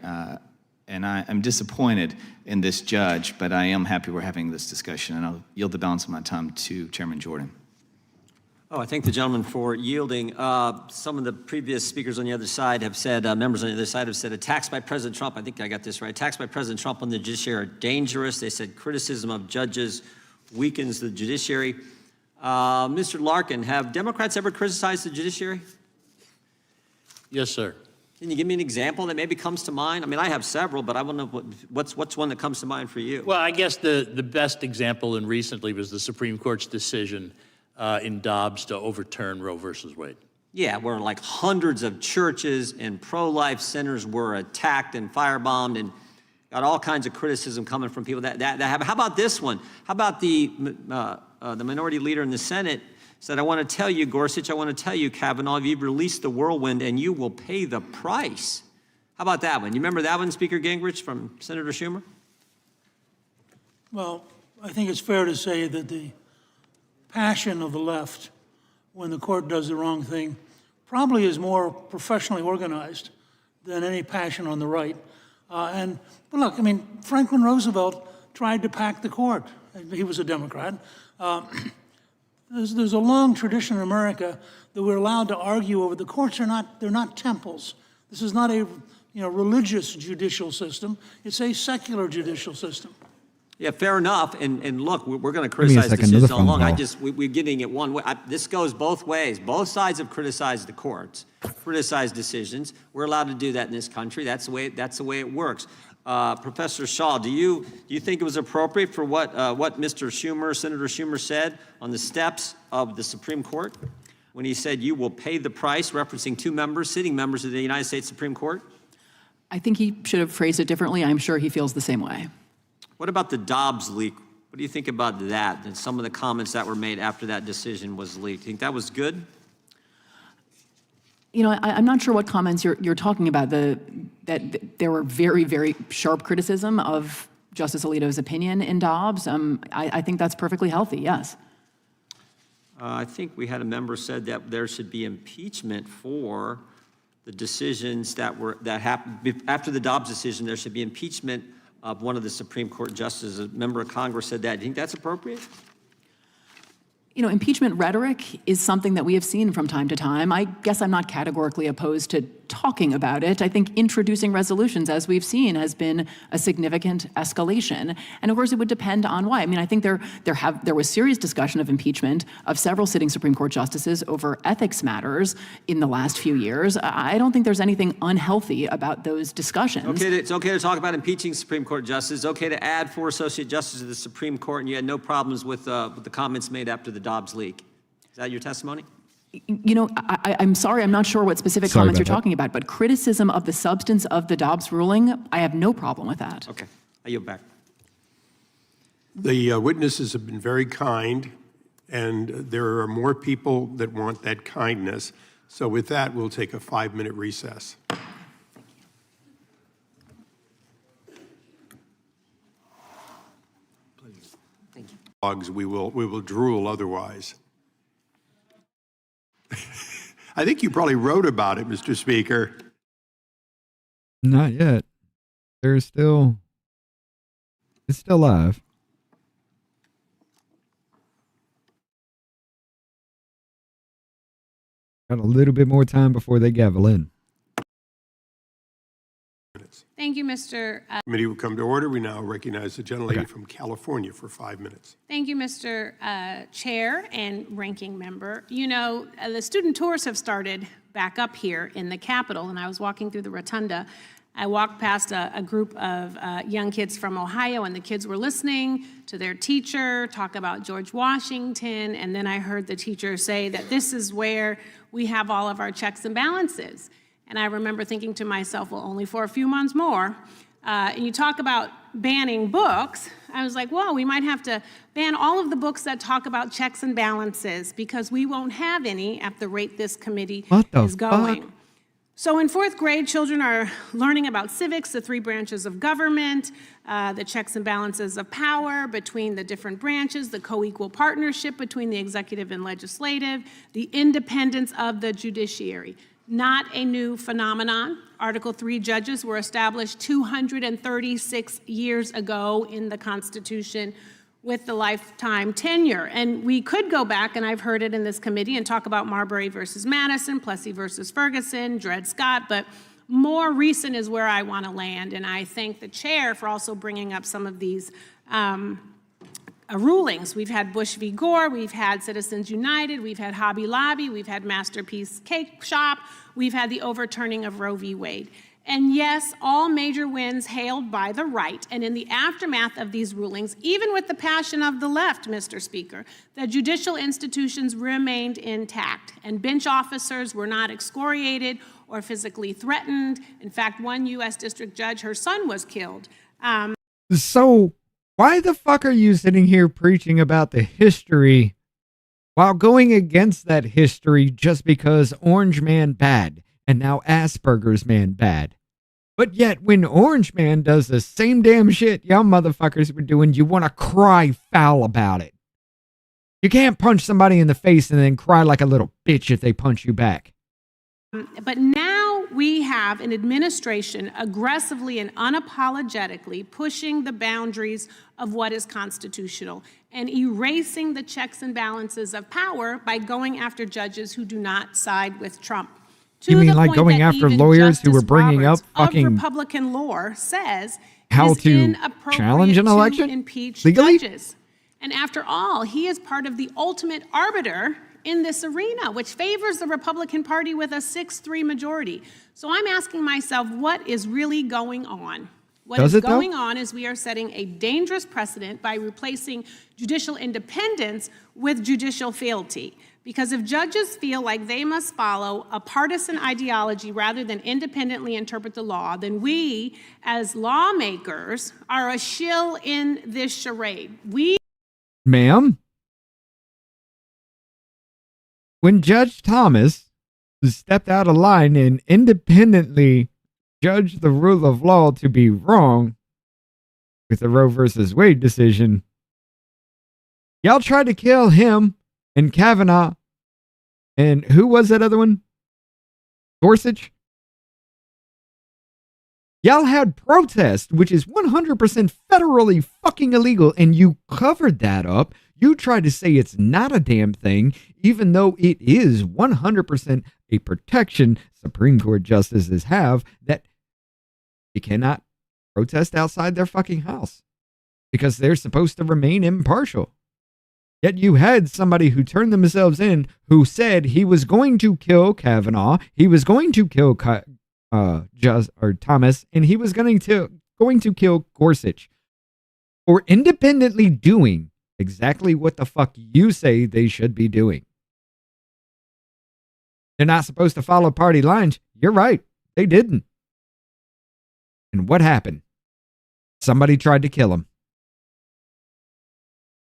And I'm disappointed in this judge, but I am happy we're having this discussion, and I'll yield the balance of my time to Chairman Jordan. Oh, I thank the gentleman for yielding. Some of the previous speakers on the other side have said, members on the other side have said, attacks by President Trump, I think I got this right, attacks by President Trump on the judiciary are dangerous. They said criticism of judges weakens the judiciary. Mr. Larkin, have Democrats ever criticized the judiciary? Yes, sir. Can you give me an example that maybe comes to mind? I mean, I have several, but I want to know what's one that comes to mind for you? Well, I guess the best example and recently was the Supreme Court's decision in Dobbs to overturn Roe versus Wade. Yeah, where like hundreds of churches and pro-life centers were attacked and firebombed and got all kinds of criticism coming from people that have. How about this one? How about the minority leader in the Senate said, I want to tell you, Gorsuch, I want to tell you, Kavanaugh, you've released the whirlwind and you will pay the price. How about that one? You remember that one, Speaker Gingrich, from Senator Schumer? Well, I think it's fair to say that the passion of the left when the court does the wrong thing probably is more professionally organized than any passion on the right. But look, I mean, Franklin Roosevelt tried to pack the court. He was a Democrat. There's a long tradition in America that we're allowed to argue over. The courts are not, they're not temples. This is not a religious judicial system. It's a secular judicial system. Yeah, fair enough. And look, we're going to criticize decisions all along. We're getting it one way. This goes both ways. Both sides have criticized the courts, criticized decisions. We're allowed to do that in this country. That's the way it works. Professor Shaw, do you think it was appropriate for what Mr. Schumer, Senator Schumer, said on the steps of the Supreme Court when he said you will pay the price, referencing two members, sitting members of the United States Supreme Court? I think he should have phrased it differently. I'm sure he feels the same way. What about the Dobbs leak? What do you think about that and some of the comments that were made after that decision was leaked? Do you think that was good? I'm not sure what comments you're talking about. That there were very, very sharp criticism of Justice Alito's opinion in Dobbs. I think that's perfectly healthy, yes. I think we had a member said that there should be impeachment for the decisions that happened after the Dobbs decision. There should be impeachment of one of the Supreme Court justices. A member of Congress said that. Do you think that's appropriate? Impeachment rhetoric is something that we have seen from time to time. I guess I'm not categorically opposed to talking about it. I think introducing resolutions, as we've seen, has been a significant escalation. And of course, it would depend on why. I mean, I think there was serious discussion of impeachment of several sitting Supreme Court justices over ethics matters in the last few years. I don't think there's anything unhealthy about those discussions. It's okay to talk about impeaching Supreme Court justices. It's okay to add 4 associate justices to the Supreme Court, and you had no problems with the comments made after the Dobbs leak. Is that your testimony? I'm sorry, I'm not sure what specific comments you're talking about, but criticism of the substance of the Dobbs ruling, I have no problem with that. Okay, I yield back. The witnesses have been very kind, and there are more people that want that kindness. So with that, we'll take a 5-minute recess. Thank you. We will drool otherwise. I think you probably wrote about it, Mr. Speaker. Not yet. It's still live. Got a little bit more time before they gavel in. Thank Thank you, Mr. Committee will come to order. We now recognize the gentlelady from California for 5 minutes. Thank you, Mr. Chair and Ranking Member. You know, the student tours have started back up here in the Capitol, and I was walking through the rotunda. I walked past a group of young kids from Ohio, and the kids were listening to their teacher talk about George Washington, and then I heard the teacher say that this is where we have all of our checks and balances. And I remember thinking to myself, well, only for a few months more. And you talk about banning books. I was like, well, we might have to ban all of the books that talk about checks and balances because we won't have any at the rate this committee is going. Fuck? So in fourth grade, children are learning about civics, the three branches of government, the checks and balances of power between the different branches, the co-equal partnership between the executive and legislative, the independence of the judiciary. Not a new phenomenon. Article 3 judges were established 236 years ago in the Constitution with the lifetime tenure. And we could go back, and I've heard it in this committee, and talk about Marbury versus Madison, Plessy versus Ferguson, Dred Scott, but more recent is where I want to land. And I thank the chair for also bringing up some of these rulings. We've had Bush v. Gore, we've had Citizens United, we've had Hobby Lobby, we've had Masterpiece Cake Shop, we've had the overturning of Roe v. Wade. And yes, all major wins hailed by the right. And in the aftermath of these rulings, even with the passion of the left, Mr. Speaker, the judicial institutions remained intact, and bench officers were not excoriated or physically threatened. In fact, one U.S. district judge, her son was killed. So why the fuck are you sitting here preaching about the history while going against that history just because Orange Man bad and now Asperger's Man bad? But yet when Orange Man does the same damn shit y'all motherfuckers were doing, you want to cry foul about it. You can't punch somebody in the face and then cry like a little bitch if they punch you back. But now we have an administration aggressively and unapologetically pushing the boundaries of what is constitutional and erasing the checks and balances of power by going after judges who do not side with Trump. You mean like going after lawyers who were bringing up fucking Republican lore says how it is to inappropriate challenge an election to impeach legally? judges. And after all, he is part of the ultimate arbiter in this arena, which favors the Republican Party with a 6-3 majority. So I'm asking myself, what is really going on? What is going on is we are setting a dangerous precedent by replacing judicial independence with judicial fealty. Because if judges feel like they must follow a partisan ideology rather than independently interpret the law, then we, as lawmakers, are a shill in this charade. Ma'am? When Judge Thomas stepped out of line and independently judged the rule of law to be wrong with the Roe versus Wade decision, y'all tried to kill him and Kavanaugh and who was that other one? Gorsuch? Y'all had protest, which is 100% federally fucking illegal, and you covered that up. You tried to say it's not a damn thing, even though it is 100% a protection Supreme Court justices have that you cannot protest outside their fucking house because they're supposed to remain impartial. Yet you had somebody who turned themselves in who said he was going to kill Kavanaugh, he was going to kill Thomas, and he was going to kill Gorsuch for independently doing exactly what the fuck you say they should be doing. They're not supposed to follow party lines. You're right. They didn't. And what happened? Somebody tried to kill him.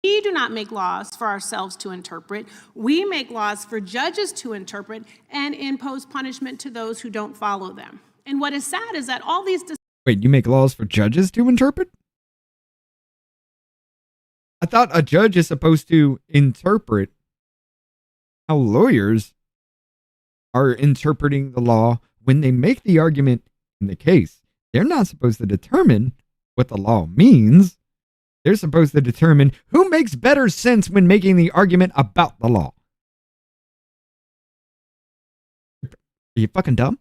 We do not make laws for ourselves to interpret. We make laws for judges to interpret and impose punishment to those who don't follow them. And what is sad is that all these... Wait, you make laws for judges to interpret? I thought a judge is supposed to interpret how lawyers are interpreting the law when they make the argument in the case. They're not supposed to determine what the law means. They're supposed to determine who makes better sense when making the argument about the law. Are you fucking dumb?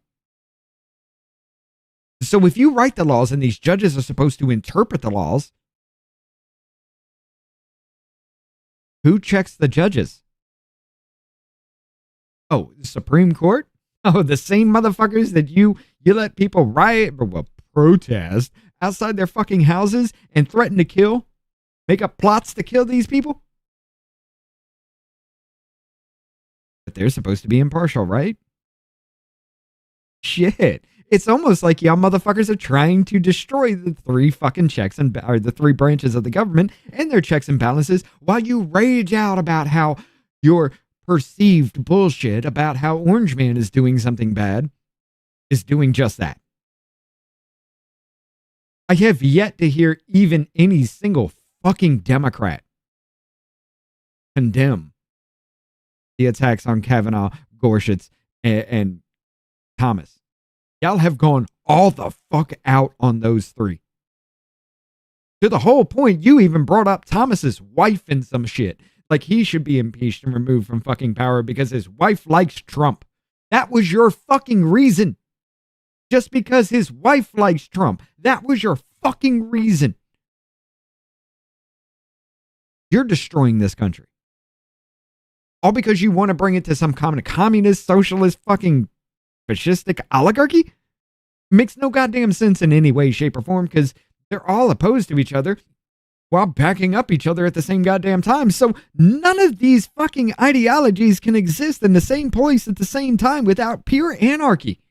So if you write the laws and these judges are supposed to interpret the laws, who checks the judges? Oh, the Supreme Court? Oh, the same motherfuckers that you let people riot or protest outside their fucking houses and threaten to kill? Make up plots to kill these people? But they're supposed to be impartial, right? Shit. It's almost like y'all motherfuckers are trying to destroy the three fucking checks and or the three branches of the government and their checks and balances while you rage out about how your perceived bullshit about how Orange Man is doing something bad is doing just that. I have yet to hear even any single fucking Democrat condemn the attacks on Kavanaugh, Gorsuch, and Thomas. Y'all have gone all the fuck out on those three. To the whole point, you even brought up Thomas's wife and some shit. Like he should be impeached and removed from fucking power because his wife likes Trump. That was your fucking reason. Just because his wife likes Trump. That was your fucking reason. You're destroying this country. All because you want to bring it to some communist, socialist, fucking fascistic oligarchy? Makes no goddamn sense in any way, shape, or form because they're all opposed to each other while backing up each other at the same goddamn time. So none of these fucking ideologies can exist in the same place at the same time without pure anarchy.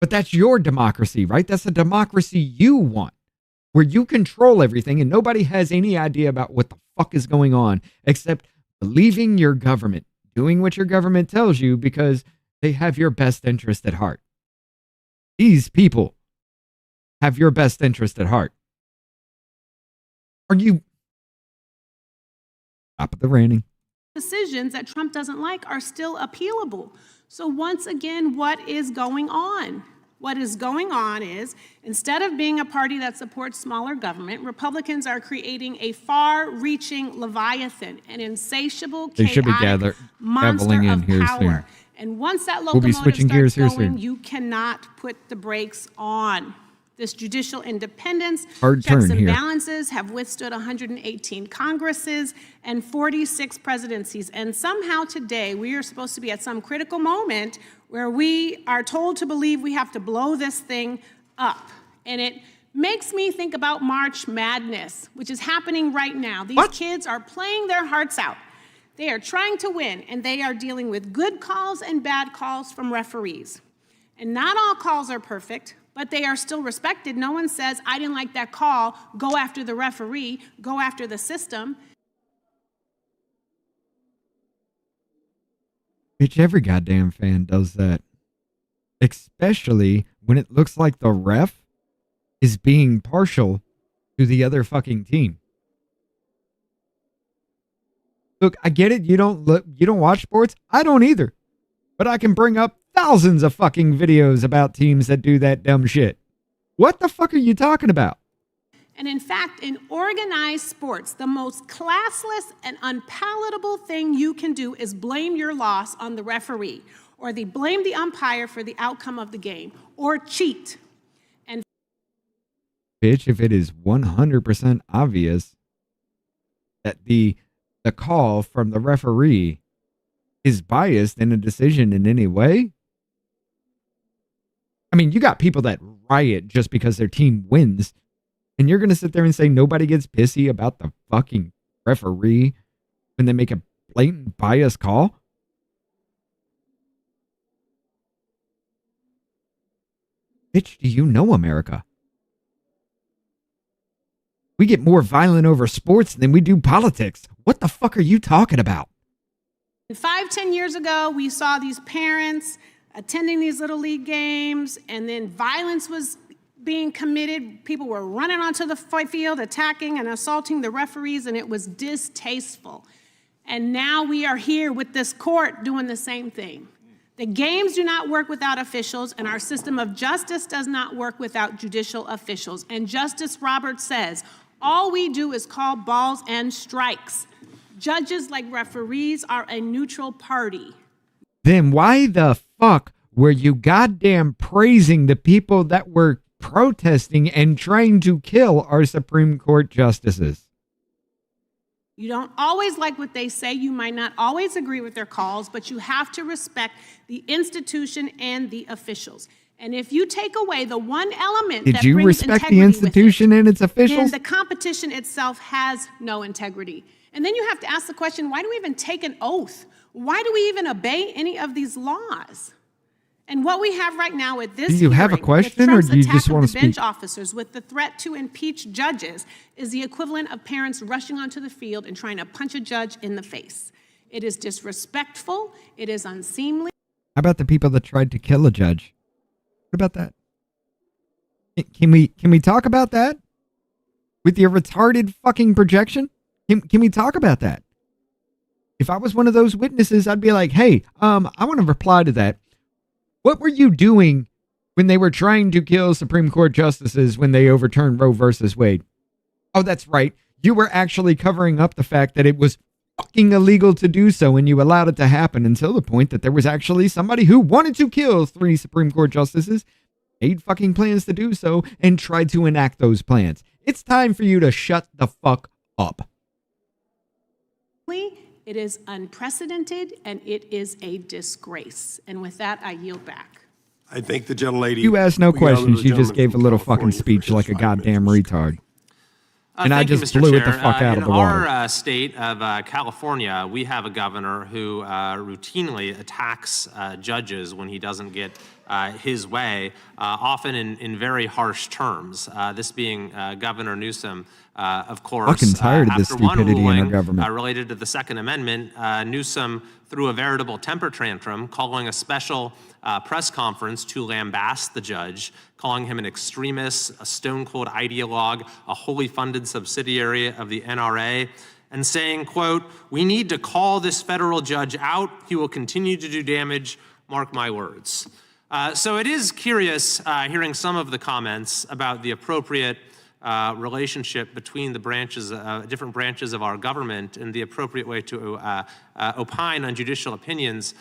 But that's your democracy, right? That's the democracy you want, where you control everything and nobody has any idea about what the fuck is going on except believing your government, doing what your government tells you because they have your best interest at heart. These people have your best interest at heart. Are you... Stop the ranting. Decisions that Trump doesn't like are still appealable. So once again, what is going on? What is going on is, instead of being a party that supports smaller government, Republicans are creating a far-reaching leviathan, an insatiable, chaotic monster of power. And once that locomotive starts going, you cannot put the brakes on. This judicial independence, checks and balances have withstood 118 Congresses and 46 presidencies. And somehow today we are supposed to be at some critical moment where we are told to believe we have to blow this thing up. And it makes me think about March Madness, which is happening right now. These kids are playing their hearts out. They are trying to win, and they are dealing with good calls and bad calls from referees. And not all calls are perfect, but they are still respected. No one says, I didn't like that call, go after the referee, go after the system. Bitch, every goddamn fan does that. Especially when it looks like the ref is being partial to the other fucking team. Look, I get it. You don't watch sports. I don't either. But I can bring up thousands of fucking videos about teams that do that dumb shit. What the fuck are you talking about? And in fact, in organized sports, the most classless and unpalatable thing you can do is blame your loss on the referee, or blame the umpire for the outcome of the game, or cheat. And bitch, if it is 100% obvious that the call from the referee is biased in a decision in any way. I mean, you got people that riot just because their team wins, and you're going to sit there and say nobody gets pissy about the fucking referee when they make a blatant bias call? Bitch, do you know America? We get more violent over sports than we do politics. What the fuck are you talking about? 5-10 years ago, we saw these parents attending these Little League games, and then violence was being committed. People were running onto the field, attacking and assaulting the referees, and it was distasteful. And now we are here with this court doing the same thing. The games do not work without officials, and our system of justice does not work without judicial officials. And Justice Roberts says, all we do is call balls and strikes. Judges, like referees, are a neutral party. Then why the fuck were you goddamn praising the people that were protesting and trying to kill our Supreme Court justices? You don't always like what they say. You might not always agree with their calls, but you have to respect the institution and the officials. And if you take away the one element that Did you brings respect the integrity institution with it, and its then officials? the competition itself has no integrity. And then you have to ask the question, why do we even take an oath? Why do we even obey any of these laws? And what we have right now with this Do you have a hearing, question, with or Trump's do you attack just of want the to bench speak? officers, with the threat to impeach judges, is the equivalent of parents rushing onto the field and trying to punch a judge in the face. It is disrespectful. It is unseemly. How about the people that tried to kill a judge? What about that? Can we talk about that? With your retarded fucking projection? Can we talk about that? If I was one of those witnesses, I'd be like, hey, I want to reply to that. What were you doing when they were trying to kill Supreme Court justices when they overturned Roe versus Wade? Oh, that's right. You were actually covering up the fact that it was fucking illegal to do so, and you allowed it to happen until the point that there was actually somebody who wanted to kill 3 Supreme Court justices, made fucking plans to do so, and tried to enact those plans. It's time for you to shut the fuck up. It is unprecedented, and it is a disgrace. And with that, I yield back. I thank the gentlelady. You asked no We got questions. another You just gentleman gave a from little fucking California speech for like his a 5 goddamn minutes. retard. And I Thank you, just Mr. blew it Chair. the fuck out of the water. In our state of California, we have a governor who routinely attacks judges when he doesn't get his way, often in very harsh terms. This being Governor Newsom, of course. Fucking tired of this after one stupidity in our ruling, government. related to the Second Amendment, Newsom threw a veritable temper tantrum, calling a special press conference to lambaste the judge, calling him an extremist, a stone-cold ideologue, a wholly funded subsidiary of the NRA, and saying, quote, "We need to call this federal judge out. He will continue to do damage, mark my words." So it is curious hearing some of the comments about the appropriate relationship between the branches, different branches of our government, and the appropriate way to opine on judicial opinions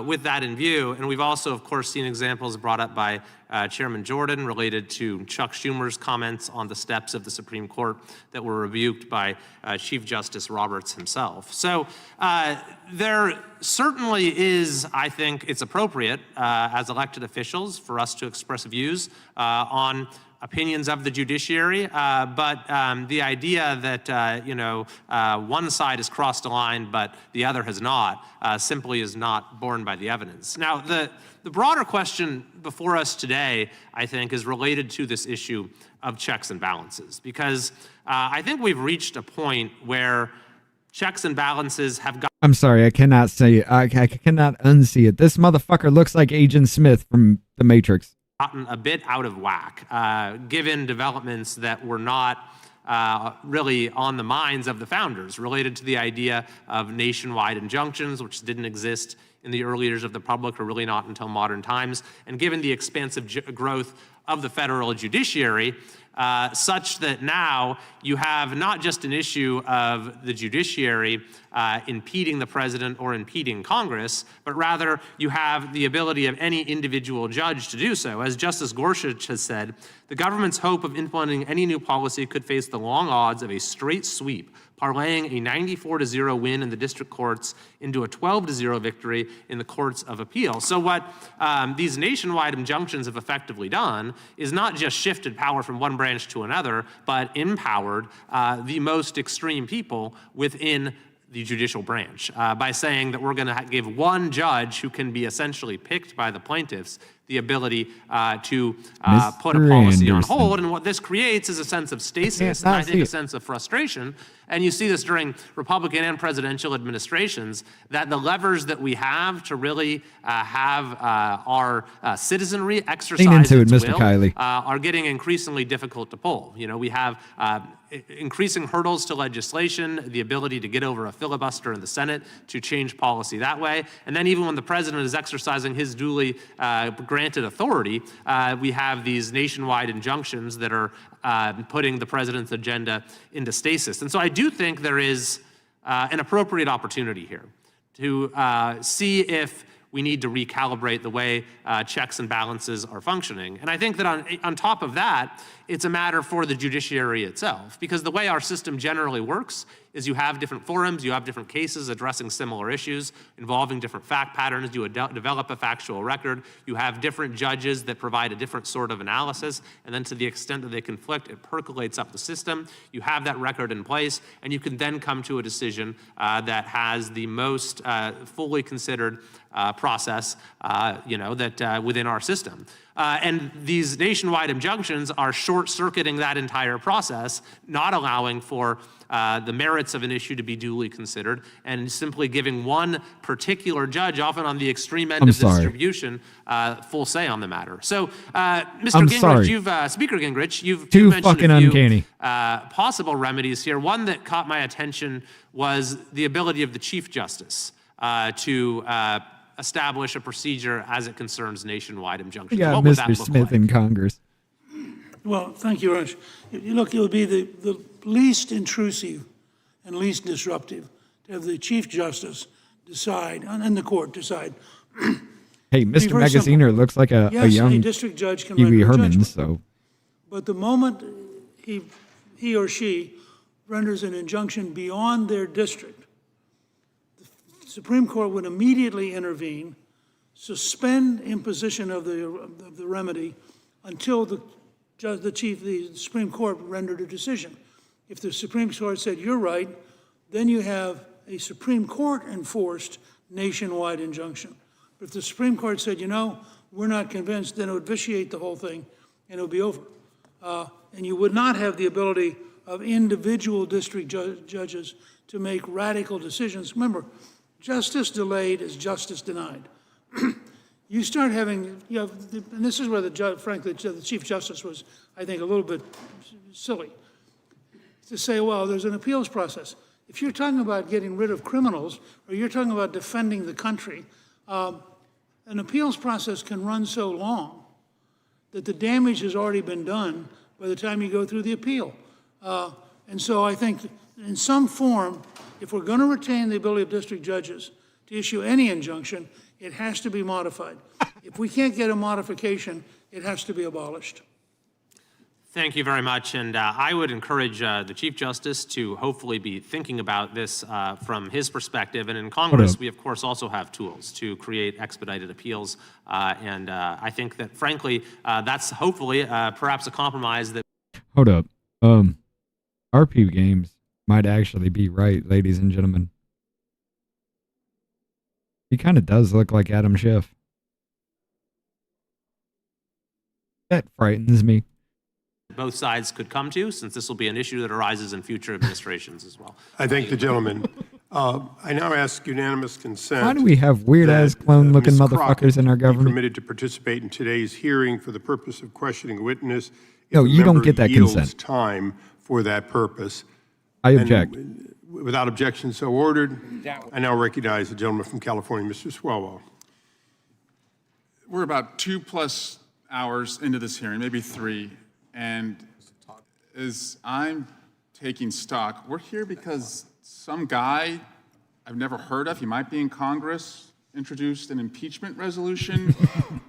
with that in view. And we've also, of course, seen examples brought up by Chairman Jordan related to Chuck Schumer's comments on the steps of the Supreme Court that were rebuked by Chief Justice Roberts himself. So there certainly is, I think it's appropriate as elected officials for us to express views on opinions of the judiciary, but the idea that one side has crossed a line but the other has not simply is not borne by the evidence. Now, the broader question before us today, I think, is related to this issue of checks and balances, because I think we've reached a point where checks and balances have got. I'm sorry, I cannot say it. I cannot unsee it. This motherfucker looks like Agent Smith from The Matrix. Gotten a bit out of whack, given developments that were not really on the minds of the founders related to the idea of nationwide injunctions, which didn't exist in the early years of the Republic, or really not until modern times, and given the expansive growth of the federal judiciary, such that now you have not just an issue of the judiciary impeding the president or impeding Congress, but rather you have the ability of any individual judge to do so. As Justice Gorsuch has said, the government's hope of implementing any new policy could face the long odds of a straight sweep, parlaying a 94-0 win in the district courts into a 12-0 victory in the courts of appeal. So what these nationwide injunctions have effectively done is not just shifted power from one branch to another, but empowered the most extreme people within the judicial branch by saying that we're going to give one judge who can be essentially picked by the plaintiffs the ability to put a policy on hold. And what this creates is a sense of stasis, and I think a sense of frustration. And you see this during Republican and presidential administrations, that the levers that we have to really have our citizenry exercise its will are getting increasingly difficult to pull. You know, we have increasing hurdles to legislation, the ability to get over a filibuster in the Senate to change policy that way. And then even when the president is exercising his duly granted authority, we have these nationwide injunctions that are putting the president's agenda into stasis. And so I do think there is an appropriate opportunity here to see if we need to recalibrate the way checks and balances are functioning. And I think that on top of that, it's a matter for the judiciary itself, because the way our system generally works is you have different forums, you have different cases addressing similar issues involving different fact patterns, you develop a factual record, you have different judges that provide a different sort of analysis, and then to the extent that they conflict, it percolates up the system. You have that record in place, and you can then come to a decision that has the most fully considered process, that within our system. And these nationwide injunctions are short-circuiting that entire process, not allowing for the merits of an issue to be duly considered, and simply giving one particular judge, often on the extreme end of the distribution, full say on the matter. So, Mr. Gingrich, Speaker Gingrich, you've mentioned a few possible remedies here. One that caught my attention was the ability of the Chief Justice to establish a procedure as it concerns nationwide injunctions. Yeah, what would Mr. that look Smith like? in Congress. Well, thank you, Raj. Look, it would be the least intrusive and least disruptive to have the Chief Justice decide, and the court decide. Hey, Mr. Magaziner looks like a young district judge can Pee Wee render a Herman, judgment. so But the moment he or she renders an injunction beyond their district, the Supreme Court would immediately intervene, suspend imposition of the remedy until the Supreme Court rendered a decision. If the Supreme Court said, you're right, then you have a Supreme Court enforced nationwide injunction. But if the Supreme Court said, we're not convinced, then it would vitiate the whole thing and it would be over. And you would not have the ability of individual district judges to make radical decisions. Remember, justice delayed is justice denied. You start having, and this is where frankly, the Chief Justice was, I think, a little bit silly, to say, well, there's an appeals process. If you're talking about getting rid of criminals, or you're talking about defending the country, an appeals process can run so long that the damage has already been done by the time you go through the appeal. And so I think in some form, if we're going to retain the ability of district judges to issue any injunction, it has to be modified. If we can't get a modification, it has to be abolished. Thank you very much, and I would encourage the Chief Justice to hopefully be thinking about this from his perspective. And in Congress, we of course also have tools to create expedited appeals, and I think that frankly, that's hopefully perhaps a compromise that. Hold up, RP Games might actually be right, ladies and gentlemen. He kind of does look like Adam Schiff. That frightens me. Both sides could come to, since this will be an issue that arises in future administrations as well. I thank the gentleman. I now ask unanimous consent. Why do we have weird-ass clone-looking Ms. motherfuckers Crockett in our be government? permitted to participate in today's hearing for the purpose of questioning a witness. If No, the you don't member get that yields consent. time for that purpose. I And object. Without objection, so ordered. I now recognize the gentleman from California, Mr. Swalwell. We're about 2+ hours into this hearing, maybe 3, and as I'm taking stock, we're here because some guy I've never heard of, he might be in Congress, introduced an impeachment resolution,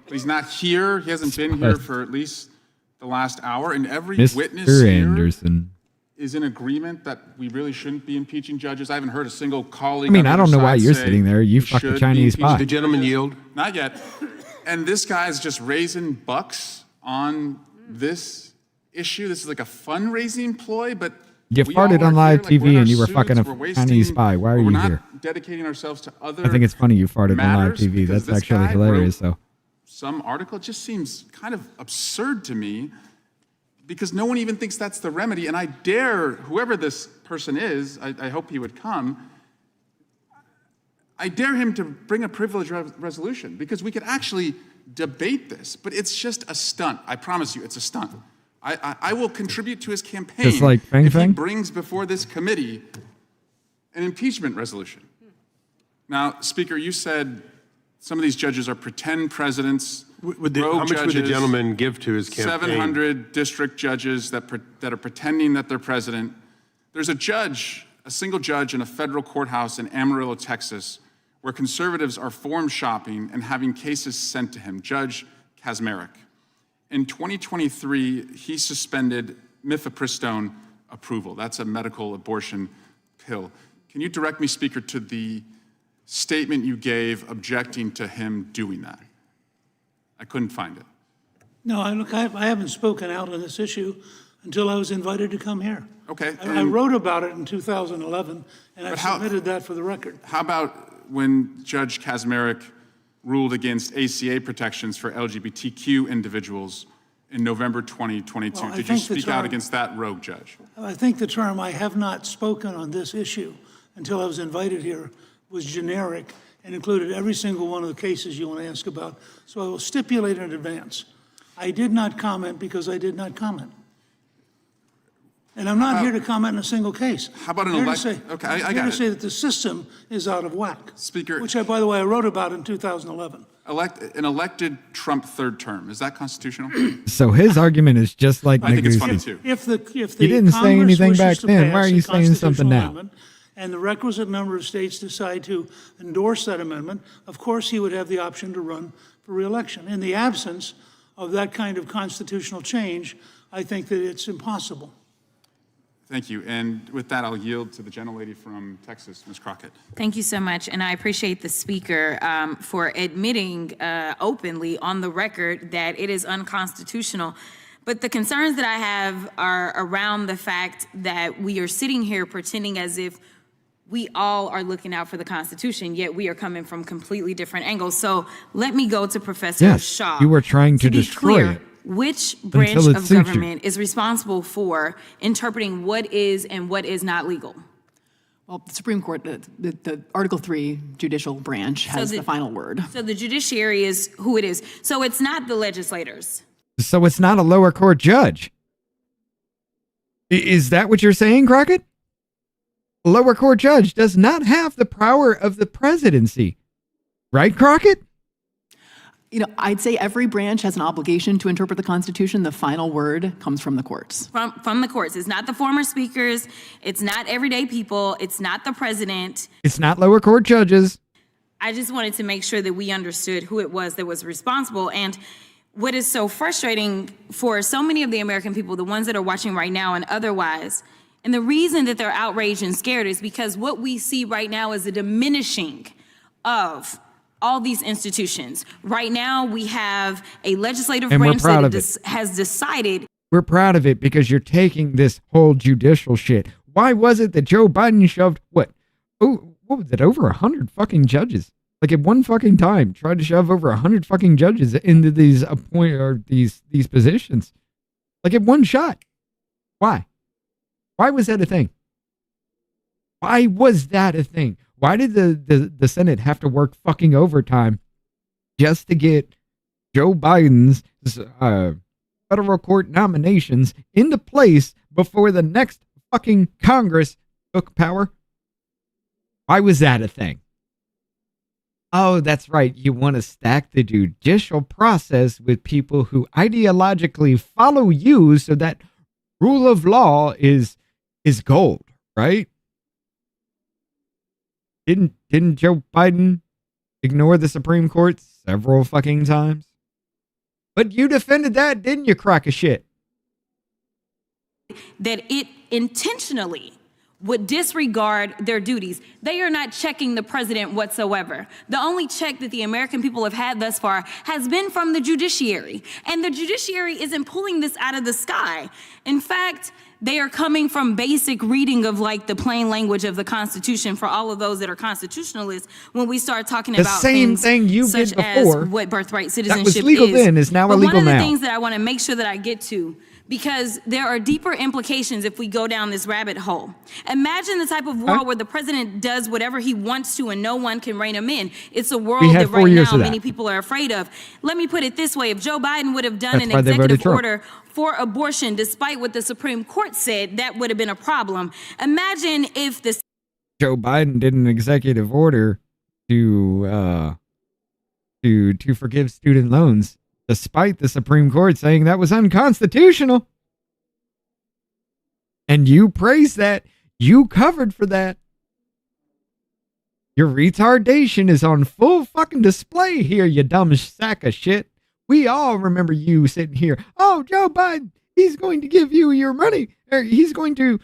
but he's not here. He hasn't been here for at least the last hour, and every witness Mr. here Anderson. is in agreement that we really shouldn't be impeaching judges. I haven't heard a single colleague. I mean, on I the don't know other why side you're say sitting there. You we fucking should be Chinese impeaching spy. The gentleman yield. Not yet. And this guy's just raising bucks on this issue. This is like a fundraising ploy, but You we all farted are on live here, like, we're in TV our and you were suits, fucking we're a wasting- Chinese spy. Why are we're you not here? dedicating ourselves to other I think it's funny you farted on live matters TV. because That's this actually guy hilarious, wrote though. some article. It just seems kind of absurd to me because no one even thinks that's the remedy. And I dare, whoever this person is, I hope he would come, I dare him to bring a privilege resolution because we could actually debate this, but it's just a stunt. I promise you, it's a stunt. I will contribute to his campaign Just like Fang if he Fang? brings before this committee an impeachment resolution. Now, Speaker, you said some of these judges are pretend presidents, How rogue much would the judges, gentleman give to his campaign? 700 district judges that are pretending that they're president. There's a judge, a single judge in a federal courthouse in Amarillo, Texas, where conservatives are forum shopping and having cases sent to him, Judge Kaczmarek. In 2023, he suspended mifepristone approval. That's a medical abortion pill. Can you direct me, Speaker, to the statement you gave objecting to him doing that? I couldn't find it. No, I haven't spoken out on this issue until I was invited to come here. Okay. I wrote about it in 2011, and I submitted that for the record. How about when Judge Kaczmarek ruled against ACA protections for LGBTQ individuals in November 2022? Well, Did you speak out against that rogue judge? I think the term "I have not spoken on this issue" until I was invited here was generic and included every single one of the cases you want to ask about. So I will stipulate in advance. I did not comment because I did not comment. And I'm not here to comment on a single case. How about an election? Okay, I got it. I'm here to say that the system is out of whack. Speaker. Which, by the way, I wrote about in 2011. An elected Trump third term, is that constitutional? So his argument is just like I think it's funny Negusi. too. If the You didn't say Congress anything wishes back to then. Why pass are a you saying something constitutional now? amendment, and the requisite number of states decide to endorse that amendment, of course he would have the option to run for re-election. In the absence of that kind of constitutional change, I think that it's impossible. Thank you. And with that, I'll yield to the gentlelady from Texas, Ms. Crockett. Thank you so much. And I appreciate the speaker for admitting openly on the record that it is unconstitutional. But the concerns that I have are around the fact that we are sitting here pretending as if we all are looking out for the Constitution, yet we are coming from completely different angles. So let me go to Professor Shaw. You were trying to destroy it. Which branch it of suits you. government is responsible for interpreting what is and what is not legal? Well, the Supreme Court, the Article 3 judicial branch has the final word. So the judiciary is who it is. So it's not the legislators. So it's not a lower court judge. Is that what you're saying, Crockett? A lower court judge does not have the power of the presidency. Right, Crockett? You know, I'd say every branch has an obligation to interpret the Constitution. The final word comes from the courts. From the courts. It's not the former speakers. It's not everyday people. It's not the president. It's not lower court judges. I just wanted to make sure that we understood who it was that was responsible. And what is so frustrating for so many of the American people, the ones that are watching right now and otherwise, and the reason that they're outraged and scared is because what we see right now is a diminishing of all these institutions. Right now, we have a legislative branch that has decided. We're proud of it because you're taking this whole judicial shit. Why was it that Joe Biden shoved, what was it, over 100 fucking judges? Like at one fucking time, tried to shove over 100 fucking judges into these these positions. Like at one shot. Why? Why was that a thing? Why was that a thing? Why did the Senate have to work fucking overtime just to get Joe Biden's federal court nominations into place before the next fucking Congress took power? Why was that a thing? Oh, that's right. You want to stack the judicial process with people who ideologically follow you so that rule of law is gold, right? Didn't Joe Biden ignore the Supreme Court several fucking times? But you defended that, didn't you, crock of shit? That it intentionally would disregard their duties. They are not checking the president whatsoever. The only check that the American people have had thus far has been from the judiciary. And the judiciary isn't pulling this out of the sky. In fact, they are coming from basic reading of like the plain language of the Constitution for all of those that are constitutionalists when we start talking the about same things thing you such did before, as what birthright citizenship that was legal then is now but illegal one of the now. things that I want to make sure that I get to, because there are deeper implications if we go down this rabbit hole. Imagine the type of world where the president does whatever he wants to and no one can rein him in. It's a world that right now many people are afraid of. Let me put it this way. If Joe Biden would have done an executive order for abortion, despite what the Supreme Court said, that would have been a problem. Imagine if the Joe Biden did an executive order to forgive student loans, despite the Supreme Court saying that was unconstitutional. And you praised that. You covered for that. Your retardation is on full fucking display here, you dumb sack of shit. We all remember you sitting here. Oh, Joe Biden, he's going to give you your money. Or he's going to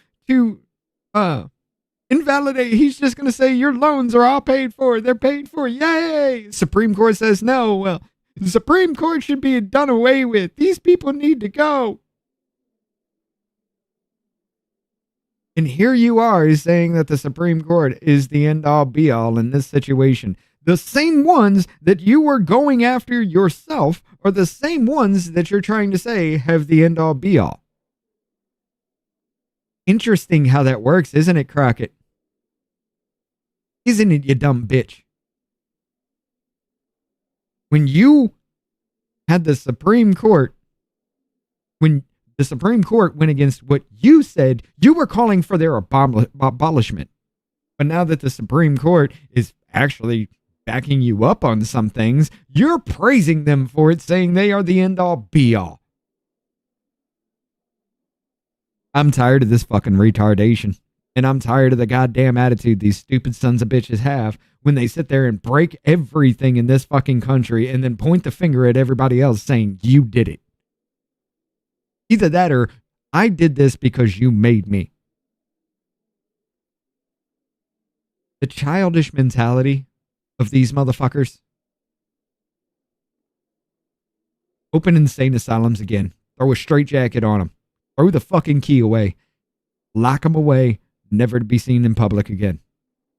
invalidate. He's just going to say your loans are all paid for. They're paid for. Yay. Supreme Court says no. Well, the Supreme Court should be done away with. These people need to go. And here you are saying that the Supreme Court is the end-all be-all in this situation. The same ones that you were going after yourself are the same ones that you're trying to say have the end-all be-all. Interesting how that works, isn't it, Crockett? Isn't it, you dumb bitch? When you had the Supreme Court, when the Supreme Court went against what you said, you were calling for their abolishment. But now that the Supreme Court is actually backing you up on some things, you're praising them for it, saying they are the end-all be-all. I'm tired of this fucking retardation. And I'm tired of the goddamn attitude these stupid sons of bitches have when they sit there and break everything in this fucking country and then point the finger at everybody else saying, you did it. Either that or, I did this because you made me. The childish mentality of these motherfuckers. Open insane asylums again. Throw a straitjacket on them. Throw the fucking key away. Lock them away. Never to be seen in public again.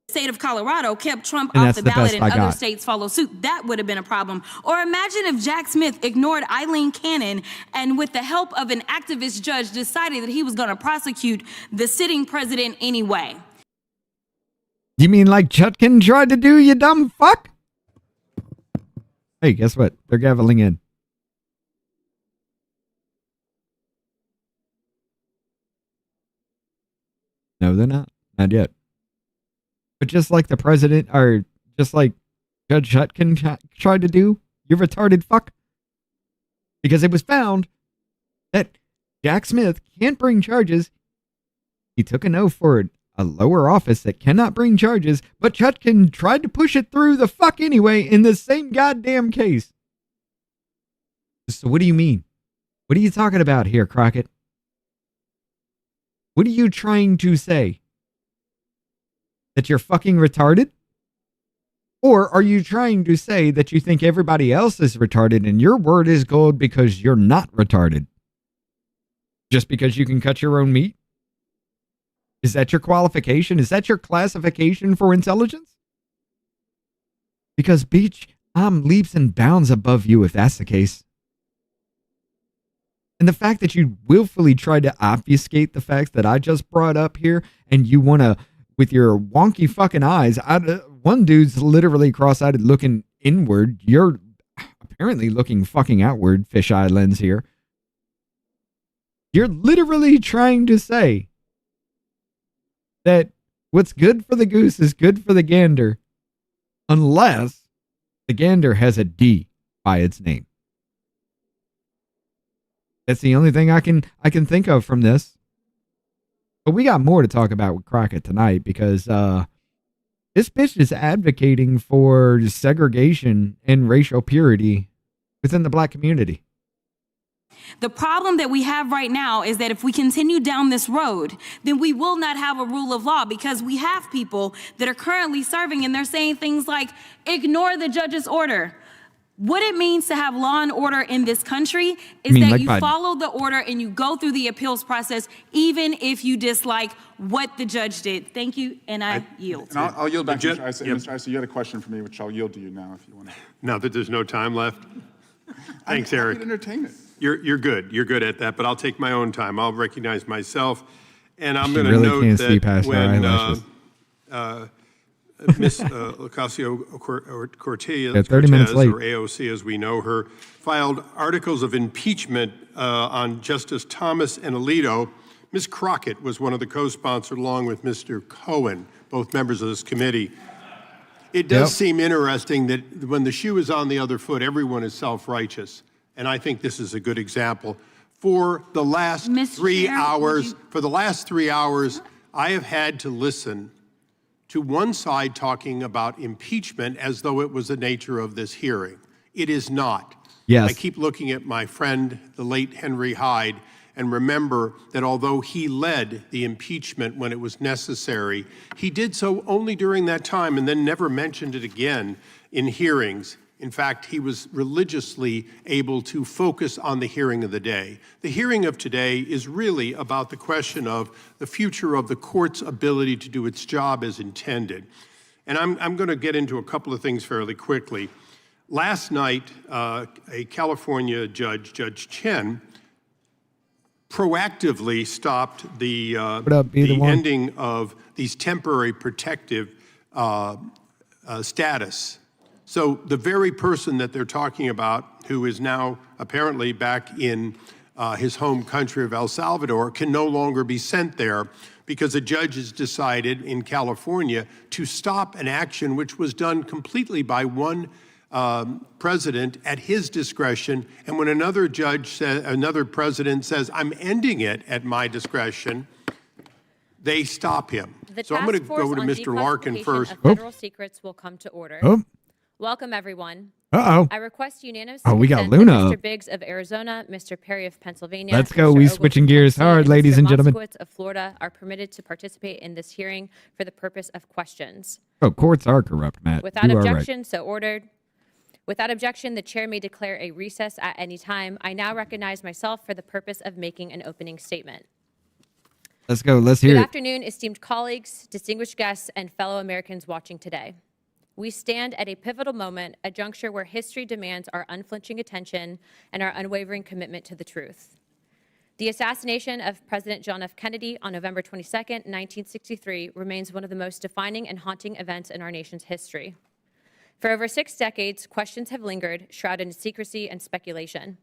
The state of Colorado kept Trump And off that's the the ballot best and I other got. states follow suit. That would have been a problem. Or imagine if Jack Smith ignored Eileen Cannon and with the help of an activist judge decided that he was going to prosecute the sitting president anyway. You mean like Chutkin tried to do, you dumb fuck? Hey, guess what? They're gaveling in. No, they're not. Not yet. But just like the president, or just like Judge Chutkin tried to do, you retarded fuck. Because it was found that Jack Smith can't bring charges. He took an oath for a lower office that cannot bring charges, but Chutkin tried to push it through the fuck anyway in the same goddamn case. So what do you mean? What are you talking about here, Crockett? What are you trying to say? That you're fucking retarded? Or are you trying to say that you think everybody else is retarded and your word is gold because you're not retarded? Just because you can cut your own meat? Is that your qualification? Is that your classification for intelligence? Because, Beach, I'm leaps and bounds above you if that's the case. And the fact that you willfully tried to obfuscate the facts that I just brought up here, and you want to, with your wonky fucking eyes, one dude's literally cross-eyed looking inward. You're apparently looking fucking outward, fisheye lens here. You're literally trying to say that what's good for the goose is good for the gander, unless the gander has a D by its name. That's the only thing I can think of from this. But we got more to talk about with Crockett tonight because this bitch is advocating for segregation and racial purity within the black community. The problem that we have right now is that if we continue down this road, then we will not have a rule of law because we have people that are currently serving and they're saying things like, ignore the judge's order. What it means to have law and order in this country is that you follow the order and you go through the appeals process, even if you dislike what the judge did. Thank you, and I yield. And I'll yield back to Mr. Issa. Mr. Issa, you had a question for me, which I'll yield to you now if you want to. Now that there's no time left. Thanks, I'm Eric. happy to entertain it. You're good. You're good at that, but I'll take my own time. I'll recognize myself, and I'm She going to really note can't see that past her when Ms. Ocasio-Cortez, 30 minutes late. or AOC as we know her, filed articles of impeachment on Justice Thomas and Alito. Ms. Crockett was one of the co-sponsors along with Mr. Cohen, both members of this committee. It does seem interesting that when the shoe is on the other foot, everyone is self-righteous. And I think this is a good example. For the last 3 hours, I have had to listen to one side talking about impeachment as though it was the nature of this hearing. It is not. Yes. I keep looking at my friend, the late Henry Hyde, and remember that although he led the impeachment when it was necessary, he did so only during that time and then never mentioned it again in hearings. In fact, he was religiously able to focus on the hearing of the day. The hearing of today is really about the question of the future of the court's ability to do its job as intended. And I'm going to get into a couple of things fairly quickly. Last night, a California judge, Judge Chen, proactively stopped the ending of these temporary protective status. So the very person that they're talking about, who is now apparently back in his home country of El Salvador, can no longer be sent there because a judge has decided in California to stop an action which was done completely by one president at his discretion. And when another president says, I'm ending it at my discretion, they stop him. So I'm going to go to Mr. Larkin first. Federal secrets will come to order. Welcome, everyone. Uh-oh. I request unanimous we got consent that Luna Mr. up. Biggs of Arizona, Mr. Perry of Pennsylvania, Let's go. Mr. We Ogletree switching of gears Tennessee, hard, ladies and Mr. gentlemen. Moskowitz of Florida are permitted to participate in this hearing for the purpose of questions. Oh, courts are corrupt, Matt. Without You are right. objection, so ordered. Without objection, the chair may declare a recess at any time. I now recognize myself for the purpose of making an opening statement. Let's go. Let's hear Good it. afternoon, esteemed colleagues, distinguished guests, and fellow Americans watching today. We stand at a pivotal moment, a juncture where history demands our unflinching attention and our unwavering commitment to the truth. The assassination of President John F. Kennedy on November 22, 1963, remains one of the most defining and haunting events in our nation's history. For over 6 decades, questions have lingered, shrouded in secrecy and speculation.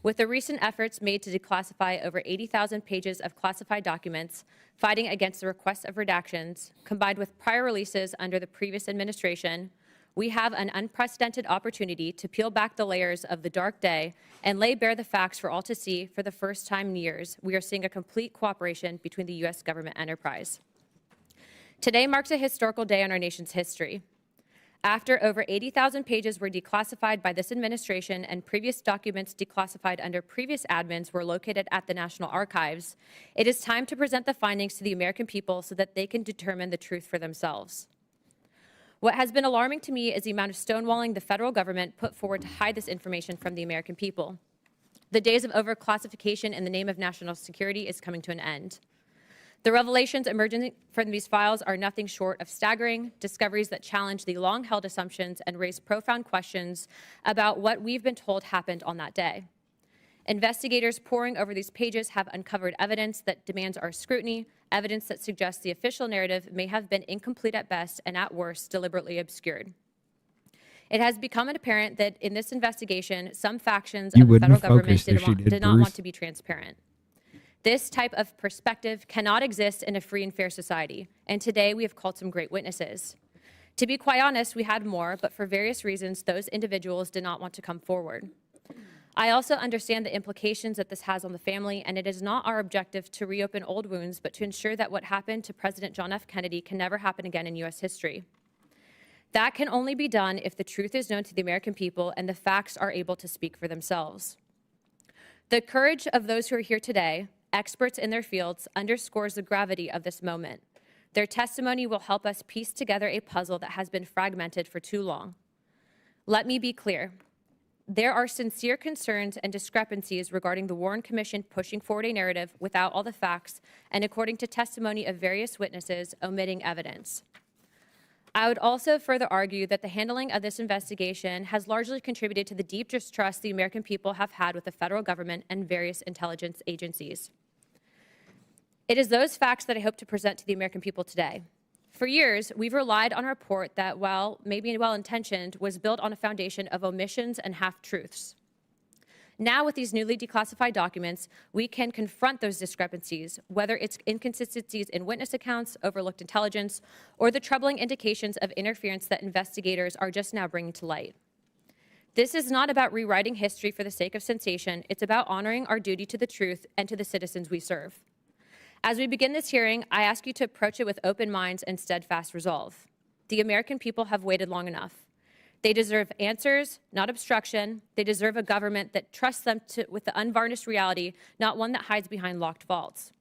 With the recent efforts made to declassify over 80,000 pages of classified documents, fighting against the request of redactions, combined with prior releases under the previous administration, we have an unprecedented opportunity to peel back the layers of the dark day and lay bare the facts for all to see. For the first time in years, we are seeing a complete cooperation between the U.S. government enterprise. Today marks a historical day in our nation's history. After over 80,000 pages were declassified by this administration and previous documents declassified under previous admins were located at the National Archives, it is time to present the findings to the American people so that they can determine the truth for themselves. What has been alarming to me is the amount of stonewalling the federal government put forward to hide this information from the American people. The days of overclassification in the name of national security is coming to an end. The revelations emerging from these files are nothing short of staggering, discoveries that challenge the long-held assumptions and raise profound questions about what we've been told happened on that day. Investigators poring over these pages have uncovered evidence that demands our scrutiny, evidence that suggests the official narrative may have been incomplete at best and at worst deliberately obscured. It has become apparent that in this investigation, some factions of the federal government did not want to be transparent. This type of perspective cannot exist in a free and fair society, and today we have called some great witnesses. To be quite honest, we had more, but for various reasons, those individuals did not want to come forward. I also understand the implications that this has on the family, and it is not our objective to reopen old wounds, but to ensure that what happened to President John F. Kennedy can never happen again in U.S. history. That can only be done if the truth is known to the American people and the facts are able to speak for themselves. The courage of those who are here today, experts in their fields, underscores the gravity of this moment. Their testimony will help us piece together a puzzle that has been fragmented for too long. Let me be clear. There are sincere concerns and discrepancies regarding the Warren Commission pushing forward a narrative without all the facts and, according to testimony of various witnesses, omitting evidence. I would also further argue that the handling of this investigation has largely contributed to the deep distrust the American people have had with the federal government and various intelligence agencies. It is those facts that I hope to present to the American people today. For years, we've relied on a report that, while maybe well-intentioned, was built on a foundation of omissions and half-truths. Now, with these newly declassified documents, we can confront those discrepancies, whether it's inconsistencies in witness accounts, overlooked intelligence, or the troubling indications of interference that investigators are just now bringing to light. This is not about rewriting history for the sake of sensation. It's about honoring our duty to the truth and to the citizens we serve. As we begin this hearing, I ask you to approach it with open minds and steadfast resolve. The American people have waited long enough. They deserve answers, not obstruction. They deserve a government that trusts them with the unvarnished reality, not one that hides behind locked vaults.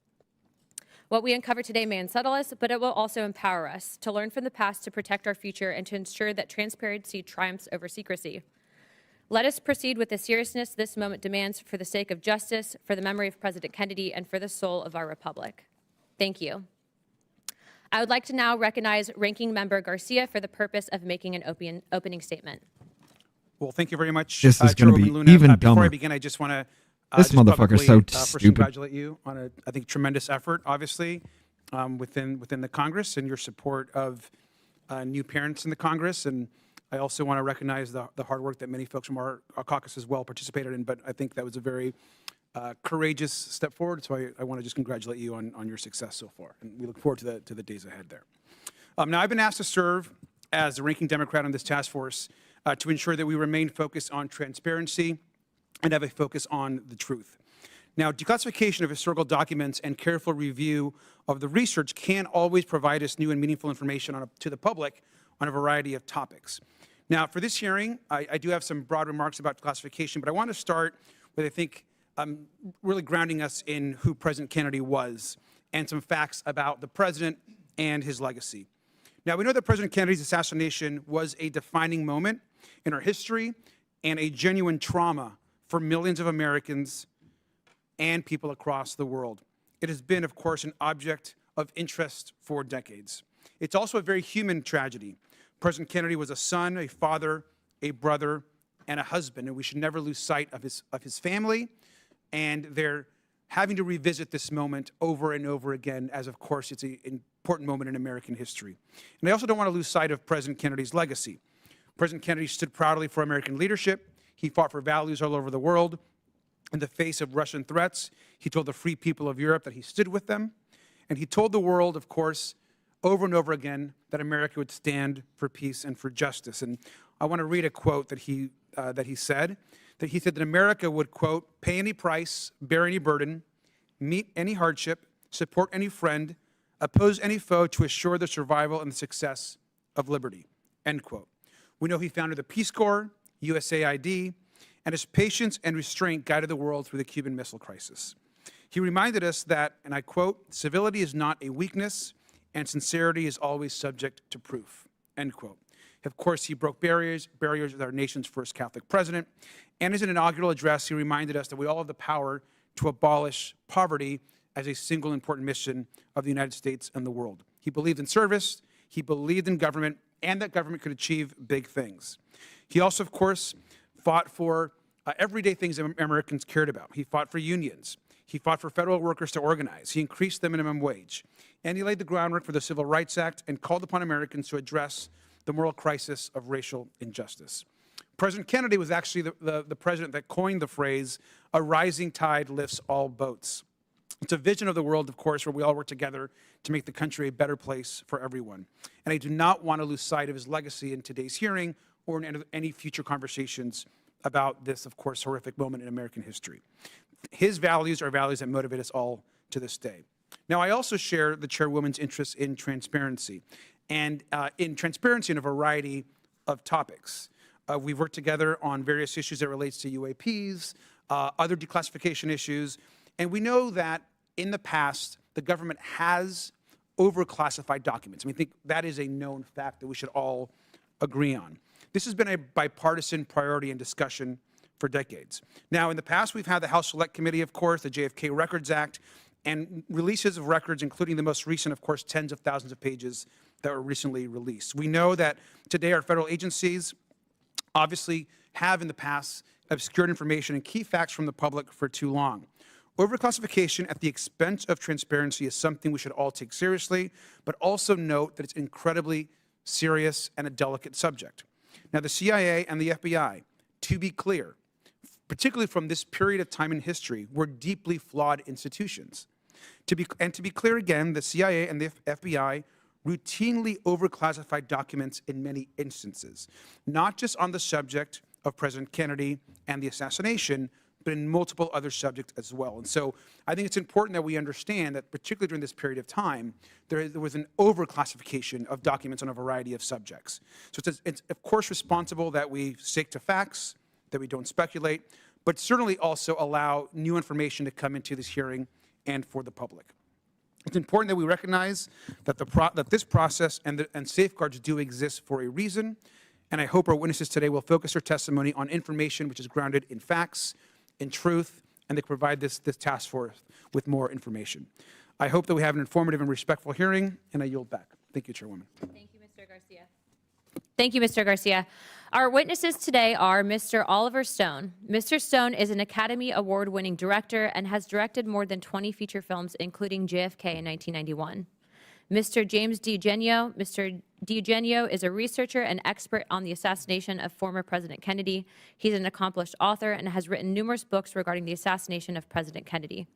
What we uncover today may unsettle us, but it will also empower us to learn from the past to protect our future and to ensure that transparency triumphs over secrecy. Let us proceed with the seriousness this moment demands for the sake of justice, for the memory of President Kennedy, and for the soul of our republic. Thank you. I would like to now recognize Ranking Member Garcia for the purpose of making an opening statement. Well, thank you very much, This is going to be Chairwoman Luna. even Before dumber. I begin, I just want to This motherfucker's so first stupid. congratulate you on a, I think, tremendous effort, obviously, within the Congress and your support of new parents in the Congress. And I also want to recognize the hard work that many folks from our caucus as well participated in. But I think that was a very courageous step forward. So I want to just congratulate you on your success so far. And we look forward to the days ahead there. Now, I've been asked to serve as the ranking Democrat on this task force to ensure that we remain focused on transparency and have a focus on the truth. Now, declassification of historical documents and careful review of the research can always provide us new and meaningful information to the public on a variety of topics. Now, for this hearing, I do have some broad remarks about declassification, but I want to start with, I think, really grounding us in who President Kennedy was and some facts about the president and his legacy. Now, we know that President Kennedy's assassination was a defining moment in our history and a genuine trauma for millions of Americans and people across the world. It has been, of course, an object of interest for decades. It's also a very human tragedy. President Kennedy was a son, a father, a brother, and a husband, and we should never lose sight of his family, and they're having to revisit this moment over and over again, as of course it's an important moment in American history. And I also don't want to lose sight of President Kennedy's legacy. President Kennedy stood proudly for American leadership. He fought for values all over the world. In the face of Russian threats, he told the free people of Europe that he stood with them. And he told the world, of course, over and over again, that America would stand for peace and for justice. And I want to read a quote that he said that America would, quote, pay any price, bear any burden, meet any hardship, support any friend, oppose any foe to assure the survival and the success of liberty, end quote. We know he founded the Peace Corps, USAID, and his patience and restraint guided the world through the Cuban Missile Crisis. He reminded us that, and I quote, civility is not a weakness, and sincerity is always subject to proof, end quote. Of course, he broke barriers with our nation's first Catholic president, and in an inaugural address, he reminded us that we all have the power to abolish poverty as a single important mission of the United States and the world. He believed in service, he believed in government, and that government could achieve big things. He also, of course, fought for everyday things that Americans cared about. He fought for unions. He fought for federal workers to organize. He increased the minimum wage. And he laid the groundwork for the Civil Rights Act and called upon Americans to address the moral crisis of racial injustice. President Kennedy was actually the president that coined the phrase, a rising tide lifts all boats. It's a vision of the world, of course, where we all work together to make the country a better place for everyone. And I do not want to lose sight of his legacy in today's hearing or in any future conversations about this, of course, horrific moment in American history. His values are values that motivate us all to this day. Now, I also share the chairwoman's interest in transparency, and in transparency in a variety of topics. We've worked together on various issues that relates to UAPs, other declassification issues, and we know that in the past, the government has overclassified documents. I mean, I think that is a known fact that we should all agree on. This has been a bipartisan priority and discussion for decades. Now, in the past, we've had the House Select Committee, of course, the JFK Records Act, and releases of records, including the most recent, of course, tens of thousands of pages that were recently released. We know that today our federal agencies obviously have in the past obscured information and key facts from the public for too long. Overclassification at the expense of transparency is something we should all take seriously, but also note that it's incredibly serious and a delicate subject. Now, the CIA and the FBI, to be clear, particularly from this period of time in history, were deeply flawed institutions. To be clear again, the CIA and the FBI routinely overclassified documents in many instances, not just on the subject of President Kennedy and the assassination, but in multiple other subjects as well. And so I think it's important that we understand that, particularly during this period of time, there was an overclassification of documents on a variety of subjects. So it's of course responsible that we stick to facts, that we don't speculate, but certainly also allow new information to come into this hearing and for the public. It's important that we recognize that this process and safeguards do exist for a reason, and I hope our witnesses today will focus their testimony on information which is grounded in facts, in truth, and they provide this task force with more information. I hope that we have an informative and respectful hearing, and I yield back. Thank you, Chairwoman. Thank you, Mr. Garcia. Thank you, Mr. Garcia. Our witnesses today are Mr. Oliver Stone. Mr. Stone is an Academy Award-winning director and has directed more than 20 feature films, including JFK in 1991. Mr. James DiGenio. Mr. DiGenio is a researcher and expert on the assassination of former President Kennedy. He's an accomplished author and has written numerous books regarding the assassination of President Kennedy.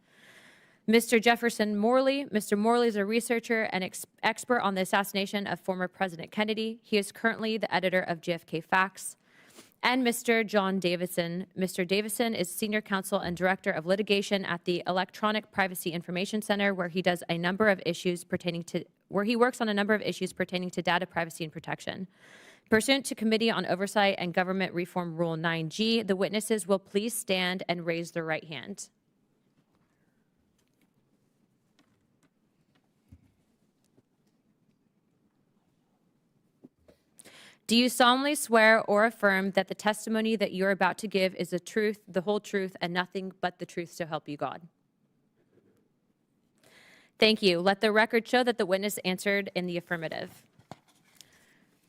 Mr. Jefferson Morley. Mr. Morley is a researcher and expert on the assassination of former President Kennedy. He is currently the editor of JFK Facts. And Mr. John Davison. Mr. Davison is senior counsel and director of litigation at the Electronic Privacy Information Center, where he works on a number of issues pertaining to data privacy and protection. Pursuant to Committee on Oversight and Government Reform Rule 9G, the witnesses will please stand and raise their right hand. Do you solemnly swear or affirm that the testimony that you're about to give is the truth, the whole truth, and nothing but the truth, so help you God? Thank you. Let the record show that the witness answered in the affirmative.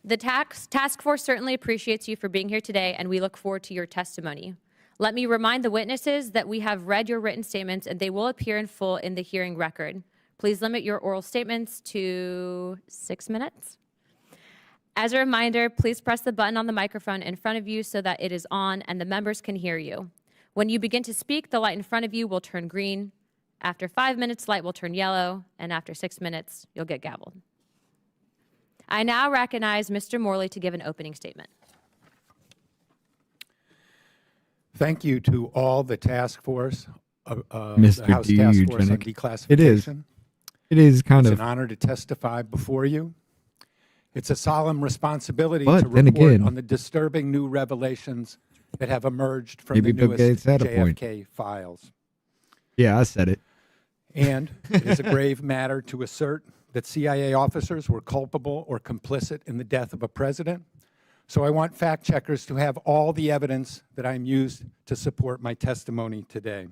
The task force certainly appreciates you for being here today, and we look forward to your testimony. Let me remind the witnesses that we have read your written statements, and they will appear in full in the hearing record. Please limit your oral statements to 6 minutes. As a reminder, please press the button on the microphone in front of you so that it is on and the members can hear you. When you begin to speak, the light in front of you will turn green. After 5 minutes, light will turn yellow, and after 6 minutes, you'll get gavelled. I now recognize Mr. Morley to give an opening statement. Thank you to all the task force, Mr. the House Task Force on Eugenic. Declassification. It is kind It's of an honor to testify before you. It's a solemn responsibility But to then report again- on the disturbing new revelations that have emerged from Maybe the Bill newest Gates had a point. JFK files. Yeah, I said it. And it is a grave matter to assert that CIA officers were culpable or complicit in the death of a president. So I want fact checkers to have all the evidence that I'm used to support my testimony today.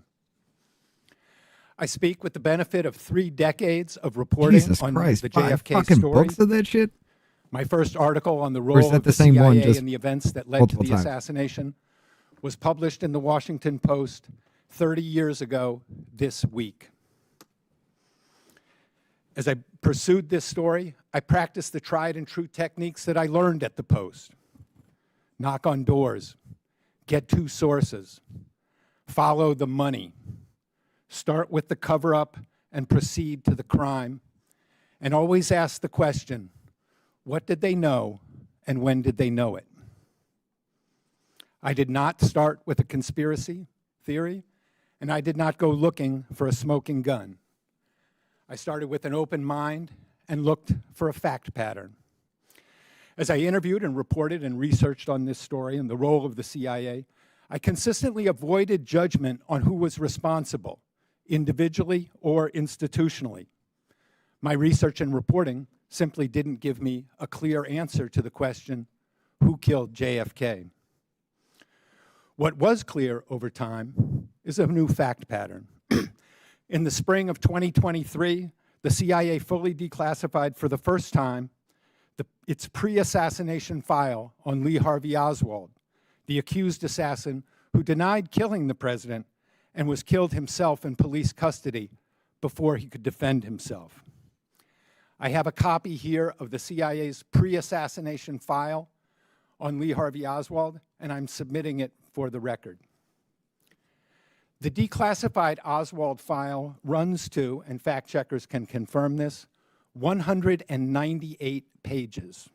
I speak with the benefit of 3 decades of reporting Jesus on Christ, the 5 JFK fucking story. books of that shit? My first article on the Or is role that of the the same one, CIA just in the events that led to multiple the times? assassination was published in the Washington Post 30 years ago this week. As I pursued this story, I practiced the tried and true techniques that I learned at the Post. Knock on doors, get 2 sources, follow the money, start with the cover-up and proceed to the crime, and always ask the question, what did they know and when did they know it? I did not start with a conspiracy theory, and I did not go looking for a smoking gun. I started with an open mind and looked for a fact pattern. As I interviewed and reported and researched on this story and the role of the CIA, I consistently avoided judgment on who was responsible, individually or institutionally. My research and reporting simply didn't give me a clear answer to the question, who killed JFK? What was clear over time is a new fact pattern. In the spring of 2023, the CIA fully declassified for the first time its pre-assassination file on Lee Harvey Oswald, the accused assassin who denied killing the president and was killed himself in police custody before he could defend himself. I have a copy here of the CIA's pre-assassination file on Lee Harvey Oswald, and I'm submitting it for the record. The declassified Oswald file runs to, and fact checkers can confirm this, 198 pages.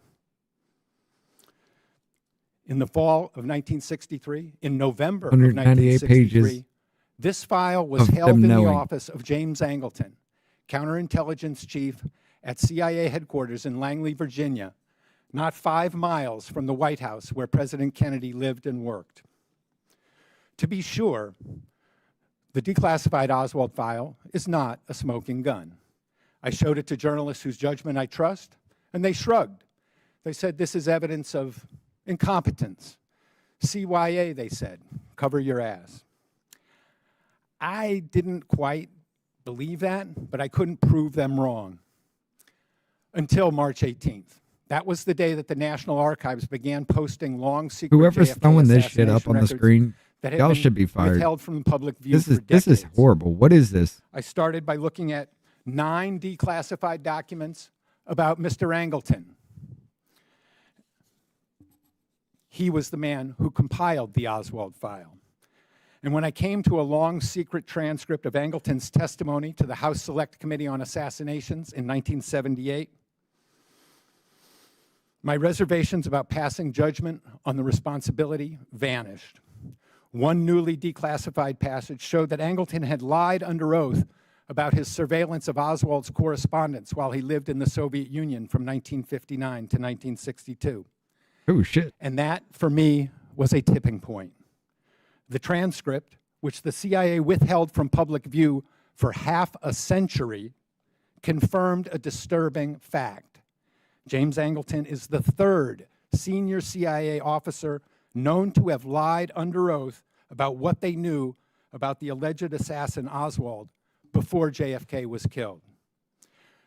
In the fall of 1963, in November of 198 1963, pages this file was of held them in the knowing. office of James Angleton, counterintelligence chief at CIA headquarters in Langley, Virginia, not 5 miles from the White House where President Kennedy lived and worked. To be sure, the declassified Oswald file is not a smoking gun. I showed it to journalists whose judgment I trust, and they shrugged. They said this is evidence of incompetence. CYA, they said, cover your ass. I didn't quite believe that, but I couldn't prove them wrong until March 18th. That was the day that the National Archives began posting long secret Whoever's JFK throwing this shit up assassination on the records screen, that had y'all been should be fired. withheld from the public view This is for decades. this is horrible. What is this? I started by looking at 9 declassified documents about Mr. Angleton. He was the man who compiled the Oswald file. And when I came to a long secret transcript of Angleton's testimony to the House Select Committee on Assassinations in 1978, my reservations about passing judgment on the responsibility vanished. One newly declassified passage showed that Angleton had lied under oath about his surveillance of Oswald's correspondence while he lived in the Soviet Union from 1959 to 1962. Oh, shit. And that, for me, was a tipping point. The transcript, which the CIA withheld from public view for half a century, confirmed a disturbing fact. James Angleton is the 3rd senior CIA officer known to have lied under oath about what they knew about the alleged assassin Oswald before JFK was killed.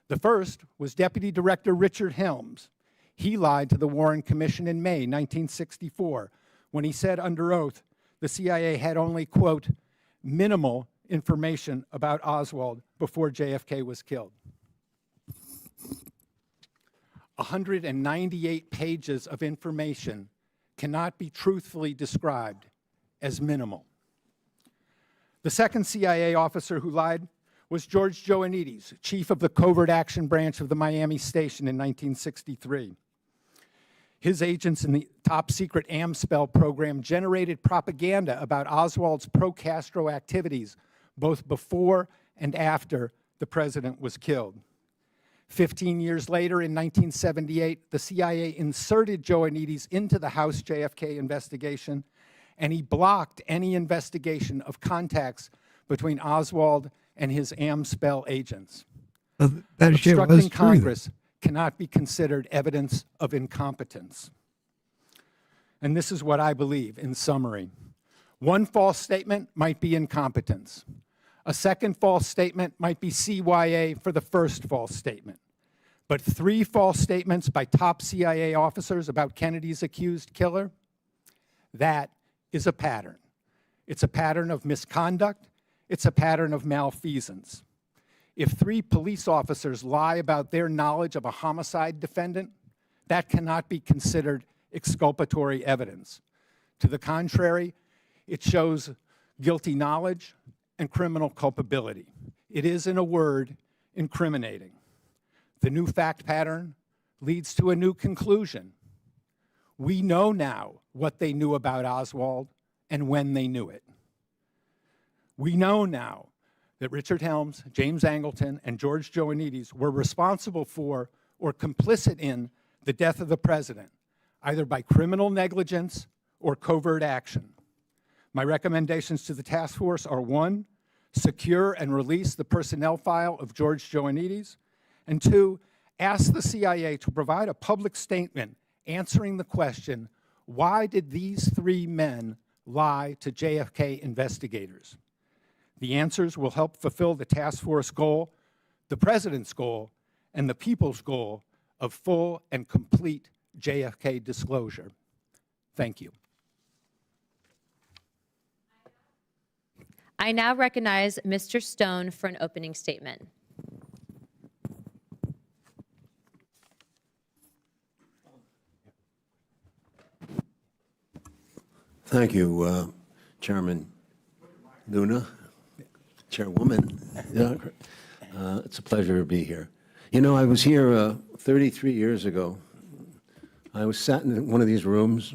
The first was Deputy Director Richard Helms. He lied to the Warren Commission in May 1964 when he said under oath the CIA had only, quote, minimal information about Oswald before JFK was killed. 198 pages of information cannot be truthfully described as minimal. The second CIA officer who lied was George Joannides, chief of the Covert Action Branch of the Miami Station in 1963. His agents in the top-secret AMSPEL program generated propaganda about Oswald's pro-Castro activities both before and after the president was killed. 15 years later, in 1978, the CIA inserted Joannides into the House JFK investigation, and he blocked any investigation of contacts between Oswald and his AMSPEL agents. That shit was Obstructing true. Congress cannot be considered evidence of incompetence. And this is what I believe in summary. One false statement might be incompetence. A second false statement might be CYA for the first false statement. But 3 false statements by top CIA officers about Kennedy's accused killer, that is a pattern. It's a pattern of misconduct. It's a pattern of malfeasance. If 3 police officers lie about their knowledge of a homicide defendant, that cannot be considered exculpatory evidence. To the contrary, it shows guilty knowledge and criminal culpability. It is, in a word, incriminating. The new fact pattern leads to a new conclusion. We know now what they knew about Oswald and when they knew it. We know now that Richard Helms, James Angleton, and George Joannides were responsible for or complicit in the death of the president, either by criminal negligence or covert action. My recommendations to the task force are 1, secure and release the personnel file of George Joannides, and 2, ask the CIA to provide a public statement answering the question, why did these 3 men lie to JFK investigators? The answers will help fulfill the task force goal, the president's goal, and the people's goal of full and complete JFK disclosure. Thank you. I now recognize Mr. Stone for an opening statement. Thank you, Chairman Luna, Chairwoman. Yeah, it's a pleasure to be here. You know, I was here 33 years ago. I was sat in one of these rooms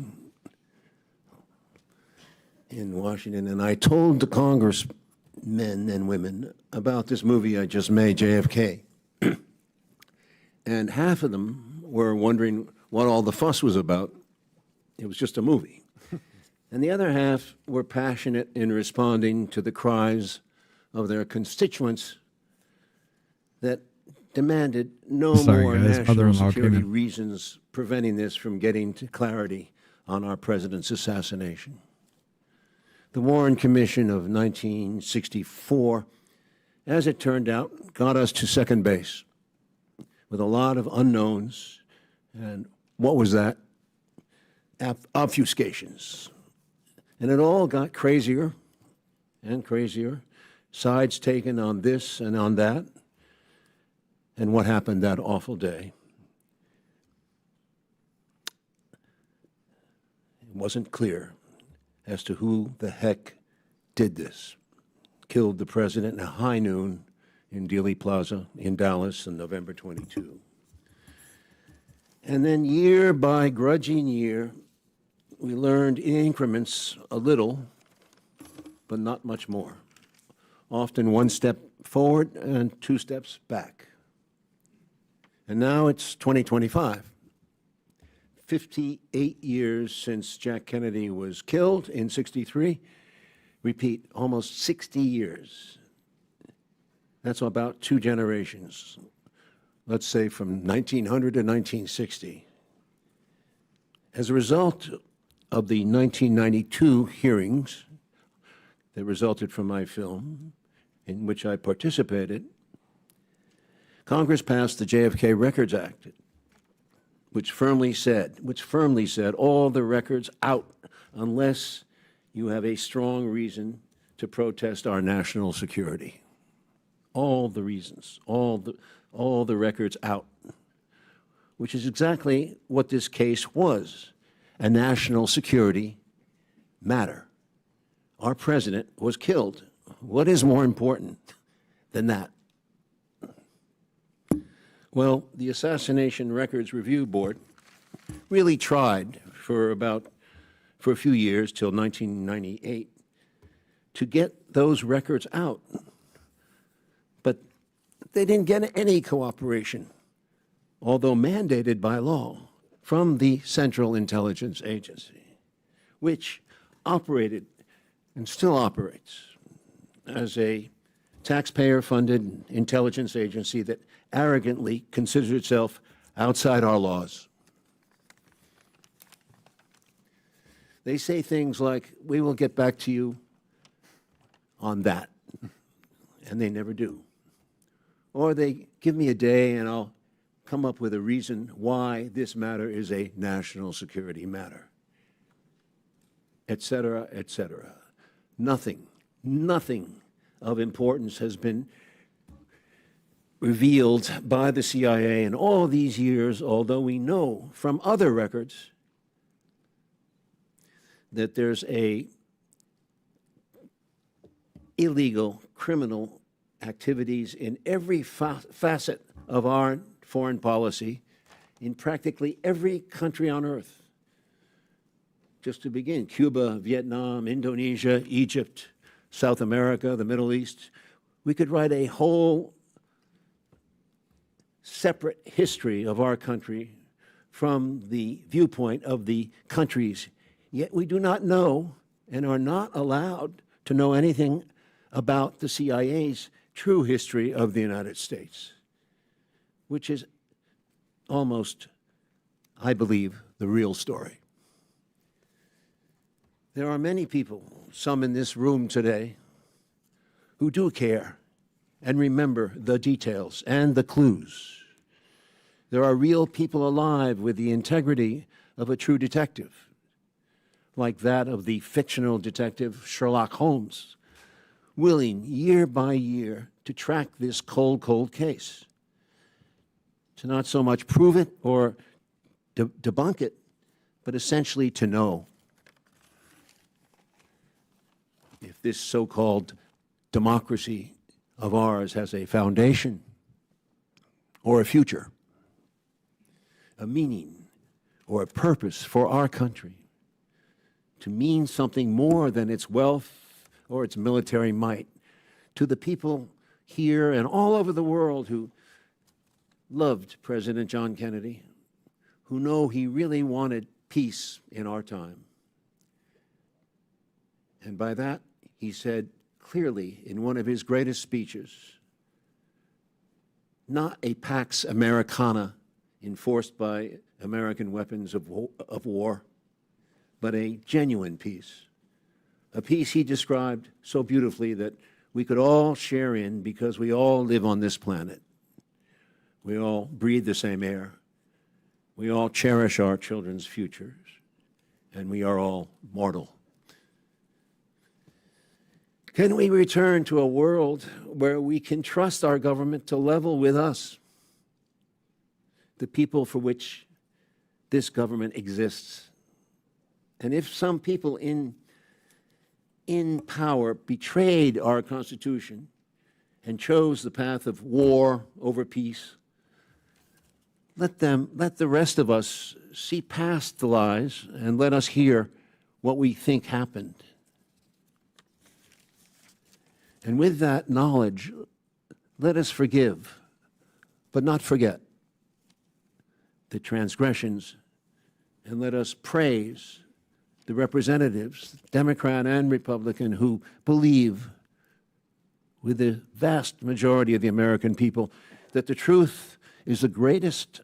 in Washington, and I told the congressmen and women about this movie I just made, JFK. And half of them were wondering what all the fuss was about. It was just a movie. And the other half were passionate in responding to the cries of their constituents that demanded no more guys, national mother-in-law came security in. reasons preventing this from getting to clarity on our president's assassination. The Warren Commission of 1964, as it turned out, got us to second base with a lot of unknowns. And what was that? Obfuscations. And it all got crazier and crazier, sides taken on this and on that, and what happened that awful day. It wasn't clear as to who the heck did this. Killed the president at high noon in Dealey Plaza in Dallas on November 22. And then year by grudging year, we learned in increments a little, but not much more. Often one step forward and 2 steps back. And now it's 2025. 58 years since Jack Kennedy was killed in '63. Repeat, almost 60 years. That's about 2 generations. Let's say from 1900 to 1960. As a result of the 1992 hearings that resulted from my film, in which I participated, Congress passed the JFK Records Act, which firmly said all the records out unless you have a strong reason to protest our national security. All the reasons, all the records out, which is exactly what this case was, a national security matter. Our president was killed. What is more important than that? Well, the Assassination Records Review Board really tried for a few years, till 1998, to get those records out. But they didn't get any cooperation, although mandated by law, from the Central Intelligence Agency, which operated and still operates as a taxpayer-funded intelligence agency that arrogantly considers itself outside our laws. They say things like, "We will get back to you on that," and they never do. Or they give me a day and I'll come up with a reason why this matter is a national security matter, et cetera, et cetera. Nothing of importance has been revealed by the CIA in all these years, although we know from other records that there's a illegal criminal activities in every facet of our foreign policy in practically every country on earth. Just to begin, Cuba, Vietnam, Indonesia, Egypt, South America, the Middle East. We could write a whole separate history of our country from the viewpoint of the countries. Yet we do not know and are not allowed to know anything about the CIA's true history of the United States, which is almost, I believe, the real story. There are many people, some in this room today, who do care and remember the details and the clues. There are real people alive with the integrity of a true detective, like that of the fictional detective Sherlock Holmes, willing year by year to track this cold case, to not so much prove it or debunk it, but essentially to know if this so-called democracy of ours has a foundation or a future, a meaning or a purpose for our country, to mean something more than its wealth or its military might. To the people here and all over the world who loved President John Kennedy, who know he really wanted peace in our time. And by that, he said clearly in one of his greatest speeches, not a Pax Americana enforced by American weapons of war, but a genuine peace. A peace he described so beautifully that we could all share in because we all live on this planet. We all breathe the same air. We all cherish our children's futures, and we are all mortal. Can we return to a world where we can trust our government to level with us, the people for which this government exists? And if some people in power betrayed our Constitution and chose the path of war over peace, let the rest of us see past the lies and let us hear what we think happened. And with that knowledge, let us forgive, but not forget the transgressions, and let us praise the representatives, Democrat and Republican, who believe with the vast majority of the American people that the truth is the greatest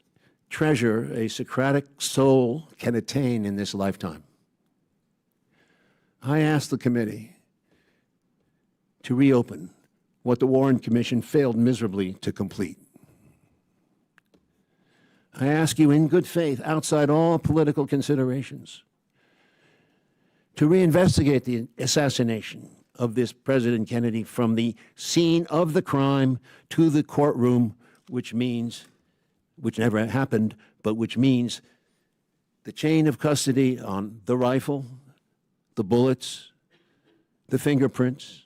treasure a Socratic soul can attain in this lifetime. I ask the committee to reopen what the Warren Commission failed miserably to complete. I ask you in good faith, outside all political considerations, to reinvestigate the assassination of this President Kennedy from the scene of the crime to the courtroom, which never happened, but which means the chain of custody on the rifle, the bullets, the fingerprints,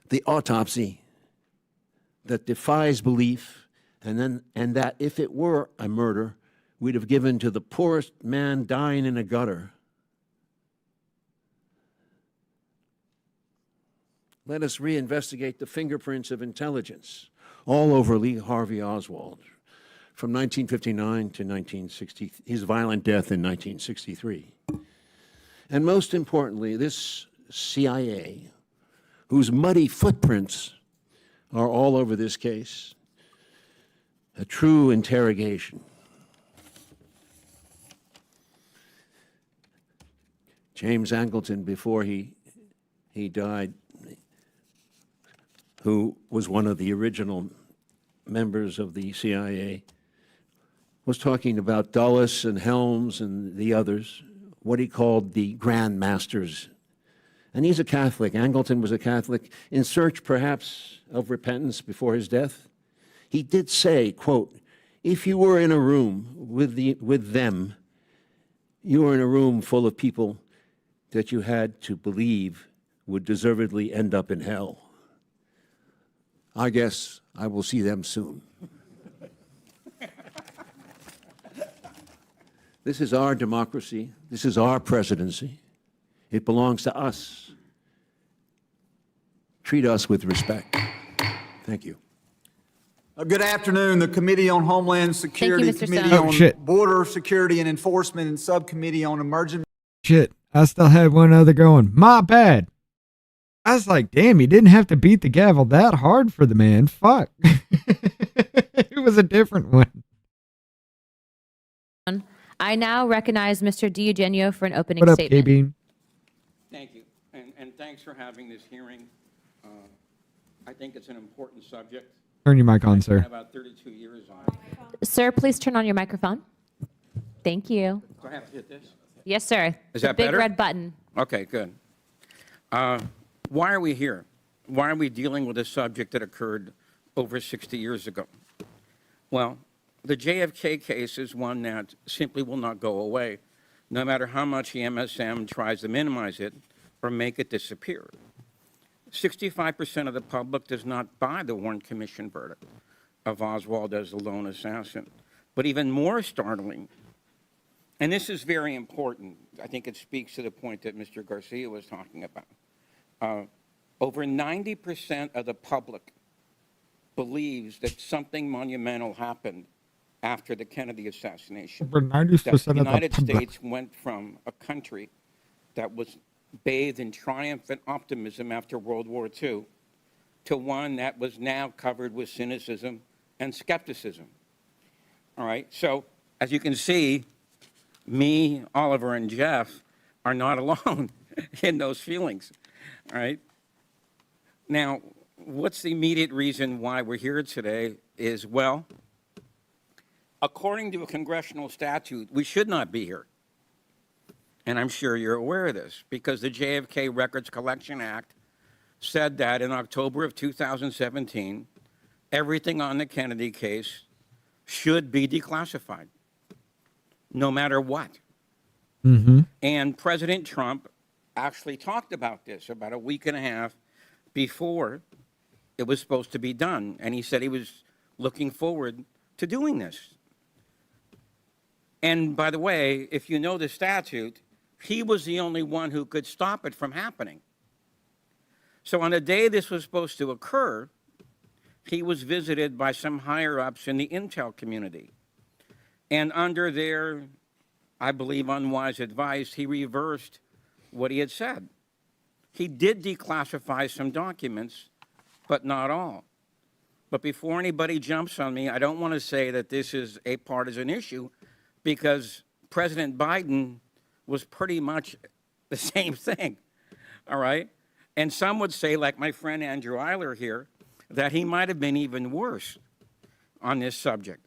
the autopsy that defies belief, and that if it were a murder, we'd have given to the poorest man dying in a gutter. Let us reinvestigate the fingerprints of intelligence all over Lee Harvey Oswald from 1959 to 1960, his violent death in 1963. And most importantly, this CIA, whose muddy footprints are all over this case, a true interrogation. James Angleton, before he died, who was one of the original members of the CIA, was talking about Dulles and Helms and the others, what he called the Grand Masters. And he's a Catholic. Angleton was a Catholic in search, perhaps, of repentance before his death. He did say, quote, if you were in a room with them, you were in a room full of people that you had to believe would deservedly end up in hell. I guess I will see them soon. This is our democracy. This is our presidency. It belongs to us. Treat us with respect. Thank you. Good afternoon. The Committee on Homeland Security, Committee on Border Security and Enforcement, and Subcommittee on Emerging. Shit, I still had one other going. My bad. I was like, damn, you didn't have to beat the gavel that hard for the man. Fuck. It was a different one. I now recognize Mr. DiEugenio for an opening What up, statement. K-Bean? Thank you, and thanks for having this hearing. I think it's an important subject. Turn your mic on, I spent sir. about 32 years on it. Sir, please turn on your microphone. Thank you. Do I have to hit this? Yes, sir. Is The that big better? red button. Okay, good. Why are we here? Why are we dealing with a subject that occurred over 60 years ago? Well, the JFK case is one that simply will not go away, no matter how much the MSM tries to minimize it or make it disappear. 65% of the public does not buy the Warren Commission verdict of Oswald as the lone assassin. But even more startling, And this is very important. I think it speaks to the point that Mr. Garcia was talking about. Over 90% of the public believes that something monumental happened after the Kennedy assassination. Over 90% That of the the United public. States went from a country that was bathed in triumph and optimism after World War II to one that was now covered with cynicism and skepticism. All right, so as you can see, me, Oliver, and Jeff are not alone in those feelings. All right. Now, what's the immediate reason why we're here today is, well, according to a congressional statute, we should not be here. And I'm sure you're aware of this because the JFK Records Collection Act said that in October of 2017, everything on the Kennedy case should be declassified, no matter what. Mm-hmm. And President Trump actually talked about this about a week and a half before it was supposed to be done. And he said he was looking forward to doing this. And by the way, if you know the statute, he was the only one who could stop it from happening. So on the day this was supposed to occur, he was visited by some higher-ups in the intel community. And under their, I believe, unwise advice, he reversed what he had said. He did declassify some documents, but not all. But before anybody jumps on me, I don't want to say that this is a partisan issue because President Biden was pretty much the same thing, all right? And some would say, like my friend Andrew Eiler here, that he might have been even worse on this subject.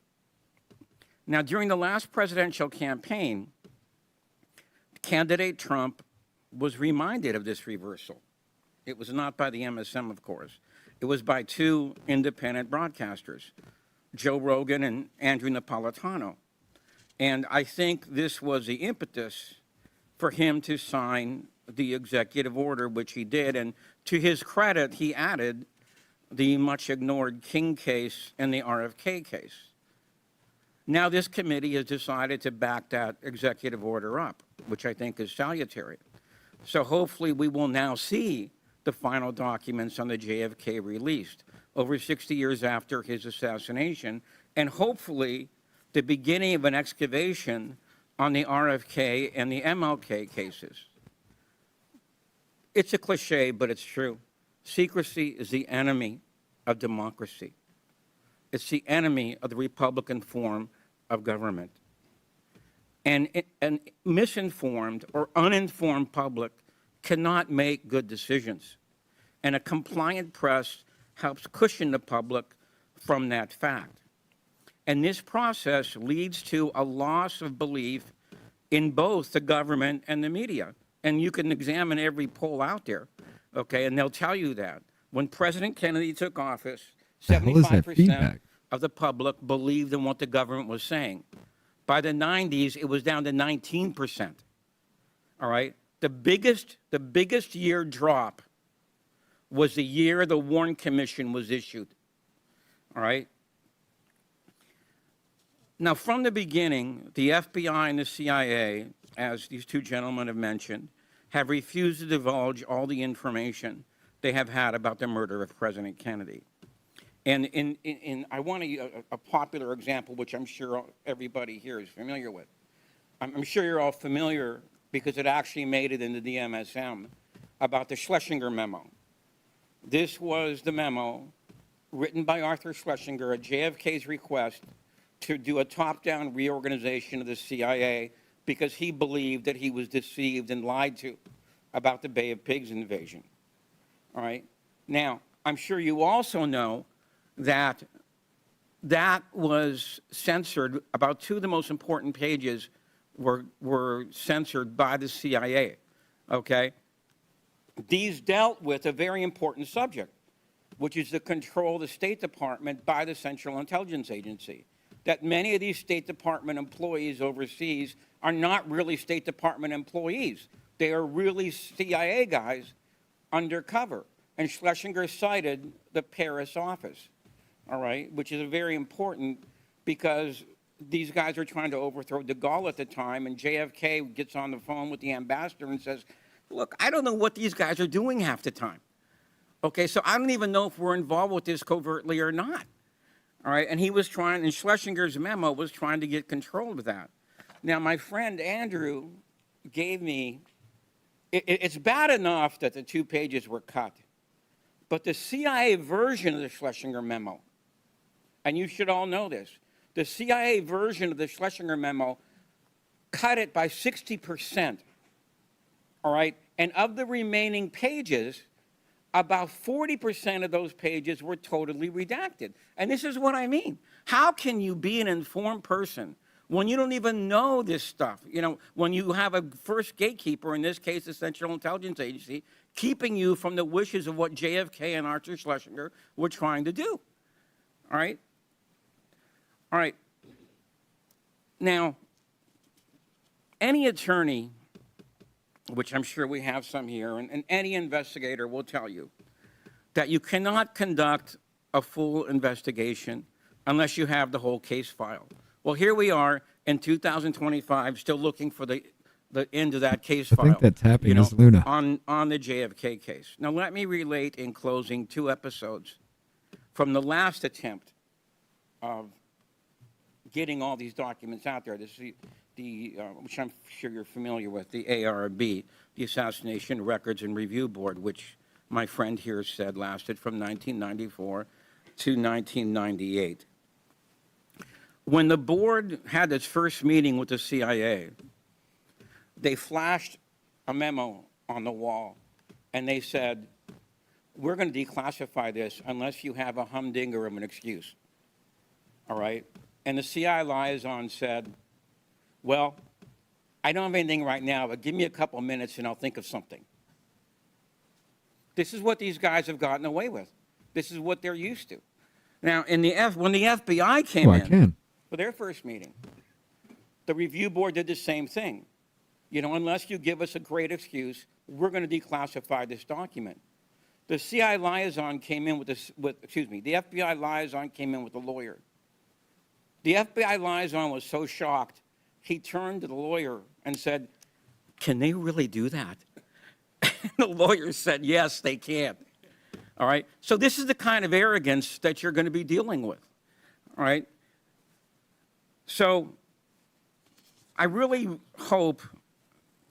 Now, during the last presidential campaign, candidate Trump was reminded of this reversal. It was not by the MSM, of course. It was by two independent broadcasters, Joe Rogan and Andrew Napolitano. And I think this was the impetus for him to sign the executive order, which he did. And to his credit, he added the much ignored King case and the RFK case. Now this committee has decided to back that executive order up, which I think is salutary. So hopefully we will now see the final documents on the JFK released over 60 years after his assassination, and hopefully the beginning of an excavation on the RFK and the MLK cases. It's a cliche, but it's true. Secrecy is the enemy of democracy. It's the enemy of the Republican form of government. And an misinformed or uninformed public cannot make good decisions. And a compliant press helps cushion the public from that fact. And this process leads to a loss of belief in both the government and the media. And you can examine every poll out there, okay, and they'll tell you that. When President Kennedy took office, 75% of the public believed in what the government was saying. By the 90s, it was down to 19%, all right? The biggest year drop was the year the Warren Commission was issued, all right? Now, from the beginning, the FBI and the CIA, as these two gentlemen have mentioned, have refused to divulge all the information they have had about the murder of President Kennedy. And I want a popular example, which I'm sure everybody here is familiar with. I'm sure you're all familiar because it actually made it into the MSM about the Schlesinger memo. This was the memo written by Arthur Schlesinger at JFK's request to do a top-down reorganization of the CIA because he believed that he was deceived and lied to about the Bay of Pigs invasion. All right? Now, I'm sure you also know that that was censored. About two of the most important pages were censored by the CIA, okay? These dealt with a very important subject, which is the control of the State Department by the Central Intelligence Agency. That many of these State Department employees overseas are not really State Department employees. They are really CIA guys undercover. And Schlesinger cited the Paris office, all right, which is very important because these guys are trying to overthrow de Gaulle at the time, and JFK gets on the phone with the ambassador and says, look, I don't know what these guys are doing half the time. Okay, so I don't even know if we're involved with this covertly or not. All right, and he was trying, and Schlesinger's memo was trying to get control of that. Now, my friend Andrew gave me, it's bad enough that the 2 pages were cut, but the CIA version of the Schlesinger memo, and you should all know this, the CIA version of the Schlesinger memo cut it by 60%, all right? And of the remaining pages, about 40% of those pages were totally redacted. And this is what I mean. How can you be an informed person when you don't even know this stuff? You know, when you have a first gatekeeper, in this case, the Central Intelligence Agency, keeping you from the wishes of what JFK and Arthur Schlesinger were trying to do, all right? All right. Now, any attorney, which I'm sure we have some here, and any investigator will tell you that you cannot conduct a full investigation unless you have the whole case file. Well, here we are in 2025, still looking for the end of that case file. I think that's happiness, Luna. On the JFK case. Now, let me relate in closing 2 episodes from the last attempt of getting all these documents out there. This is which I'm sure you're familiar with, the ARB, the Assassination Records and Review Board, which my friend here said lasted from 1994 to 1998. When the board had its first meeting with the CIA, they flashed a memo on the wall, and they said, we're going to declassify this unless you have a humdinger of an excuse, all right? And the CIA liaison said, well, I don't have anything right now, but give me a couple of minutes and I'll think of something. This is what these guys have gotten away with. This is what they're used to. Now, when the FBI came in for their first meeting, the review board did the same thing. You know, unless you give us a great excuse, we're going to declassify this document. The CIA liaison came in the FBI liaison came in with a lawyer. The FBI liaison was so shocked, he turned to the lawyer and said, can they really do that? The lawyer said, yes, they can. All right? So this is the kind of arrogance that you're going to be dealing with. All right? So I really hope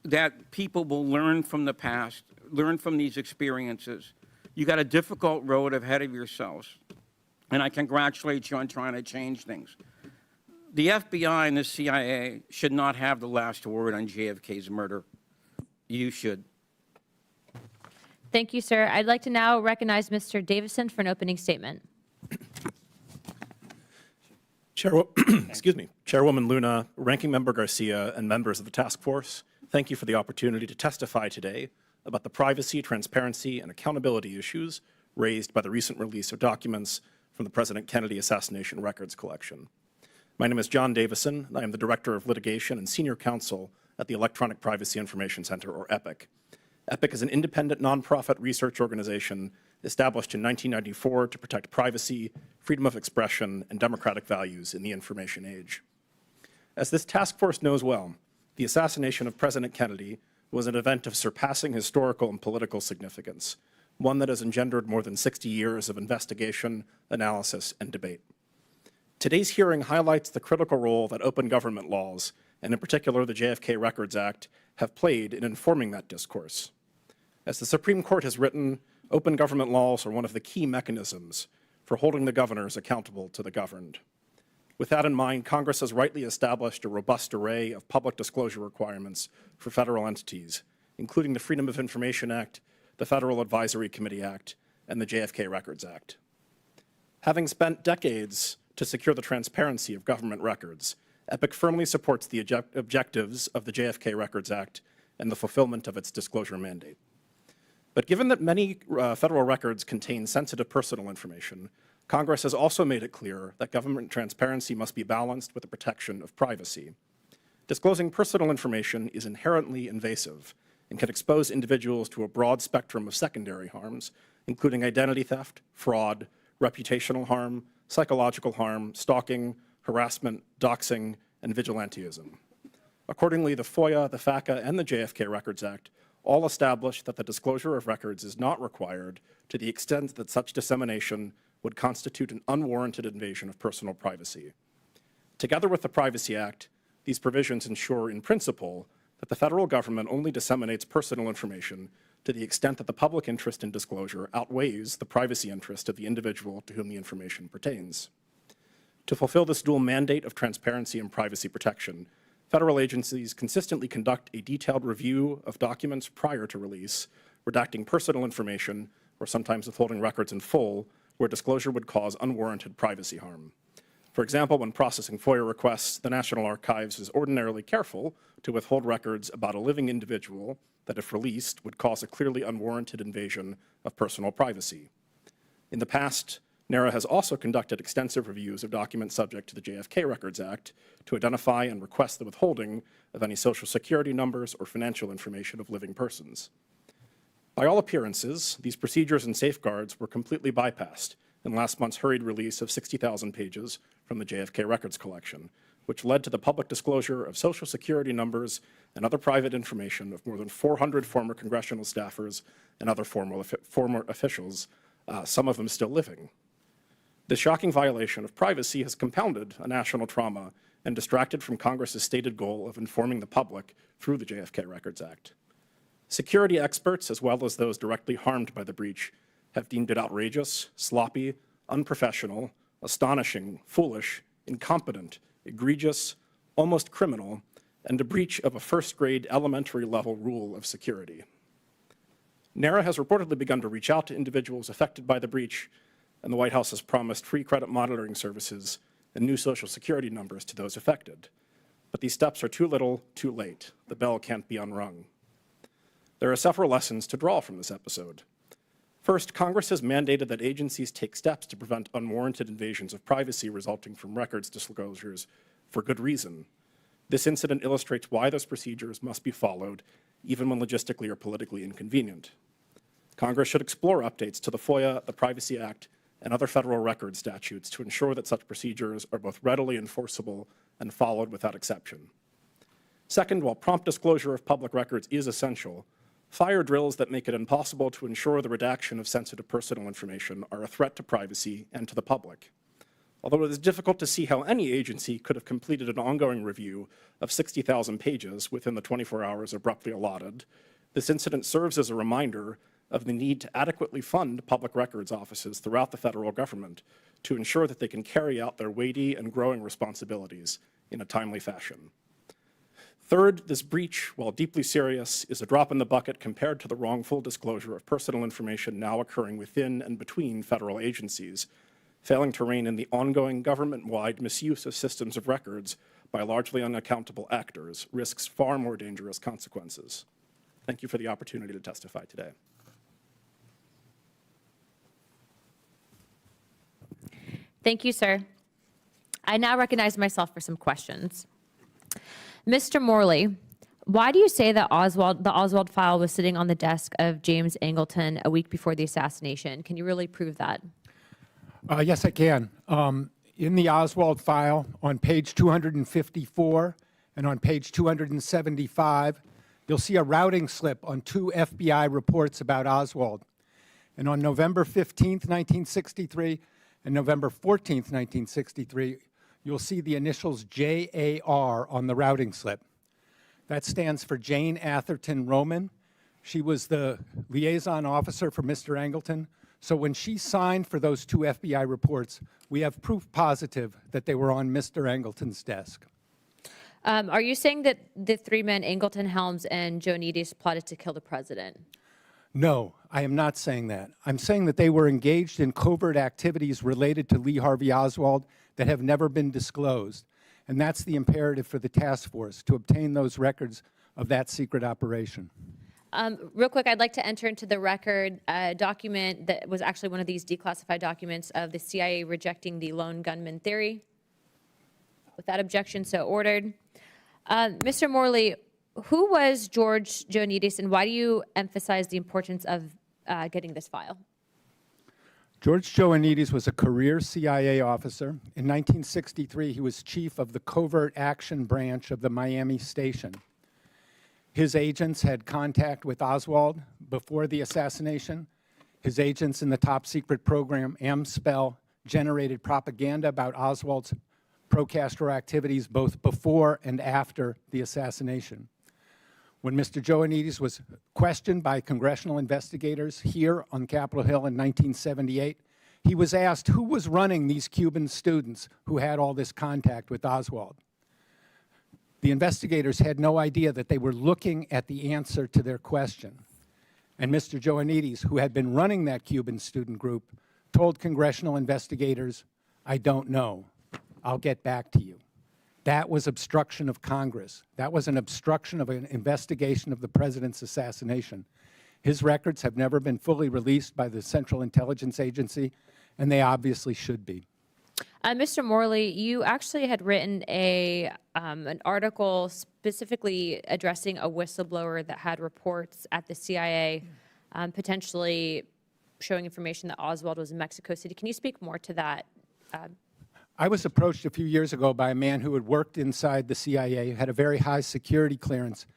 that people will learn from the past, learn from these experiences. You got a difficult road ahead of yourselves, and I congratulate you on trying to change things. The FBI and the CIA should not have the last word on JFK's murder. You should. Thank you, sir. I'd like to now recognize Mr. Davison for an opening statement. Chairwoman Luna, Ranking Member Garcia, and members of the task force, thank you for the opportunity to testify today about the privacy, transparency, and accountability issues raised by the recent release of documents from the President Kennedy assassination records collection. My name is John Davison, and I am the Director of Litigation and Senior Counsel at the Electronic Privacy Information Center, or EPIC. EPIC is an independent nonprofit research organization established in 1994 to protect privacy, freedom of expression, and democratic values in the information age. As this task force knows well, the assassination of President Kennedy was an event of surpassing historical and political significance, one that has engendered more than 60 years of investigation, analysis, and debate. Today's hearing highlights the critical role that open government laws, and in particular the JFK Records Act, have played in informing that discourse. As the Supreme Court has written, open government laws are one of the key mechanisms for holding the governors accountable to the governed. With that in mind, Congress has rightly established a robust array of public disclosure requirements for federal entities, including the Freedom of Information Act, the Federal Advisory Committee Act, and the JFK Records Act. Having spent decades to secure the transparency of government records, EPIC firmly supports the objectives of the JFK Records Act and the fulfillment of its disclosure mandate. But given that many federal records contain sensitive personal information, Congress has also made it clear that government transparency must be balanced with the protection of privacy. Disclosing personal information is inherently invasive and can expose individuals to a broad spectrum of secondary harms, including identity theft, fraud, reputational harm, psychological harm, stalking, harassment, doxing, and vigilantism. Accordingly, the FOIA, the FACA, and the JFK Records Act all establish that the disclosure of records is not required to the extent that such dissemination would constitute an unwarranted invasion of personal privacy. Together with the Privacy Act, these provisions ensure in principle that the federal government only disseminates personal information to the extent that the public interest in disclosure outweighs the privacy interest of the individual to whom the information pertains. To fulfill this dual mandate of transparency and privacy protection, federal agencies consistently conduct a detailed review of documents prior to release, redacting personal information or sometimes withholding records in full where disclosure would cause unwarranted privacy harm. For example, when processing FOIA requests, the National Archives is ordinarily careful to withhold records about a living individual that, if released, would cause a clearly unwarranted invasion of personal privacy. In the past, NARA has also conducted extensive reviews of documents subject to the JFK Records Act to identify and request the withholding of any Social Security numbers or financial information of living persons. By all appearances, these procedures and safeguards were completely bypassed in last month's hurried release of 60,000 pages from the JFK Records collection, which led to the public disclosure of Social Security numbers and other private information of more than 400 former congressional staffers and other former officials, some of them still living. This shocking violation of privacy has compounded a national trauma and distracted from Congress's stated goal of informing the public through the JFK Records Act. Security experts, as well as those directly harmed by the breach, have deemed it outrageous, sloppy, unprofessional, astonishing, foolish, incompetent, egregious, almost criminal, and a breach of a first-grade elementary level rule of security. NARA has reportedly begun to reach out to individuals affected by the breach, and the White House has promised free credit monitoring services and new Social Security numbers to those affected. But these steps are too little, too late. The bell can't be unrung. There are several lessons to draw from this episode. First, Congress has mandated that agencies take steps to prevent unwarranted invasions of privacy resulting from records disclosures for good reason. This incident illustrates why those procedures must be followed, even when logistically or politically inconvenient. Congress should explore updates to the FOIA, the Privacy Act, and other federal record statutes to ensure that such procedures are both readily enforceable and followed without exception. Second, while prompt disclosure of public records is essential, fire drills that make it impossible to ensure the redaction of sensitive personal information are a threat to privacy and to the public. Although it is difficult to see how any agency could have completed an ongoing review of 60,000 pages within the 24 hours abruptly allotted, this incident serves as a reminder of the need to adequately fund public records offices throughout the federal government to ensure that they can carry out their weighty and growing responsibilities in a timely fashion. Third, this breach, while deeply serious, is a drop in the bucket compared to the wrongful disclosure of personal information now occurring within and between federal agencies. Failing to rein in the ongoing government-wide misuse of systems of records by largely unaccountable actors risks far more dangerous consequences. Thank you for the opportunity to testify today. Thank you, sir. I now recognize myself for some questions. Mr. Morley, why do you say that the Oswald file was sitting on the desk of James Angleton a week before the assassination? Can you really prove that? Yes, I can. In the Oswald file, on page 254 and on page 275, you'll see a routing slip on 2 FBI reports about Oswald. And on November 15th, 1963, and November 14th, 1963, you'll see the initials JAR on the routing slip. That stands for Jane Atherton Roman. She was the liaison officer for Mr. Angleton. So when she signed for those 2 FBI reports, we have proof positive that they were on Mr. Angleton's desk. Are you saying that the 3 men, Angleton, Helms, and Joanides, plotted to kill the president? No, I am not saying that. I'm saying that they were engaged in covert activities related to Lee Harvey Oswald that have never been disclosed. And that's the imperative for the task force, to obtain those records of that secret operation. Real quick, I'd like to enter into the record a document that was actually one of these declassified documents of the CIA rejecting the lone gunman theory. Without objection, so ordered. Mr. Morley, who was George Joanides, and why do you emphasize the importance of getting this file? George Ioannidis was a career CIA officer. In 1963, he was chief of the Covert Action Branch of the Miami station. His agents had contact with Oswald before the assassination. His agents in the top-secret program, AMSPEL, generated propaganda about Oswald's pro-Castro activities both before and after the assassination. When Mr. Ioannidis was questioned by congressional investigators here on Capitol Hill in 1978, he was asked who was running these Cuban students who had all this contact with Oswald. The investigators had no idea that they were looking at the answer to their question. And Mr. Ioannidis, who had been running that Cuban student group, told congressional investigators, "I don't know. I'll get back to you." That was obstruction of Congress. That was an obstruction of an investigation of the president's assassination. His records have never been fully released by the Central Intelligence Agency, and they obviously should be. Mr. Morley, you actually had written an article specifically addressing a whistleblower that had reports at the CIA, potentially showing information that Oswald was in Mexico City. Can you speak more to that? I was approached a few years ago by a man who had worked inside the CIA, who had a very high security clearance.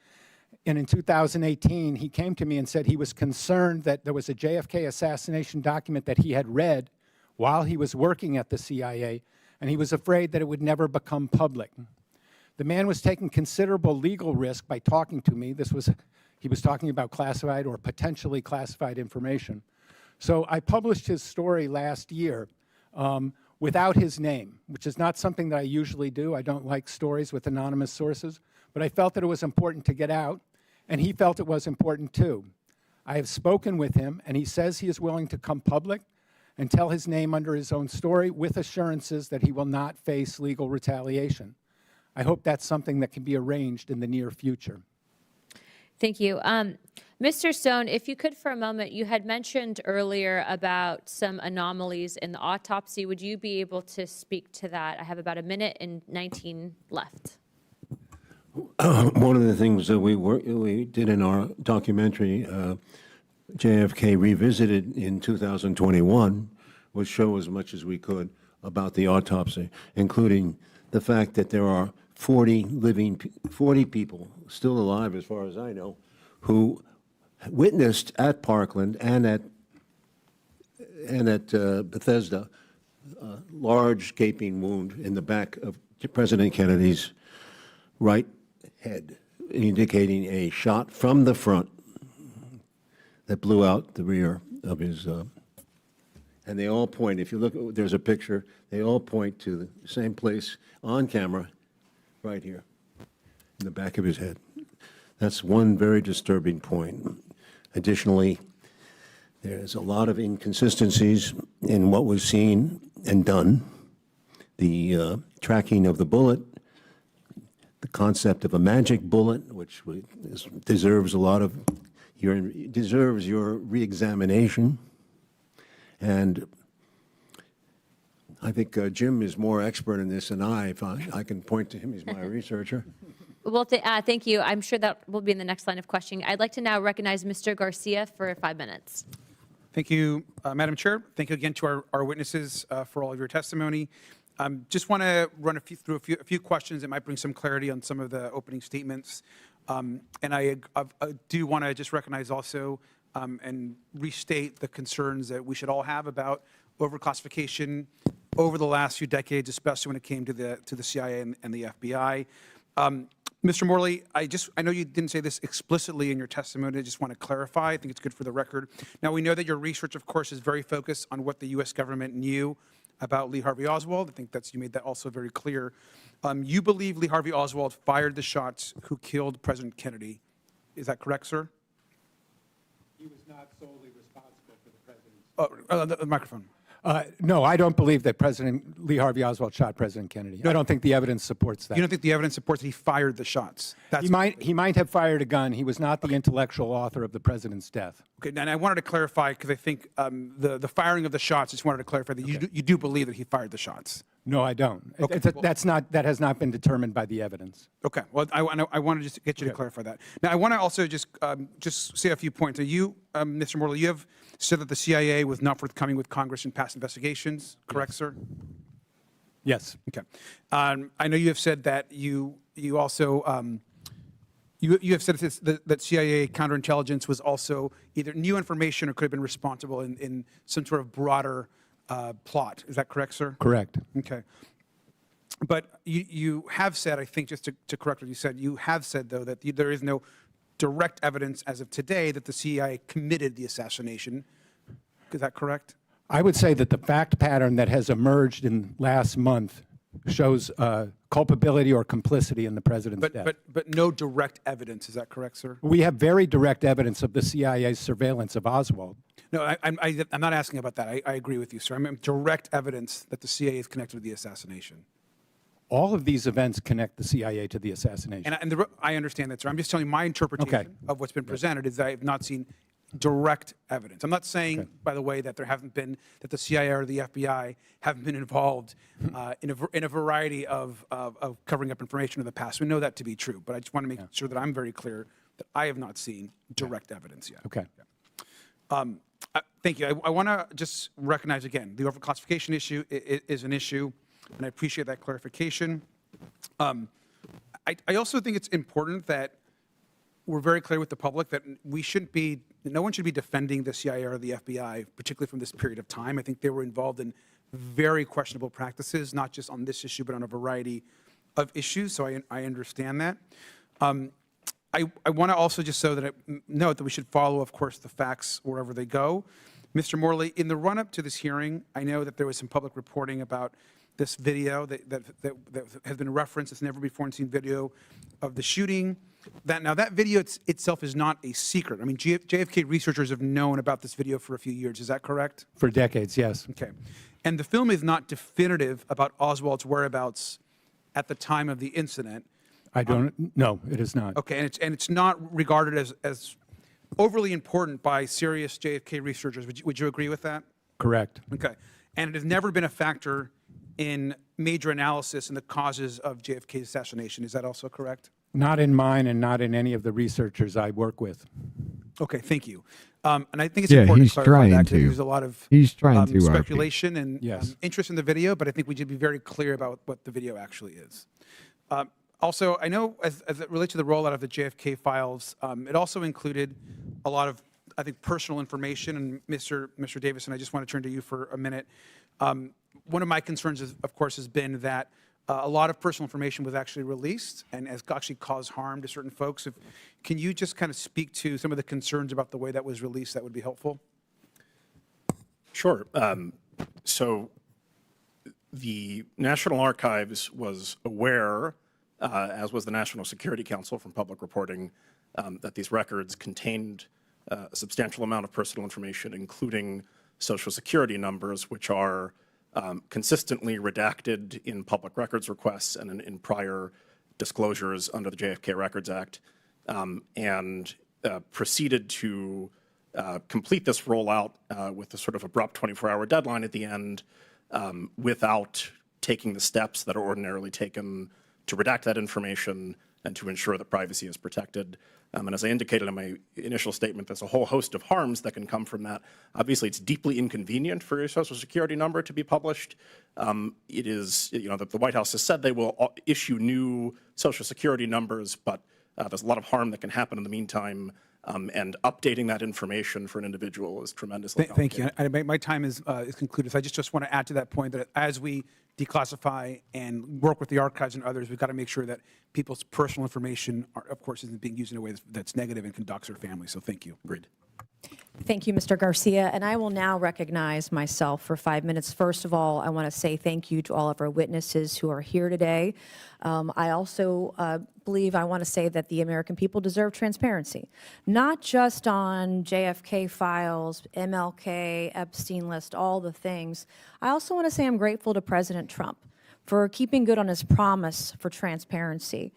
And in 2018, he came to me and said he was concerned that there was a JFK assassination document that he had read while he was working at the CIA, and he was afraid that it would never become public. The man was taking considerable legal risk by talking to me. He was talking about classified or potentially classified information. So I published his story last year without his name, which is not something that I usually do. I don't like stories with anonymous sources, but I felt that it was important to get out, and he felt it was important too. I have spoken with him, and he says he is willing to come public and tell his name under his own story with assurances that he will not face legal retaliation. I hope that's something that can be arranged in the near future. Thank you. Mr. Stone, if you could for a moment, you had mentioned earlier about some anomalies in the autopsy. Would you be able to speak to that? I have about 1 minute and 19 left. One of the things that we did in our documentary, JFK Revisited in 2021, was show as much as we could about the autopsy, including the fact that there are 40 people still alive, as far as I know, who witnessed at Parkland and at Bethesda a large gaping wound in the back of President Kennedy's right head, indicating a shot from the front that blew out the rear of his, and they all point, if you look, there's a picture, they all point to the same place on camera, right here, in the back of his head. That's one very disturbing point. Additionally, there's a lot of inconsistencies in what was seen and done. The tracking of the bullet, the concept of a magic bullet, which deserves a lot of deserves your re-examination. And I think Jim is more expert in this than I. If I can point to him, he's my researcher. Well, thank you. I'm sure that will be in the next line of questioning. I'd like to now recognize Mr. Garcia for 5 minutes. Thank you, Madam Chair. Thank you again to our witnesses for all of your testimony. Just want to run through a few questions that might bring some clarity on some of the opening statements. And I do want to just recognize also and restate the concerns that we should all have about overclassification over the last few decades, especially when it came to the CIA and the FBI. Mr. Morley, I know you didn't say this explicitly in your testimony. I just want to clarify. I think it's good for the record. Now, we know that your research, of course, is very focused on what the U.S. government knew about Lee Harvey Oswald. I think you made that also very clear. You believe Lee Harvey Oswald fired the shots who killed President Kennedy. Is that correct, sir? He was not solely responsible for the president's... The microphone. No, I don't believe that President Lee Harvey Oswald shot President Kennedy. No. I don't think the evidence supports that. You don't think the evidence supports that he fired the shots? He might have fired a gun. He was not the intellectual author of the president's death. Okay, and I wanted to clarify, because I think the firing of the shots, I just wanted to clarify that you do believe that he fired the shots. No, I don't. Okay, That has not been determined by the evidence. Okay, well, I want to just get you to clarify that. Now, I want to also just say a few points. You, Mr. Morley, you have said that the CIA was not forthcoming with Congress in past investigations, correct, sir? Yes. Okay. I know you have said that you also you have said that CIA counterintelligence was also either new information or could have been responsible in some sort of broader plot. Is that correct, sir? Correct. Okay. But you have said, I think, just to correct what you said, you have said, though, that there is no direct evidence as of today that the CIA committed the assassination. Is that correct? I would say that the fact pattern that has emerged in last month shows culpability or complicity in the president's death. But no direct evidence. Is that correct, sir? We have very direct evidence of the CIA's surveillance of Oswald. No, I'm not asking about that. I agree with you, sir. I mean direct evidence that the CIA is connected to the assassination. All of these events connect the CIA to the assassination. And I understand that, sir. I'm just telling you my interpretation of what's been presented is that I have not seen direct evidence. I'm not saying, by the way, that there haven't been, that the CIA or the FBI haven't been involved in a variety of covering up information in the past. We know that to be true, but I just want to make sure that I'm very clear that I have not seen direct evidence yet. Okay. Thank you. I want to just recognize again, the overclassification issue is an issue, and I appreciate that clarification. I also think it's important that we're very clear with the public that no one should be defending the CIA or the FBI, particularly from this period of time. I think they were involved in very questionable practices, not just on this issue, but on a variety of issues, so I understand that. I want to also just note that we should follow, of course, the facts wherever they go. Mr. Morley, in the run-up to this hearing, I know that there was some public reporting about this video that has been referenced. It's never before seen video of the shooting. That video itself is not a secret. I mean, JFK researchers have known about this video for a few years. Is that correct? For decades, yes. Okay. And the film is not definitive about Oswald's whereabouts at the time of the incident. No, it is not. Okay, and it's not regarded as overly important by serious JFK researchers. Would you agree with that? Correct. Okay. And it has never been a factor in major analysis in the causes of JFK's assassination. Is that also correct? Not in mine and not in any of the researchers I work with. Okay, thank you. And I think it's important to clarify that because there's a lot of speculation and interest in the video, but I think we should be very clear about what the video actually is. Also, I know as it relates to the rollout of the JFK files, it also included a lot of, I think, personal information. And Mr. Davison, I just want to turn to you for a minute. One of my concerns, of course, has been that a lot of personal information was actually released and has actually caused harm to certain folks. Can you just kind of speak to some of the concerns about the way that was released? That would be helpful. Sure. So the National Archives was aware, as was the National Security Council from public reporting, that these records contained a substantial amount of personal information, including Social Security numbers, which are consistently redacted in public records requests and in prior disclosures under the JFK Records Act, and proceeded to complete this rollout with a sort of abrupt 24-hour deadline at the end without taking the steps that are ordinarily taken to redact that information and to ensure that privacy is protected. And as I indicated in my initial statement, there's a whole host of harms that can come from that. Obviously, it's deeply inconvenient for your Social Security number to be published. It is, the White House has said they will issue new Social Security numbers, but there's a lot of harm that can happen in the meantime. And updating that information for an individual is tremendously complicated. Thank you. My time is concluded. So I just want to add to that point that as we declassify and work with the archives and others, we've got to make sure that people's personal information, of course, isn't being used in a way that's negative and can dox their family. So thank you. Agreed. Thank you, Mr. Garcia. And I will now recognize myself for 5 minutes. First of all, I want to say thank you to all of our witnesses who are here today. I also believe I want to say that the American people deserve transparency, not just on JFK files, MLK, Epstein list, all the things. I also want to say I'm grateful to President Trump for keeping good on his promise for transparency.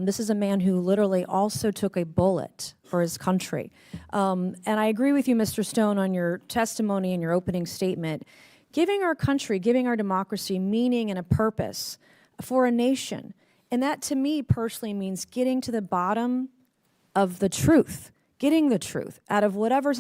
This is a man who literally also took a bullet for his country. And I agree with you, Mr. Stone, on your testimony and your opening statement. giving our country, giving our democracy meaning and a purpose for a nation. And that, to me, personally means getting to the bottom of the truth, getting the truth out of whatever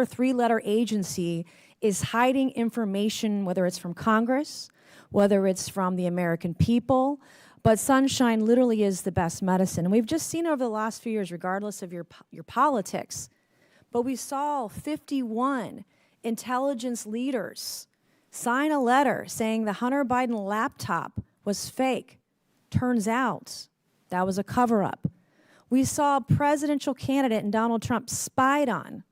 three-letter agency is hiding information, whether it's from Congress, whether it's from the American people. But sunshine literally is the best medicine. And we've just seen over the last few years, regardless of your politics, but we saw 51 intelligence leaders sign a letter saying the Hunter Biden laptop was fake. Turns out that was a cover-up. We saw a presidential candidate and Donald Trump spied on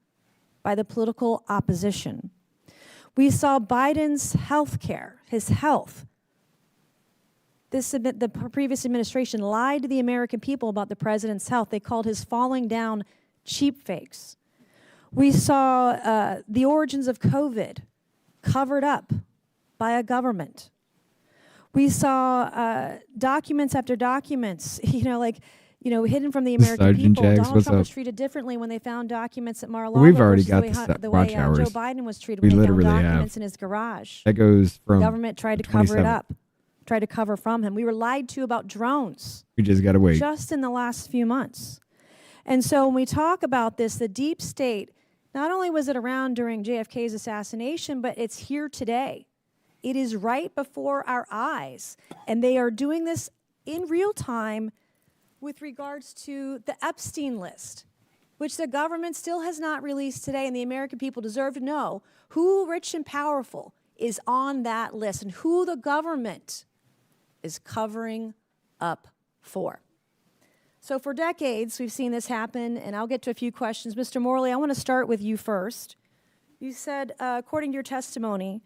by the political opposition. We saw Biden's health care, his health. The previous administration lied to the American people about the president's health. They called his falling down cheap fakes. We saw the origins of COVID covered up by a government. We saw documents after documents, hidden from the American Sergeant people. Jags, Donald what's Trump up? was treated differently when they found documents at Mar-a-Lago. We've already versus got the watch way hours. Joe Biden was treated We when they found literally documents have. in his garage. That goes from The government tried to cover it 27th. up, tried to cover from him. We were lied to about drones. We just got to wait. Just in the last few months. And so when we talk about this, the deep state, not only was it around during JFK's assassination, but it's here today. It is right before our eyes. And they are doing this in real time with regards to the Epstein list, which the government still has not released today, and the American people deserve to know who rich and powerful is on that list and who the government is covering up for. So for decades, we've seen this happen, and I'll get to a few questions. Mr. Morley, I want to start with you first. You said, according to your testimony,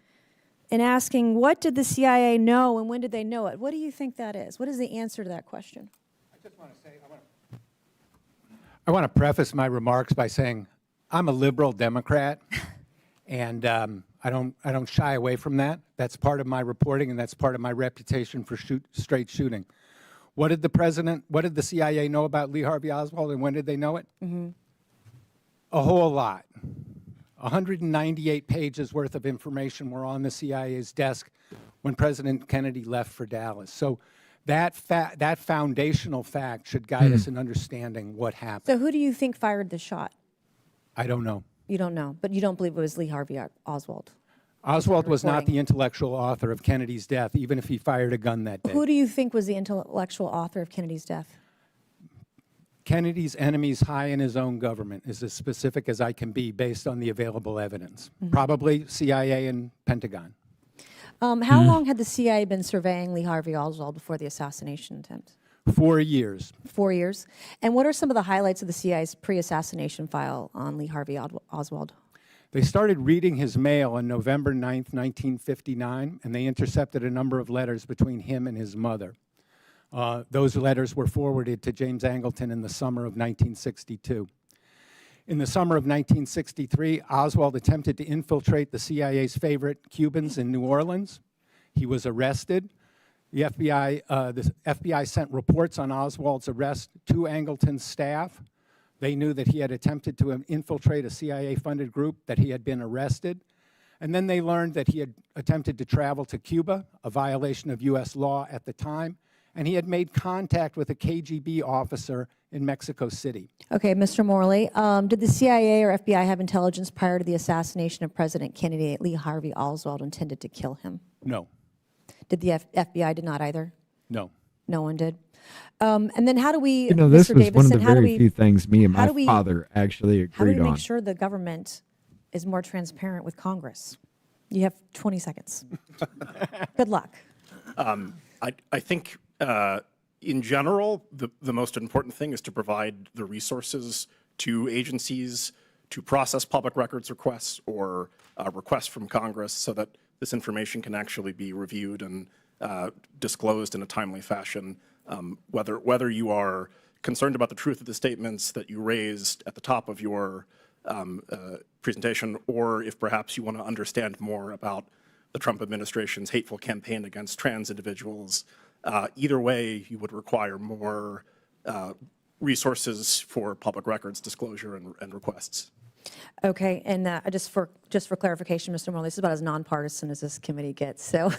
in asking, what did the CIA know and when did they know it? What do you think that is? What is the answer to that question? I want to preface my remarks by saying I'm a liberal Democrat, and I don't shy away from that. That's part of my reporting, and that's part of my reputation for straight shooting. What did the CIA know about Lee Harvey Oswald, and when did they know it? Mm-hmm. A whole lot. 198 pages worth of information were on the CIA's desk when President Kennedy left for Dallas. So that foundational fact should guide us in understanding what happened. So who do you think fired the shot? I don't know. You don't know, but you don't believe it was Lee Harvey Oswald? Oswald was not the intellectual author of Kennedy's death, even if he fired a gun that day. Who do you think was the intellectual author of Kennedy's death? Kennedy's enemies high in his own government is as specific as I can be based on the available evidence. Probably CIA and Pentagon. How long had the CIA been surveying Lee Harvey Oswald before the assassination attempt? 4 years. 4 years. And what are some of the highlights of the CIA's pre-assassination file on Lee Harvey Oswald? They started reading his mail on November 9th, 1959, and they intercepted a number of letters between him and his mother. Those letters were forwarded to James Angleton in the summer of 1962. In the summer of 1963, Oswald attempted to infiltrate the CIA's favorite Cubans in New Orleans. He was arrested. The FBI sent reports on Oswald's arrest to Angleton's staff. They knew that he had attempted to infiltrate a CIA-funded group, that he had been arrested. And then they learned that he had attempted to travel to Cuba, a violation of U.S. law at the time, and he had made contact with a KGB officer in Mexico City. Okay, Mr. Morley, did the CIA or FBI have intelligence prior to the assassination of President Kennedy that Lee Harvey Oswald intended to kill him? No. Did the FBI did not either? No. No one did. And then how do we, You know, this Mr. was one of the Davison, how do very we, few things me and how my do we- father actually how do we agreed make on. sure the government is more transparent with Congress? You have 20 seconds. Good luck. I think in general, the most important thing is to provide the resources to agencies to process public records requests or requests from Congress so that this information can actually be reviewed and disclosed in a timely fashion, whether you are concerned about the truth of the statements that you raised at the top of your presentation, or if perhaps you want to understand more about the Trump administration's hateful campaign against trans individuals. Either way, you would require more resources for public records disclosure and requests. Okay, and just for clarification, Mr. Morley, this is about as nonpartisan as this committee gets. So,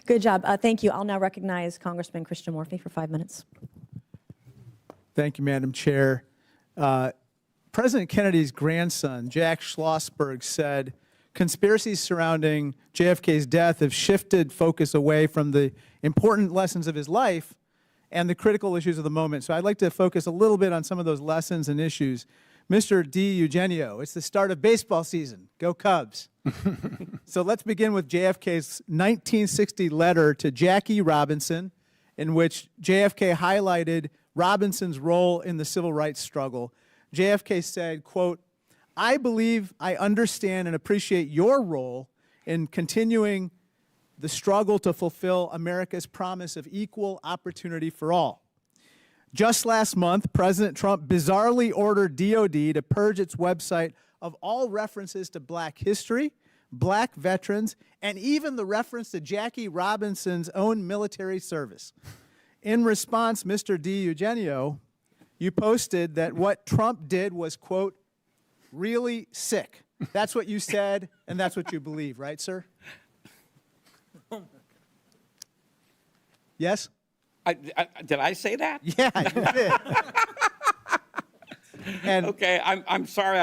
good job. Thank you. I'll now recognize Congressman Christian Morphy for 5 minutes. Thank you, Madam Chair. President Kennedy's grandson, Jack Schlossberg, said conspiracies surrounding JFK's death have shifted focus away from the important lessons of his life and the critical issues of the moment. So I'd like to focus a little bit on some of those lessons and issues. Mr. D. Eugenio, it's the start of baseball season. Go Cubs. So let's begin with JFK's 1960 letter to Jackie Robinson, in which JFK highlighted Robinson's role in the civil rights struggle. JFK said, quote, "I believe I understand and appreciate your role in continuing the struggle to fulfill America's promise of equal opportunity for all. Just last month, President Trump bizarrely ordered DOD to purge its website of all references to black history, black veterans, and even the reference to Jackie Robinson's own military service. In response, Mr. D. Eugenio, you posted that what Trump did was, quote, really sick. That's what you said, and that's what you believe, right, sir?" Yes? Did I say that? Yeah, you did. And okay, I'm sorry.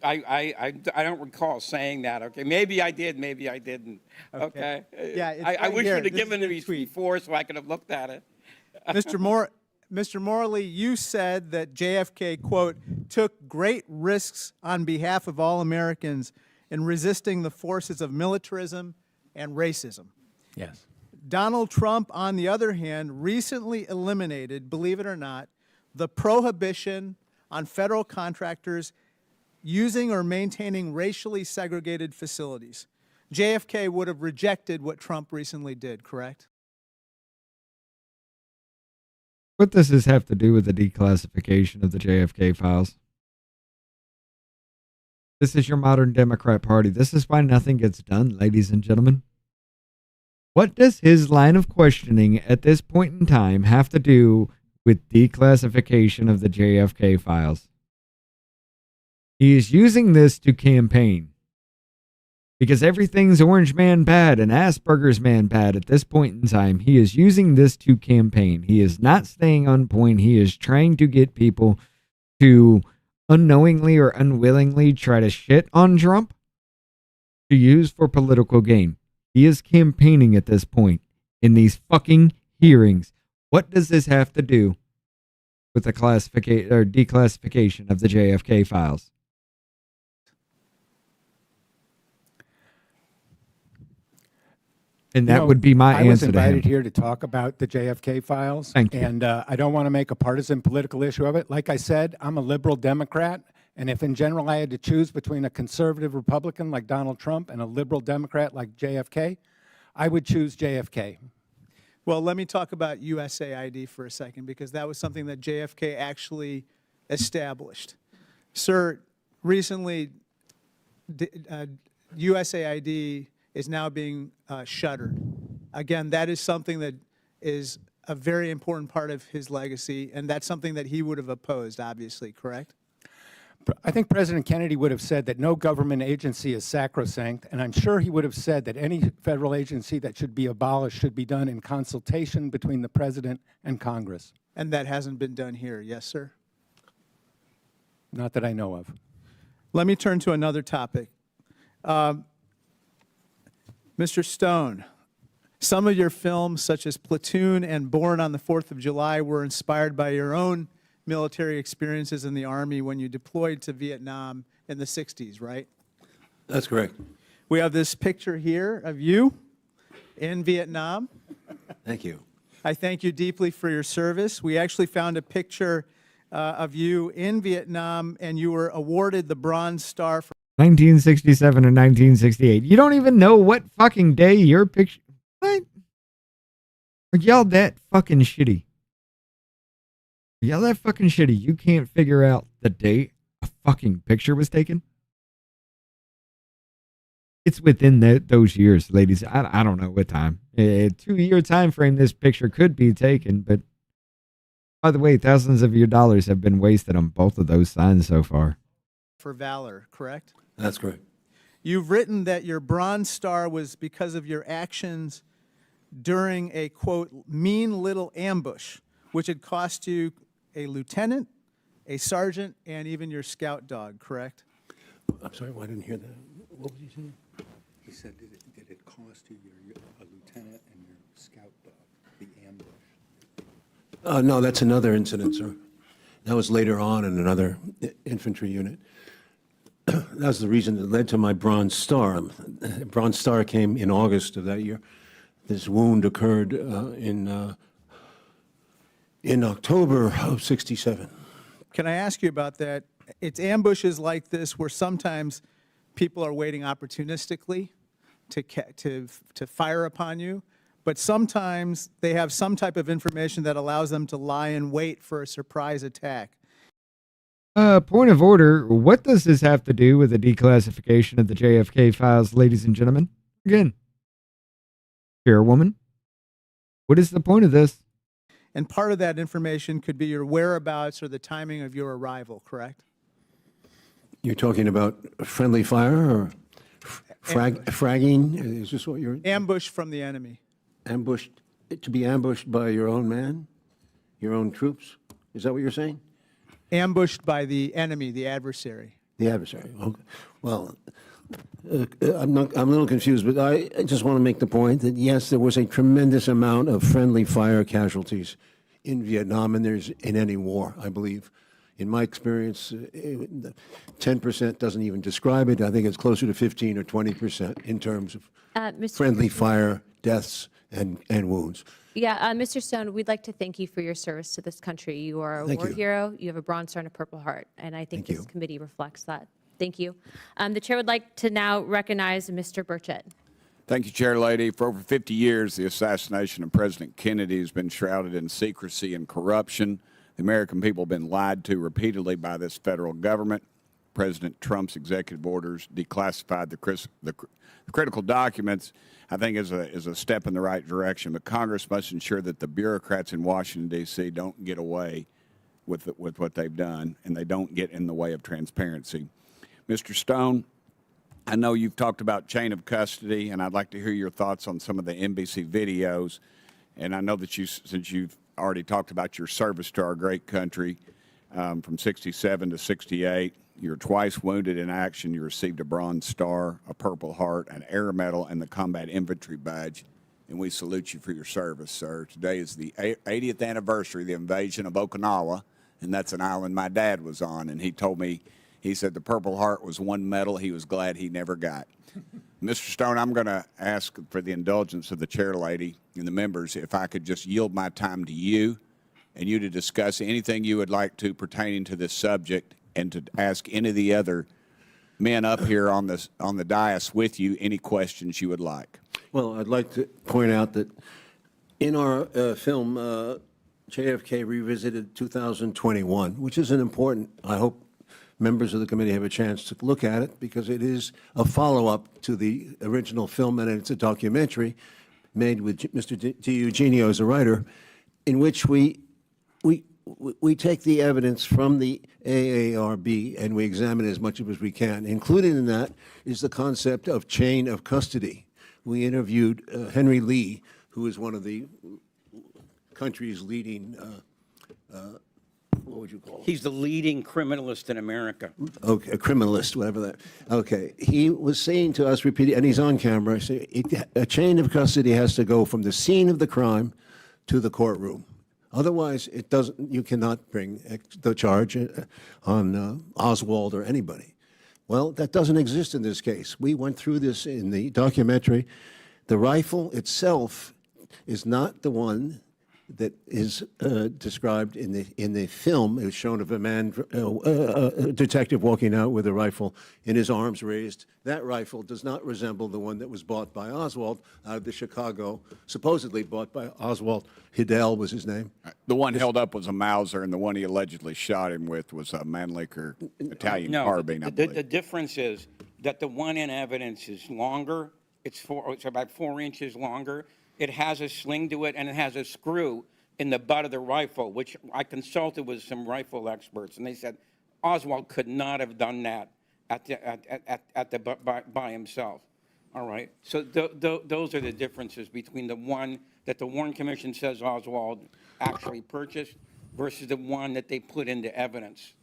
I don't recall saying that. Okay, maybe I did, maybe I didn't. Okay. Yeah, it's I right wish here. you'd have This is given the me tweet. before so I could have looked at it. Mr. Morley, you said that JFK, quote, took great risks on behalf of all Americans in resisting the forces of militarism and racism. Yes. Donald Trump, on the other hand, recently eliminated, believe it or not, the prohibition on federal contractors using or maintaining racially segregated facilities. JFK would have rejected what Trump recently did, correct? What does this have to do with the declassification of the JFK files? This is your modern Democrat Party. This is why nothing gets done, ladies and gentlemen. What does his line of questioning at this point in time have to do with declassification of the JFK files? He is using this to campaign. Because everything's Orange Man bad and Asperger's Man bad at this point in time. He is using this to campaign. He is not staying on point. He is trying to get people to unknowingly or unwillingly try to shit on Trump to use for political gain. He is campaigning at this point in these fucking hearings. What does this have to do with the classification or declassification of the JFK files? And that would be my answer to him. I was invited here to talk about the JFK files. Thank you. And I don't want to make a partisan political issue of it. Like I said, I'm a liberal Democrat. And if in general I had to choose between a conservative Republican like Donald Trump and a liberal Democrat like JFK, I would choose JFK. Well, let me talk about USAID for a second, because that was something that JFK actually established. Sir, recently, USAID is now being shuttered. Again, that is something that is a very important part of his legacy, and that's something that he would have opposed, obviously, correct? I think President Kennedy would have said that no government agency is sacrosanct, and I'm sure he would have said that any federal agency that should be abolished should be done in consultation between the President and Congress. And that hasn't been done here, yes, sir? Not that I know of. Let me turn to another topic. Mr. Stone, some of your films, such as Platoon and Born on the 4th of July, were inspired by your own military experiences in the Army when you deployed to Vietnam in the 60s, right? That's correct. We have this picture here of you in Vietnam. Thank you. I thank you deeply for your service. We actually found a picture of you in Vietnam, and you were awarded the Bronze Star for 1967 and 1968. You don't even know what fucking day your picture... What? Are y'all that fucking shitty? Are y'all that fucking shitty? You can't figure out the date a fucking picture was taken? It's within those years, ladies. I don't know what time. A 2-year time frame this picture could be taken, but by the way, thousands of your dollars have been wasted on both of those signs so far. for valor, correct? That's correct. You've written that your Bronze Star was because of your actions during a, quote, mean little ambush, which had cost you a lieutenant, a sergeant, and even your scout dog, correct? I'm sorry, I didn't hear that. What was he saying? He said, did it cost you a lieutenant and your scout dog, the ambush? No, that's another incident, sir. That was later on in another infantry unit. That was the reason that led to my Bronze Star. Bronze Star came in August of that year. This wound occurred in October of '67. Can I ask you about that? It's ambushes like this where sometimes people are waiting opportunistically to fire upon you, but sometimes they have some type of information that allows them to lie in wait for a surprise attack. Point of order. What does this have to do with the declassification of the JFK files, ladies and gentlemen? Again, Chairwoman, what is the point of this? And part of that information could be your whereabouts or the timing of your arrival, correct? You're talking about friendly fire or fragging? Is this what you're... Ambush from the enemy. Ambushed, to be ambushed by your own man? Your own troops? Is that what you're saying? Ambushed by the enemy, the adversary. The adversary. Okay. Well, I'm a little confused, but I just want to make the point that yes, there was a tremendous amount of friendly fire casualties in Vietnam, and there's in any war, I believe. In my experience, 10% doesn't even describe it. I think it's closer to 15 or 20% in terms of friendly fire deaths and wounds. Yeah, Mr. Stone, we'd like to thank you for your service to this country. You are a war hero. You have a Bronze Star and a Purple Heart, and I think this committee reflects that. Thank you. The chair would like to now recognize Mr. Burchett. Thank you, Chair Lady. For over 50 years, the assassination of President Kennedy has been shrouded in secrecy and corruption. The American people have been lied to repeatedly by this federal government. President Trump's executive orders declassified the critical documents, I think, is a step in the right direction. But Congress must ensure that the bureaucrats in Washington, D.C. don't get away with what they've done, and they don't get in the way of transparency. Mr. Stone, I know you've talked about chain of custody, and I'd like to hear your thoughts on some of the NBC videos. And I know that since you've already talked about your service to our great country from 67 to 68, you were twice wounded in action. You received a Bronze Star, a Purple Heart, an Air Medal, and the Combat Infantry Badge. And we salute you for your service, sir. Today is the 80th anniversary of the invasion of Okinawa, and that's an island my dad was on. And he told me, he said the Purple Heart was one medal he was glad he never got. Mr. Stone, I'm going to ask for the indulgence of the chair lady and the members if I could just yield my time to you and you to discuss anything you would like to pertaining to this subject and to ask any of the other men up here on the dais with you any questions you would like. Well, I'd like to point out that in our film, JFK Revisited 2021, which is an important, I hope members of the committee have a chance to look at it because it is a follow-up to the original film, and it's a documentary made with Mr. Eugenio as a writer, in which we take the evidence from the AARB and we examine as much of it as we can. Included in that is the concept of chain of custody. We interviewed Henry Lee, who is one of the country's leading what would you call him? He's the leading criminalist in America. Okay, a criminalist, whatever that. Okay, he was saying to us repeatedly, and he's on camera, a chain of custody has to go from the scene of the crime to the courtroom. Otherwise, it doesn't. You cannot bring the charge on Oswald or anybody. Well, that doesn't exist in this case. We went through this in the documentary. The rifle itself is not the one that is described in the film. It was shown of a man, a detective walking out with a rifle in his arms raised. That rifle does not resemble the one that was bought by Oswald out of the Chicago, supposedly bought by Oswald. Hidell was his name. The one held up was a Mauser, and the one he allegedly shot him with was a Mannlicher Italian carbine, I believe. The difference is that the one in evidence is longer. It's about 4 inches longer. It has a sling to it, and it has a screw in the butt of the rifle, which I consulted with some rifle experts, and they said, Oswald could not have done that by himself. All right. So those are the differences between the one that the Warren Commission says Oswald actually purchased versus the one that they put into evidence.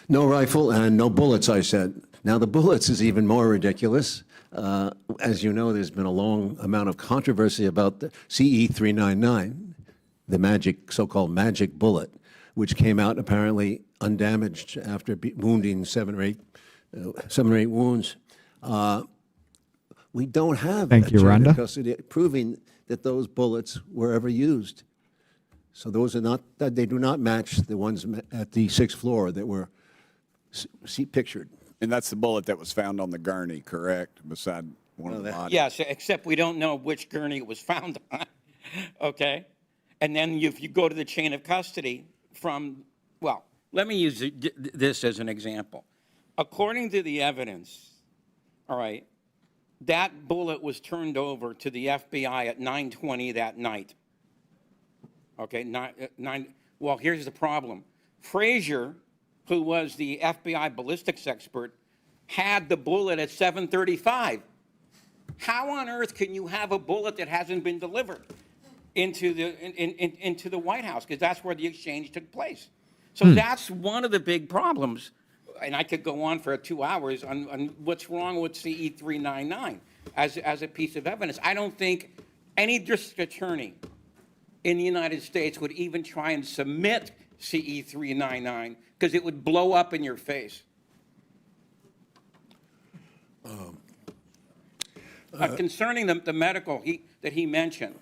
No rifle and no bullets, I said. Now, the bullets is even more ridiculous. As you know, there's been a long amount of controversy about the CE-399, the so-called magic bullet, which came out apparently undamaged after wounding 7 or 8 wounds. We don't have Thank you, chain of Rhonda. custody proving that those bullets were ever used. So those are not, they do not match the ones at the 6th floor that were pictured. And that's the bullet that was found on the gurney, correct? Beside one of the bodies. Yes, except we don't know which gurney it was found on. Okay? And then if you go to the chain of custody from, well, let me use this as an example. According to the evidence, all right, that bullet was turned over to the FBI at 9:20 that night. Okay, well, here's the problem. Frazier, who was the FBI ballistics expert, had the bullet at 7:35. How on earth can you have a bullet that hasn't been delivered into the White House? Because that's where the exchange took place. So that's one of the big problems. And I could go on for 2 hours on what's wrong with CE-399 as a piece of evidence. I don't think any district attorney in the United States would even try and submit CE-399 because it would blow up in your face. Concerning the medical that he mentioned,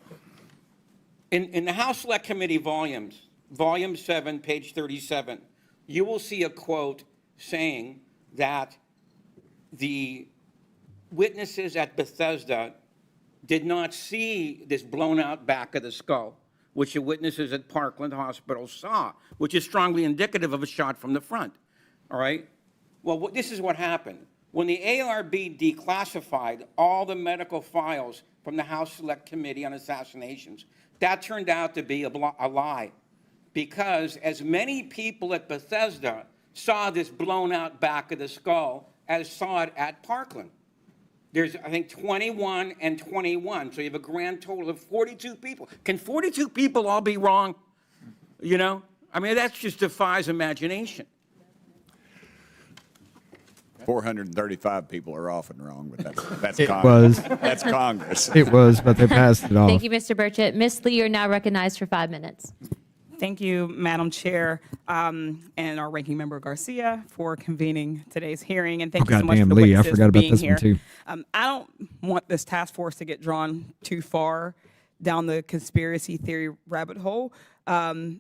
in the House Select Committee volumes, Volume 7, page 37, you will see a quote saying that the witnesses at Bethesda did not see this blown out back of the skull, which the witnesses at Parkland Hospital saw, which is strongly indicative of a shot from the front. All right? Well, this is what happened. When the ARB declassified all the medical files from the House Select Committee on Assassinations, that turned out to be a lie, because as many people at Bethesda saw this blown out back of the skull as saw it at Parkland. There's, I think, 21 and 21, so you have a grand total of 42 people. Can 42 people all be wrong? You know? I mean, that just defies imagination. 435 people are often wrong, but that's It Congress. was. That's Congress. It was, but they passed it off. Thank you, Mr. Burchett. Ms. Lee, you're now recognized for 5 minutes. Thank you, Madam Chair, and our Ranking Member Garcia for convening today's hearing, and thank you so much for the Lee, I witnesses forgot about being this here. one too. I don't want this task force to get drawn too far down the conspiracy theory rabbit hole when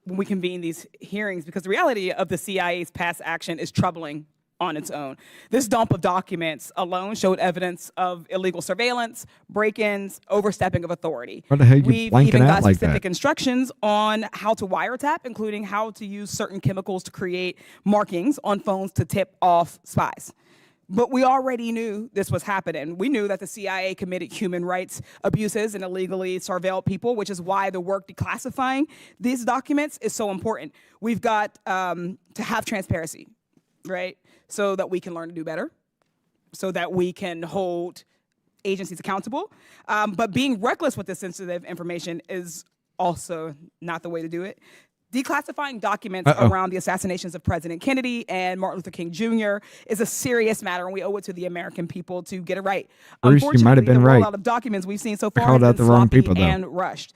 we convene these hearings, because the reality of the CIA's past action is troubling on its own. This dump of documents alone showed evidence of illegal surveillance, break-ins, overstepping of authority. What the hell you We've blanking even out got like specific that? instructions on how to wiretap, including how to use certain chemicals to create markings on phones to tip off spies. But we already knew this was happening. We knew that the CIA committed human rights abuses and illegally surveilled people, which is why the work declassifying these documents is so important. We've got to have transparency, right? So that we can learn to do better, so that we can hold agencies accountable. But being reckless with this sensitive information is also not the way to do it. Declassifying documents around the assassinations of President Kennedy and Martin Luther King Jr. is a serious matter, and we owe it to the American people to get it right. Bruce, you might have been right. The rollout of documents we've seen so far called has out been the wrong sloppy people, though. and rushed.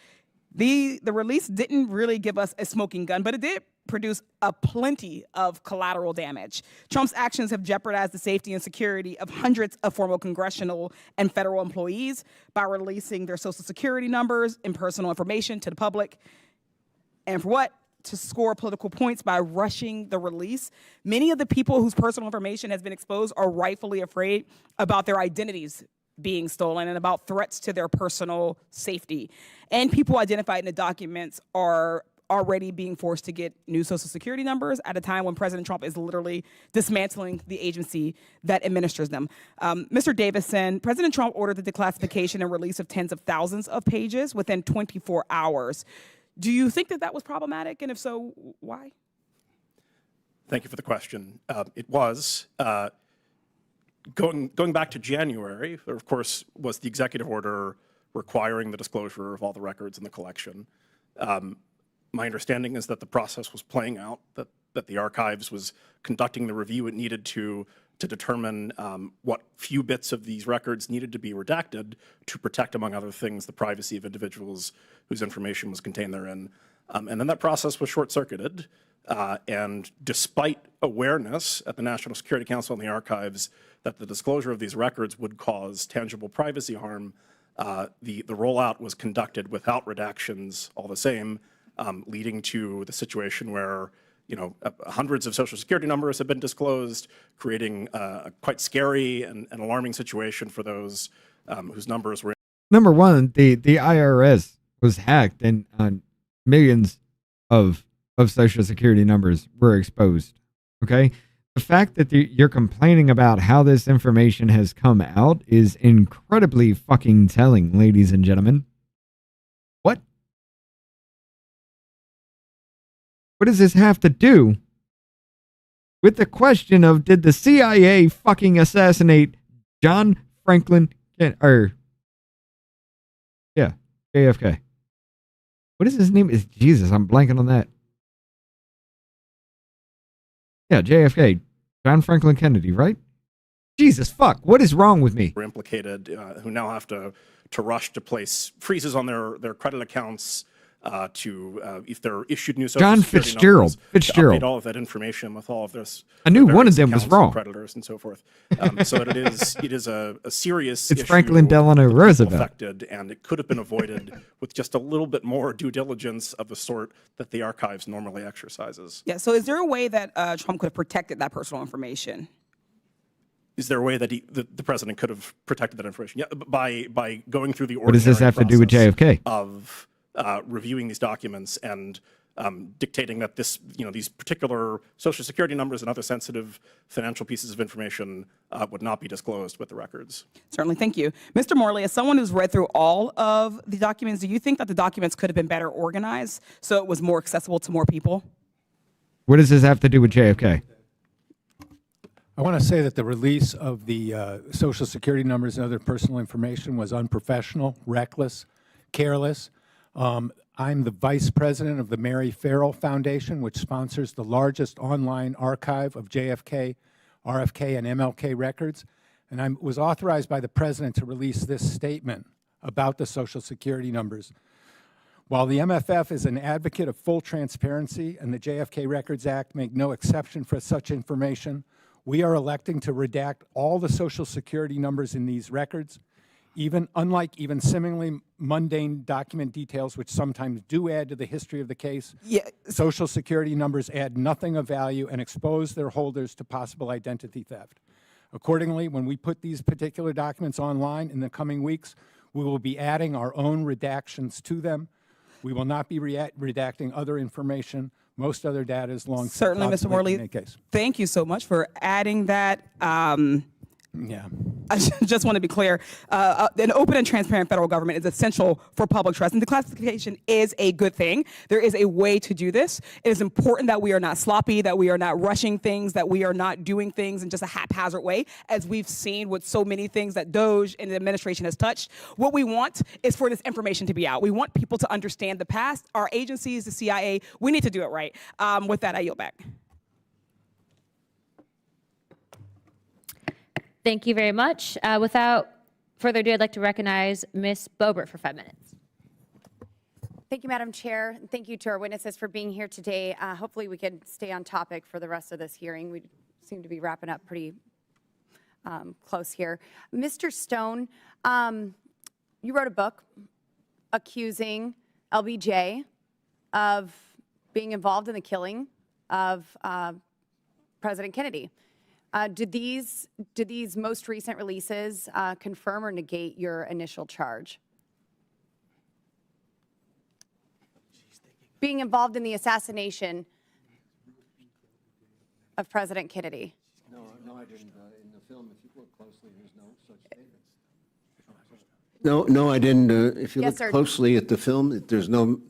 The release didn't really give us a smoking gun, but it did produce a plenty of collateral damage. Trump's actions have jeopardized the safety and security of hundreds of former congressional and federal employees by releasing their social security numbers and personal information to the public. And for what? To score political points by rushing the release. Many of the people whose personal information has been exposed are rightfully afraid about their identities being stolen and about threats to their personal safety. And people identified in the documents are already being forced to get new social security numbers at a time when President Trump is literally dismantling the agency that administers them. Mr. Davison, President Trump ordered the declassification and release of tens of thousands of pages within 24 hours. Do you think that that was problematic? And if so, why? Thank you for the question. It was. Going back to January, there, of course, was the executive order requiring the disclosure of all the records in the collection. My understanding is that the process was playing out, that the archives was conducting the review it needed to determine what few bits of these records needed to be redacted to protect, among other things, the privacy of individuals whose information was contained therein. And then that process was short-circuited. And despite awareness at the National Security Council and the archives that the disclosure of these records would cause tangible privacy harm, the rollout was conducted without redactions all the same, leading to the situation where hundreds of Social Security numbers have been disclosed, creating a quite scary and alarming situation for those whose numbers were. Number one, the IRS was hacked and millions of Social Security numbers were exposed. Okay? The fact that you're complaining about how this information has come out is incredibly fucking telling, ladies and gentlemen. What? What does this have to do with the question of did the CIA fucking assassinate John Franklin JFK? What is his name? Is Jesus? I'm blanking on that. Yeah, JFK, John Franklin Kennedy, right? Jesus fuck, what is wrong with me? Were implicated, who now have to rush to place freezes on their credit accounts, if they're issued new Social John Security Fitzgerald. numbers, to update all of that information with all of this. I knew one of them was wrong. Creditors and so forth. So that it is a serious It's issue Franklin Delano for the people Roosevelt. affected, and it could have been avoided with just a little bit more due diligence of the sort that the archives normally exercises. Yeah, so is there a way that Trump could have protected that personal information? Is there a way that the president could have protected that information? Yeah, by going through the What does this ordinary have to do with process JFK? Of reviewing these documents and dictating that these particular Social Security numbers and other sensitive financial pieces of information would not be disclosed with the records. Certainly, thank you. Mr. Morley, as someone who's read through all of the documents, do you think that the documents could have been better organized so it was more accessible to more people? What does this have to do with JFK? I want to say that the release of the Social Security numbers and other personal information was unprofessional, reckless, careless. I'm the vice president of the Mary Farrell Foundation, which sponsors the largest online archive of JFK, RFK, and MLK records. And I was authorized by the president to release this statement about the Social Security numbers. While the MFF is an advocate of full transparency and the JFK Records Act make no exception for such information, we are electing to redact all the Social Security numbers in these records, unlike seemingly mundane document details, which sometimes do add to the history of the case. Yeah. Social Security numbers add nothing of value and expose their holders to possible identity theft. Accordingly, when we put these particular documents online in the coming weeks, we will be adding our own redactions to them. We will not be redacting other information. Most other data is long. Certainly, Mr. Morley. Thank you so much for adding that. Yeah. I just want to be clear. An open and transparent federal government is essential for public trust, and declassification is a good thing. There is a way to do this. It is important that we are not sloppy, that we are not rushing things, that we are not doing things in just a haphazard way, as we've seen with so many things that DOJ and the administration has touched. What we want is for this information to be out. We want people to understand the past. Our agencies, the CIA, we need to do it right. With that, I yield back. Thank you very much. Without further ado, I'd like to recognize Ms. Boebert for 5 minutes. Thank you, Madam Chair. And thank you to our witnesses for being here today. Hopefully we can stay on topic for the rest of this hearing. We seem to be wrapping up pretty close here. Mr. Stone, you wrote a book accusing LBJ of being involved in the killing of President Kennedy. Do these most recent releases confirm or negate your initial charge? Being involved in the assassination of President Kennedy. No, I didn't. In the film, if you look closely, there's no such statements. No, I didn't. If you Yes, look sir. closely at the film, there's no.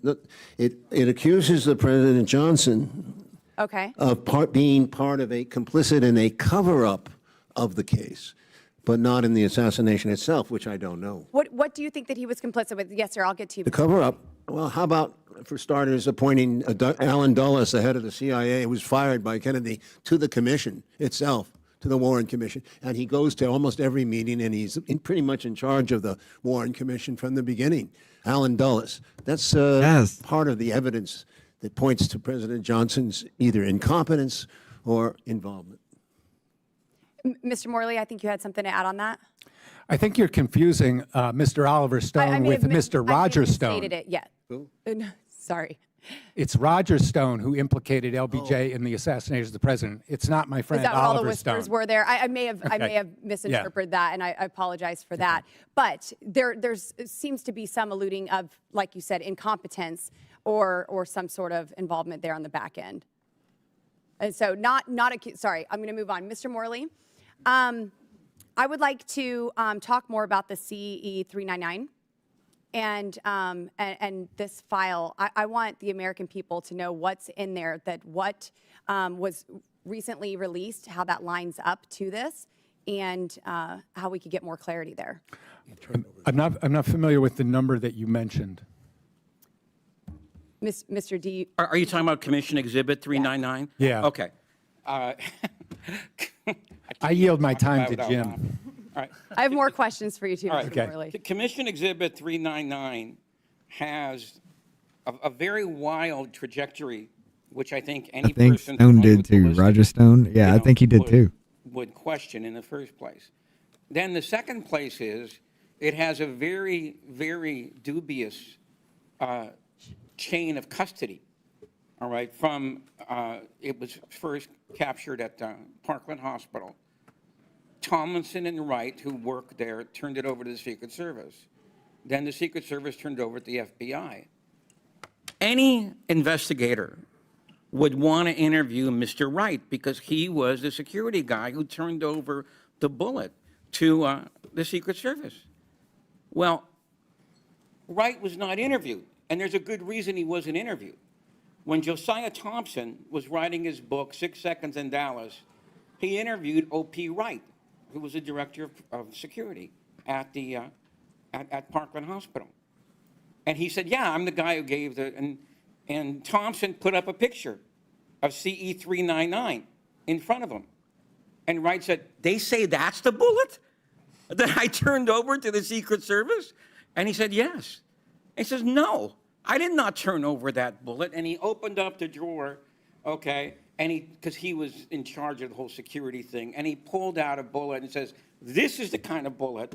It accuses the President Johnson Okay. of being part of a complicit in a cover-up of the case, but not in the assassination itself, which I don't know. What do you think that he was complicit with? Yes, sir, I'll get to you. The cover-up, well, how about, for starters, appointing Alan Dulles, the head of the CIA, who was fired by Kennedy, to the commission itself, to the Warren Commission. And he goes to almost every meeting, and he's pretty much in charge of the Warren Commission from the beginning. Alan Dulles. That's part of the evidence that points to President Johnson's either incompetence or involvement. Mr. Morley, I think you had something to add on that. I think you're confusing Mr. Oliver Stone with Mr. Roger Stone. Stated it yet. Sorry. It's Roger Stone who implicated LBJ in the assassination of the president. It's not my friend Is that what all the Oliver Stone. whispers were there? I may have misinterpreted that, and I apologize for that. But there seems to be some alluding of, like you said, incompetence or some sort of involvement there on the back end. And so sorry, I'm going to move on. Mr. Morley, I would like to talk more about the CE 399 and this file. I want the American people to know what's in there, that what was recently released, how that lines up to this, and how we could get more clarity there. I'm not familiar with the number that you mentioned. Mr. D. Are you talking about Commission Exhibit 399? Yeah. Okay. I yield my time to Jim. All right. I have more questions for you too, All right. Mr. Morley. The Commission Exhibit 399 has a very wild trajectory, which I think any person Stone did too. Roger Stone. Yeah, I think he did too. Would question in the first place. Then the second place is it has a very, very dubious chain of custody. All right, from it was first captured at Parkland Hospital. Tomlinson and Wright, who worked there, turned it over to the Secret Service. Then the Secret Service turned it over to the FBI. Any investigator would want to interview Mr. Wright because he was the security guy who turned over the bullet to the Secret Service. Well, Wright was not interviewed, and there's a good reason he wasn't interviewed. When Josiah Thompson was writing his book, 6 Seconds in Dallas, he interviewed O.P. Wright, who was the director of security at the at Parkland Hospital. And he said, yeah, I'm the guy who gave the, and Thompson put up a picture of CE 399 in front of him. And Wright said, they say that's the bullet that I turned over to the Secret Service? And he said, yes. And he says, no, I did not turn over that bullet. And he opened up the drawer, okay, and because he was in charge of the whole security thing, and he pulled out a bullet and says, this is the kind of bullet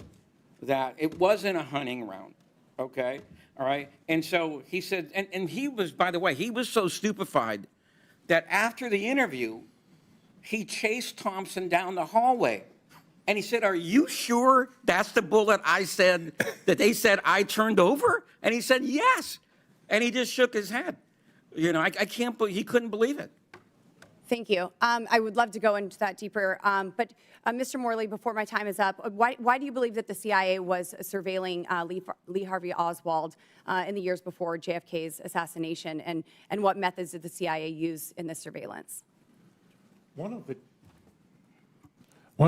that, it wasn't a hunting round, okay, all right? And so he said, and he was, by the way, he was so stupefied that after the interview, he chased Thompson down the hallway. And he said, are you sure that's the bullet I said, that they said I turned over? And he said, yes. And he just shook his head. You know, I can't believe, he couldn't believe it. Thank you. I would love to go into that deeper. But Mr. Morley, before my time is up, why do you believe that the CIA was surveilling Lee Harvey Oswald in the years before JFK's assassination? And what methods did the CIA use in this surveillance? One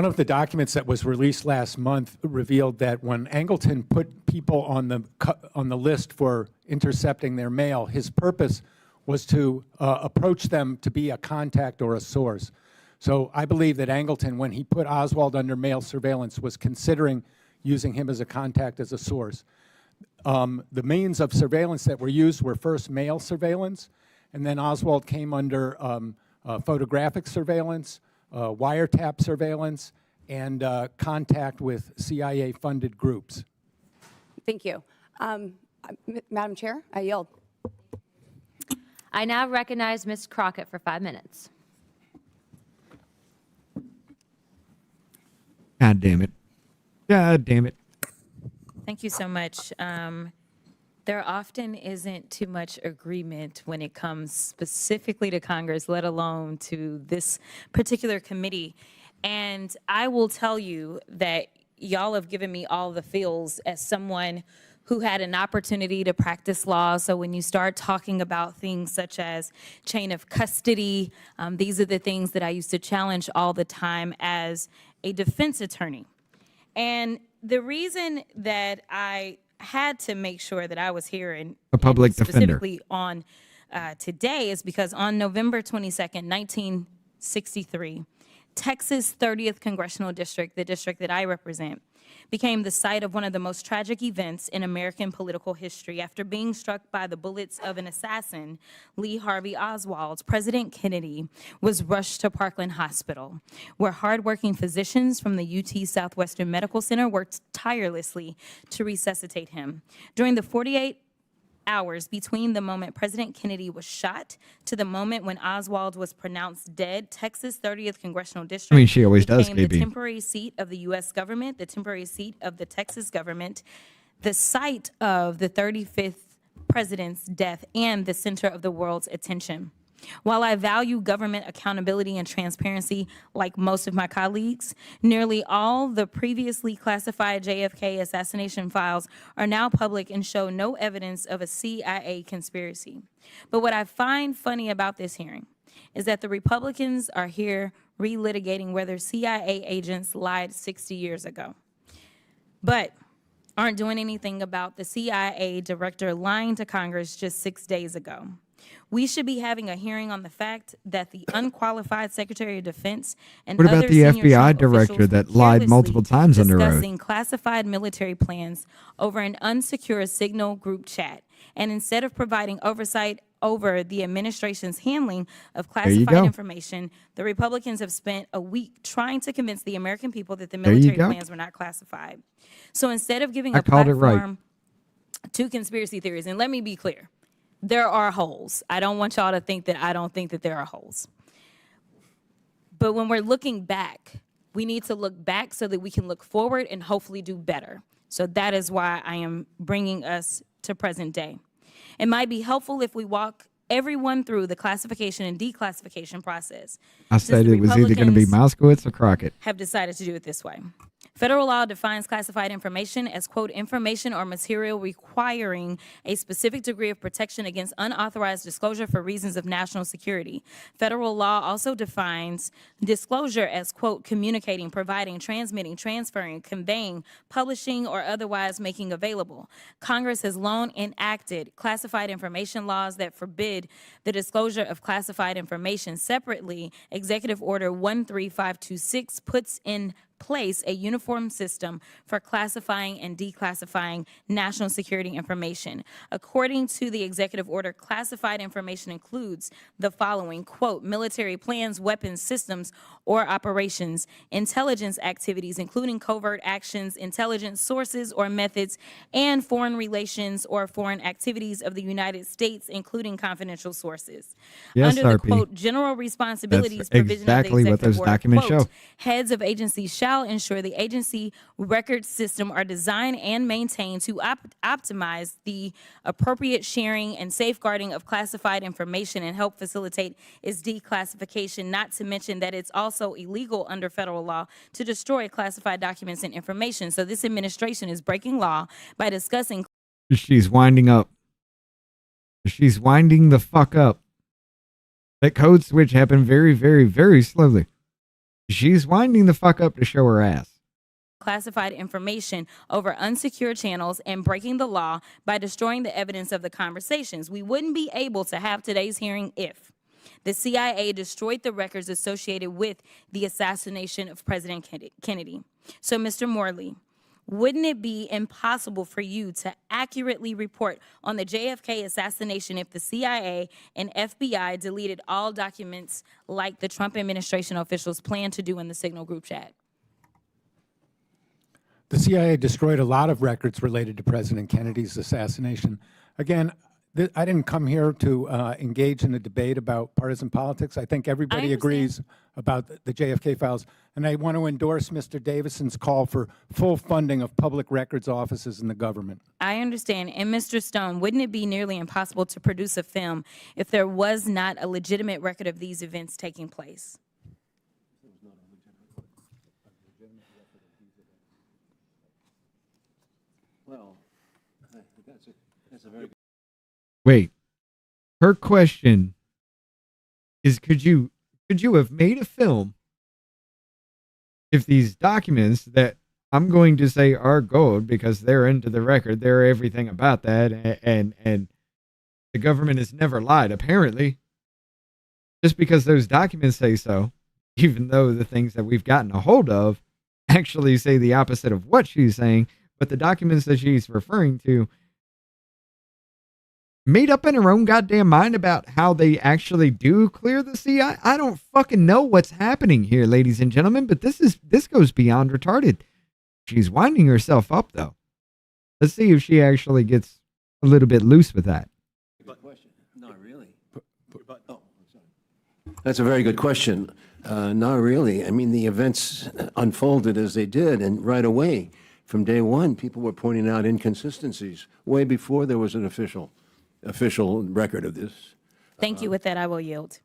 of the documents that was released last month revealed that when Angleton put people on the list for intercepting their mail, his purpose was to approach them to be a contact or a source. So I believe that Angleton, when he put Oswald under mail surveillance, was considering using him as a contact, as a source. The means of surveillance that were used were first mail surveillance, and then Oswald came under photographic surveillance, wiretap surveillance, and contact with CIA-funded groups. Thank you. Madam Chair, I yield. I now recognize Ms. Crockett for 5 minutes. God damn it. God damn it. Thank you so much. There often isn't too much agreement when it comes specifically to Congress, let alone to this particular committee. And I will tell you that y'all have given me all the feels as someone who had an opportunity to practice law. So when you start talking about things such as chain of custody, these are the things that I used to challenge all the time as a defense attorney. And the reason that I had to make sure that I was here and public defender. Specifically on today is because on November 22nd, 1963, Texas 30th Congressional District, the district that I represent, became the site of one of the most tragic events in American political history. After being struck by the bullets of an assassin, Lee Harvey Oswald, President Kennedy was rushed to Parkland Hospital, where hardworking physicians from the UT Southwestern Medical Center worked tirelessly to resuscitate him. During the 48 hours between the moment President Kennedy was shot to the moment when Oswald was pronounced dead, Texas 30th Congressional District she always does, became the KB. temporary seat of the U.S. government, the temporary seat of the Texas government, the site of the 35th president's death, and the center of the world's attention. While I value government accountability and transparency like most of my colleagues, nearly all the previously classified JFK assassination files are now public and show no evidence of a CIA conspiracy. But what I find funny about this hearing is that the Republicans are here relitigating whether CIA agents lied 60 years ago, but aren't doing anything about the CIA director lying to Congress just 6 days ago. We should be having a hearing on the fact that the unqualified Secretary of Defense and What about other the senior FBI Trump director officials that were lied multiple times under oath? discussing classified military plans over an unsecure Signal group chat, and instead of providing oversight over the administration's handling of classified information, the Republicans have spent a week trying to convince the American people that the military plans were not classified. So instead of giving a platform to conspiracy theories, and let me be clear, there are holes. I don't want y'all to think that I don't think that there are holes. But when we're looking back, we need to look back so that we can look forward and hopefully do better. So that is why I am bringing us to present day. It might be helpful if we walk everyone through the classification and declassification process. I said it was either going to be Moskowitz or Crockett. Have decided to do it this way. Federal law defines classified information as, quote, information or material requiring a specific degree of protection against unauthorized disclosure for reasons of national security. Federal law also defines disclosure as, quote, communicating, providing, transmitting, transferring, conveying, publishing, or otherwise making available. Congress has long enacted classified information laws that forbid the disclosure of classified information. Separately, Executive Order 13526 puts in place a uniform system for classifying and declassifying national security information. According to the executive order, classified information includes the following, quote, military plans, weapons, systems, or operations, intelligence activities, including covert actions, intelligence sources or methods, and foreign relations or foreign activities of the United States, including confidential sources. Yes, Under the, RP. quote, general responsibilities That's provision exactly of the what those executive order, documents quote, show. heads of agencies shall ensure the agency record system are designed and maintained to optimize the appropriate sharing and safeguarding of classified information and help facilitate its declassification, not to mention that it's also illegal under federal law to destroy classified documents and information. So this administration is breaking law by discussing. She's winding up. She's winding the fuck up. That code switch happened very, very, very slowly. She's winding the fuck up to show her ass. Classified information over unsecured channels and breaking the law by destroying the evidence of the conversations. We wouldn't be able to have today's hearing if the CIA destroyed the records associated with the assassination of President Kennedy. So, Mr. Morley, wouldn't it be impossible for you to accurately report on the JFK assassination if the CIA and FBI deleted all documents like the Trump administration officials plan to do in the Signal group chat? The CIA destroyed a lot of records related to President Kennedy's assassination. Again, I didn't come here to engage in a debate about partisan politics. I think everybody agrees about the JFK files. And I want to endorse Mr. Davison's call for full funding of public records offices in the government. I understand. And Mr. Stone, wouldn't it be nearly impossible to produce a film if there was not a legitimate record of these events taking place? Well, Wait, her question is, could you have made a film if these documents that I'm going to say are gold because they're into the record, they're everything about that, and the government has never lied, apparently, just because those documents say so, even though the things that we've gotten a hold of actually say the opposite of what she's saying, but the documents that she's referring to made up in her own goddamn mind about how they actually do clear the sea. I don't fucking know what's happening here, ladies and gentlemen, but this goes beyond retarded. She's winding herself up, though. Let's see if she actually gets a little bit loose with that. Not really. That's a very good question. Not really. I mean, the events unfolded as they did, and right away, from day one, people were pointing out inconsistencies, way before there was an official record of this. Thank you. With that, I will yield.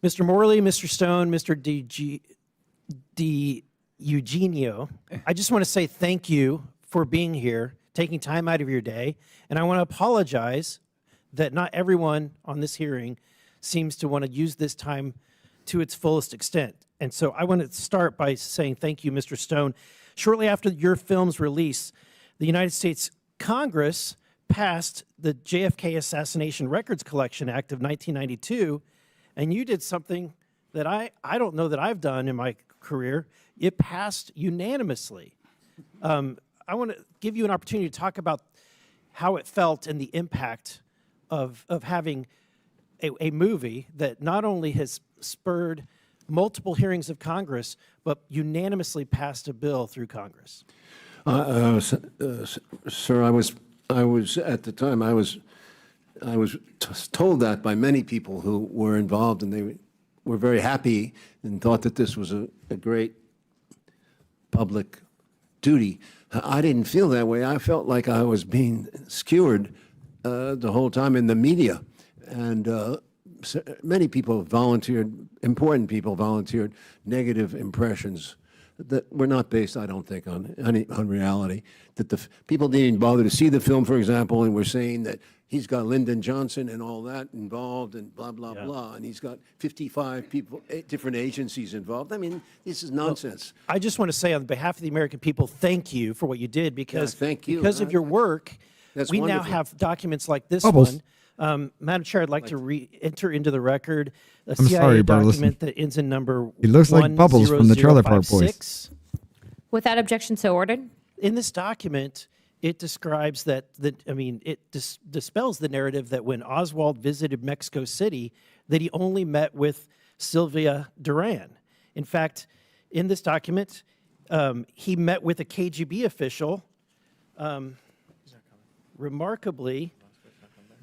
Mr. Morley, Mr. Stone, Mr. Eugenio, I just want to say thank you for being here, taking time out of your day, and I want to apologize that not everyone on this hearing seems to want to use this time to its fullest extent. And so I want to start by saying thank you, Mr. Stone. Shortly after your film's release, the United States Congress passed the JFK Assassination Records Collection Act of 1992, and you did something that I don't know that I've done in my career. It passed unanimously. I want to give you an opportunity to talk about how it felt and the impact of having a movie that not only has spurred multiple hearings of Congress, but unanimously passed a bill through Congress. Sir, I was at the time, I was told that by many people who were involved, and they were very happy and thought that this was a great public duty. I didn't feel that way. I felt like I was being skewered the whole time in the media. And many people volunteered, important people volunteered negative impressions that were not based, I don't think, on reality. That the people didn't even bother to see the film, for example, and were saying that he's got Lyndon Johnson and all that involved and blah, blah, blah. And he's got 55 people, different agencies involved. I mean, this is nonsense. Well, I just want to say on behalf of the American people, thank you for what you did, because thank you. Because of your work, That's we wonderful. now have documents like this Bubbles. one. Madam Chair, I'd like to enter into the record a I'm CIA sorry, Burleson. document that ends in number He looks like Bubbles from the Trailer Park Boys. 10056. Without objection, so ordered. In this document, it describes that, it dispels the narrative that when Oswald visited Mexico City, that he only met with Sylvia Duran. In fact, in this document, he met with a KGB official. Remarkably,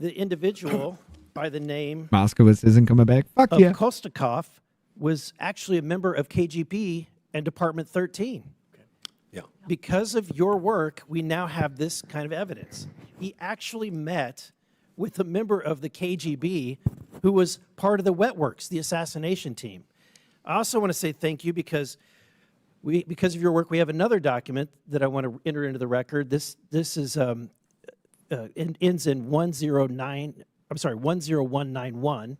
the individual by the name Moskowitz isn't coming back. Fuck of yeah. Kostakov was actually a member of KGB and Department 13. Yeah. Because of your work, we now have this kind of evidence. He actually met with a member of the KGB who was part of the Wet Works, the assassination team. I also want to say thank you because of your work, we have another document that I want to enter into the record. This is ends in 10191.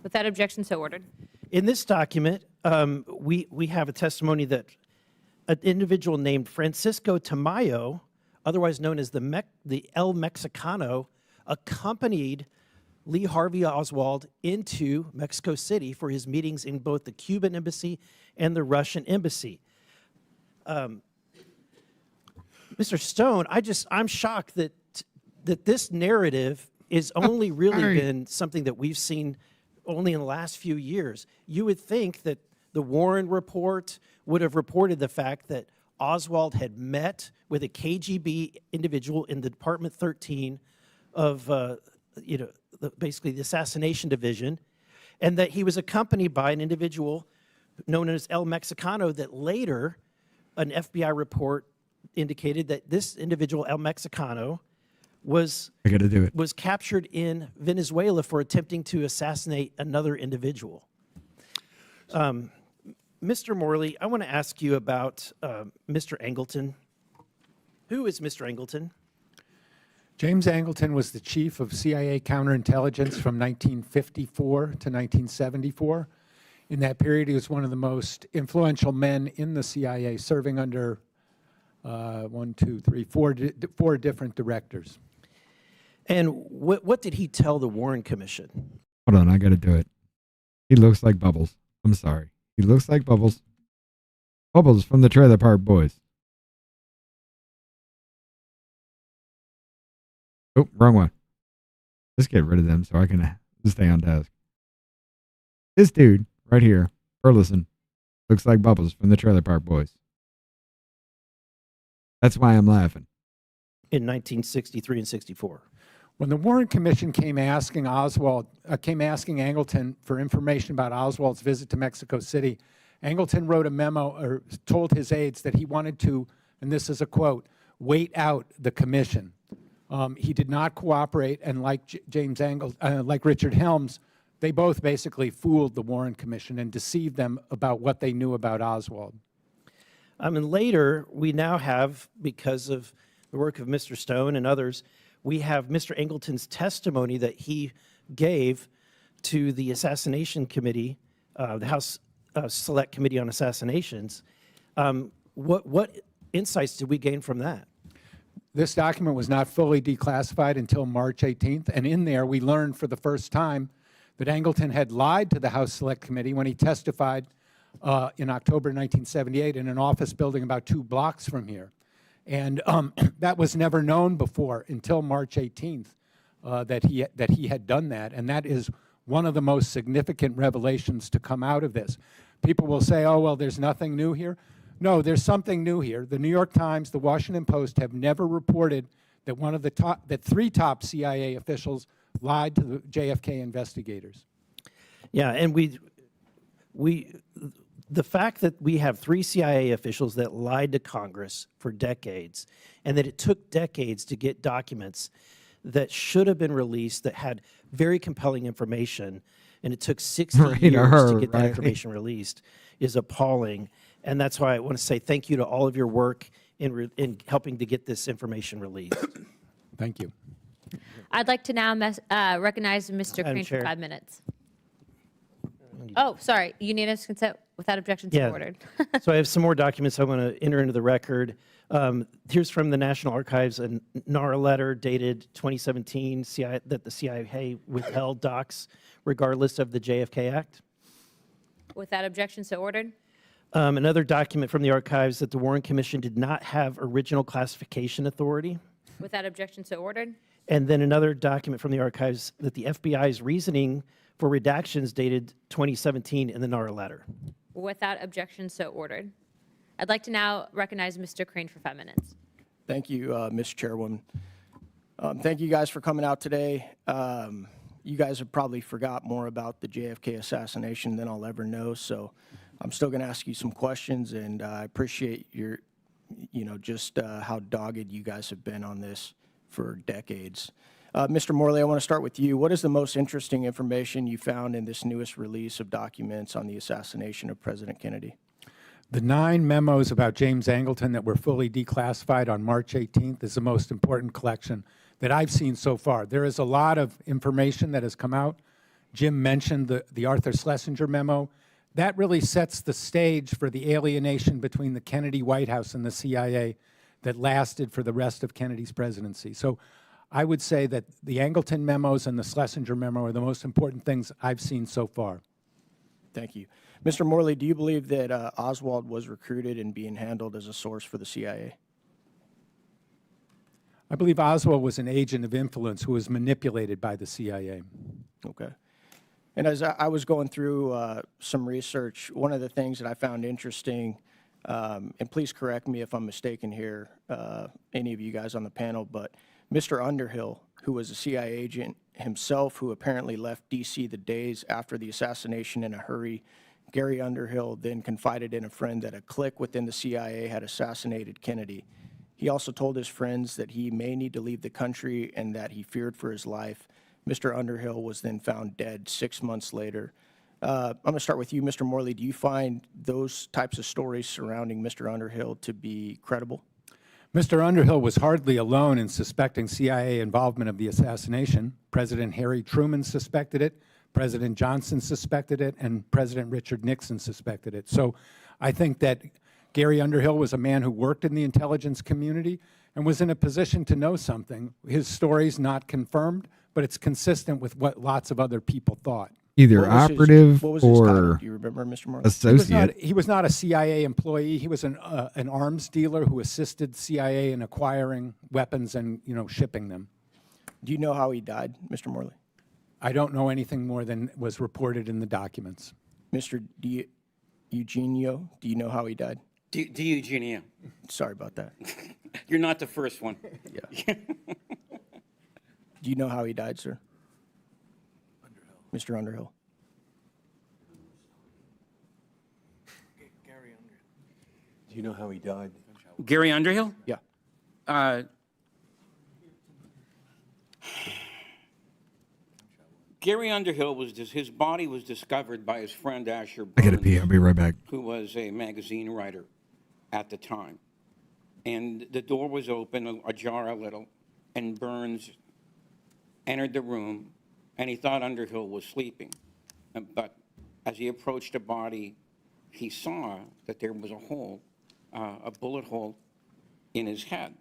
Without objection, so ordered. In this document, we have a testimony that an individual named Francisco Tamayo, otherwise known as the El Mexicano, accompanied Lee Harvey Oswald into Mexico City for his meetings in both the Cuban embassy and the Russian embassy. Mr. Stone, I'm shocked that this narrative is only really been something that we've seen only in the last few years. You would think that the Warren report would have reported the fact that Oswald had met with a KGB individual in the Department 13 of, basically the assassination division, and that he was accompanied by an individual known as El Mexicano that later an FBI report indicated that this individual, El Mexicano, was captured in Venezuela for attempting to assassinate another individual. Mr. Morley, I want to ask you about Mr. Angleton. Who is Mr. Angleton? James Angleton was the chief of CIA counterintelligence from 1954 to 1974. In that period, he was one of the most influential men in the CIA, serving under four different directors. And what did he tell the Warren Commission? Hold on, I got to do it. He looks like Bubbles. I'm sorry. He looks like Bubbles. Bubbles from the Trailer Park Boys. Oh, wrong one. Let's get rid of them so I can stay on task. This dude right here, Burleson, looks like Bubbles from the Trailer Park Boys. That's why I'm laughing. In 1963 and 64. When the Warren Commission came asking Angleton for information about Oswald's visit to Mexico City, Angleton wrote a memo or told his aides that he wanted to, and this is a quote, wait out the commission. He did not cooperate, and like like Richard Helms, they both basically fooled the Warren Commission and deceived them about what they knew about Oswald. And later, we now have, because of the work of Mr. Stone and others, we have Mr. Angleton's testimony that he gave to the Assassination Committee, the House Select Committee on Assassinations. What insights did we gain from that? This document was not fully declassified until March 18th, and in there we learned for the first time that Angleton had lied to the House Select Committee when he testified in October 1978 in an office building about 2 blocks from here. And that was never known before until March 18th that he had done that, and that is one of the most significant revelations to come out of this. People will say, oh, well, there's nothing new here. No, there's something new here. The New York Times, the Washington Post have never reported that 3 top CIA officials lied to the JFK investigators. Yeah, and the fact that we have 3 CIA officials that lied to Congress for decades, and that it took decades to get documents that should have been released that had very compelling information, and it took 60 years to get that information released, is appalling. And that's why I want to say thank you to all of your work in helping to get this information released. Thank you. I'd like to now recognize Mr. Crane for 5 minutes. Oh, sorry. Unanimous consent without objection to ordered. So I have some more documents I want to enter into the record. Here's from the National Archives, a NARA letter dated 2017 that the CIA withheld docs regardless of the JFK Act. Without objection, so ordered. Another document from the archives that the Warren Commission did not have original classification authority. Without objection, so ordered. And then another document from the archives that the FBI's reasoning for redactions dated 2017 in the NARA letter. Without objection, so ordered. I'd like to now recognize Mr. Crane for 5 minutes. Thank you, Ms. Chairwoman. Thank you guys for coming out today. You guys have probably forgot more about the JFK assassination than I'll ever know, so I'm still going to ask you some questions, and I appreciate your, just how dogged you guys have been on this for decades. Mr. Morley, I want to start with you. What is the most interesting information you found in this newest release of documents on the assassination of President Kennedy? The 9 memos about James Angleton that were fully declassified on March 18th is the most important collection that I've seen so far. There is a lot of information that has come out. Jim mentioned the Arthur Schlesinger memo. That really sets the stage for the alienation between the Kennedy White House and the CIA that lasted for the rest of Kennedy's presidency. So I would say that the Angleton memos and the Schlesinger memo are the most important things I've seen so far. Thank you. Mr. Morley, do you believe that Oswald was recruited and being handled as a source for the CIA? I believe Oswald was an agent of influence who was manipulated by the CIA. Okay. And as I was going through some research, one of the things that I found interesting, and please correct me if I'm mistaken here, any of you guys on the panel, but Mr. Underhill, who was a CIA agent himself, who apparently left D.C. the days after the assassination in a hurry, Gary Underhill then confided in a friend that a clique within the CIA had assassinated Kennedy. He also told his friends that he may need to leave the country and that he feared for his life. Mr. Underhill was then found dead 6 months later. I'm going to start with you, Mr. Morley. Do you find those types of stories surrounding Mr. Underhill to be credible? Mr. Underhill was hardly alone in suspecting CIA involvement of the assassination. President Harry Truman suspected it, President Johnson suspected it, and President Richard Nixon suspected it. So I think that Gary Underhill was a man who worked in the intelligence community and was in a position to know something. His story's not confirmed, but it's consistent with what lots of other people thought. Either operative what was his title? or Do you remember, Mr. Morley? associate. He was not a CIA employee. He was an arms dealer who assisted CIA in acquiring weapons and, shipping them. Do you know how he died, Mr. Morley? I don't know anything more than was reported in the documents. Mr. Eugenio, do you know how he died? Eugenio. Sorry about that. You're not the first one. Yeah. Do you know how he died, sir? Mr. Underhill. Do you know how he died? Gary Underhill? Yeah. Gary Underhill his body was discovered by his friend Asher Burns. I gotta pee. I'll be right back. Who was a magazine writer at the time. And the door was open, ajar a little, and Burns entered the room, and he thought Underhill was sleeping. But as he approached the body, he saw that there was a hole, a bullet hole in his head,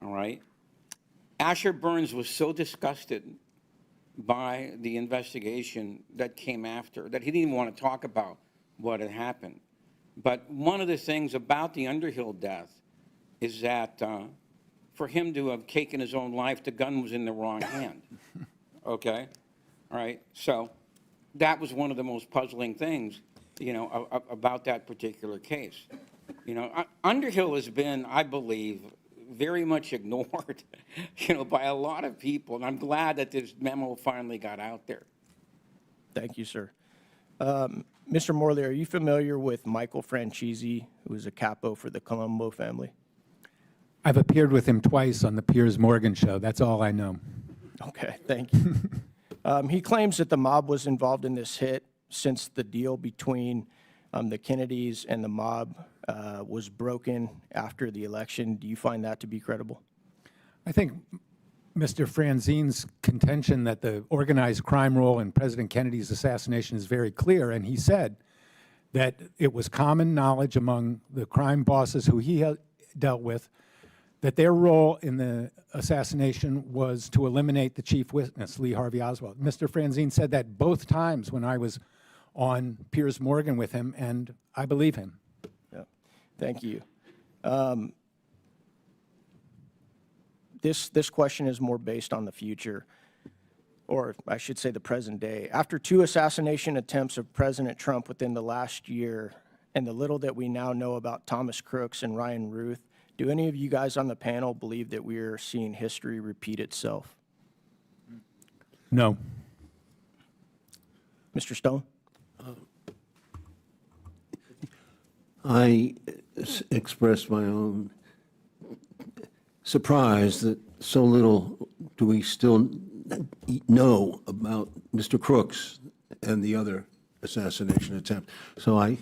all right? Asher Burns was so disgusted by the investigation that came after that he didn't even want to talk about what had happened. But one of the things about the Underhill death is that for him to have taken his own life, the gun was in the wrong hand, okay? All right, so that was one of the most puzzling things, about that particular case. Underhill has been, I believe, very much ignored, by a lot of people, and I'm glad that this memo finally got out there. Thank you, sir. Mr. Morley, are you familiar with Michael Franchese, who is a capo for the Colombo family? I've appeared with him twice on the Piers Morgan show. That's all I know. Okay, thank you. He claims that the mob was involved in this hit since the deal between the Kennedys and the mob was broken after the election. Do you find that to be credible? I think Mr. Franzine's contention that the organized crime role in President Kennedy's assassination is very clear, and he said that it was common knowledge among the crime bosses who he dealt with that their role in the assassination was to eliminate the chief witness, Lee Harvey Oswald. Mr. Franzine said that both times when I was on Piers Morgan with him, and I believe him. Yeah. Thank you. This question is more based on the future, or I should say the present day. After 2 assassination attempts of President Trump within the last year, and the little that we now know about Thomas Crooks and Ryan Ruth, do any of you guys on the panel believe that we are seeing history repeat itself? No. Mr. Stone? I expressed my own surprise that so little do we still know about Mr. Crooks and the other assassination attempt. So I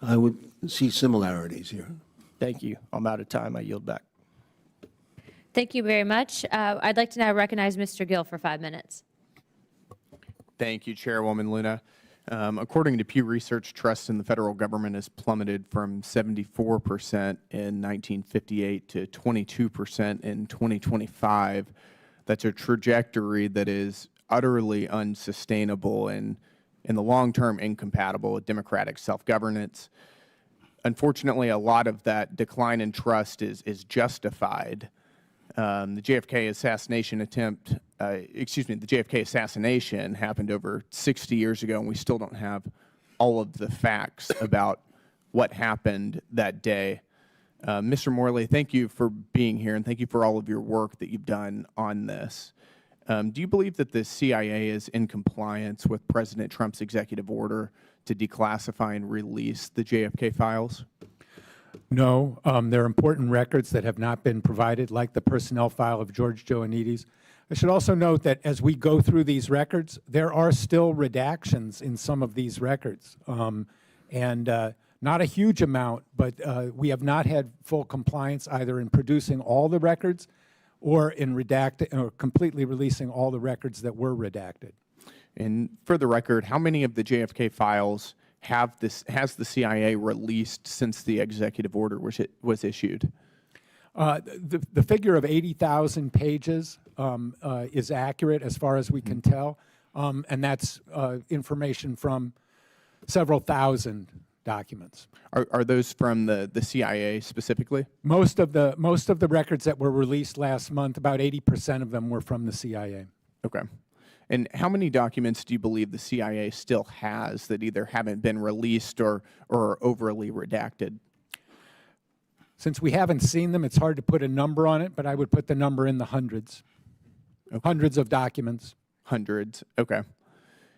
would see similarities here. Thank you. I'm out of time. I yield back. Thank you very much. I'd like to now recognize Mr. Gill for 5 minutes. Thank you, Chairwoman Luna. According to Pew Research, trust in the federal government has plummeted from 74% in 1958 to 22% in 2025. That's a trajectory that is utterly unsustainable and in the long term incompatible with democratic self-governance. Unfortunately, a lot of that decline in trust is justified. The JFK assassination the JFK assassination happened over 60 years ago, and we still don't have all of the facts about what happened that day. Mr. Morley, thank you for being here, and thank you for all of your work that you've done on this. Do you believe that the CIA is in compliance with President Trump's executive order to declassify and release the JFK files? No, there are important records that have not been provided, like the personnel file of George Joannides. I should also note that as we go through these records, there are still redactions in some of these records. Not a huge amount, but we have not had full compliance either in producing all the records or in completely releasing all the records that were redacted. And for the record, how many of the JFK files has the CIA released since the executive order was issued? The figure of 80,000 pages is accurate as far as we can tell, and that's information from several thousand documents. Are those from the CIA specifically? Most of the records that were released last month, about 80% of them were from the CIA. Okay. And how many documents do you believe the CIA still has that either haven't been released or are overly redacted? Since we haven't seen them, it's hard to put a number on it, but I would put the number in the hundreds. Okay. Hundreds of documents. Hundreds, okay.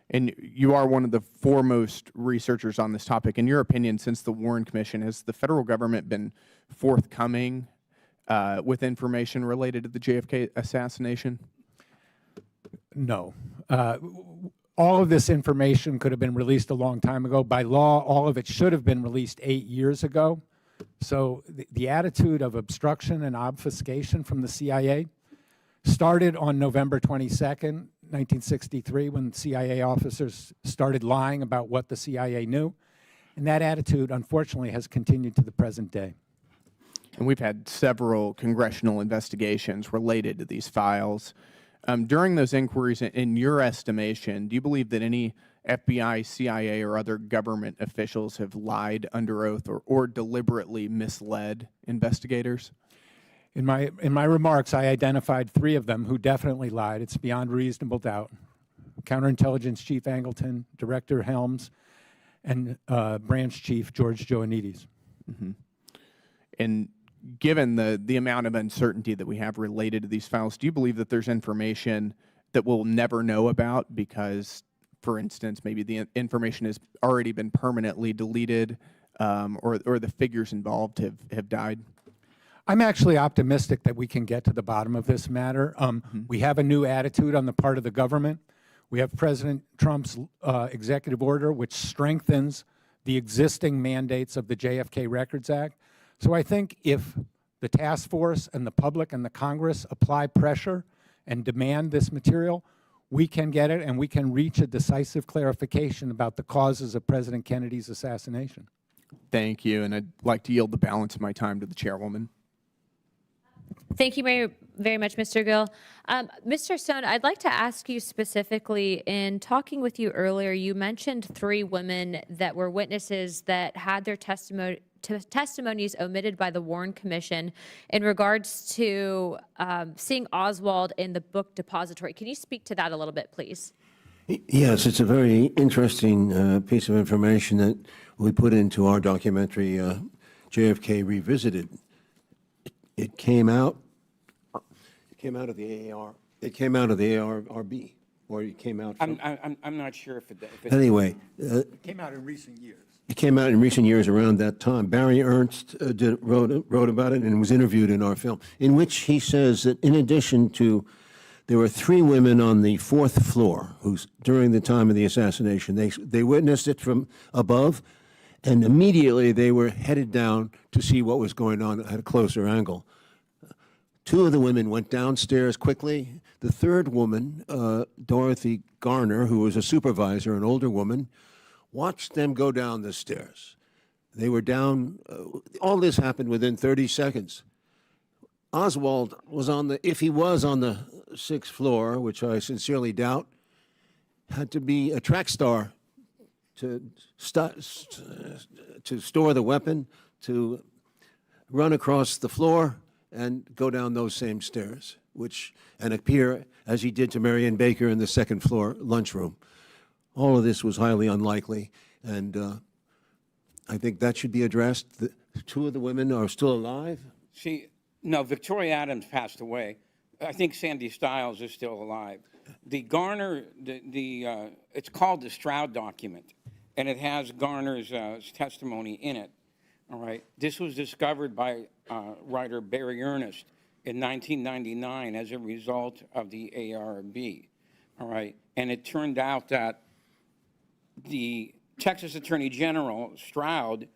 And you are one of the foremost researchers on this topic. In your opinion, since the Warren Commission, has the federal government been forthcoming with information related to the JFK assassination? No. All of this information could have been released a long time ago. By law, all of it should have been released 8 years ago. So the attitude of obstruction and obfuscation from the CIA started on November 22nd, 1963, when CIA officers started lying about what the CIA knew. And that attitude, unfortunately, has continued to the present day. And we've had several congressional investigations related to these files. During those inquiries, in your estimation, do you believe that any FBI, CIA, or other government officials have lied under oath or deliberately misled investigators? In my remarks, I identified 3 of them who definitely lied. It's beyond reasonable doubt. Counterintelligence Chief Angleton, Director Helms, and Branch Chief George Joannides. Mm-hmm. And given the amount of uncertainty that we have related to these files, do you believe that there's information that we'll never know about because, for instance, maybe the information has already been permanently deleted or the figures involved have died? I'm actually optimistic that we can get to the bottom of this matter. We have a new attitude on the part of the government. We have President Trump's executive order, which strengthens the existing mandates of the JFK Records Act. So I think if the task force and the public and the Congress apply pressure and demand this material, we can get it and we can reach a decisive clarification about the causes of President Kennedy's assassination. Thank you, and I'd like to yield the balance of my time to the chairwoman. Thank you very, very much, Mr. Gill. Mr. Stone, I'd like to ask you specifically, in talking with you earlier, you mentioned 3 women that were witnesses that had their testimonies omitted by the Warren Commission in regards to seeing Oswald in the book depository. Can you speak to that a little bit, please? Yes, it's a very interesting piece of information that we put into our documentary, JFK Revisited. It came out of the AR. It came out of the ARB, or it came out from... I'm not sure if it... Anyway... it came out in recent years. It came out in recent years around that time. Barry Ernst wrote about it and was interviewed in our film, in which he says that in addition to... There were 3 women on the 4th floor who, during the time of the assassination, they witnessed it from above, and immediately they were headed down to see what was going on at a closer angle. 2 of the women went downstairs quickly. The 3rd woman, Dorothy Garner, who was a supervisor, an older woman, watched them go down the stairs. They were down, all this happened within 30 seconds. Oswald was if he was on the 6th floor, which I sincerely doubt, had to be a track star to store the weapon, to run across the floor and go down those same stairs, and appear as he did to Marion Baker in the 2nd floor lunchroom. All of this was highly unlikely, and I think that should be addressed. 2 of the women are still alive. See, no, Victoria Adams passed away. I think Sandy Stiles is still alive. The Garner, it's called the Stroud document, and it has Garner's testimony in it. All right. This was discovered by writer Barry Ernst in 1999 as a result of the ARB, all right? And it turned out that the Texas Attorney General, Stroud,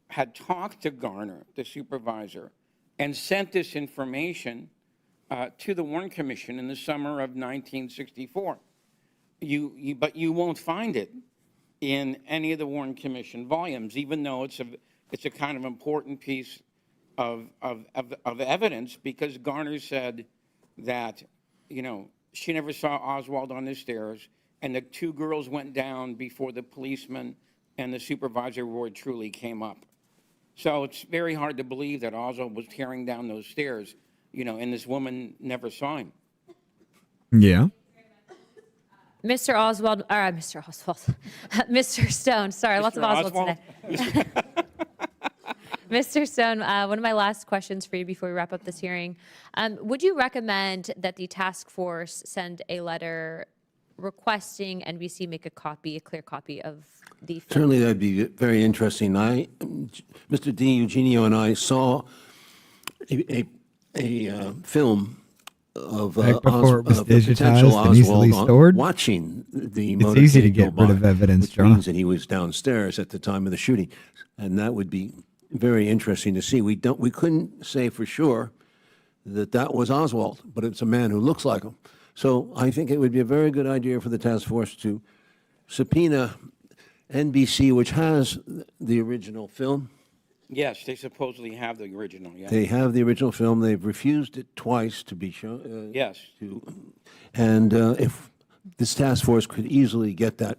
had talked to Garner, the supervisor, and sent this information to the Warren Commission in the summer of 1964. But you won't find it in any of the Warren Commission volumes, even though it's a kind of important piece of evidence, because Garner said that, you know, she never saw Oswald on the stairs, and the two girls went down before the policeman and the supervisor, Roy Truly, came up. So it's very hard to believe that Oswald was tearing down those stairs, you know, and this woman never saw him. Yeah. Mr. Oswald, Mr. Stone, sorry, lots of Oswald today. Mr. Stone, one of my last questions for you before we wrap up this hearing. Would you recommend that the task force send a letter requesting NBC make a clear copy of the film? Certainly, that'd be very interesting. Mr. Eugenio and I saw a film of, before it was potential digitized and easily Oswald stored. watching the It's motorcade easy to go get rid of by, evidence, which John. means that he was downstairs at the time of the shooting, and that would be very interesting to see. We couldn't say for sure that was Oswald, but it's a man who looks like him. So I think it would be a very good idea for the task force to subpoena NBC, which has the original film. Yes, they supposedly have the original, yeah. They have the original film. They've refused it twice to be shown. Yes. And if this task force could easily get that,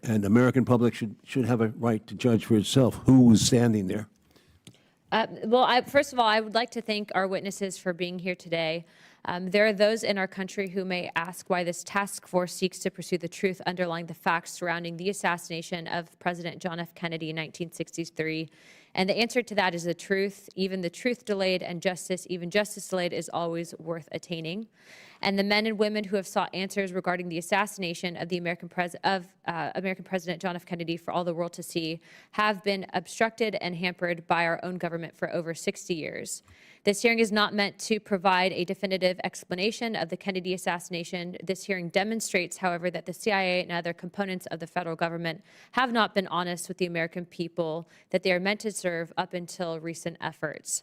and the American public should have a right to judge for itself who was standing there. First of all, I would like to thank our witnesses for being here today. There are those in our country who may ask why this task force seeks to pursue the truth underlying the facts surrounding the assassination of President John F. Kennedy in 1963. And the answer to that is the truth. Even the truth delayed and justice, even justice delayed, is always worth attaining. And the men and women who have sought answers regarding the assassination of the American President John F. Kennedy for all the world to see have been obstructed and hampered by our own government for over 60 years. This hearing is not meant to provide a definitive explanation of the Kennedy assassination. This hearing demonstrates, however, that the CIA and other components of the federal government have not been honest with the American people that they are meant to serve up until recent efforts.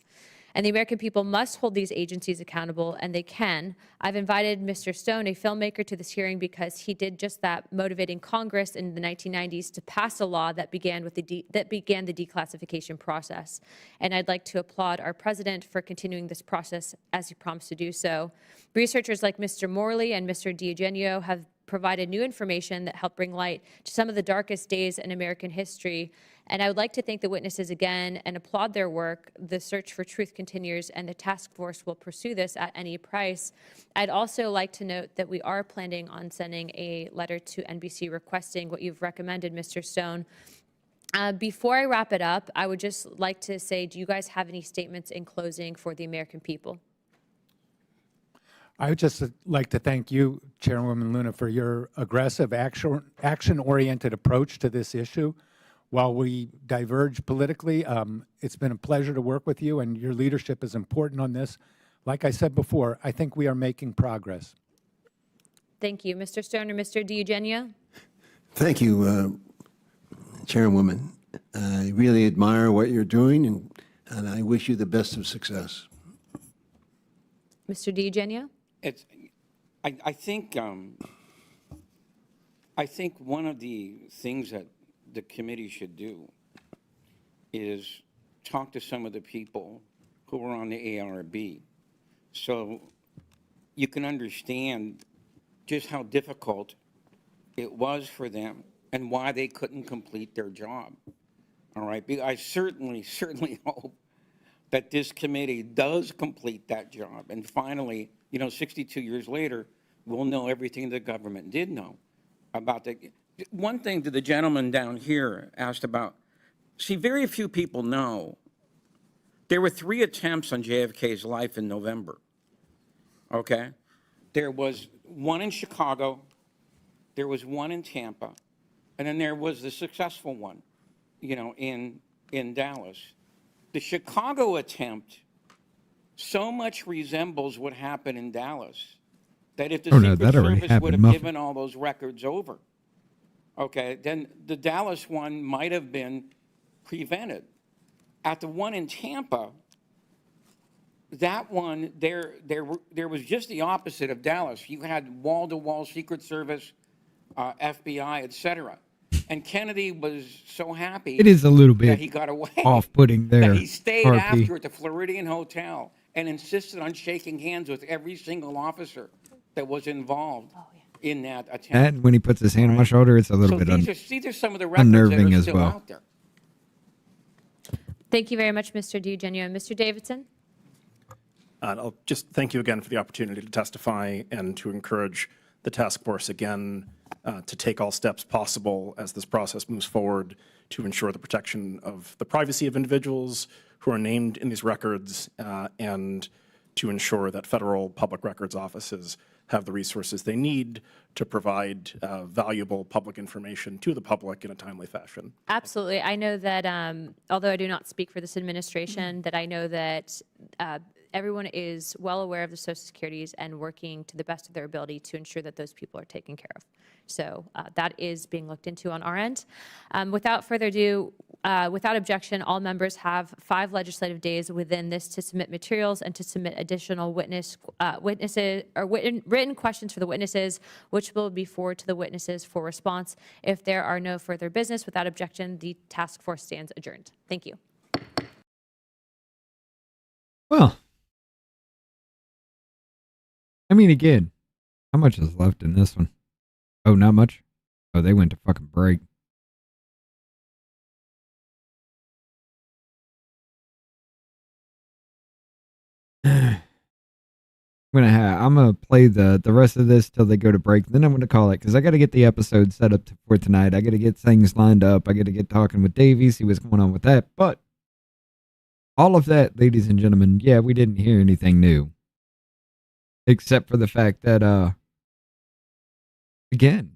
And the American people must hold these agencies accountable, and they can. I've invited Mr. Stone, a filmmaker, to this hearing because he did just that, motivating Congress in the 1990s to pass a law that began the declassification process. And I'd like to applaud our president for continuing this process as he promised to do so. Researchers like Mr. Morley and Mr. DiEugenio have provided new information that helped bring light to some of the darkest days in American history. And I would like to thank the witnesses again and applaud their work. The search for truth continues, and the task force will pursue this at any price. I'd also like to note that we are planning on sending a letter to NBC requesting what you've recommended, Mr. Stone. Before I wrap it up, I would just like to say, do you guys have any statements in closing for the American people? I would just like to thank you, Chairwoman Luna, for your aggressive, action-oriented approach to this issue. While we diverge politically, it's been a pleasure to work with you, and your leadership is important on this. Like I said before, I think we are making progress. Thank you. Mr. Stone or Mr. DiEugenio? Thank you, Chairwoman. I really admire what you're doing, and I wish you the best of success. Mr. DiEugenio? I think one of the things that the committee should do is talk to some of the people who were on the ARB so you can understand just how difficult it was for them and why they couldn't complete their job. All right, I certainly hope that this committee does complete that job. And finally, 62 years later, we'll know everything the government did know about the. One thing that the gentleman down here asked about, see, very few people know there were 3 attempts on JFK's life in November, okay? There was one in Chicago, there was one in Tampa, and then there was the successful one, in Dallas. The Chicago attempt so much resembles what happened in Dallas that if the Oh, no, Secret that already Service would happened, have Muffin. given all those records over, okay, then the Dallas one might have been prevented. At the one in Tampa, that one, there was just the opposite of Dallas. You had wall-to-wall Secret Service, FBI, et cetera. And Kennedy was so happy It is a little that bit he got away. off-putting there, That he stayed RP. after at the Floridian Hotel and insisted on shaking hands with every single officer that was involved in that attempt. And when he puts his hand on my shoulder, it's a little So bit these are some of the records unnerving that are as still well. out there. Thank you very much, Mr. DiEugenio. Mr. Davidson? I'll just thank you again for the opportunity to testify and to encourage the task force again to take all steps possible as this process moves forward to ensure the protection of the privacy of individuals who are named in these records and to ensure that federal public records offices have the resources they need to provide valuable public information to the public in a timely fashion. Absolutely. I know that, although I do not speak for this administration, that I know that everyone is well aware of the Social Securities and working to the best of their ability to ensure that those people are taken care of. So that is being looked into on our end. Without further ado, without objection, all members have 5 legislative days within this to submit materials and to submit additional witnesses or written questions for the witnesses, which will be forwarded to the witnesses for response. If there are no further business, without objection, the task force stands adjourned. Thank you. Well, I mean, again, how much is left in this one? Oh, not much? Oh, they went to fucking break. I'm gonna play the rest of this till they go to break. Then I'm gonna call it because I got to get the episode set up for tonight. I got to get things lined up. I got to get talking with Davey, see what's going on with that. But all of that, ladies and gentlemen, yeah, we didn't hear anything new, except for the fact that again,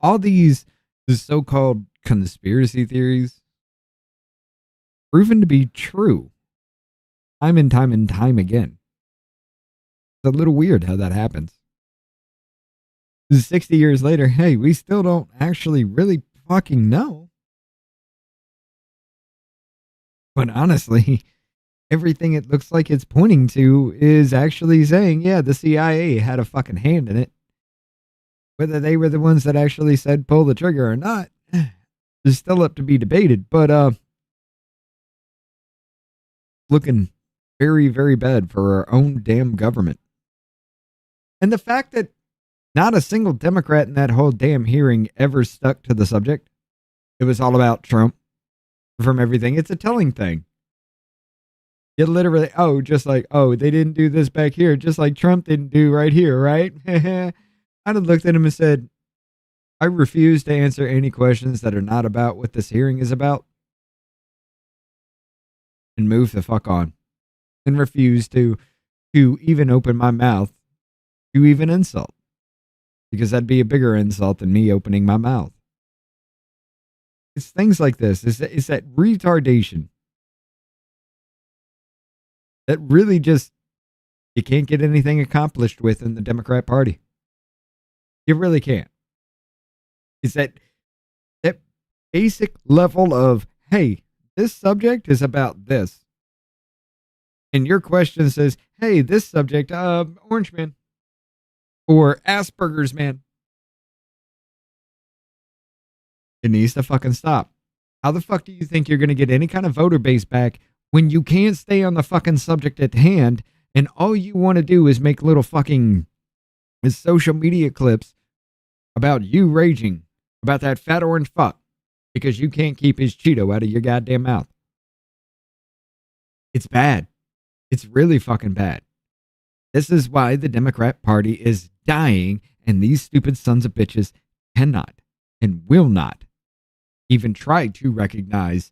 all these so-called conspiracy theories proven to be true time and time again. It's a little weird how that happens. 60 years later, hey, we still don't actually really fucking know. But honestly, everything it looks like it's pointing to is actually saying, yeah, the CIA had a fucking hand in it. Whether they were the ones that actually said pull the trigger or not is still up to be debated. But looking very, very bad for our own damn government. And the fact that not a single Democrat in that whole damn hearing ever stuck to the subject. It was all about Trump from everything. It's a telling thing. You literally, just like, they didn't do this back here, just like Trump didn't do right here, right? I'd have looked at him and said, I refuse to answer any questions that are not about what this hearing is about. And move the fuck on. And refuse to even open my mouth to even insult. Because that'd be a bigger insult than me opening my mouth. It's things like this. It's that retardation. That really just, you can't get anything accomplished with in the Democrat Party. You really can't. It's that basic level of, hey, this subject is about this. And your question says, hey, this subject, Orange Man. Or Asperger's Man. It needs to fucking stop. How the fuck do you think you're going to get any kind of voter base back when you can't stay on the fucking subject at hand and all you want to do is make little fucking social media clips about you raging about that fat orange fuck because you can't keep his Cheeto out of your goddamn mouth? It's bad. It's really fucking bad. This is why the Democrat Party is dying and these stupid sons of bitches cannot and will not even try to recognize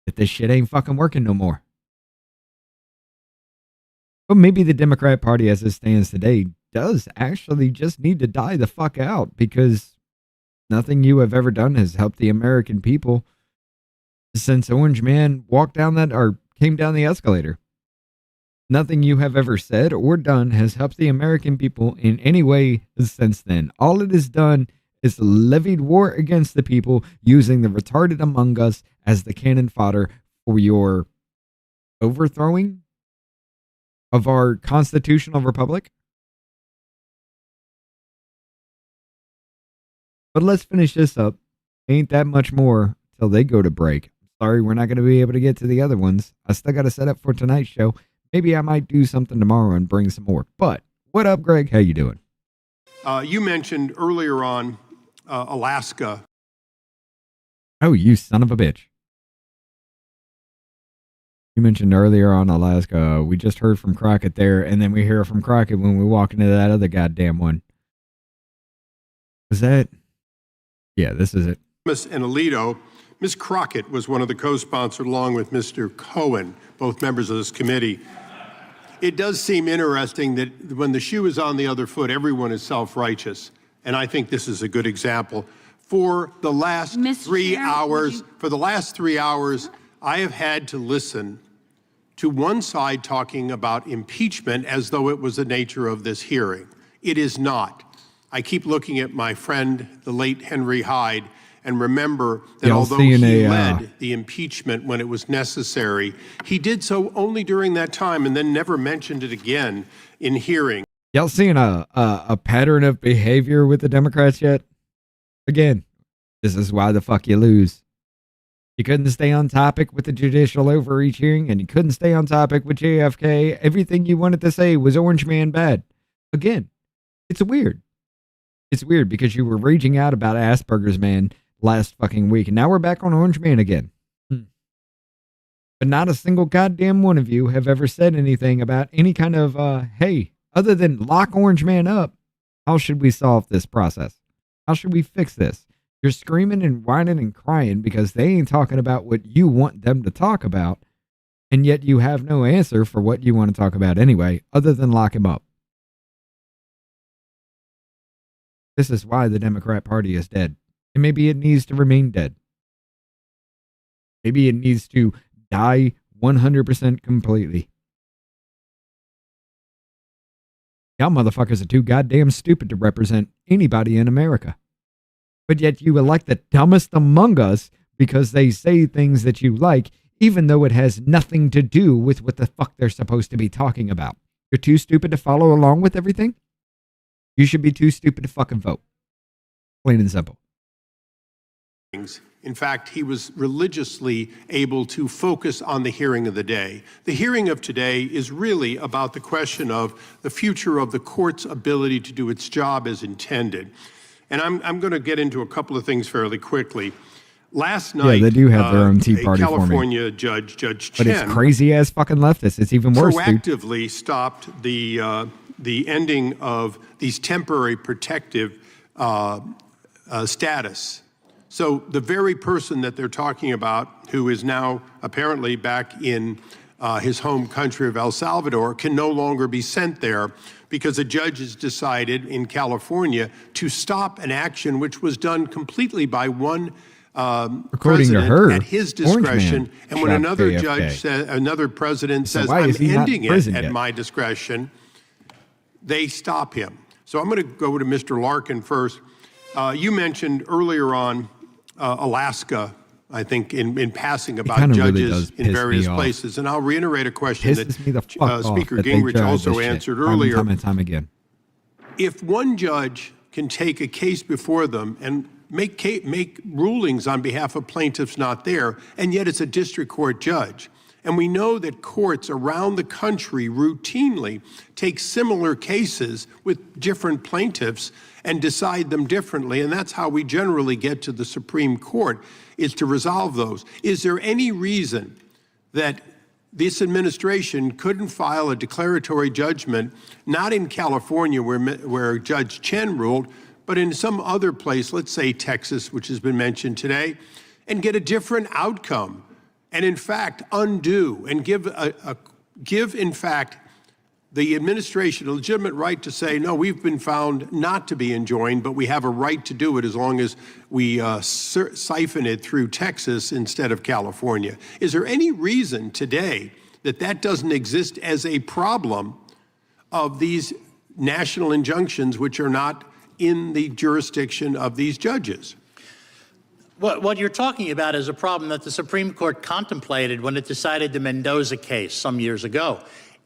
that this shit ain't fucking working no more. But maybe the Democrat Party as it stands today does actually just need to die the fuck out because nothing you have ever done has helped the American people since Orange Man walked down that or came down the escalator. Nothing you have ever said or done has helped the American people in any way since then. All it has done is levied war against the people, using the retarded among us as the cannon fodder for your overthrowing of our constitutional republic. But let's finish this up. Ain't that much more till they go to break. Sorry, we're not going to be able to get to the other ones. I still got to set up for tonight's show. Maybe I might do something tomorrow and bring some more. But what up, Greg? How you doing? You mentioned earlier on Alaska. Oh, you son of a bitch. You mentioned earlier on Alaska. We just heard from Crockett there, and then we hear from Crockett when we walk into that other goddamn one. Is that? Yeah, this is it. And Alito. Ms. Crockett was one of the co-sponsors along with Mr. Cohen, both members of this committee. It does seem interesting that when the shoe is on the other foot, everyone is self-righteous. And I think this is a good example. For the last 3 hours, I have had to listen to one side talking about impeachment as though it was the nature of this hearing. It is not. I keep looking at my friend, the late Henry Hyde, and remember that although he led the impeachment when it was necessary, he did so only during that time and then never mentioned it again in hearing. Y'all seeing a pattern of behavior with the Democrats yet? Again, this is why the fuck you lose. You couldn't stay on topic with the judicial overreach hearing, and you couldn't stay on topic with JFK. Everything you wanted to say was Orange Man bad. Again, it's weird. It's weird because you were raging out about Asperger's Man last fucking week, and now we're back on Orange Man again. But not a single goddamn one of you have ever said anything about any kind of, hey, other than lock Orange Man up, how should we solve this process? How should we fix this? You're screaming and whining and crying because they ain't talking about what you want them to talk about, and yet you have no answer for what you want to talk about anyway, other than lock him up. This is why the Democrat Party is dead. And maybe it needs to remain dead. Maybe it needs to die 100% completely. Y'all motherfuckers are too goddamn stupid to represent anybody in America. But yet you elect the dumbest among us because they say things that you like, even though it has nothing to do with what the fuck they're supposed to be talking about. You're too stupid to follow along with everything? You should be too stupid to fucking vote. Plain and simple. In fact, he was religiously able to focus on the hearing of the day. The hearing of today is really about the question of the future of the court's ability to do its job as intended. And I'm going to get into a couple of things fairly quickly. Last night, yeah, they do have their own Tea Party California judge, Judge Chen, but it's crazy ass fucking leftists. It's even worse, proactively stopped the ending of these temporary protective status. So the very person that they're talking about, who is now apparently back in his home country of El Salvador, can no longer be sent there because a judge has decided in California to stop an action which was done completely by one president at his discretion. And when another judge says, another president says, I'm ending it at my discretion, they stop him. So I'm going to go to Mr. Larkin first. You mentioned earlier on Alaska, I think, in passing about judges in various places. And I'll reiterate a question that Speaker Gingrich also answered earlier. Time and time again. If one judge can take a case before them and make rulings on behalf of plaintiffs not there, and yet it's a district court judge, and we know that courts around the country routinely take similar cases with different plaintiffs and decide them differently, and that's how we generally get to the Supreme Court, is to resolve those. Is there any reason that this administration couldn't file a declaratory judgment, not in California where Judge Chen ruled, but in some other place, let's say Texas, which has been mentioned today, and get a different outcome? And in fact, undo and give in fact the administration a legitimate right to say, no, we've been found not to be enjoined, but we have a right to do it as long as we siphon it through Texas instead of California. Is there any reason today that doesn't exist as a problem of these national injunctions, which are not in the jurisdiction of these judges? What you're talking about is a problem that the Supreme Court contemplated when it decided the Mendoza case some years ago.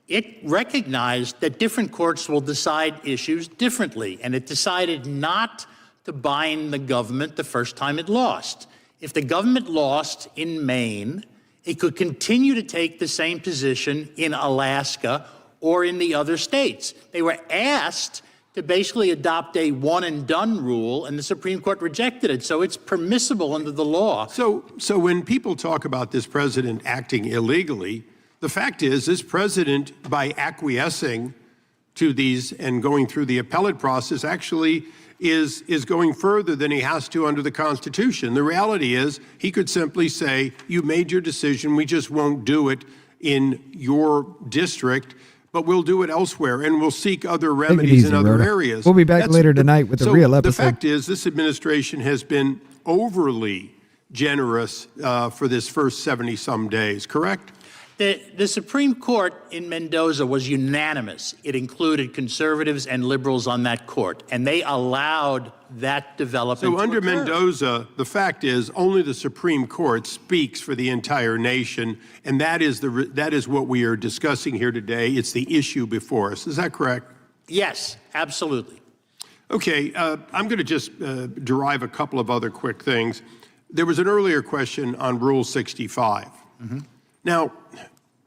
It recognized that different courts will decide issues differently, and it decided not to bind the government the first time it lost. If the government lost in Maine, it could continue to take the same position in Alaska or in the other states. They were asked to basically adopt a one-and-done rule, and the Supreme Court rejected it. So it's permissible under the law. So when people talk about this president acting illegally, the fact is this president, by acquiescing to these and going through the appellate process, actually is going further than he has to under the Constitution. The reality is he could simply say, you made your decision, we just won't do it in your district, but we'll do it elsewhere, and we'll seek other remedies in other areas. We'll be back later tonight with a real episode. The fact is, this administration has been overly generous for this first 70-some days, correct? The Supreme Court in Mendoza was unanimous. It included conservatives and liberals on that court, and they allowed that development So under Mendoza, the fact is only the Supreme Court speaks for the entire nation, and that is what we are discussing here today. It's the issue before us. Is that correct? Yes, absolutely. Okay, I'm going to just derive a couple of other quick things. There was an earlier question on Rule 65. Now,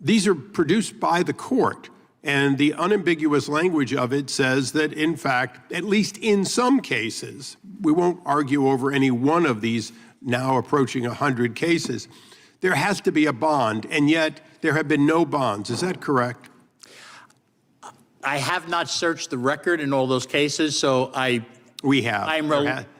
these are produced by the court, and the unambiguous language of it says that, in fact, at least in some cases, we won't argue over any one of these now approaching 100 cases, there has to be a bond, and yet there have been no bonds. Is that correct? I have not searched the record in all those cases, so We have.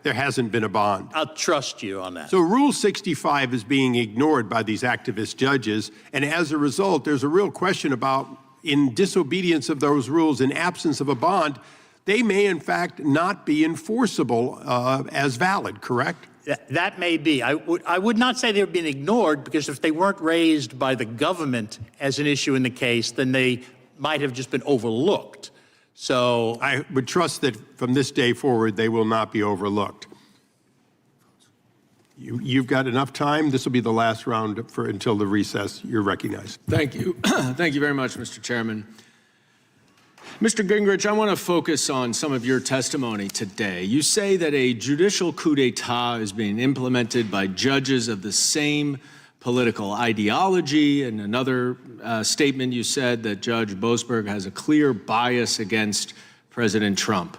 There hasn't been a bond. I'll trust you on that. So Rule 65 is being ignored by these activist judges, and as a result, there's a real question about, in disobedience of those rules, in absence of a bond, they may in fact not be enforceable as valid, correct? That may be. I would not say they've been ignored, because if they weren't raised by the government as an issue in the case, then they might have just been overlooked. So I would trust that from this day forward, they will not be overlooked. You've got enough time. This will be the last round until the recess. You're recognized. Thank you. Thank you very much, Mr. Chairman. Mr. Gingrich, I want to focus on some of your testimony today. You say that a judicial coup d'etat is being implemented by judges of the same political ideology. In another statement, you said that Judge Boasberg has a clear bias against President Trump.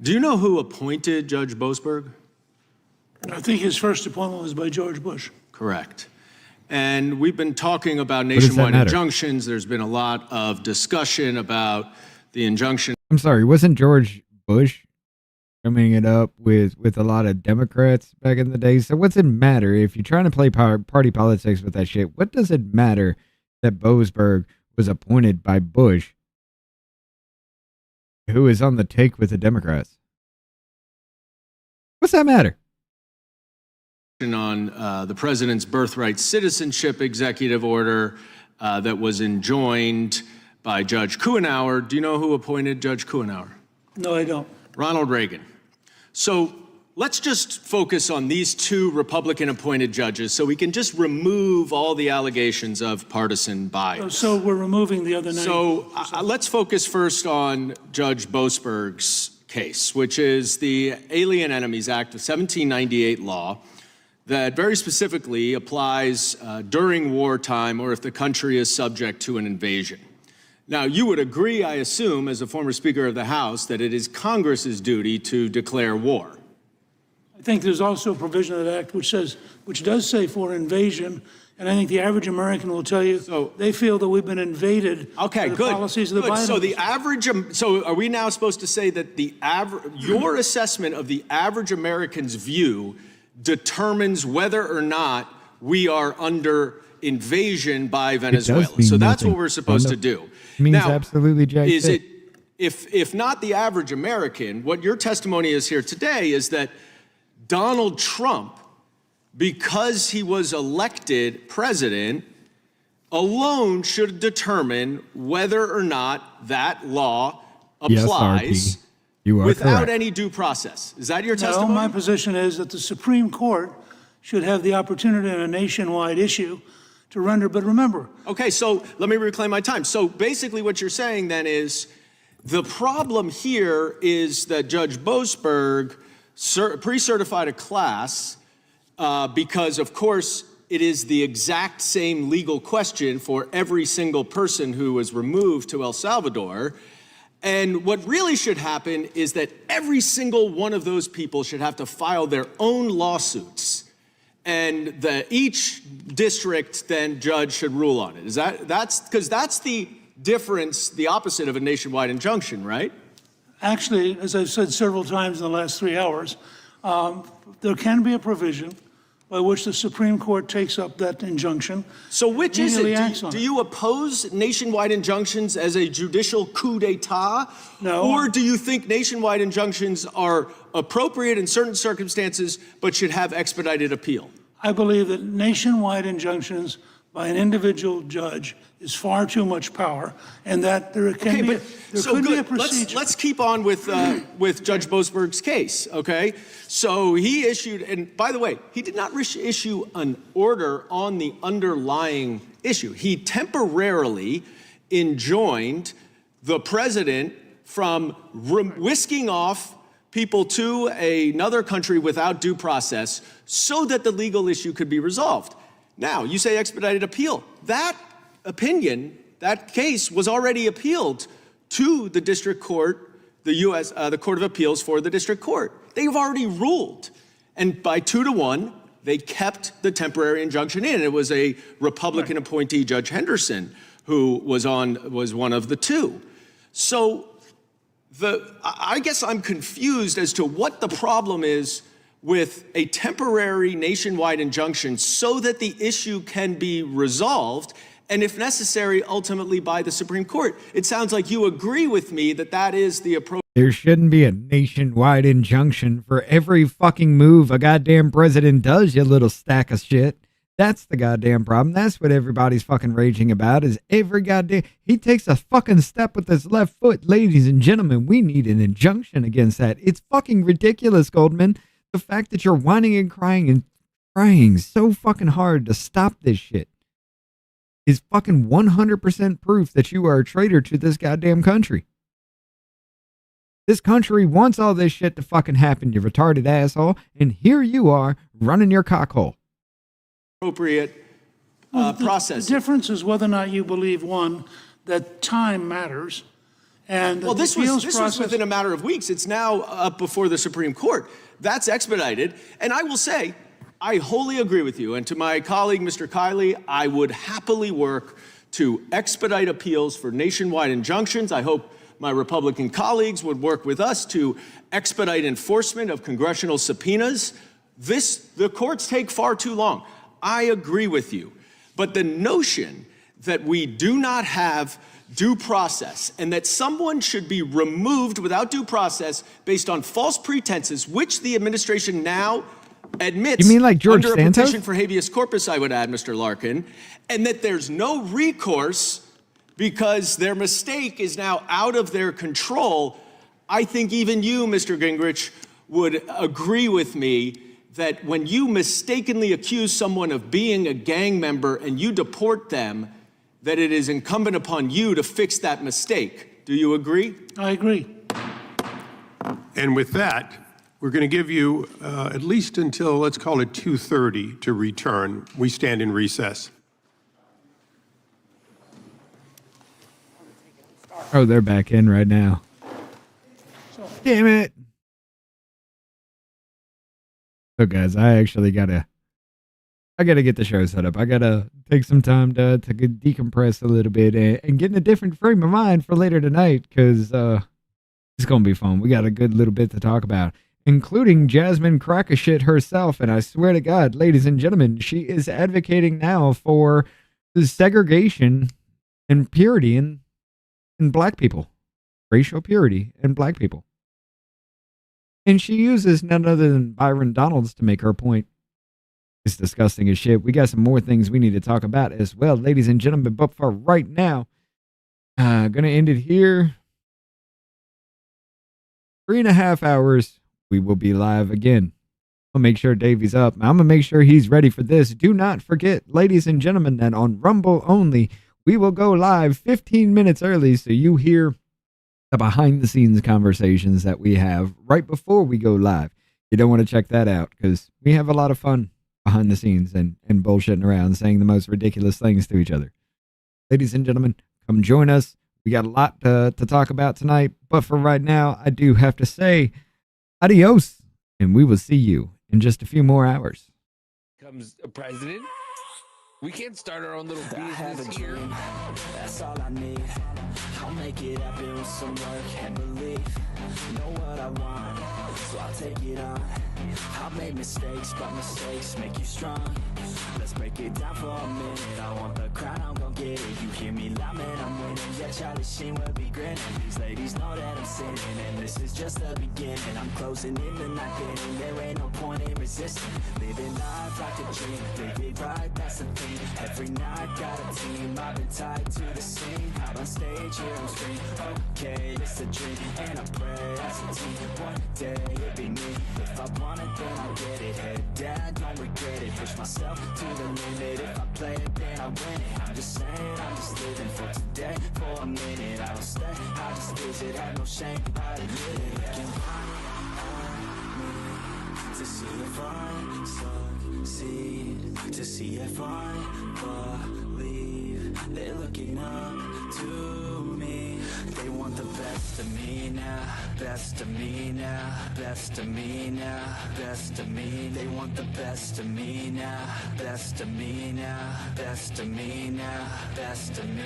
Do you know who appointed Judge Boasberg? I think his first appointment was by George Bush. Correct. And we've been talking about nationwide injunctions. There's been a lot of discussion about the injunction. I'm sorry, wasn't George Bush coming it up with a lot of Democrats back in the day? So what's it matter if you're trying to play party politics with that shit? What does it matter that Boasberg was appointed by Bush, who is on the take with the Democrats? What's that matter? On the president's birthright citizenship executive order that was enjoined by Judge Kuenhauer. Do you know who appointed Judge Kuenhauer? No, I don't. Ronald Reagan. So let's just focus on these two Republican-appointed judges so we can just remove all the allegations of partisan bias. So we're removing the other 9. So let's focus first on Judge Boasberg's case, which is the Alien Enemies Act of 1798 law that very specifically applies during wartime or if the country is subject to an invasion. Now, you would agree, I assume, as a former Speaker of the House, that it is Congress's duty to declare war. I think there's also a provision of that act which does say for invasion, and I think the average American will tell you they feel that we've been invaded by the policies of the Biden. So the average, so are we now supposed to say that your assessment of the average American's view determines whether or not we are under invasion by Venezuela? So that's what we're supposed to do. Means now, absolutely jack is shit. it if not the average American, what your testimony is here today is that Donald Trump, because he was elected president, alone should determine whether or not that law Yes, applies RP. You are without correct. any due process. Is that your No, testimony? my position is that the Supreme Court should have the opportunity in a nationwide issue to render, but remember, Okay, so let me reclaim my time. So basically what you're saying then is the problem here is that Judge Boasberg pre-certified a class because, of course, it is the exact same legal question for every single person who was removed to El Salvador. And what really should happen is that every single one of those people should have to file their own lawsuits. And each district then judge should rule on it. That's the difference, the opposite of a nationwide injunction, right? actually, as I've said several times in the last 3 hours, there can be a provision by which the Supreme Court takes up that injunction. So which is immediately it? acts on Do you oppose nationwide injunctions as a judicial coup d'etat? No. Or do you think nationwide injunctions are appropriate in certain circumstances but should have expedited appeal? I believe that nationwide injunctions by an individual judge is far too much power, and that there can be, there could be a procedure. Let's keep on with Judge Boasberg's case, okay? So he issued, and by the way, he did not issue an order on the underlying issue. He temporarily enjoined the president from whisking off people to another country without due process so that the legal issue could be resolved. Now, you say expedited appeal. That opinion, that case was already appealed to the district court, the Court of Appeals for the district court. They've already ruled. And by 2-1, they kept the temporary injunction in. It was a Republican appointee, Judge Henderson, who was one of the two. So I guess I'm confused as to what the problem is with a temporary nationwide injunction so that the issue can be resolved, and if necessary, ultimately by the Supreme Court. It sounds like you agree with me that that is the approach. There shouldn't be a nationwide injunction for every fucking move a goddamn president does, you little stack of shit. That's the goddamn problem. That's what everybody's fucking raging about, is every goddamn... He takes a fucking step with his left foot. Ladies and gentlemen, we need an injunction against that. It's fucking ridiculous, Goldman. The fact that you're whining and crying so fucking hard to stop this shit is fucking 100% proof that you are a traitor to this goddamn country. This country wants all this shit to fucking happen, you retarded asshole, and here you are running your cockhole. Appropriate process. The difference is whether or not you believe, one, that time matters, and that Well, this the appeals was process... within a matter of weeks. It's now up before the Supreme Court. That's expedited. And I will say, I wholly agree with you. And to my colleague, Mr. Kiley, I would happily work to expedite appeals for nationwide injunctions. I hope my Republican colleagues would work with us to expedite enforcement of congressional subpoenas. The courts take far too long. I agree with you. But the notion that we do not have due process and that someone should be removed without due process based on false pretenses, which the administration now admits You mean like George under a Santos? petition for habeas corpus, I would add, Mr. Larkin, and that there's no recourse because their mistake is now out of their control. I think even you, Mr. Gingrich, would agree with me that when you mistakenly accuse someone of being a gang member and you deport them, that it is incumbent upon you to fix that mistake. Do you agree? I agree. And with that, we're going to give you at least until, let's call it 2:30 to return. We stand in recess. Oh, they're back in right now. Damn it. So guys, I actually gotta get the show set up. I gotta take some time to decompress a little bit and get in a different frame of mind for later tonight, because it's gonna be fun. We got a good little bit to talk about, including Jasmine Crackashit herself. And I swear to God, ladies and gentlemen, she is advocating now for the segregation and purity in black people, racial purity in black people. And she uses none other than Byron Donalds to make her point. It's disgusting as shit. We got some more things we need to talk about as well, ladies and gentlemen. But for right now, gonna end it here. 3.5 hours. We will be live again. I'll make sure Davey's up. I'm gonna make sure he's ready for this. Do not forget, ladies and gentlemen, that on Rumble only, we will go live 15 minutes early, so you hear the behind-the-scenes conversations that we have right before we go live. You don't want to check that out because we have a lot of fun behind the scenes and bullshitting around, saying the most ridiculous things to each other. Ladies and gentlemen, come join us. We got a lot to talk about tonight, but for right now, I do have to say adios, and we will see you in just a few more hours. Comes a president. We can't start our own little business here. That's all I need. I'll make it happen with some work and belief. Know what I want, so I'll take it on. I'll make mistakes, but mistakes make you strong. Let's break it down for a minute. I want the crown, I'm gon' get it. You hear me loud, man, I'm winning. Yeah, Charlie Sheen will be grinning. These ladies know that I'm sinning, and this is just the beginning. I'm closing in the night inning. There ain't no point in resisting. Living life like a dream. Live it right, that's the thing. Every night got a team. I've been tied to the scene. Out on stage, here on screen. Okay, it's a dream, and I pray as a team. One day it'll be me. If I want it, then I'll get it. Head down, don't regret it. Push myself to the limit. If I play it, then I win it. I'm just saying, I'm just living for today. For a minute, I don't stay. I just visit, have no shame. I admit it. Looking me to see if I succeed, to see if I believe. They're looking up to me. They want the best of me now, best of me now, best of me now, best of me. They want the best of me now, best of me now, best of me now, best of me.